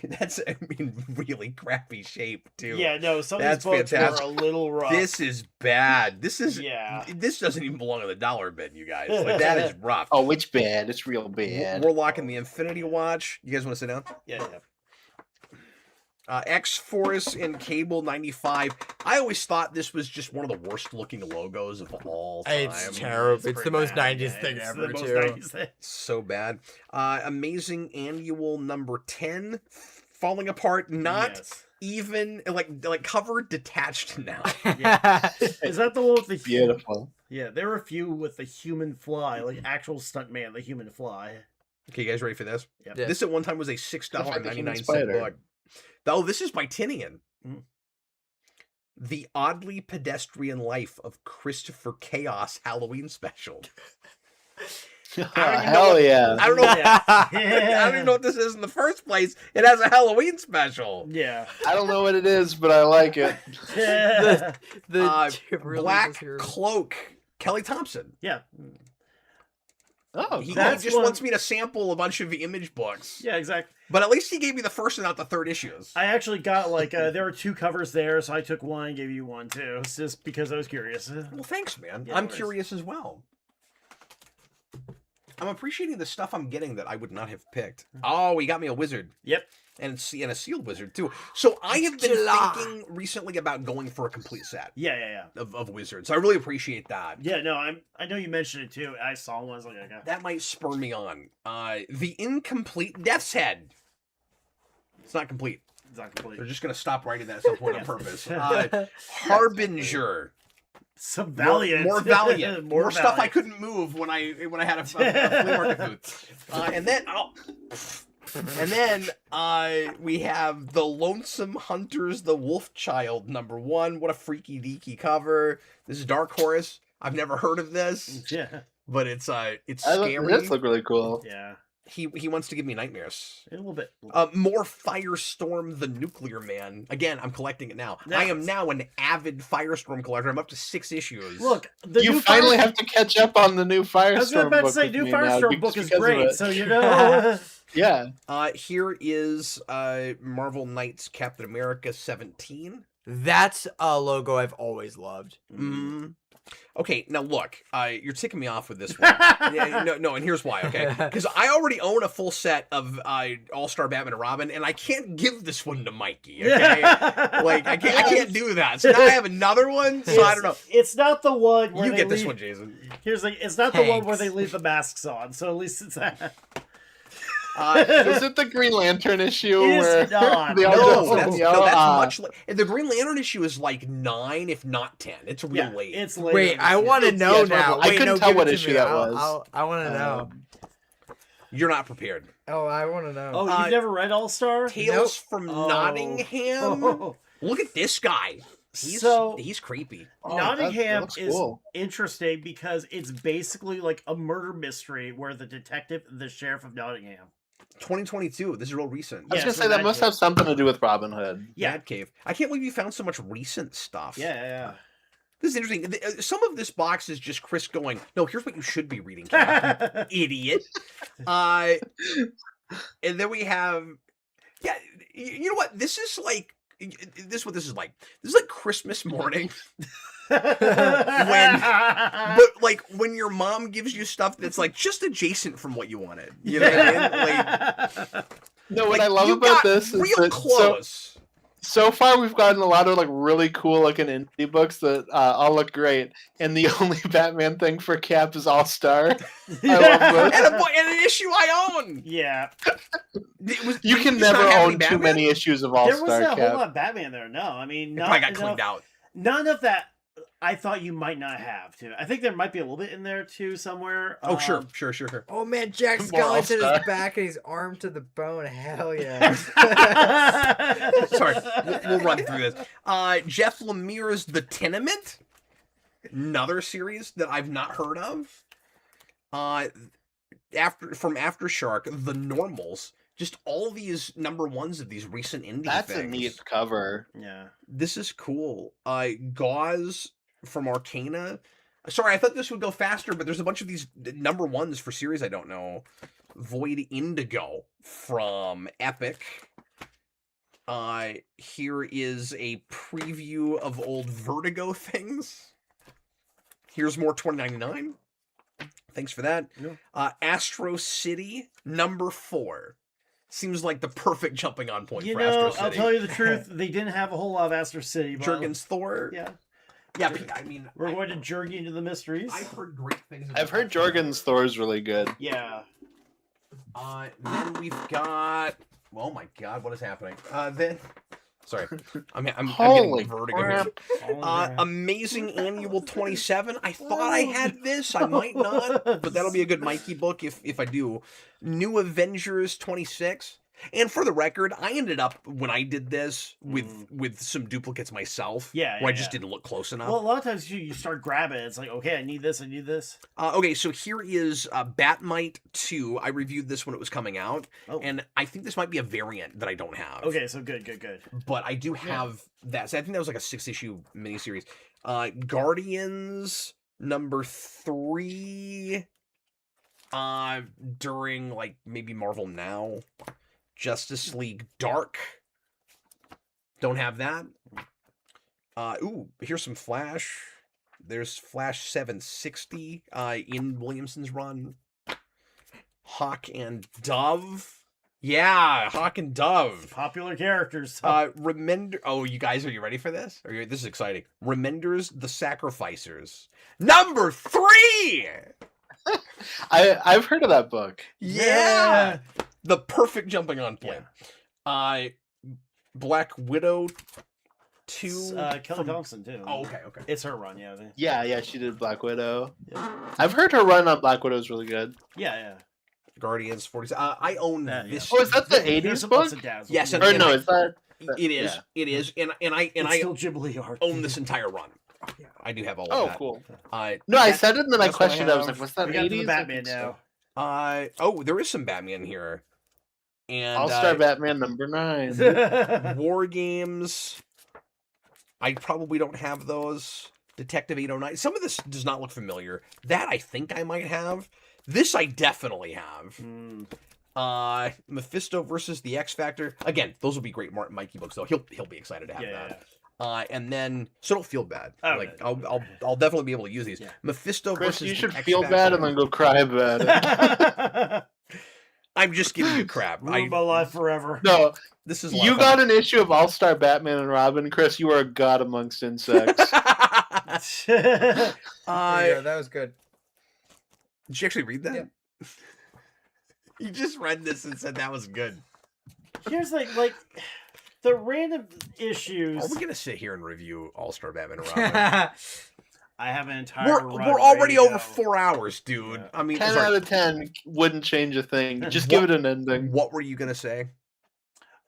That's, I mean, really crappy shape, too. Yeah, no, some of these books are a little rough. This is bad. This doesn't even belong on the dollar bin, you guys. Like, that is rough. Oh, it's bad. It's real bad. Warlock and the Infinity Watch. You guys want to sit down? Yeah. X-Force and Cable 95. I always thought this was just one of the worst looking logos of all time. It's terrible. It's the most 90s thing ever, too. So bad. Amazing Annual number 10. Falling apart. Not even, like cover detached now. Yeah. Is that the one with the... Beautiful. Yeah, there were a few with the human fly, like actual stuntman, the human fly. Okay, you guys ready for this? Yep. This at one time was a $6.99 book. Oh, this is by Tinian. The Oddly Pedestrian Life of Christopher Chaos Halloween Special. Hell yeah. I don't know. I don't even know what this is in the first place. It has a Halloween special. Yeah. I don't know what it is, but I like it. Black Cloak, Kelly Thompson. Yeah. Oh, he just wants me to sample a bunch of Image books. Yeah, exactly. But at least he gave me the first and not the third issues. I actually got there were 2 covers there, so I took one and gave you one too. It's just because I was curious. Well, thanks, man. Yeah, I'm curious as well. I'm appreciating the stuff I'm getting that I would not have picked. Oh, he got me a wizard. Yep. And a sealed wizard too. So I have been thinking recently about going for a complete set. Yeah. Of wizards. I really appreciate that. Yeah, no, I know you mentioned it too. I saw one. I was like, okay. That might spur me on. The Incomplete Death's Head. It's not complete. It's not complete. They're just gonna stop writing that at some point on purpose. Harbinger. Some Valiant. More Valiant. More stuff Valiant. I couldn't move when I had a flea market booth. And then we have The Lonesome Hunters, The Wolf Child, number 1. What a freaky deaky cover. This is Dark Horse. I've never heard of this. Yeah. But it's scary. It does look really cool. Yeah. He wants to give me nightmares. A little bit. More Firestorm, the Nuclear Man. Again, I'm collecting it now. I am now an avid Firestorm collector. I'm up to 6 issues. Look, you finally have to catch up on the new Firestorm. I was about to say, new Firestorm book is great. So you know. Yeah. Here is Marvel Knights Captain America 17. That's a logo I've always loved. Okay, now look, you're ticking me off with this one. No, and here's why, okay? Because I already own a full set of All-Star Batman and Robin, and I can't give this one to Mikey, okay? Like, I can't do that. So now I have another one, so I don't know. It's not the one where you get this one, Jason. It's not the one where they leave the masks on, so at least it's that. Is it the Green Lantern issue? It's not. That's much late. The Green Lantern issue is like 9, if not 10. It's real late. It's late. Wait, I want to know now. I couldn't tell what give it issue to me. that was. I want to know. You're not prepared. Oh, I want to know. Oh, you've never read All-Star? Tales from Nottingham? Look at this guy. He's creepy. Oh, Nottingham that looks is cool. interesting because it's basically like a murder mystery where the sheriff of Nottingham. 2022. This is real recent. I was Yeah, gonna so say that Mad must Cave. have something to do with Robin Hood. Yeah. Mad Cave. I can't believe you found so much recent stuff. Yeah. This is interesting. Some of this box is just Chris going, no, here's what you should be reading, Cap, you idiot. And then we have, you know what? This is like, this is what this is like. This is like Christmas morning. But like when your mom gives you stuff that's like just adjacent from what you wanted. You know what I mean? Like, No, what like, I love you about got this is real that close. so far we've gotten a lot of like really cool looking indie books that all look great, and the only Batman thing for Cap is All Star. I love this. And an issue I own. Yeah. You can never own too many issues of All There wasn't Star a whole Cap. lot of Batman there. No, I mean, It probably got enough, cleaned out. none of that. I thought you might not have too. I think there might be a little bit in there too somewhere. Oh, sure. Oh man, Jack More Skellington All-Star. is back and he's armed to the bone. Hell yeah. Sorry, we'll run through this. Jeff Lemire's The Tenement, another series that I've not heard of. From Aftershock, The Normals, just all these #1s of these recent indie That's things. a neat cover. Yeah. This is cool. Gauze from Arcana. Sorry, I thought this would go faster, but there's a bunch of these #1s for series I don't know. Void Indigo from Epic. Here is a preview of old Vertigo things. Here's more $20.99. Thanks for that. Yeah. Astro City #4. Seems like the perfect jumping on point You for know, Astro City. I'll tell you the truth. They didn't have a whole lot of Astro City. But Jurgen's Thor. Yeah. Yeah, I mean, We're going to Jurgen into the mysteries. I've heard great things about I've heard that. Jorgen's Thor's really good. Yeah. Then we've got. Oh my God, what is happening? Then, sorry, I'm Holy getting vertigo crap. here. Amazing Annual 27. I thought I had this. I might not, but that'll be a good Mikey book if I do. New Avengers 26. And for the record, I ended up when I did this with some duplicates myself. Yeah, where I yeah, just yeah. didn't look close enough. Well, a lot of times you start grabbing it. It's like, okay, I need this. Okay, so here is Batmite 2. I reviewed this when it was coming out, Oh. and I think this might be a variant that I don't have. Okay, so good. But I do have that. So I think that was like a 6-issue miniseries. Guardians #3. During like maybe Marvel Now. Justice League Dark. Don't have that. Here's some Flash. There's Flash 760 in Williamson's run. Hawk and Dove. Yeah, Hawk and Dove. Popular characters. Remender. Oh, you guys, are you ready for this? This is exciting. Remenders the Sacrificers. #3. I've heard of that book. Yeah. The perfect jumping on point. Black Widow 2. Kelly Thompson too. Oh, okay. It's her run, yeah. Yeah, she did Black Widow. Yeah. I've heard her run on Black Widow is really good. Yeah. Guardians 40. I own this. Oh, is that the There's 80s some book? ups and downs. Yes, Or no, is that? It is. Yeah. It is. And It's I still Ghibli art. own this entire run. I do have all of Oh, that. cool. No, I said it and then I that's what I questioned it. I was have. like, what's that We got to the 80s? Batman now. There is some Batman here. And All-Star Batman #9. War Games. I probably don't have those. Detective 809. Some of this does not look familiar. That I think I might have. This I definitely have. Mephisto versus the X Factor. Again, those will be great Mikey books though. He'll be excited to have that. And then so don't feel bad. Oh, like I'll definitely be able to use these. Yeah. Mephisto Chris, versus you the should X feel Factor. bad and then go cry about it. I'm just giving you crap. Ruin my life forever. No, This is you got an issue of All-Star Batman and Robin, Chris. You are a god amongst insects. Yeah, that was good. Did you actually read that? Yeah. You just read this and said that was good. Here's like the random issues. Are we gonna sit here and review All-Star Batman and Robin? I have an entire. We're already over 4 hours, dude. Yeah. I mean, 10 sorry, out of 10 wouldn't change a thing. Just give it an ending. what were you gonna say?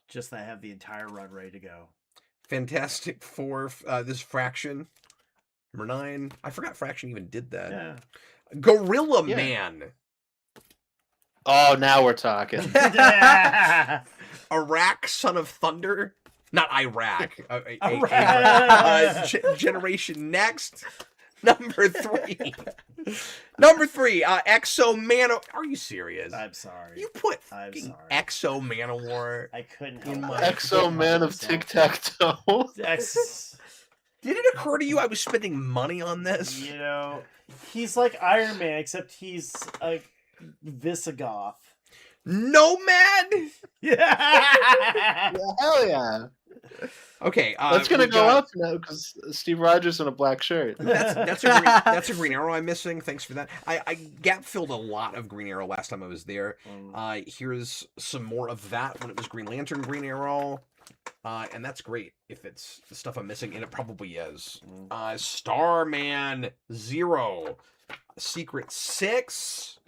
Just that I have the entire run ready to go. Fantastic Four. This Fraction. Number 9. I forgot Fraction even did that. Yeah. Gorilla Yeah. Man. Oh, now we're talking. Iraq, Son of Thunder. Not Iraq. Generation Next. Number 3. Number 3. Exo Man. Are you serious? I'm sorry. You put I'm fucking sorry. Exo Manowar. I couldn't in help my- it. Exo Man of Tic Tac Toe. That's, Did it occur to you I was spending money on this? you know, he's like Iron Man, except he's a Visigoth. Nomad. Yeah. Hell yeah. Okay, That's gonna we've go got- up now because Steve Rogers in a black shirt. That's a Green Arrow I'm missing. Thanks for that. I gap filled a lot of Green Arrow last time I was there. Here's some more of that when it was Green Lantern, Green Arrow, and that's great if it's the stuff I'm missing, and it probably is. Starman 0, Secret 6.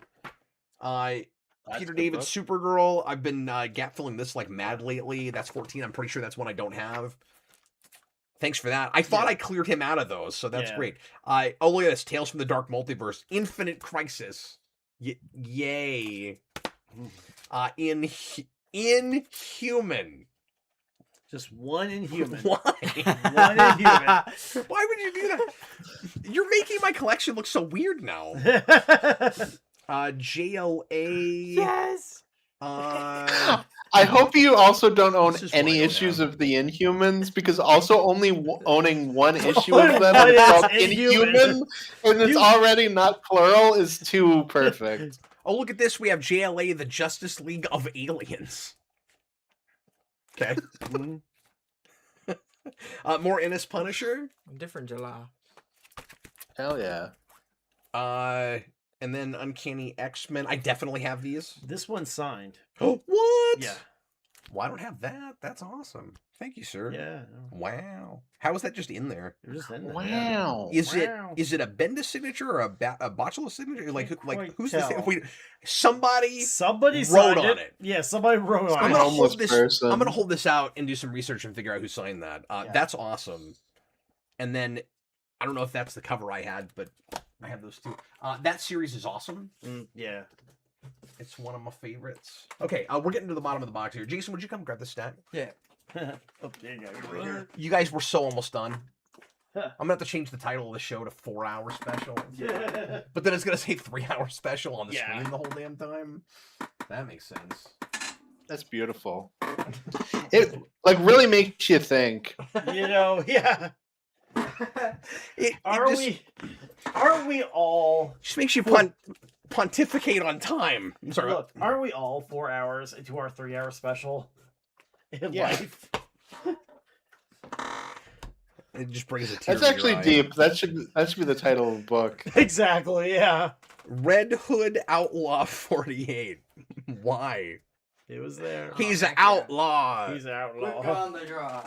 Peter David Supergirl. I've been gap filling this like mad lately. That's 14. I'm pretty sure that's one I don't have. Thanks for that. I thought I cleared him out of those, so that's great. Oh, look at this. Tales from the Dark Multiverse. Infinite Crisis. Yay. Inhuman. Just one Inhuman. Why? One Inhuman. Why would you do that? You're making my collection look so weird now. JLA. Yes. I hope you also don't own This is what I any don't issues have. of the Inhumans, because also only owning one issue One of them is is called Inhuman. Inhuman, and it's You- already not plural, is too perfect. Oh, look at this. We have JLA, the Justice League of Aliens. Okay. More Ennis Punisher. Different July. Hell yeah. And then Uncanny X-Men. I definitely have these. This one's signed. Oh, what? Yeah. Well, I don't have that. That's awesome. Thank you, sir. Yeah. Wow. How is that just in there? They're just in there. Wow. Is Wow. it a Bendis signature or a Botula signature? Like Can't like quite who's tell. this? Wait, somebody. Somebody wrote signed on it. it. Yeah, somebody wrote I'm on gonna it. homeless hold this. person. I'm gonna hold this out and do some research and figure out who signed that. Yeah. That's awesome. And then I don't know if that's the cover I had, but I have those too. That series is awesome. Yeah. It's one of my favorites. Okay, we're getting to the bottom of the box here. Jason, would you come grab this stack? Yeah. Oh, there you go. You're right here. You guys were so almost done. Huh. I'm gonna have to change the title of the show to 4-hour special. Yeah. But then it's gonna say 3-hour special on the Yeah. screen the whole damn time. That makes sense. That's beautiful. It like really makes you think. You know, yeah. Are we all just makes you pontificate on time. I'm sorry. look, aren't we all 4 hours into our 3-hour special in Yeah. life? It just brings a tear That's to your actually eye. deep. That should be the title of the book. Exactly, yeah. Red Hood Outlaw 48. Why? It was there. He's an heck yeah. outlaw. He's an Look outlaw. on the draw.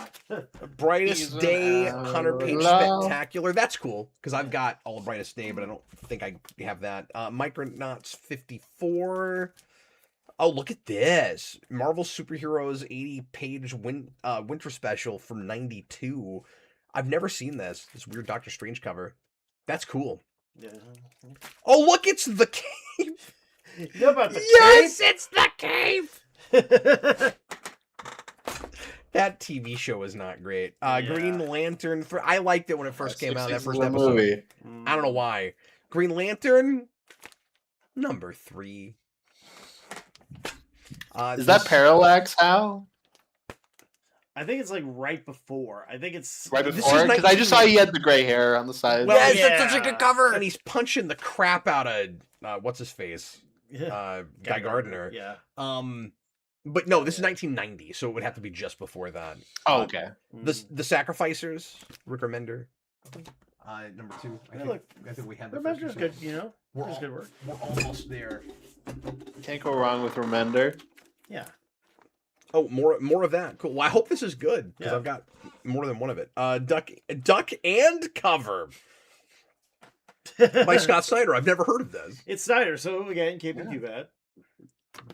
Brightest He's an Day 100-page outlaw. spectacular. That's cool because I've got all of Brightest Day, but I don't think I have that. Micronauts 54. Oh, look at this. Marvel Superheroes 80-page winter special from 92. I've never seen this. This weird Doctor Strange cover. That's cool. Yeah. Oh, look, it's the cave. You know about the Yes, it's the cave. cave? That TV show is not great. Yeah. Green Lantern. I liked it when it first came out. That first season episode. movie. I don't know why. Green Lantern, number 3. Is that Parallax, Hal? I think it's like right before. I think it's Right This is before? Because I just saw he had the gray hair on the side. Well, Yes, yeah. that's such a good cover. And he's punching the crap out of what's his face, Yeah. Guy Gardner. Yeah. But no, this is 1990, so it would have to be just before that. Oh, okay. The Sacrificers, Rick Remender. Number 2. I think we had The the first Remender's two. good, you know. We're It's all- good work. We're almost there. Can't go wrong with Remender. Yeah. Oh, more of that. Cool. Well, I hope this is good because Yeah. I've got more than one of it. Duck and Cover by Scott Snyder. I've never heard of this. It's Snyder, so again, keep it that.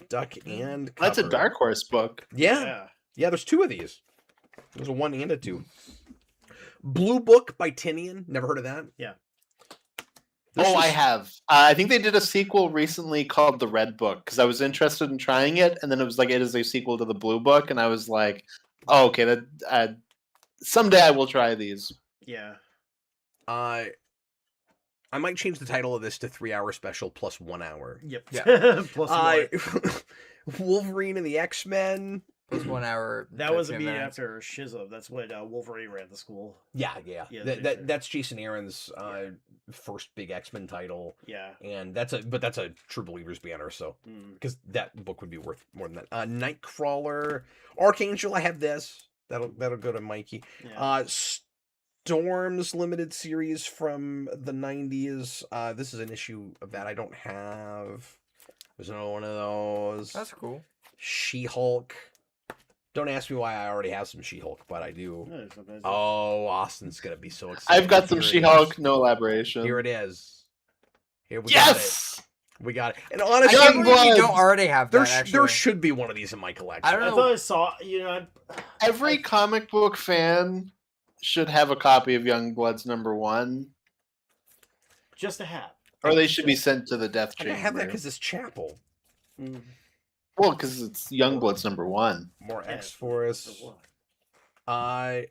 Duck and Cover. That's a Dark Horse book. Yeah. Yeah, there's 2 of these. There's a 1 and a 2. Blue Book by Tinian. Never heard of that? Yeah. I have. I think they did a sequel recently called The Red Book because I was interested in trying it, and then it was like it is a sequel to the Blue Book, and I was like, oh, okay, that someday I will try these. Yeah. I might change the title of this to 3-hour special plus 1 hour. Yep. Yeah. Plus more. Wolverine and the X-Men. Plus 1 hour. That was Cartoon immediately Events. after Shiza. That's when Wolverine ran the school. Yeah. Yeah, That's Jason Aaron's first big X-Men title, Yeah. and that's a True Believers banner. So Mm. because that book would be worth more than that. Nightcrawler, Archangel. I have this. That'll go to Mikey. Yeah. Storms limited series from the 90s. This is an issue of that I don't have. There's another one of those. That's cool. She-Hulk. Don't ask me why I already have some She-Hulk, but I do. Yeah, sometimes- Oh, Austin's gonna be so excited. I've got some Here it She-Hulk, is. no elaboration. Here it is. Here we Yes! got it. We got it. And I honestly, can't believe you Youngblood. don't already have that. there Actually, should be one of these in my collection. I don't I know. thought I saw, Every comic book fan should have a copy of Youngblood's #1, just a hat. or they should be sent to the death I chamber. have that because it's Chapel. Mm. Well, because it's Youngblood's #1. More Yeah, X-Force. so what?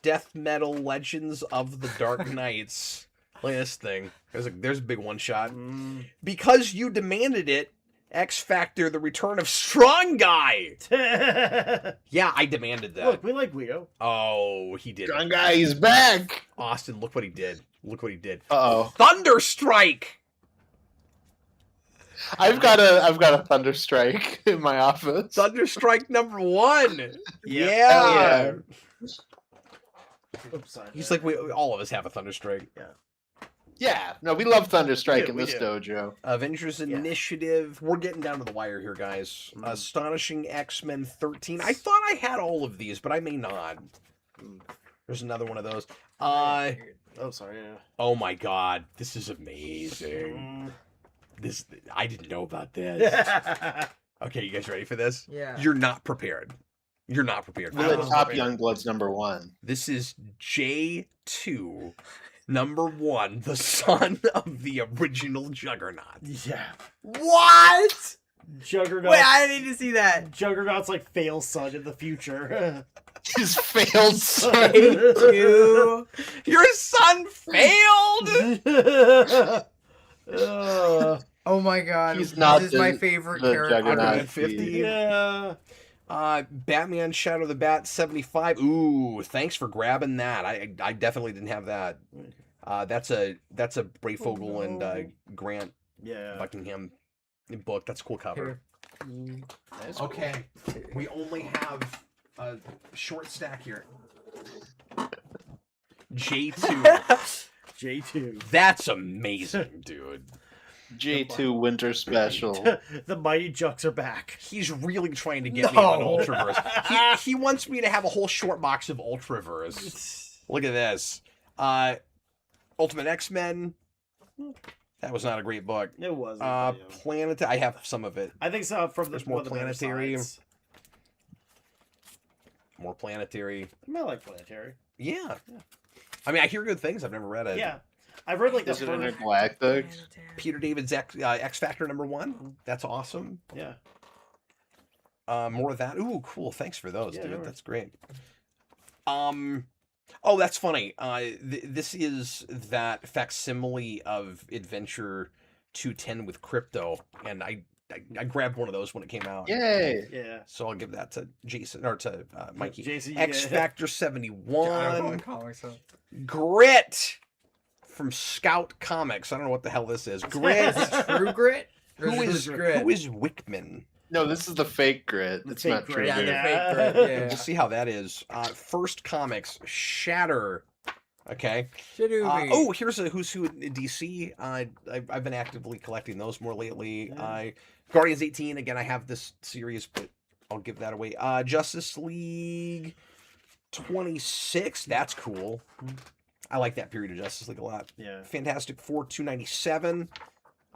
Death Metal Legends of the Dark Knights. Look at this thing. There's a big one shot. Mm. Because you demanded it, X Factor: The Return of Strong Guy. Yeah, I demanded that. Look, we like Guido. Oh, he did. Strong guy, he's back! Austin, look what he did. Look what he did. Uh-oh. Thunderstrike. I've got a Thunderstrike in my office. Thunderstrike #1. Yeah. Oops, sorry. He's like, all of us have a Thunderstrike. Yeah, no, we love Thunderstrike Yeah, in we this do. dojo. Avengers Yeah. Initiative. We're getting down to the wire here, guys. Mm. Astonishing X-Men 13. I thought I had all of these, but I may not. There's another one of those. Oh, sorry. Yeah. Oh my god, this is amazing. This I didn't know about this. Mm. Okay, you guys ready for this? Yeah. You're not prepared. You're not prepared. Will I it was top hoping- Youngblood's #1? This is J2, #1, the son of the original Juggernaut. Yeah. What? Juggernaut. Wait, I need to see that. Juggernaut's like fail son in the future. His failed son. You. Your son failed. Oh my god. He's not This is my the- favorite the character. Juggernaut. 150. Yeah. Batman Shadow of the Bat 75. Ooh, thanks for grabbing that. I definitely didn't have that. That's a Brayfogle and Grant Yeah. Buckingham book. That's a cool cover. Here. Okay, we only have a short stack here. J2. J2. That's amazing, dude. J2 Winter Special. The Mighty Jucks are back. He's really trying to get me on No. Ultraverse. He wants me to have a whole short box of Ultraverse. Look at this. Ultimate X-Men. That was not a great book. It was. Planet. I have some of it. I think so. From There's the more one of the better Planetary. sides. More Planetary. I mean, I like Planetary. Yeah. I mean, I hear good things. I've never read it. Yeah. I've read like the Is it first. intergalactic? Peter David's X Factor #1. That's awesome. Yeah. More of that. Ooh, cool. Thanks for those, Yeah, dude. no worries. That's great. Oh, that's funny. This is that facsimile of Adventure 210 with Crypto, and I grabbed one of those when it came out. Yay! Yeah. So I'll give that to Jason or to Mikey. Jason, X yeah. Factor I don't 71. call myself. Grit from Scout Comics. I don't know what the hell this is. Grit. Is it True Grit? Or who it is Grit? Wickman? No, this is the fake grit. The It's fake not true grit, Yeah, grit. the Yeah. fake Grit. Yeah. We'll see how that is. First Comics Shatter. Okay. Shitty. Oh, here's a Who's Who in DC. I've been actively collecting those more lately. Yeah. Guardians 18. Again, I have this series, but I'll give that away. Justice League 26. That's cool. I like that period of Justice League a lot. Yeah. Fantastic Four 297.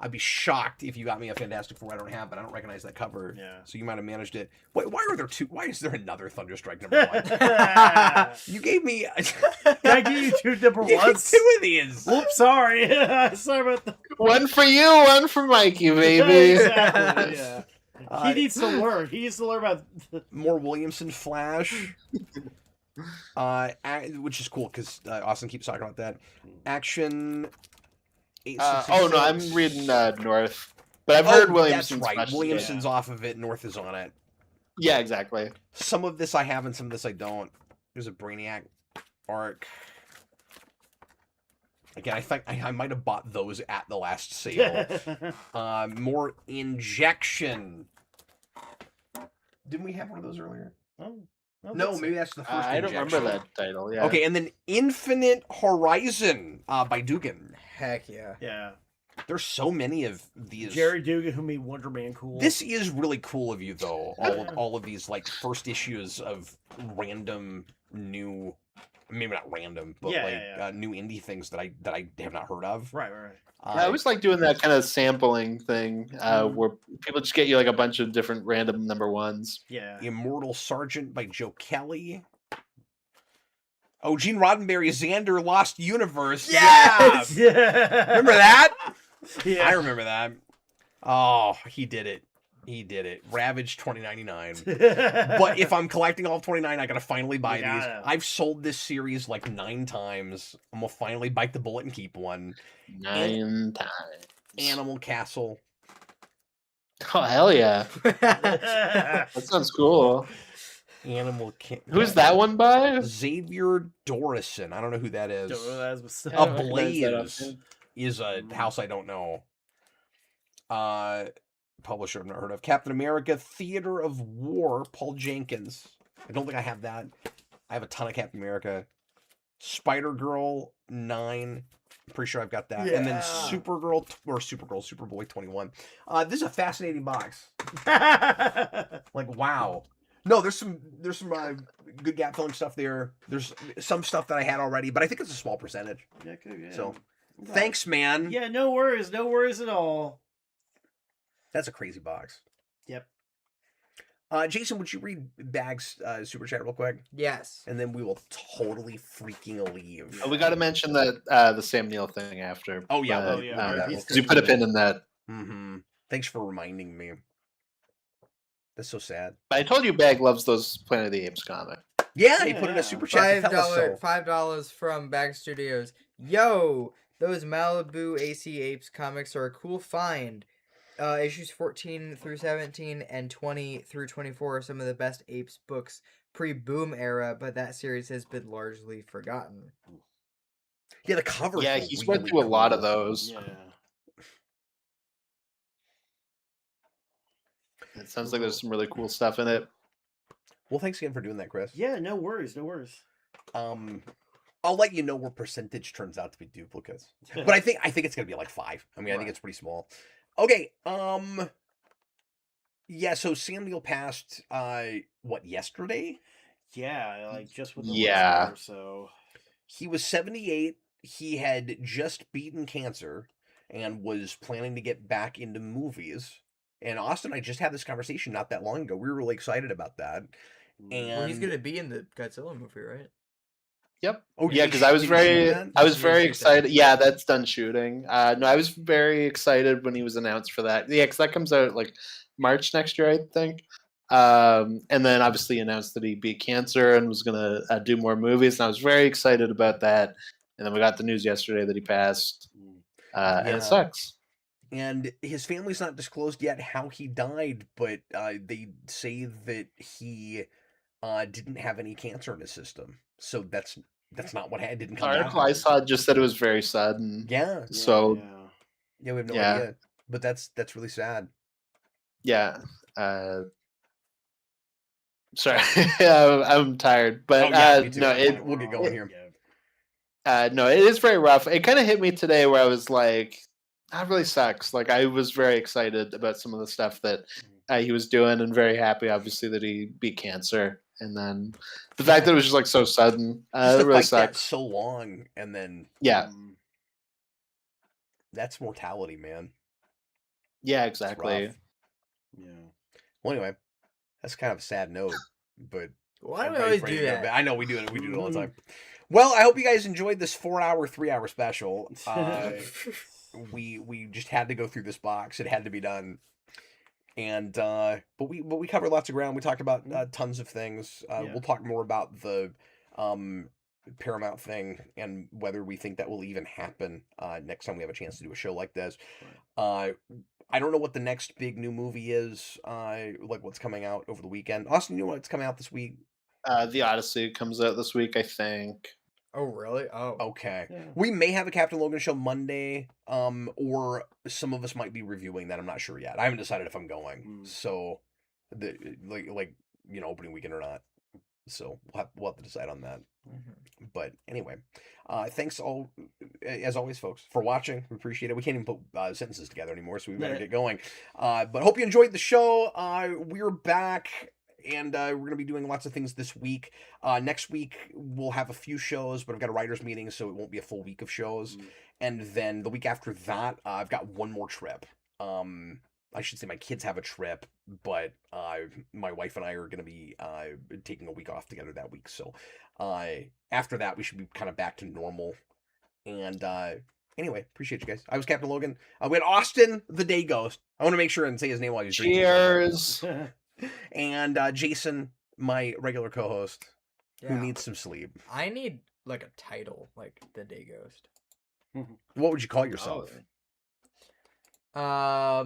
I'd be shocked if you got me a Fantastic Four I don't have, but I don't recognize that cover. Yeah. So you might have managed it. Why are there two? Why is there another Thunderstrike #1? You gave me. Can I give you two number You gave ones? two of these. Oops, sorry. Sorry about that. One for you, one for Mikey, baby. Exactly. Yeah. Uh, He needs to learn. He needs to learn about. More Williamson Flash. Which is cool because Austin keeps talking about that. Action. Oh no, I'm 866. reading North, but I've heard Williamson's. That's right. Flash- Williamson's off of it. North is on it. Yeah, exactly. Some of this I have and some of this I don't. There's a Brainiac arc. Again, I think I might have bought those at the last sale. More Injection. Didn't we have one of those earlier? Oh, No, maybe that's the first I don't remember Injection. that title. Yeah. Okay, and then Infinite Horizon by Dugan. Heck yeah. Yeah. There's so many of these. Jerry Dugan, who made Wonder Man cool. This is really cool of you, though. All of these like first issues of random new, maybe not random, but new indie things that I have not heard of. Right. I always like doing that kind of sampling thing where people just get you like a bunch of different random #1s. Yeah. Immortal Sergeant by Joe Kelly. Oh, Gene Roddenberry, Xander Lost Universe. Yes! Yeah. Remember that? Yeah. I remember that. Oh, he did it. He did it. Ravage 2099. But if I'm collecting all 29, I gotta finally buy You these. gotta. I've sold this series like 9 times. I'm gonna finally bite the bullet and keep one. 9 times. Animal Castle. Oh hell yeah! Yeah. That sounds cool. Who's that one by? Xavier Dorison. I don't know who that is. Don't know that was- I don't recognize that Ablaze offhand. is a house I don't know. Publisher I've not heard of. Captain America Theater of War, Paul Jenkins. I don't think I have that. I have a ton of Captain America. Spider-Girl 9. I'm pretty sure I've got that. And then Yeah. Superboy 21. This is a fascinating box. Like, wow. No, there's some good gap filling stuff there. There's some stuff that I had already, but I think it's a small percentage. Yeah, good, yeah. So, thanks, man. Yeah, no worries. No worries at all. That's a crazy box. Yep. Jason, would you read Bag's super chat real quick? Yes. And then we will totally freaking leave. We got to mention that the Sam Neill thing after. Oh, yeah. but, Oh, yeah. because you put a pin in that. Mm-hmm. Thanks for reminding me. That's so sad. But I told you, Bag loves those Planet of the Apes comic. Yeah, he put in Yeah. a super chat to tell us so. $5 from Bag Studios. Yo, those Malibu AC Apes comics are a cool find. Issues 14 through 17 and 20 through 24 are some of the best Apes books pre-boom era, but that series has been largely forgotten. Yeah, the cover. Yeah, he's went through a lot of those. Yeah. It sounds like there's some really cool stuff in it. Well, thanks again for doing that, Chris. Yeah, no worries. No worries. I'll let you know where percentage turns out to be duplicates. But I think it's gonna be like 5. I mean, I think it's pretty small. Okay. Yeah. So Sam Neill passed. Yesterday? Yeah, like just with the Yeah. or so. He was 78. He had just beaten cancer and was planning to get back into movies. And Austin and I just had this conversation not that long ago. We were really excited about that. And Well, he's gonna be in the Godzilla movie, right? Yep. Oh, Yeah, did because he I was shoot that? very Did he shoot excited. that? Yeah, that's done shooting. No, I was very excited when he was announced for that. Yeah, because that comes out like March next year, I think. And then obviously announced that he beat cancer and was gonna do more movies, and I was very excited about that. And then we got the news yesterday that he passed, and Yeah. it sucks. And his family's not disclosed yet how he died, but they say that he didn't have any cancer in his system. So that's not what had didn't The come article out. I saw just said it was very sudden. Yeah, So we have no Yeah. idea. But that's really sad. yeah. Sorry, I'm tired, but me too. no, it We'll get going here. no, it is very rough. It kind of hit me today where I was like, that really sucks. Like I was very excited about some of the stuff that he was doing and very happy, obviously, that he beat cancer. And then the fact that it was just like so sudden, Just it to really fight that sucks. so long, and then Yeah. that's mortality, man. Yeah, exactly. rough. Yeah. Well, anyway, that's kind of a sad note, but Why do we everybody's always ready do to go that? back. I know we do it. We do it all the time. Well, I hope you guys enjoyed this 4-hour, 3-hour special. We just had to go through this box. It had to be done. And but we covered lots of ground. We talked about tons of things. We'll talk more about the Paramount thing and whether we think that will even happen next time we have a chance to do a show like this. I don't know what the next big new movie is, like what's coming out over the weekend. Austin, you know what's coming out this week? The Odyssey comes out this week, I think. Oh, really? Oh. Okay. Yeah. We may have a Captain Logan show Monday, or some of us might be reviewing that. I'm not sure yet. I haven't decided if I'm going. So, like opening weekend or not. So we'll have to decide on that. But anyway, thanks all as always, folks, for watching. We appreciate it. We can't even put sentences together anymore, so we better get going. But hope you enjoyed the show. We're back. And we're going to be doing lots of things this week. Next week, we'll have a few shows, but I've got a writer's meeting, so it won't be a full week of shows. And then the week after that, I've got one more trip. I should say my kids have a trip, but my wife and I are going to be taking a week off together that week. So after that, we should be kind of back to normal. And anyway, appreciate you guys. I was Captain Logan. We had Austin, the Day Ghost. I want to make sure and say his name while he's drinking. Cheers. And Jason, my regular co-host, who needs some sleep. I need like a title, like the Day Ghost. What would you call yourself? I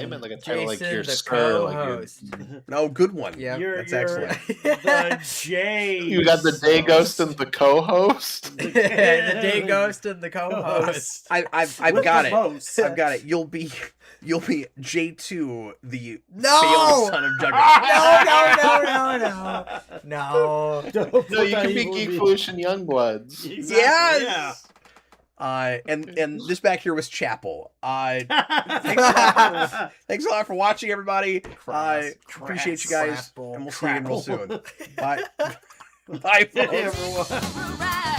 meant like a title like Jason, your the sir, like your- co-host. No, good one. Yeah, That's excellent. The J. You got the Day Ghost and the co-host. the Day Ghost and the co-host. I've With got the it. most. I've got it. You'll be J2, the No! failed son of Juggernaut. No. Don't No, put you that can be evil Geek in me. Foolish and Youngbloods. Exactly, Yes. And this back here was Chapel. Thanks a lot for watching, everybody. Appreciate you guys, Crapple. and we'll see you again real soon. Bye. Bye, folks. Hey, everyone. Right.